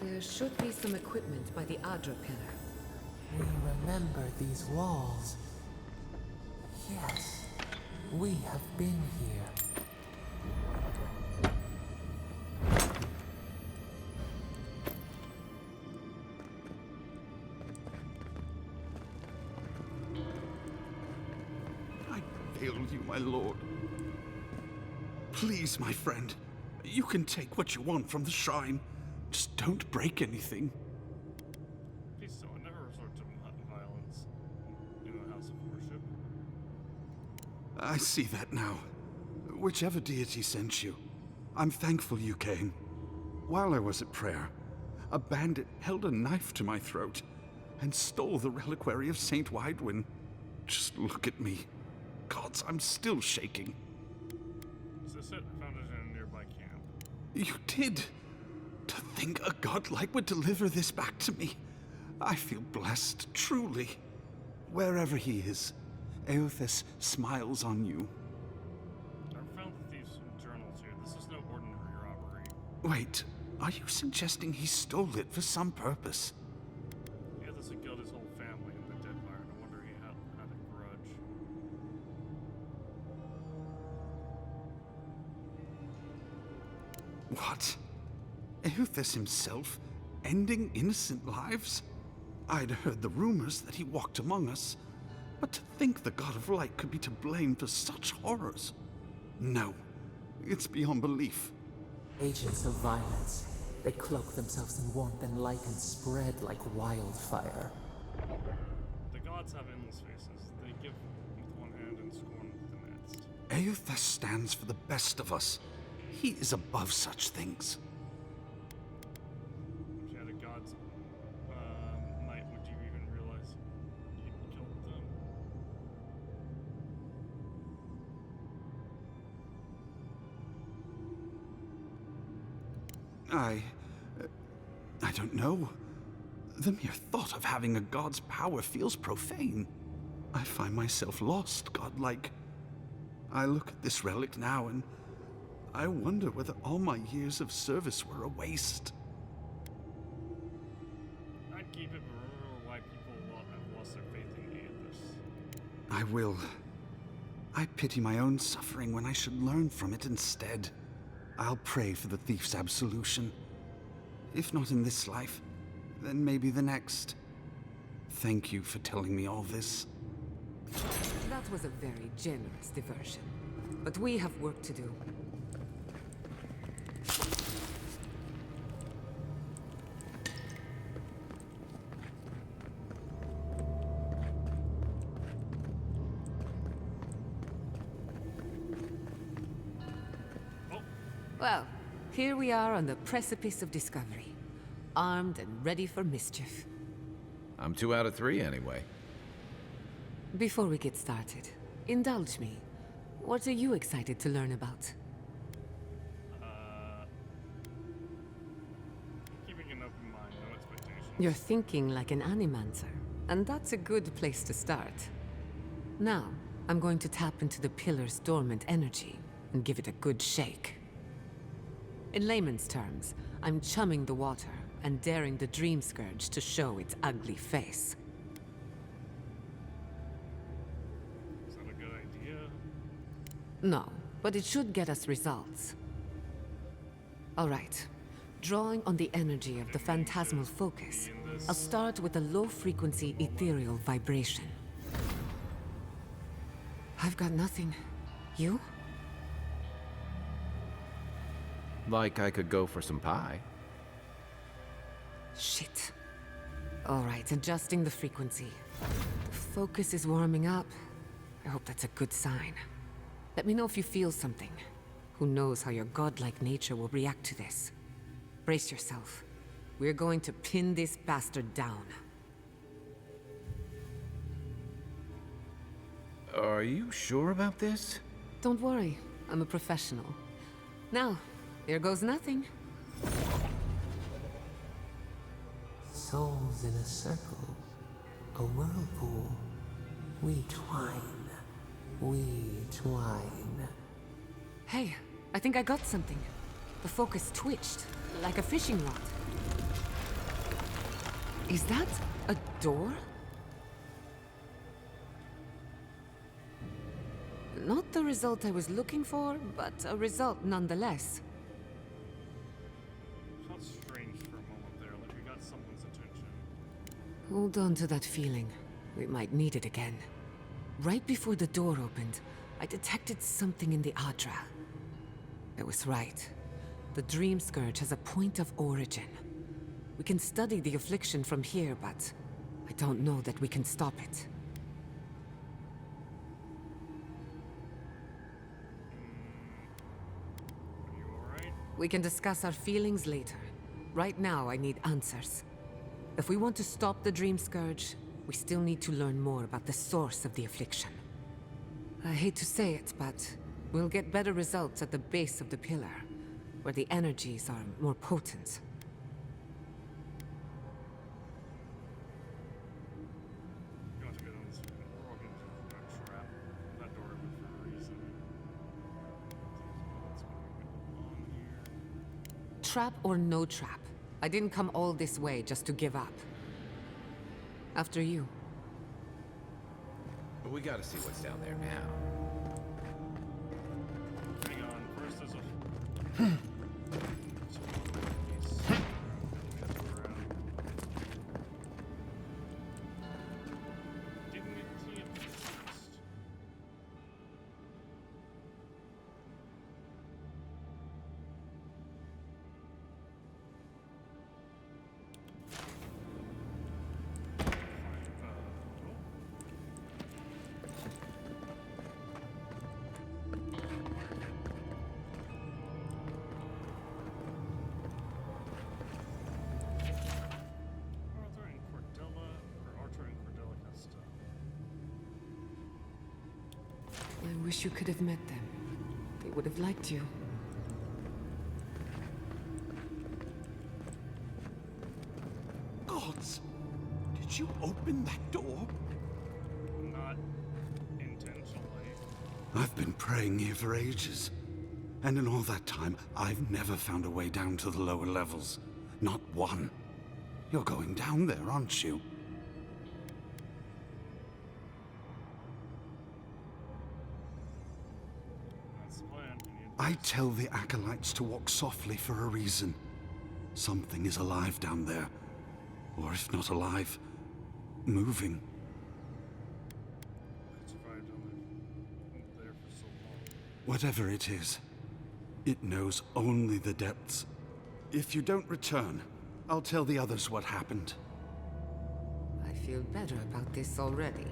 There should be some equipment by the Adra pillar. We remember these walls. Yes, we have been here. I fail you, my lord. Please, my friend, you can take what you want from the shrine. Just don't break anything. Please don't never resort to violence in the house of worship. I see that now. Whichever deity sent you, I'm thankful you came. While I was at prayer, a bandit held a knife to my throat and stole the reliquary of Saint Widwin. Just look at me. Gods, I'm still shaking. Is this it? I found it in a nearby camp. You did? To think a godlike would deliver this back to me. I feel blessed, truly. Wherever he is, Eothas smiles on you. I found the thief's journals here. This is no ordinary robbery. Wait, are you suggesting he stole it for some purpose? Yeah, this would killed his whole family in the dead fire. No wonder he had a grudge. What? Eothas himself, ending innocent lives? I'd heard the rumors that he walked among us, but to think the God of Light could be to blame for such horrors. No, it's beyond belief. Agents of violence. They cloak themselves in warmth and light and spread like wildfire. The gods have endless faces. They give with one hand and scorn with the next. Eothas stands for the best of us. He is above such things. If you had a god's might, would you even realize you killed them? I don't know. The mere thought of having a god's power feels profane. I find myself lost, godlike. I look at this relic now and I wonder whether all my years of service were a waste. I'd keep it, but remember why people have lost their faith in Aethys. I will. I pity my own suffering when I should learn from it instead. I'll pray for the thief's absolution. If not in this life, then maybe the next. Thank you for telling me all this. That was a very generous diversion. But we have work to do. Well, here we are on the precipice of discovery. Armed and ready for mischief. I'm 2 out of 3 anyway. Before we get started, indulge me. What are you excited to learn about? Keeping an open mind, no expectations. You're thinking like an animancer, and that's a good place to start. Now, I'm going to tap into the pillar's dormant energy and give it a good shake. In layman's terms, I'm chumming the water and daring the Dream Scourge to show its ugly face. Is that a good idea? No, but it should get us results. All right. Drawing on the energy of the phantasmal focus, I'll start with a low-frequency ethereal vibration. I've got nothing. You? Like I could go for some pie. Shit. All right, adjusting the frequency. The focus is warming up. I hope that's a good sign. Let me know if you feel something. Who knows how your godlike nature will react to this. Brace yourself. We're going to pin this bastard down. Are you sure about this? Don't worry, I'm a professional. Now, here goes nothing. Souls in a circle, a whirlpool. We twine, we twine. Hey, I think I got something. The focus twitched, like a fishing rod. Is that a door? Not the result I was looking for, but a result nonetheless. Felt strange for a moment there, like we got someone's attention. Hold on to that feeling. We might need it again. Right before the door opened, I detected something in the Adra. I was right. The Dream Scourge has a point of origin. We can study the affliction from here, but I don't know that we can stop it. Are you alright? We can discuss our feelings later. Right now, I need answers. If we want to stop the Dream Scourge, we still need to learn more about the source of the affliction. I hate to say it, but we'll get better results at the base of the pillar, where the energies are more potent. You want to go down this way. We're all getting into a trap. That door opened for a reason. What's going on here? Trap or no trap, I didn't come all this way just to give up. After you. But we gotta see what's down there now. Hang on, first there's a... I wish you could have met them. They would have liked you. God, gods! Did you open that door? Not intentionally. I've been praying here for ages. And in all that time, I've never found a way down to the lower levels. Not one. You're going down there, aren't you? That's the plan. I tell the acolytes to walk softly for a reason. Something is alive down there. Or if not alive, moving. I survived there for so long. Whatever it is, it knows only the depths. If you don't return, I'll tell the others what happened. I feel better about this already.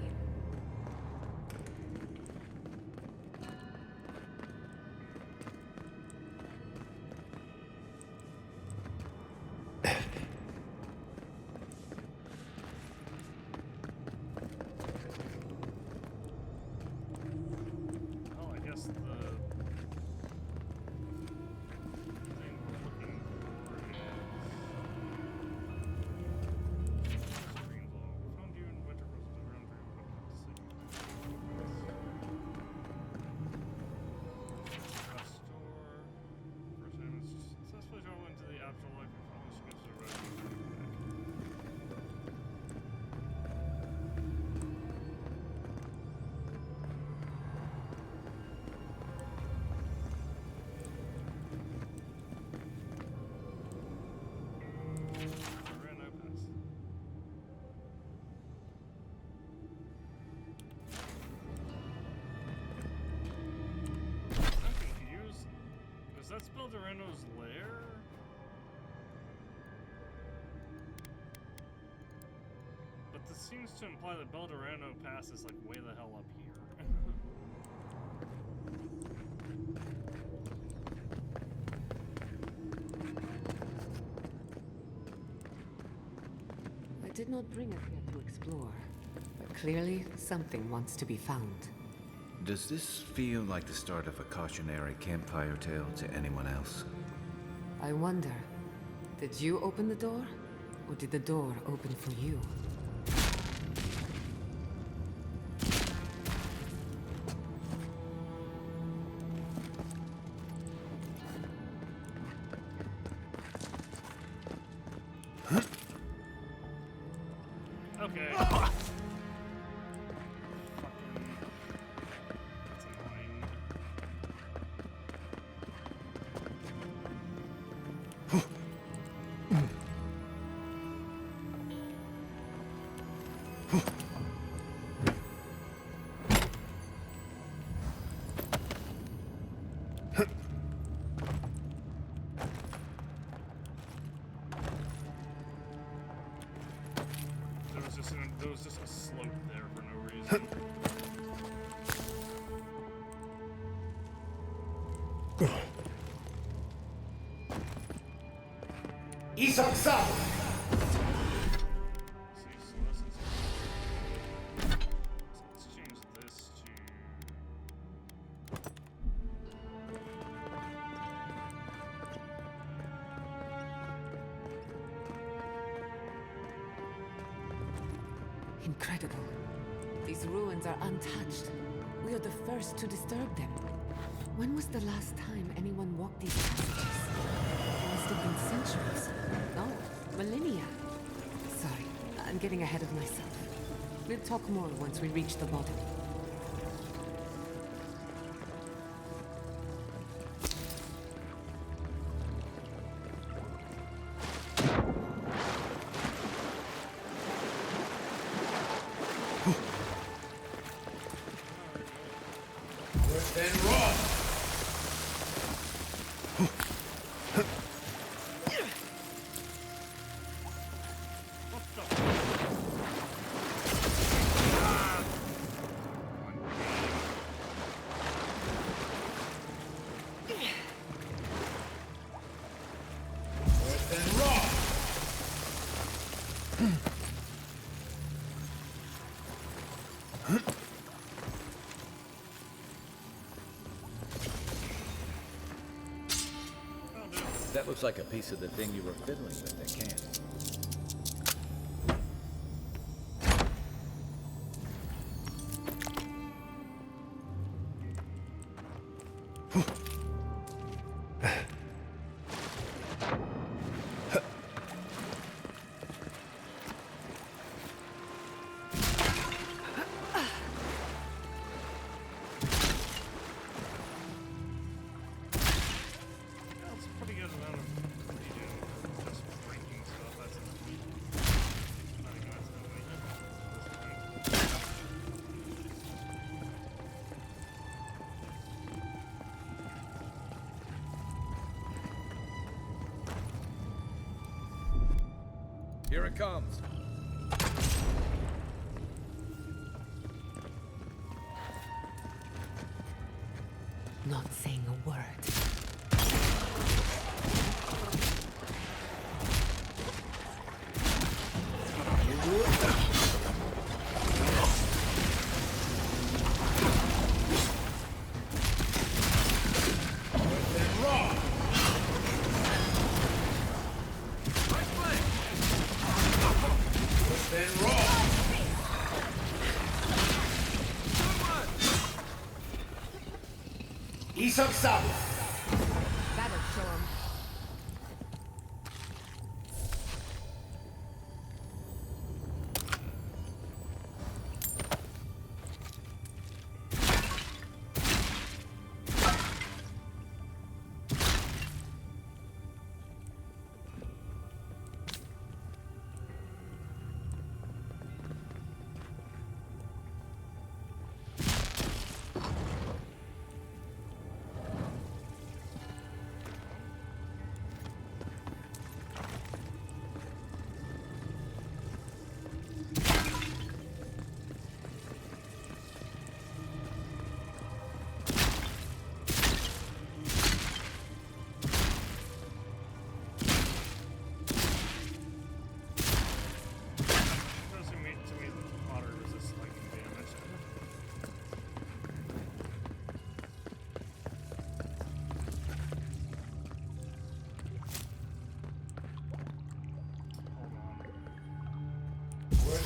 Well, I guess the thing we're looking for is Green Glow. We found you in winter process around Store. First time it's successfully traveled into the afterlife and found this gives a red. I'm confused. Is that Spelderano's lair? But this seems to imply that Belderano Pass is like way the hell up here. I did not bring us here to explore, but clearly something wants to be found. Does this feel like the start of a cautionary campfire tale to anyone else? I wonder, did you open the door? Or did the door open for you? Okay. Fucking. That's annoying. There was just a slope there for no reason. Let's change this to. Incredible. These ruins are untouched. We are the first to disturb them. When was the last time anyone walked these passages? It must have been centuries. No, millennia. Sorry, I'm getting ahead of myself. We'll talk more once we reach the bottom. That looks like a piece of the thing you were fiddling with, I can't. That's a pretty good amount of regen for just breaking stuff. That's not even accidentally. Here it comes. Not saying a word. Ease up some. That'll show him.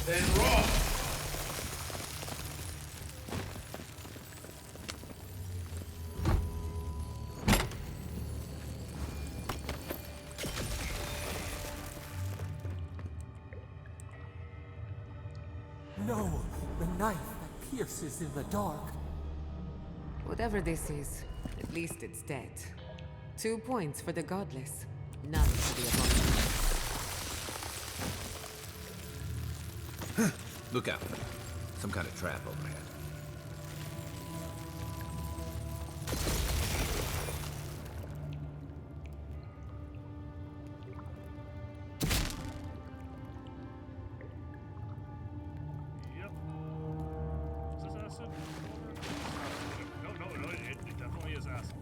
Then raw. No, the knife that pierces in the dark. Whatever this is, at least it's dead. 2 points for the godless, none for the abominable. Look out. Some kind of trap overhead. Yep. Is this acid? No, it definitely is acid.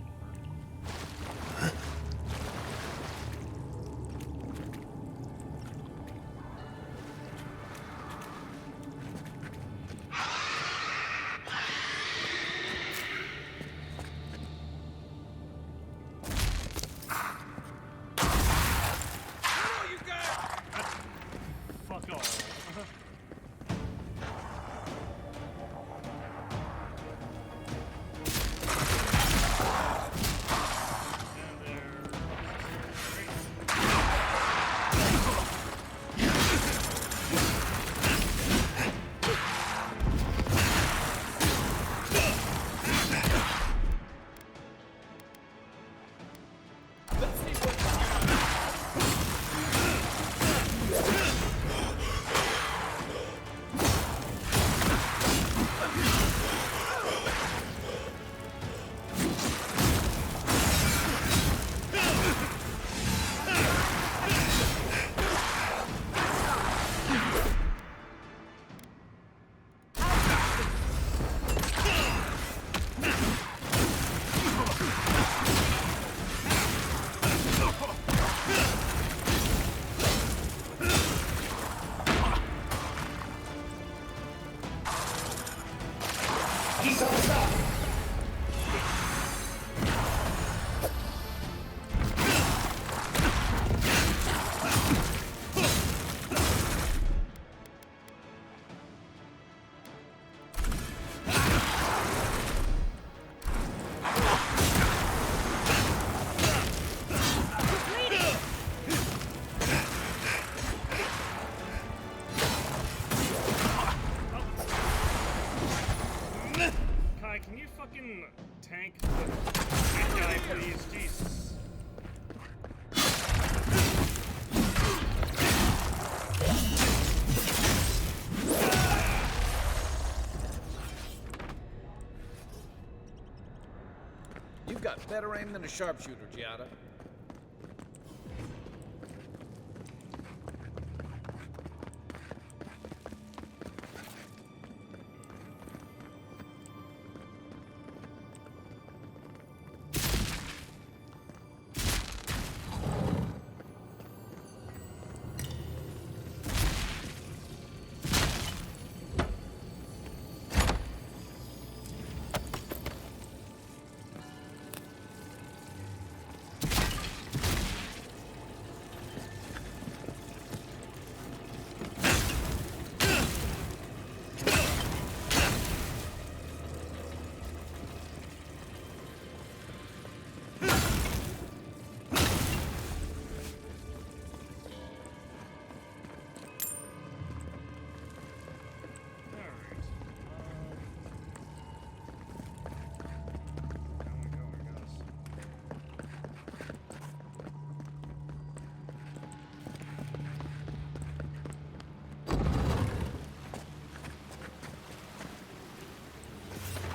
Big guy, please, Jesus. You've got better aim than a sharpshooter, Giada.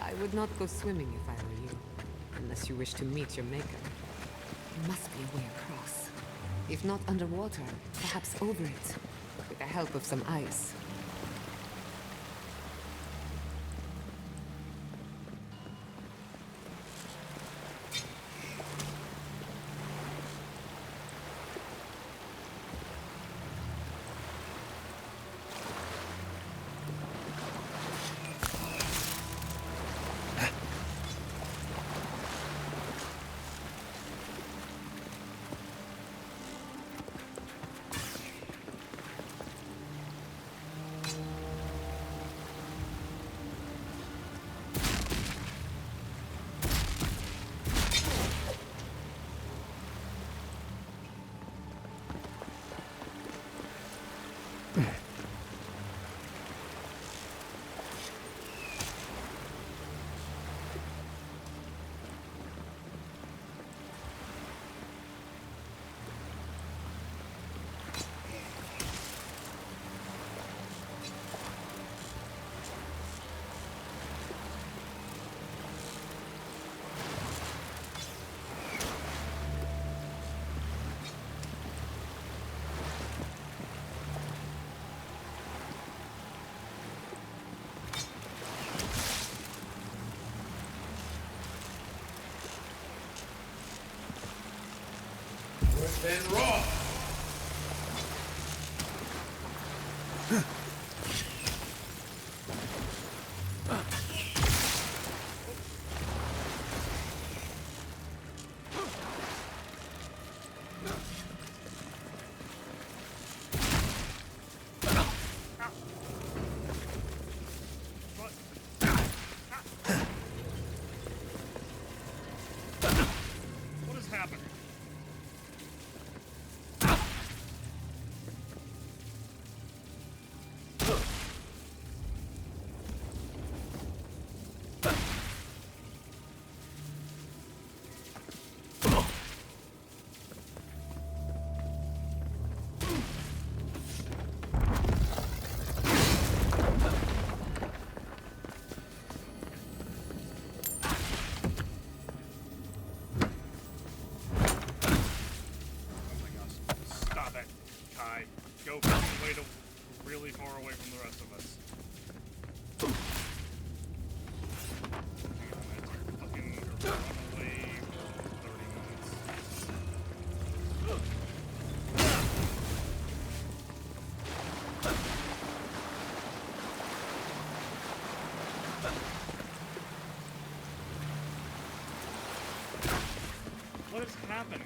I would not go swimming if I were you, unless you wish to meet your maker. There must be a way across. If not underwater, perhaps over it, with the help of some ice. Then raw. What is happening? Stop it, Kai. Go way to really far away from the rest of us. Fucking run away for 30 minutes. What is happening?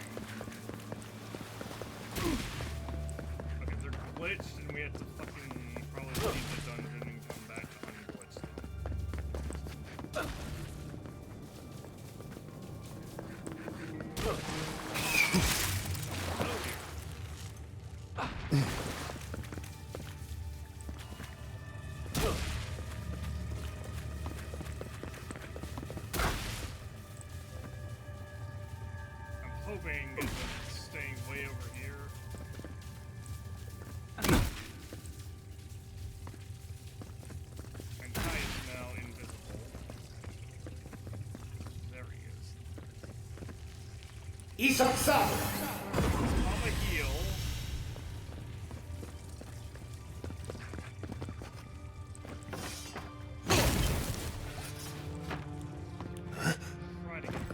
Okay, they're glitched and we have to fucking probably leave the dungeon and come back unglitched. hoping is that it's staying way over here. And Kai is now invisible. There he is. Isaksado! On the heel. Right again.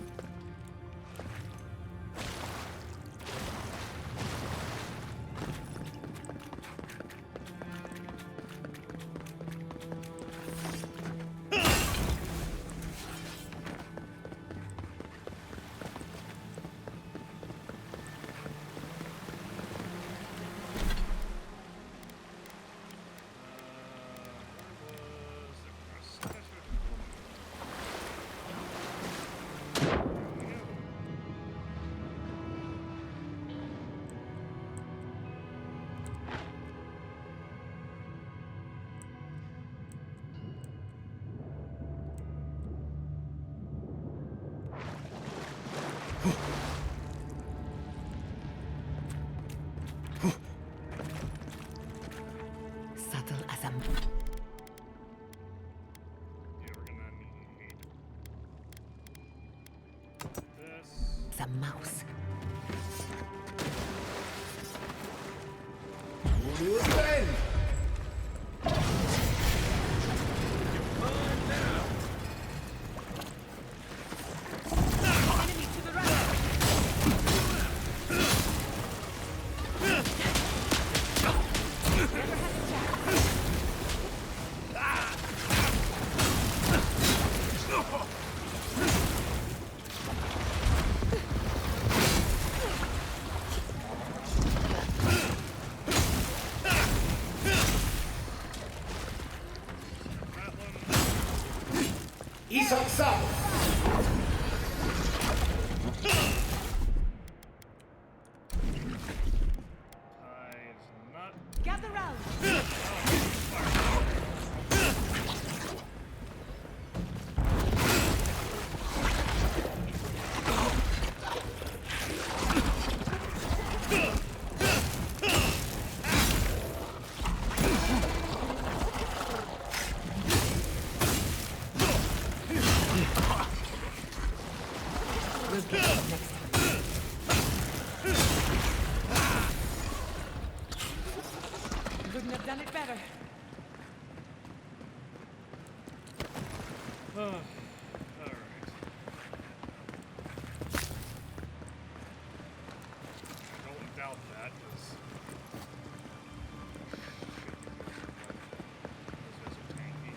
Subtle as a... Yeah, we're gonna need this. As a mouse. Enemy to the right. Isaksado! Gather round. Couldn't have done it better. Alright. Don't doubt that, because... those guys are tanky.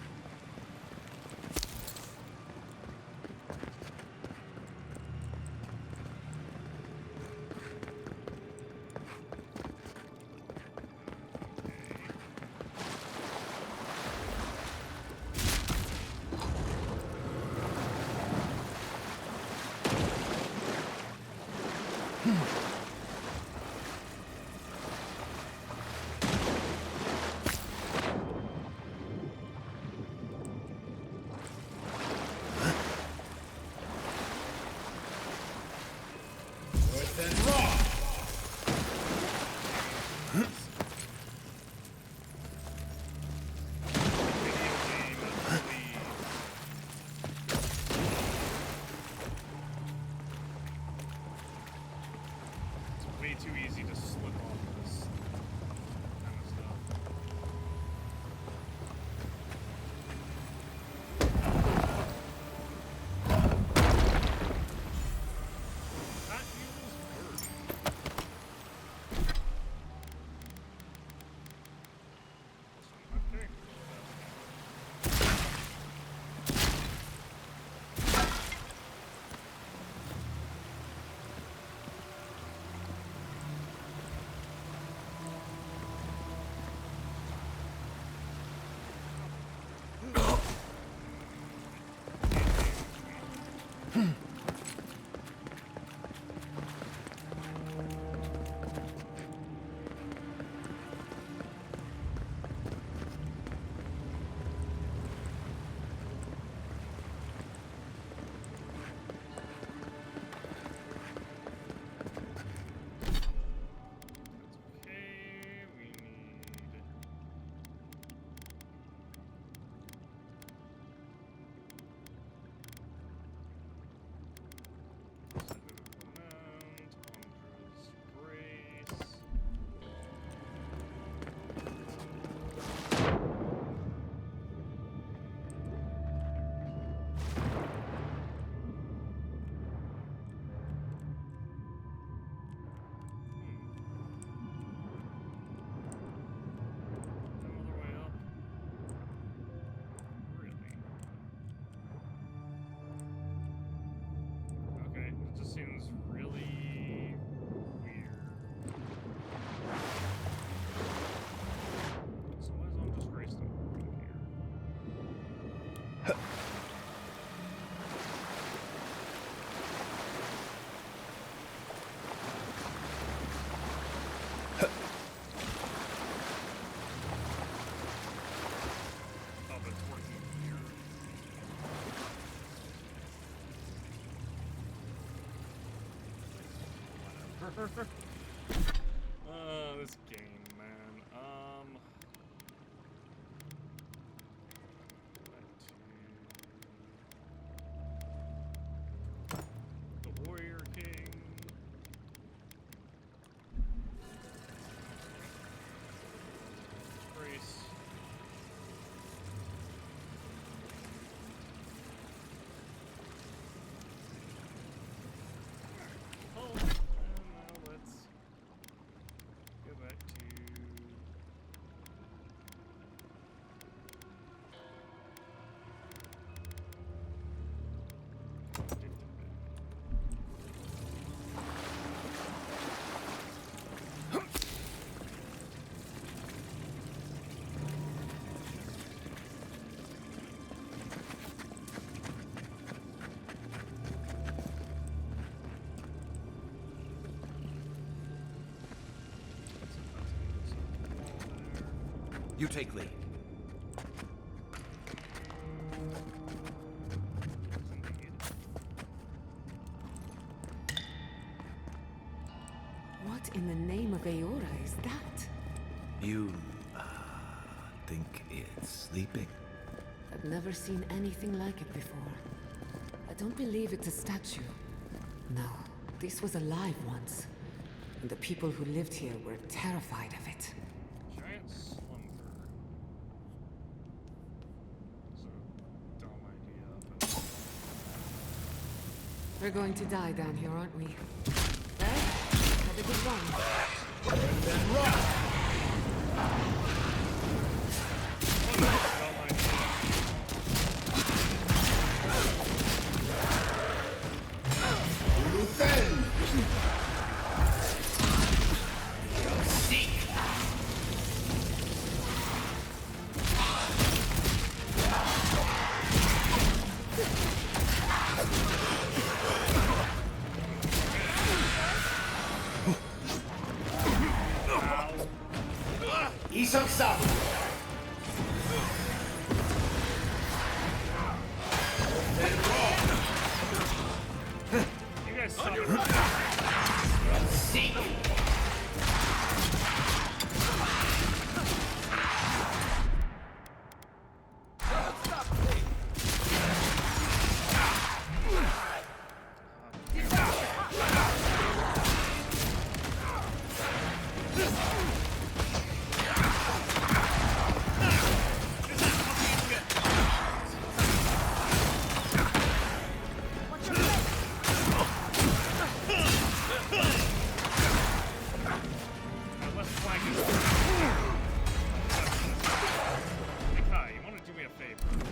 Way too easy to slip off this kind of stuff. That feels good. Okay. This game, man. The Warrior King. Grace. Oh, and now let's go back to You take lead. What in the name of Aora is that? You, think it's sleeping? I've never seen anything like it before. I don't believe it's a statue. No, this was alive once. And the people who lived here were terrified of it. giant slumber. So, dumb idea. We're going to die down here, aren't we? Well, have a good run. And then run! You guys suck. Let's flag this. Hey Kai, you want to do me a favor?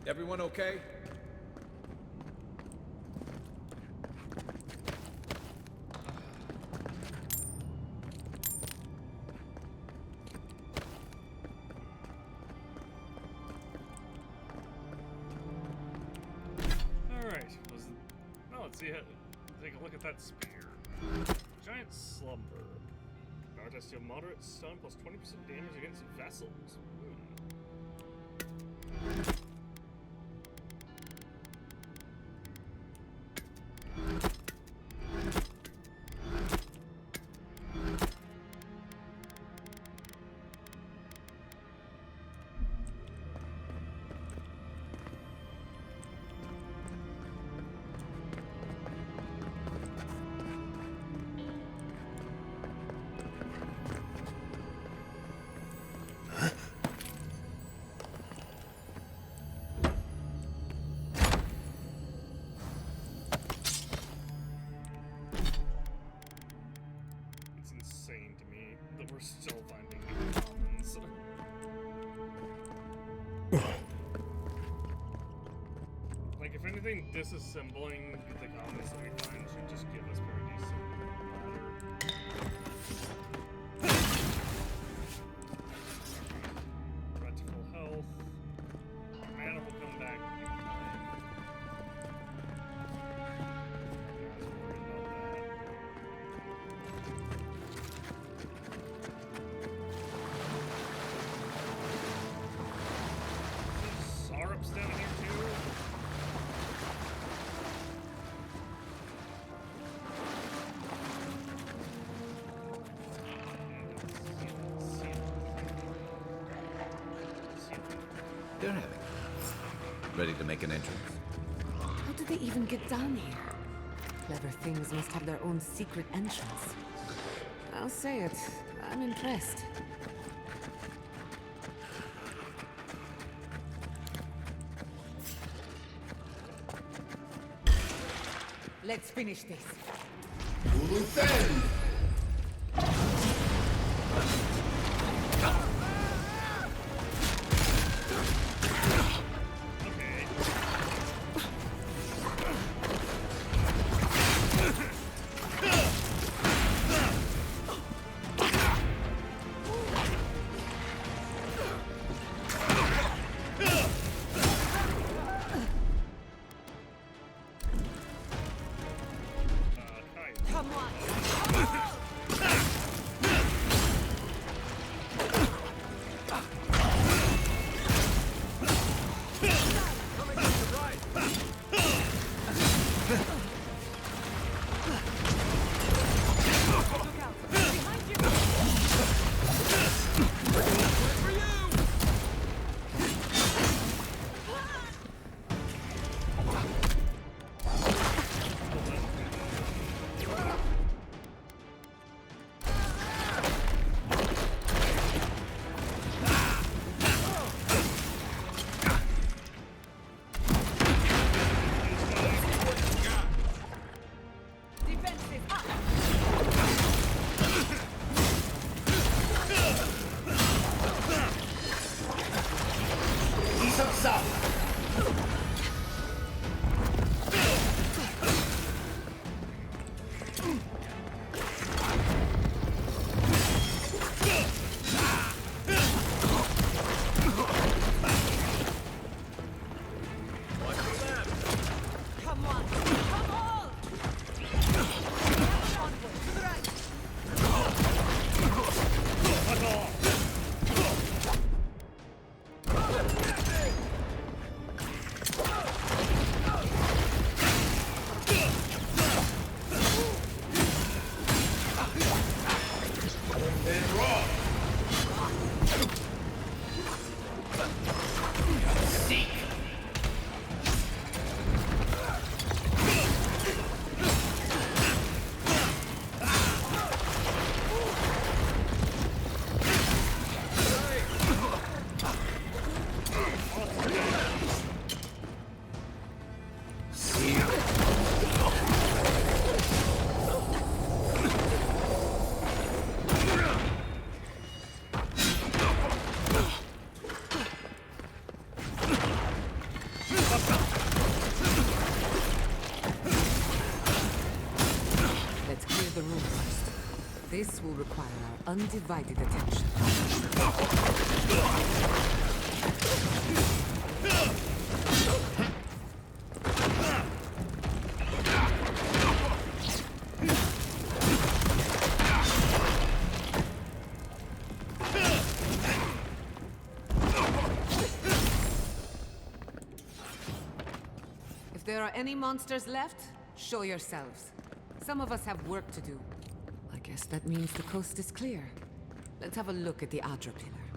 Everyone okay? Alright, let's see, take a look at that spear. Giant slumber. Power test deal moderate stun plus 20% damage against vessels. We're still finding new commons. Like, if anything, disassembling the commons that we find should just give us very decent ladder. Right to full health. Mana will come back anytime. Down here too. They're having it. Ready to make an entrance. How did they even get down here? Clever things must have their own secret entrance. I'll say it. I'm impressed. Let's finish this. This will require our undivided attention. If there are any monsters left, show yourselves. Some of us have work to do. I guess that means the coast is clear. Let's have a look at the Adra pillar.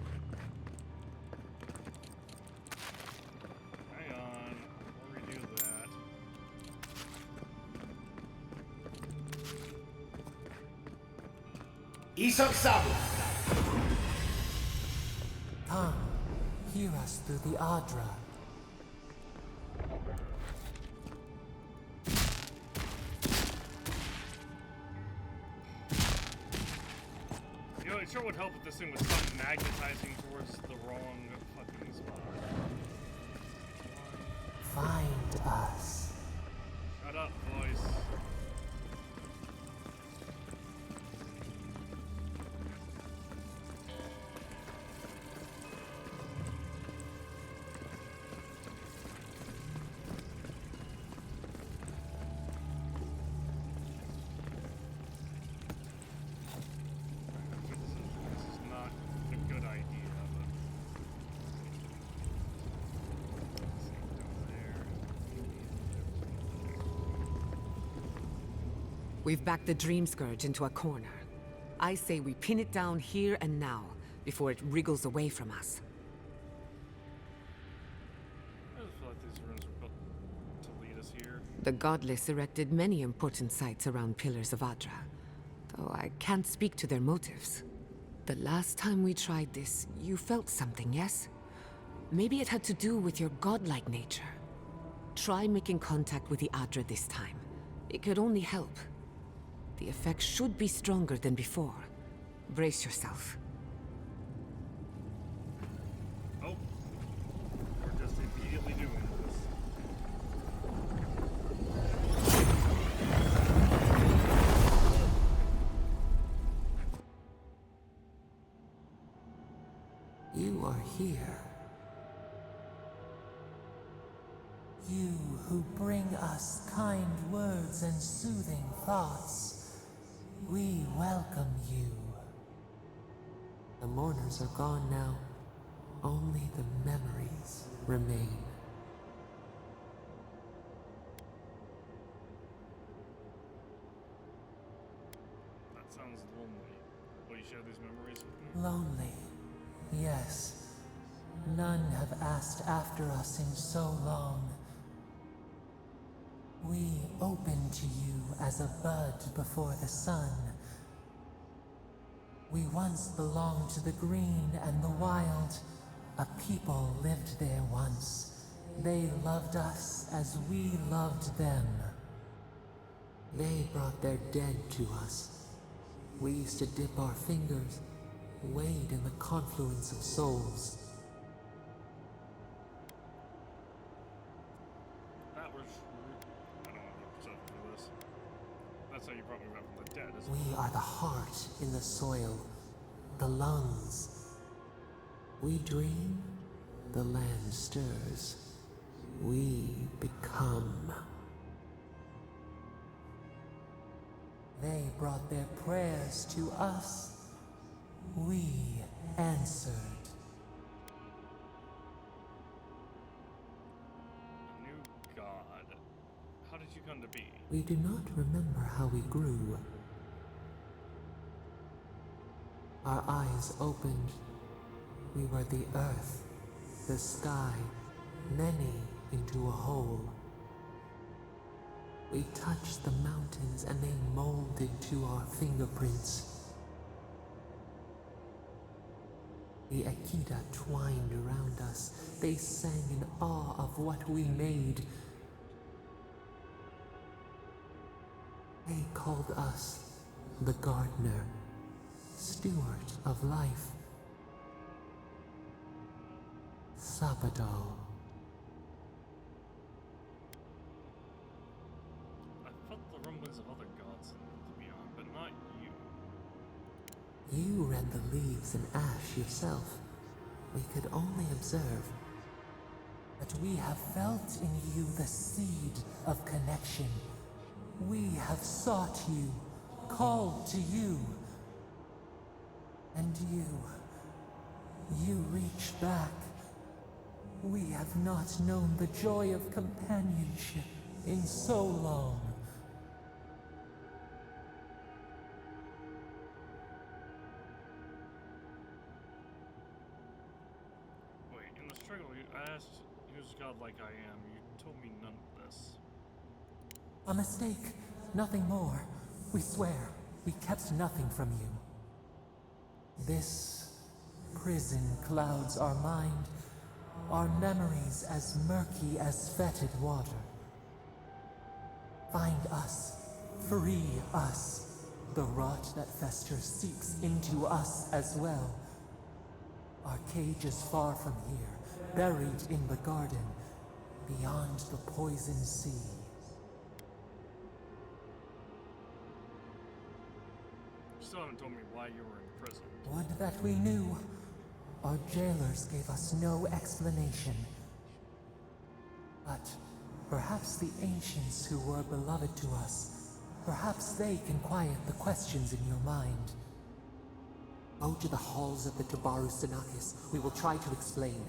Hang on. Before we do that. Isok Sabu! Come, hear us through the Adra. You know, it sure would help if this thing was stop magnetizing towards the wrong fucking spot. Find us. Shut up, boys. We've backed the Dream Scourge into a corner. I say we pin it down here and now, before it wriggles away from us. I just feel like these runes were built to lead us here. The Godless erected many important sites around Pillars of Adra, though I can't speak to their motives. The last time we tried this, you felt something, yes? Maybe it had to do with your godlike nature. Try making contact with the Adra this time. It could only help. The effect should be stronger than before. Brace yourself. Oh. We're just immediately doing this. You are here. You who bring us kind words and soothing thoughts. We welcome you. The mourners are gone now. Only the memories remain. That sounds lonely. Will you share these memories with me? Lonely, yes. None have asked after us in so long. We open to you as a bud before the sun. We once belonged to the green and the wild. A people lived there once. They loved us as we loved them. They brought their dead to us. We used to dip our fingers, wade in the confluence of souls. That was... I don't want to for this. That's how you brought me back from the dead, isn't We are the heart in the soil, the lungs. We dream, the land stirs. We become. They brought their prayers to us. We answered. A new god. How did you come to be? We do not remember how we grew. Our eyes opened. We were the earth, the sky, many into a whole. We touched the mountains and they molded to our fingerprints. The Akita twined around us. They sang in awe of what we made. They called us the gardener, steward of life. Sabado. I felt the rumblings of other gods in the beyond, but not you. You rend the leaves and ash yourself. We could only observe. But we have felt in you the seed of connection. We have sought you, called to you. And you reach back. We have not known the joy of companionship in so long. Wait, in the struggle, I asked who's God like I am. You told me none of this. A mistake, nothing more. We swear, we kept nothing from you. This prison clouds our mind, our memories as murky as fetid water. Find us, free us. The rot that festers seeps into us as well. Our cage is far from here, buried in the garden, beyond the poison sea. You still haven't told me why you were in prison. Would that we knew. Our jailers gave us no explanation. But perhaps the ancients who were beloved to us, perhaps they can quiet the questions in your mind. Go to the halls of the Tabaru Sinakis. We will try to explain.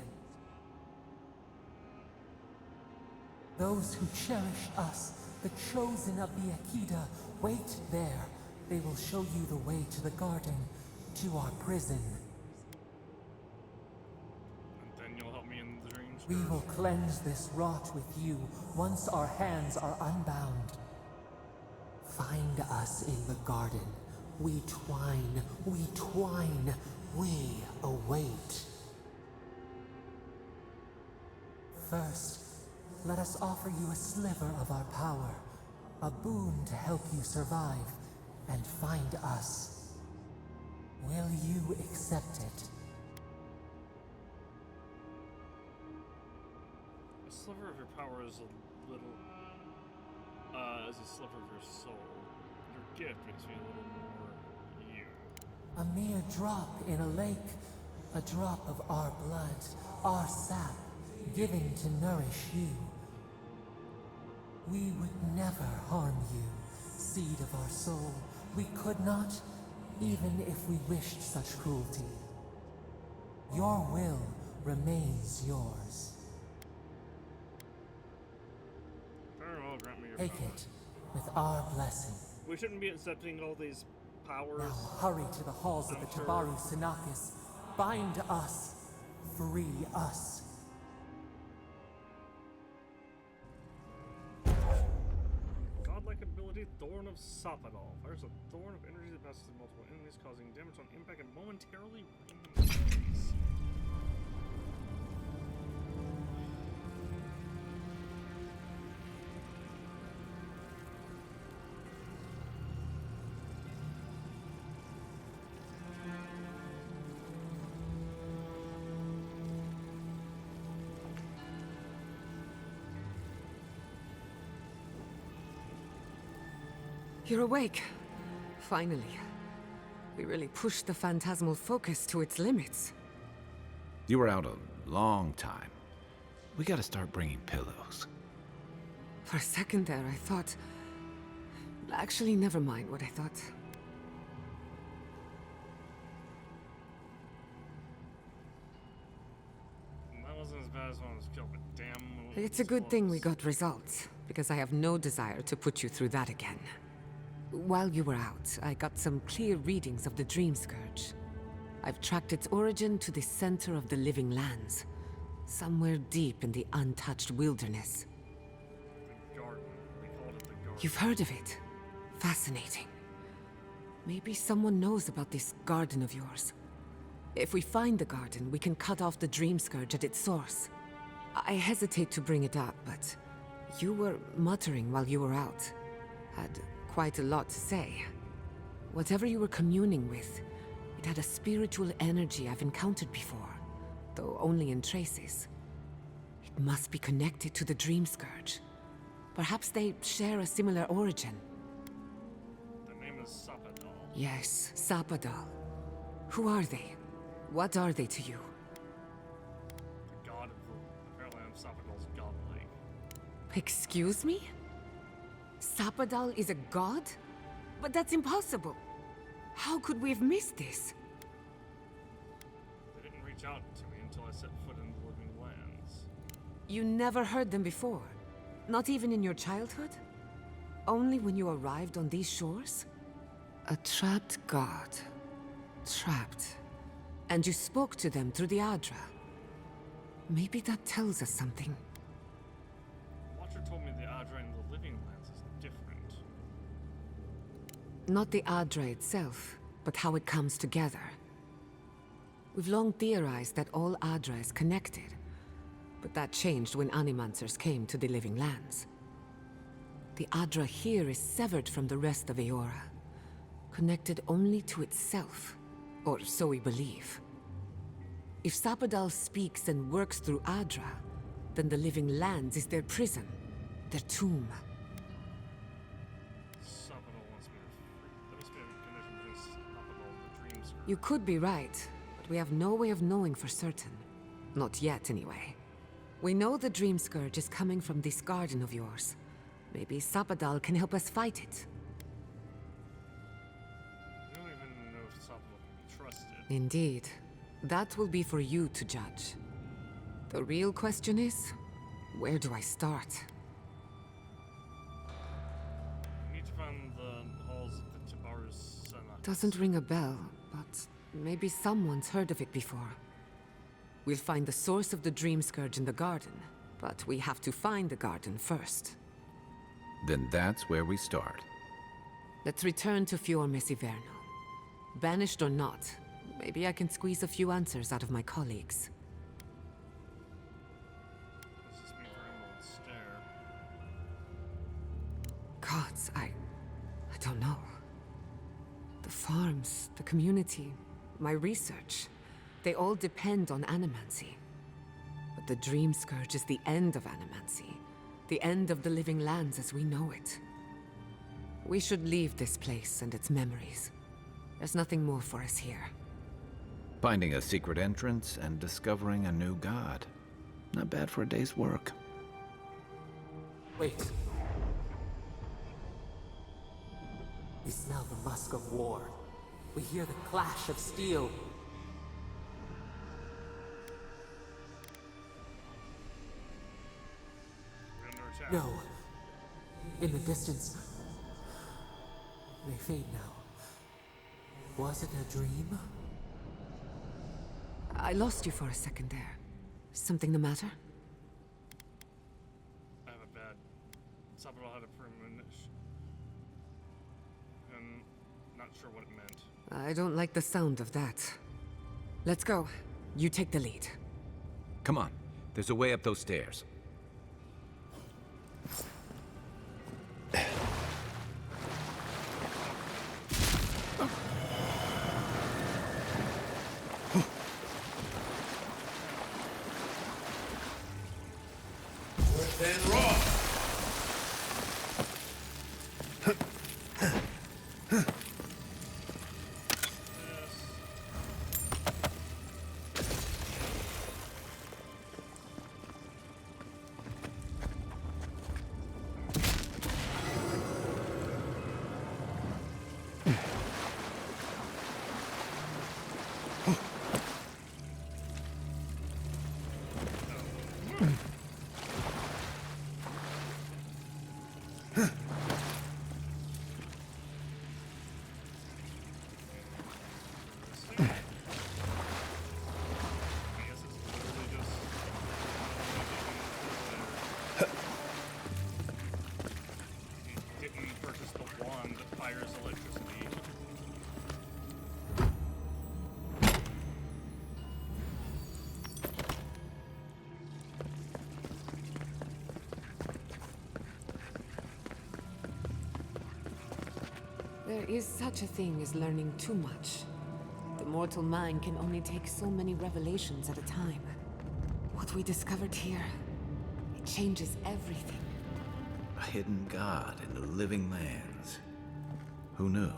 Those who cherish us, the chosen of the Akida, wait there. They will show you the way to the garden, to our prison. And then you'll help me in the dreams. We will cleanse this rot with you once our hands are unbound. Find us in the garden. We twine, we await. First, let us offer you a sliver of our power, a boon to help you survive and find us. Will you accept it? A sliver of your power is a little, as a sliver of your soul. Your gift makes me a little more you. A mere drop in a lake, a drop of our blood, our sap, given to nourish you. We would never harm you, seed of our soul. We could not, even if we wished such cruelty. Your will remains yours. Very well, grant me your Take power. it with our blessing. We shouldn't be accepting all these powers. Now hurry to the halls of the Tabaru Sinakis. Bind us. Free us. Godlike ability, Thorn of Sapadal. Fires a thorn of energy that passes through multiple enemies, causing damage on impact and momentarily raining enemies. You're awake. Finally. We really pushed the phantasmal focus to its limits. You were out a long time. We gotta start bringing pillows. For a second there, I thought... Actually, never mind what I thought. That wasn't as bad as when I was killed, but damn. It's a good thing we got results, because I have no desire to put you through that again. While you were out, I got some clear readings of the Dream Scourge. I've tracked its origin to the center of the living lands, somewhere deep in the untouched wilderness. The garden. We called it the garden. You've heard of it? Fascinating. Maybe someone knows about this garden of yours. If we find the garden, we can cut off the Dream Scourge at its source. I hesitate to bring it up, but you were muttering while you were out. Had quite a lot to say. Whatever you were communing with, it had a spiritual energy I've encountered before, though only in traces. It must be connected to the Dream Scourge. Perhaps they share a similar origin. The name is Sapadal. Yes, Sapadal. Who are they? What are they to you? The god of the... Apparently I'm Sapadal's godlike. Excuse me? Sapadal is a god? But that's impossible. How could we have missed this? They didn't reach out to me until I set foot in the living lands. You never heard them before? Not even in your childhood? Only when you arrived on these shores? A trapped god. Trapped. And you spoke to them through the Adra. Maybe that tells us something. Watcher told me the Adra in the living lands is different. Not the Adra itself, but how it comes together. We've long theorized that all Adra is connected, but that changed when Animancers came to the living lands. The Adra here is severed from the rest of Eora, connected only to itself, or so we believe. If Sapadal speaks and works through Adra, then the living lands is their prison, their tomb. Sapadal wants me to... There must be a connection between Sapadal and the Dream Scourge. You could be right, but we have no way of knowing for certain. Not yet, anyway. We know the Dream Scourge is coming from this garden of yours. Maybe Sapadal can help us fight it. I don't even know if Sapadal can be trusted. Indeed. That will be for you to judge. The real question is, where do I start? I need to find the halls of the Tibar's Senate. Doesn't ring a bell, but maybe someone's heard of it before. We'll find the source of the Dream Scourge in the garden, but we have to find the garden first. Then that's where we start. Let's return to Fior Mesiverno. Banished or not, maybe I can squeeze a few answers out of my colleagues. Does this mean for Emerald Stair? Gods, I don't know. The farms, the community, my research, they all depend on animancy. But the Dream Scourge is the end of animancy. The end of the living lands as we know it. We should leave this place and its memories. There's nothing more for us here. Finding a secret entrance and discovering a new god. Not bad for a day's work. Wait. We smell the musk of war. We hear the clash of steel. We're under attack. No. In the distance. They fade now. Was it a dream? I lost you for a second there. Something the matter? I have a bad... Sapadal had a premonition. I'm not sure what it meant. I don't like the sound of that. Let's go. You take the lead. Come on, there's a way up those stairs. Didn't purchase the wand that fires electricity. There is such a thing as learning too much. The mortal mind can only take so many revelations at a time. What we discovered here, it changes everything. A hidden god in the living lands. Who knew?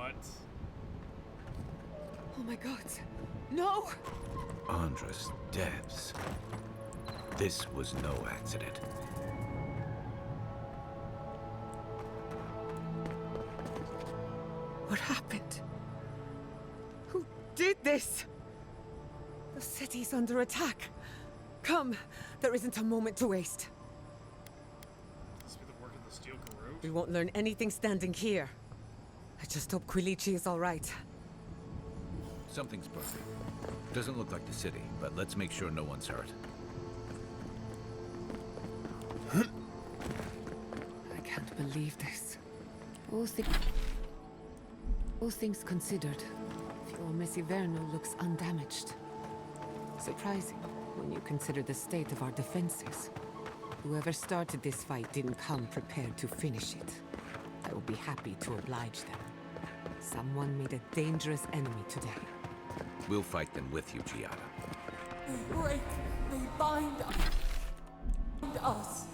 What? Oh my god. No! Andra's depths. This was no accident. What happened? Who did this? The city's under attack. Come, there isn't a moment to waste. This be the work of the Steel Garou? We won't learn anything standing here. I just hope Quilichi is all right. Something's burning. Doesn't look like the city, but let's make sure no one's hurt. I can't believe this. All things considered, Fior Messiverno looks undamaged. Surprising, when you consider the state of our defenses. Whoever started this fight didn't come prepared to finish it. I will be happy to oblige them. Someone made a dangerous enemy today. We'll fight them with you, Giada. They break, they bind us.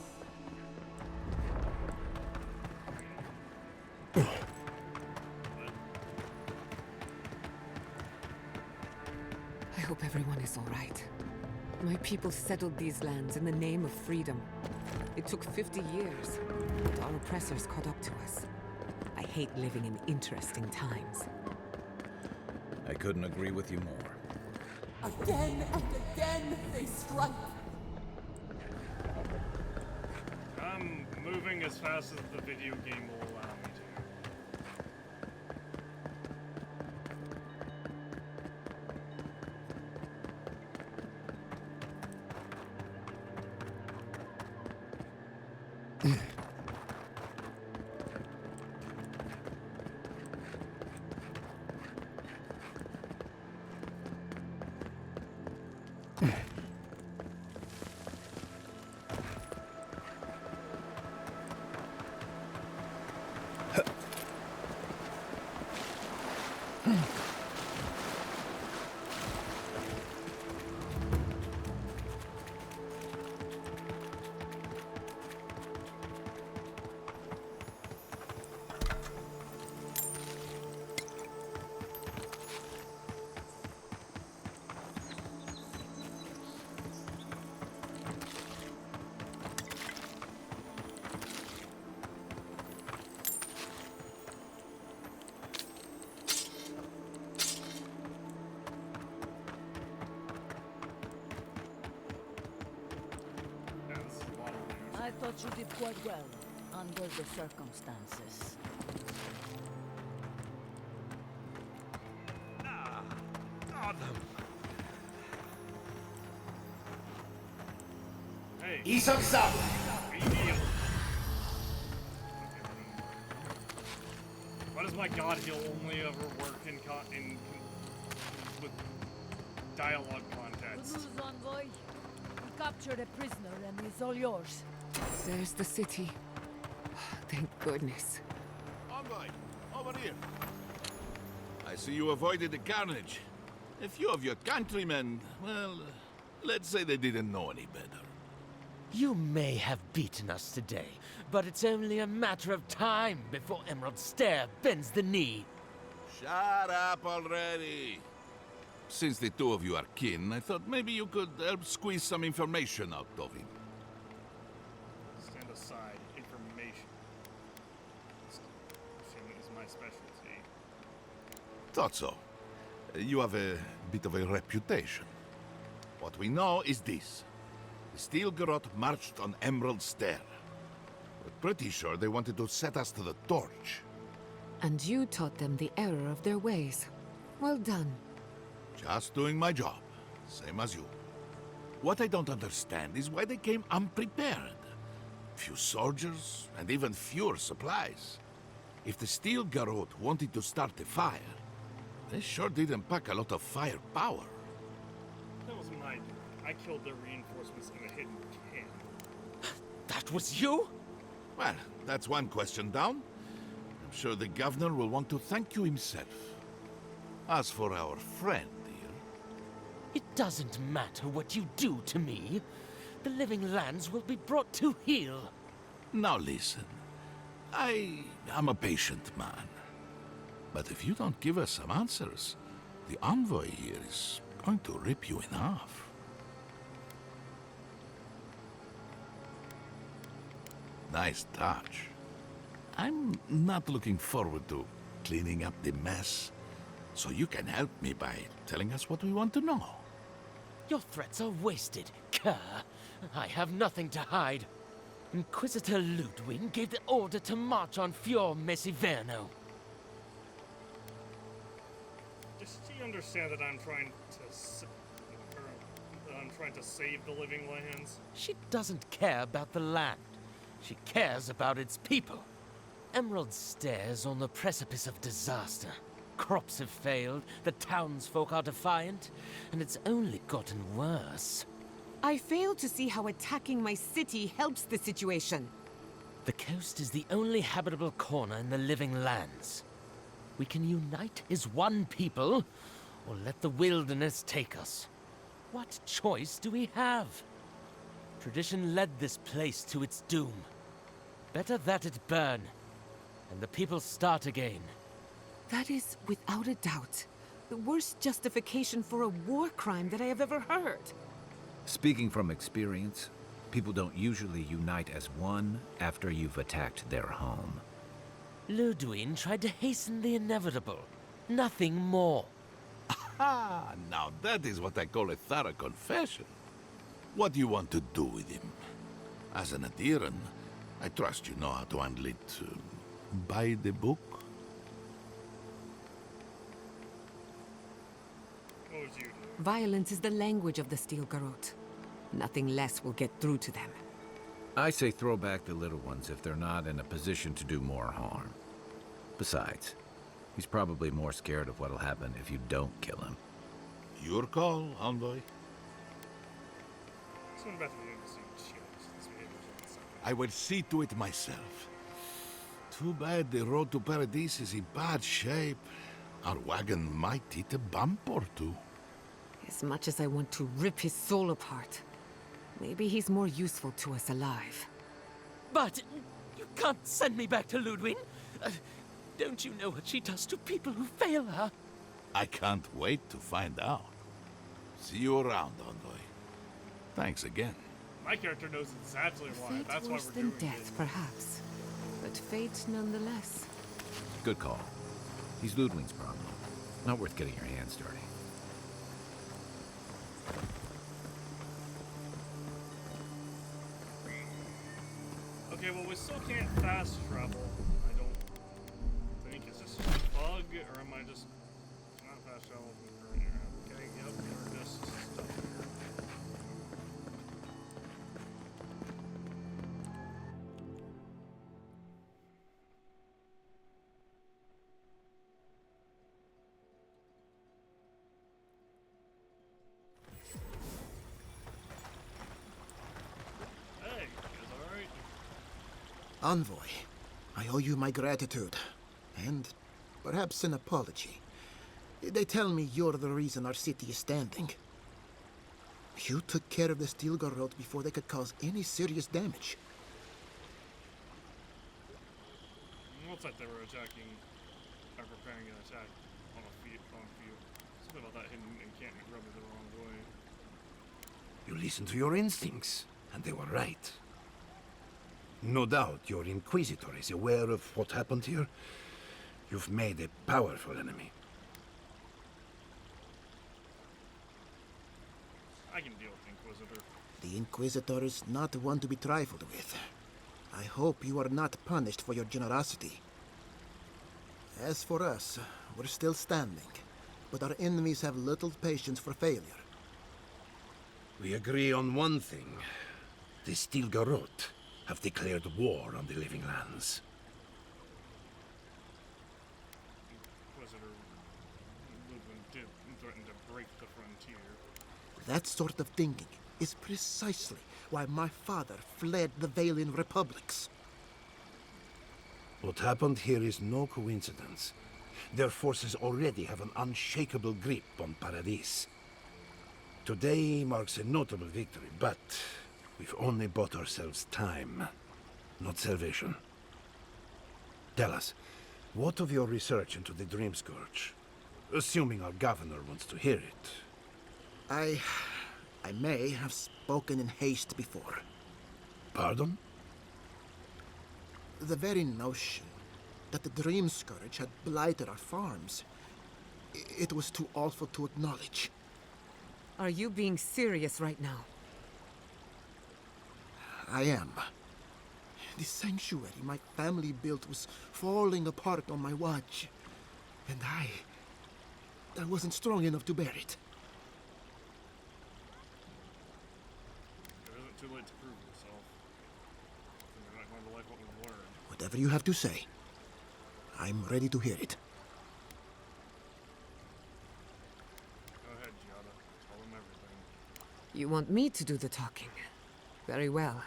I hope everyone is all right. My people settled these lands in the name of freedom. It took 50 years, but our oppressors caught up to us. I hate living in interesting times. I couldn't agree with you more. Again and again they strike. I'm moving as fast as the video game will allow me to. I thought you did quite well, under the circumstances. Hey. Isok-san! Reheal. Why does my god heal only ever work with dialogue context? Good news, envoy. We captured a prisoner and it's all yours. There's the city. Thank goodness. Envoy, over here. I see you avoided the carnage. A few of your countrymen, well, let's say they didn't know any better. You may have beaten us today, but it's only a matter of time before Emerald Stair bends the knee. Shut up already. Since the two of you are kin, I thought maybe you could help squeeze some information out of him. Stand aside. Information. This is my specialty. Thought so. You have a bit of a reputation. What we know is this. The Steel Garrote marched on Emerald Stair. We're pretty sure they wanted to set us to the torch. And you taught them the error of their ways. Well done. Just doing my job, same as you. What I don't understand is why they came unprepared. Few soldiers, and even fewer supplies. If the Steel Garrote wanted to start a fire, they sure didn't pack a lot of firepower. That was my doing. I killed the reinforcements in a hidden camp. That was you? Well, that's one question down. I'm sure the governor will want to thank you himself. As for our friend here... It doesn't matter what you do to me. The living lands will be brought to heel. Now listen. I am a patient man. But if you don't give us some answers, the envoy here is going to rip you in half. Nice touch. I'm not looking forward to cleaning up the mess, so you can help me by telling us what we want to know. Your threats are wasted, Kerr. I have nothing to hide. Inquisitor Ludwig gave the order to march on Fior Mesiverno. Does she understand that I'm trying to save the living lands? She doesn't care about the land. She cares about its people. Emerald Stair's on the precipice of disaster. Crops have failed, the townsfolk are defiant, and it's only gotten worse. I fail to see how attacking my city helps the situation. The coast is the only habitable corner in the living lands. We can unite as one people, or let the wilderness take us. What choice do we have? Tradition led this place to its doom. Better that it burn, and the people start again. That is, without a doubt, the worst justification for a war crime that I have ever heard. Speaking from experience, people don't usually unite as one after you've attacked their home. Ludwig tried to hasten the inevitable. Nothing more. Ah, now that is what I call a thorough confession. What do you want to do with him? As an adherent, I trust you know how to handle it by the book. What would you do? Violence is the language of the Steel Garrote. Nothing less will get through to them. I say throw back the little ones if they're not in a position to do more harm. Besides, he's probably more scared of what'll happen if you don't kill him. Your call, envoy. Someone back to the embassy and check this behavior's on the side. I will see to it myself. Too bad the road to Paradise is in bad shape. Our wagon might hit a bump or two. As much as I want to rip his soul apart, maybe he's more useful to us alive. But you can't send me back to Ludwig. Don't you know what she does to people who fail her? I can't wait to find out. See you around, envoy. Thanks again. My character knows exactly why. Fate That's why worse we're than doing death, it. perhaps. But fate nonetheless. Good call. He's Ludwig's problem. Not worth getting your hands dirty. Okay, well, we still can't fast travel. I don't think. Is this just a bug, or am I just not fast travel from the current era? Okay, yep, we're just stuck here. Hey, you guys alright? Envoy, I owe you my gratitude, and perhaps an apology. They tell me you're the reason our city is standing. You took care of the Steel Garrote before they could cause any serious damage. Looks like they were attacking, or preparing an attack on a field. Something about that hidden encampment rubbed me the wrong way. You listened to your instincts, and they were right. No doubt your Inquisitor is aware of what happened here. You've made a powerful enemy. I can deal with the Inquisitor. The Inquisitor is not one to be trifled with. I hope you are not punished for your generosity. As for us, we're still standing, but our enemies have little patience for failure. We agree on one thing. The Steel Garrote have declared war on the living lands. Inquisitor Ludwig did threaten to break the frontier. That sort of thinking is precisely why my father fled the Valian republics. What happened here is no coincidence. Their forces already have an unshakable grip on Paradise. Today marks a notable victory, but we've only bought ourselves time, not salvation. Tell us, What of your research into the Dream Scourge? Assuming our governor wants to hear it. I may have spoken in haste before. Pardon? The very notion that the Dream Scourge had blighted our farms, it was too awful to acknowledge. Are you being serious right now? I am. The sanctuary my family built was falling apart on my watch. And I wasn't strong enough to bear it. It isn't too late to prove yourself. You're not going to like what we've learned. Whatever you have to say, I'm ready to hear it. Go ahead, Giada. Tell them everything. You want me to do the talking? Very well.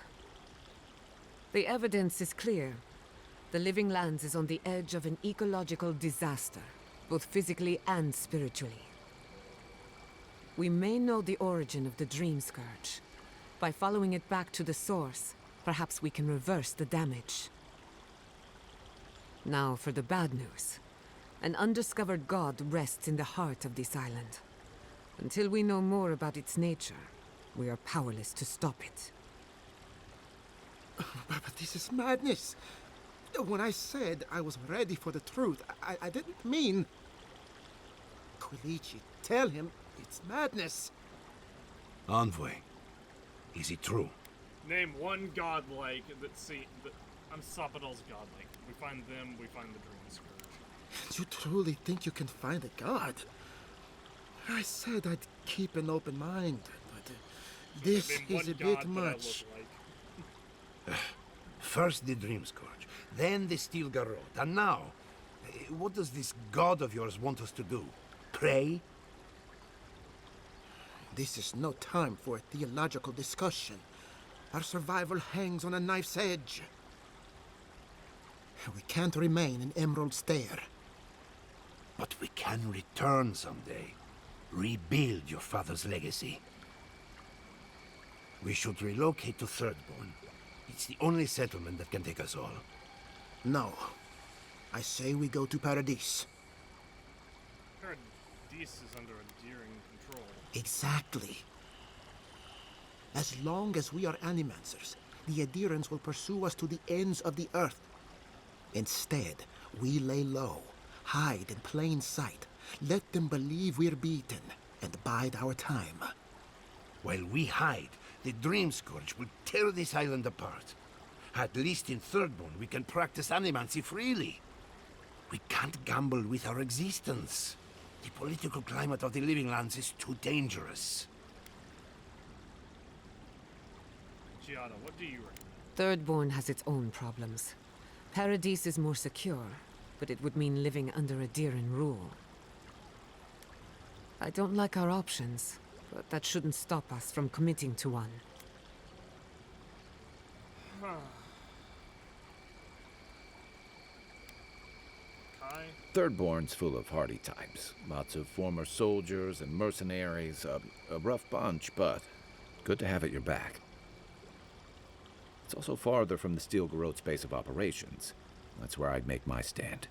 The evidence is clear. The Living Lands is on the edge of an ecological disaster, both physically and spiritually. We may know the origin of the Dream Scourge. By following it back to the source, perhaps we can reverse the damage. Now for the bad news. An undiscovered god rests in the heart of this island. Until we know more about its nature, we are powerless to stop it. But this is madness. When I said I was ready for the truth, I didn't mean... Quilici, tell him it's madness. Envoy, is it true? Name one godlike Sapidal's godlike. We find them, we find the Dream Scourge. You truly think you can find a god? I said I'd keep an open mind, but this is a bit much. First the Dream Scourge, then the Steel Garrote, and now, what does this god of yours want us to do? Pray? This is no time for a theological discussion. Our survival hangs on a knife's edge. We can't remain in Emerald Stair. But we can return someday. Rebuild your father's legacy. We should relocate to Thirdborn. It's the only settlement that can take us all. No. I say we go to Paradise. Paradise is under Adhering control. Exactly. As long as we are Animancers, the adherents will pursue us to the ends of the earth. Instead, we lay low, hide in plain sight, let them believe we're beaten, and bide our time. While we hide, the Dream Scourge will tear this island apart. At least in Thirdborn, we can practice animancy freely. We can't gamble with our existence. The political climate of the Living Lands is too dangerous. Giada, what do you recommend? Thirdborn has its own problems. Paradise is more secure, but it would mean living under Adhering rule. I don't like our options, but that shouldn't stop us from committing to one. Kai? Thirdborn's full of hardy types. Lots of former soldiers and mercenaries. A rough bunch, but good to have at your back. It's also farther from the Steel Garrote's base of operations. That's where I'd make my stand.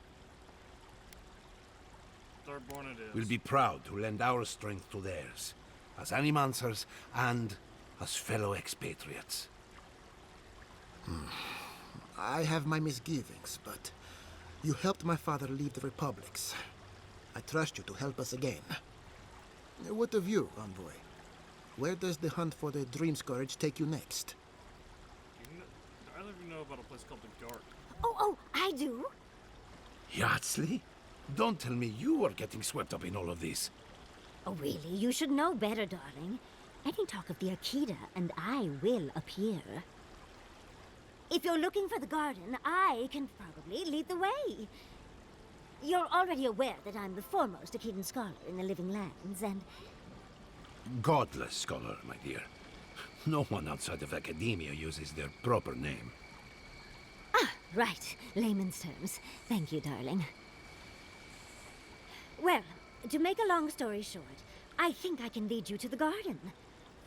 Thirdborn it is. We'll be proud to lend our strength to theirs, as Animancers and as fellow expatriates. I have my misgivings, but you helped my father leave the Republics. I trust you to help us again. What of you, Envoy? Where does the hunt for the Dream Scourge take you next? Do either of you know about a place called the Garden? Oh, I do. Yardsley? Don't tell me you are getting swept up in all of this. Oh, really? You should know better, darling. Any talk of the Akita, and I will appear. If you're looking for the garden, I can probably lead the way. You're already aware that I'm the foremost Akitan scholar in the Living Lands, and... Godless scholar, my dear. No one outside of academia uses their proper name. Ah, right. Layman's terms. Thank you, darling. Well, to make a long story short, I think I can lead you to the garden.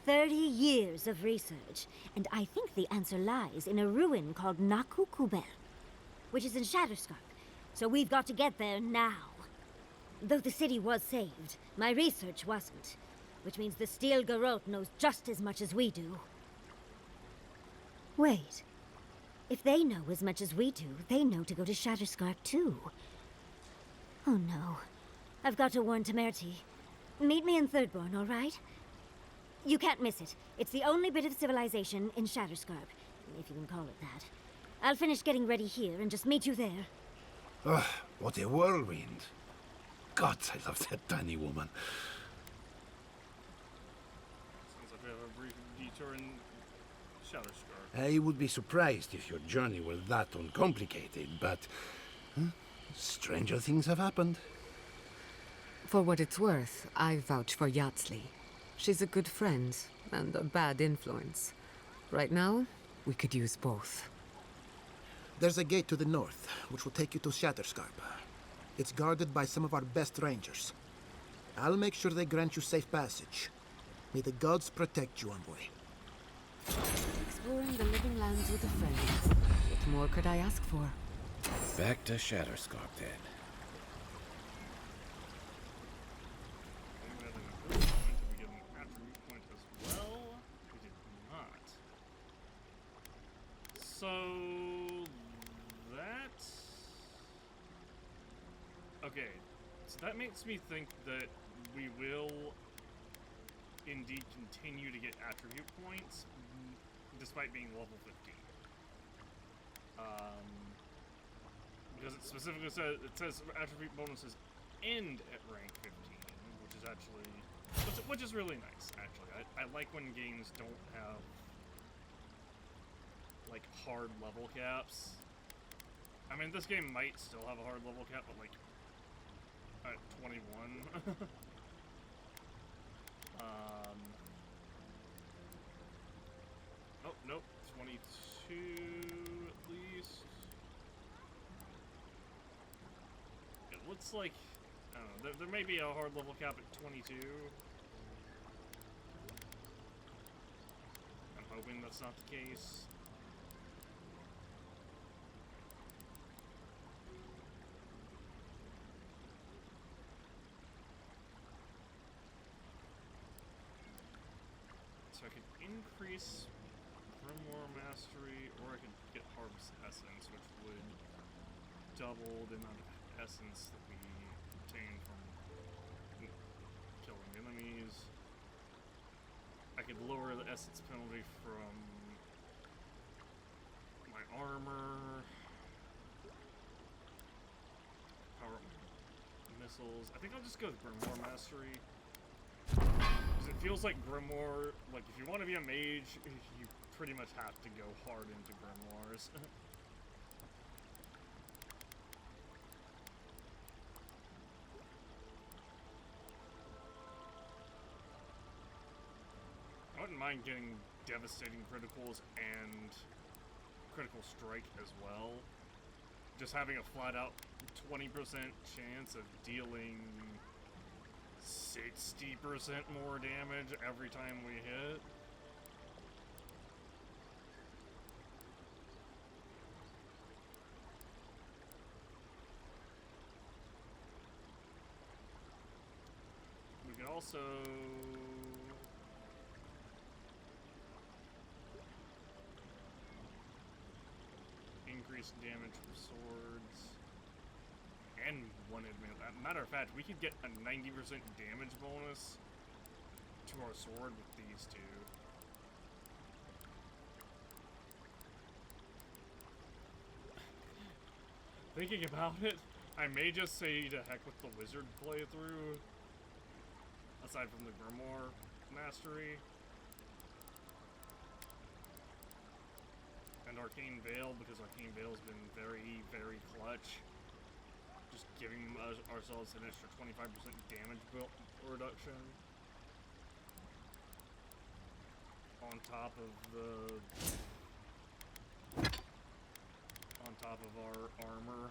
30 years of research, and I think the answer lies in a ruin called Nakukubel, which is in Shatterscarp, So we've got to get there now. Though the city was saved, my research wasn't. Which means the Steel Garrote knows just as much as we do. Wait. If they know as much as we do, they know to go to Shatterscarp too. Oh no. I've got to warn Temerity. Meet me in Thirdborn, all right? You can't miss it. It's the only bit of civilization in Shatterscarp, if you can call it that. I'll finish getting ready here and just meet you there. Ugh, what a whirlwind. God, I love that tiny woman. Sounds like we have a brief detour in Shatterscarp. I would be surprised if your journey were that uncomplicated, but stranger things have happened. For what it's worth, I vouch for Yatsley. She's a good friend and a bad influence. Right now, we could use both. There's a gate to the north, which will take you to Shatterscarp. It's guarded by some of our best rangers. I'll make sure they grant you safe passage. May the gods protect you, envoy. Exploring the living lands with a friend. What more could I ask for? Back to Shatterscarp, then. So that... Okay, so that makes me think that we will indeed continue to get attribute points despite being level 15. Because it specifically says, attribute bonuses end at rank 15, which is actually, which is really nice, actually. I like when games don't have like hard level caps. I mean, this game might still have a hard level cap, but like at 21. Oh nope, 22 at least. It looks like, I don't know, there may be a hard level cap at 22. I'm hoping that's not the case. So I could increase Grimoire Mastery, or I could get Harvest Essence, which would double the amount of essence that we obtain from killing enemies. I could lower the essence penalty from my armor. Power up missiles. I think I'll just go with Grimoire Mastery. It feels like Grimoire, like if you want to be a mage, you pretty much have to go hard into Grimoires. I wouldn't mind getting devastating criticals and critical strike as well. Just having a flat out 20% chance of dealing 60% more damage every time we hit. We could also increase damage from swords. And one admin. Matter of fact, we could get a 90% damage bonus to our sword with these two. Thinking about it, I may just say to heck with the wizard playthrough. Aside from the Grimoire Mastery. And Arcane Veil, because Arcane Veil's been very, very clutch. Just giving ourselves an extra 25% damage reduction on top of our armor.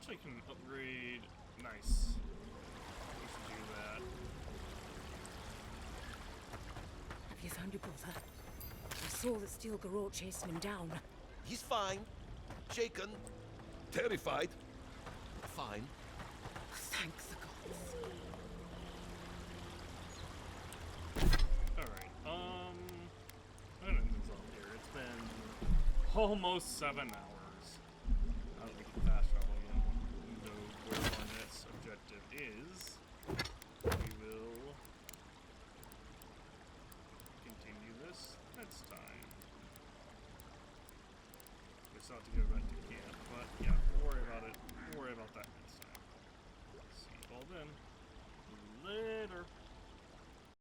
actually can upgrade. Nice. We should do that. Have you found your brother? I saw that Steel Garrote chasing him down. He's fine. Shaken. Terrified. Fine. Thank the gods. Alright, I'm gonna end this off here. It's been almost 7 hours. I don't think we can fast travel again. Though where our next objective is, we will continue this next time. We still have to go back to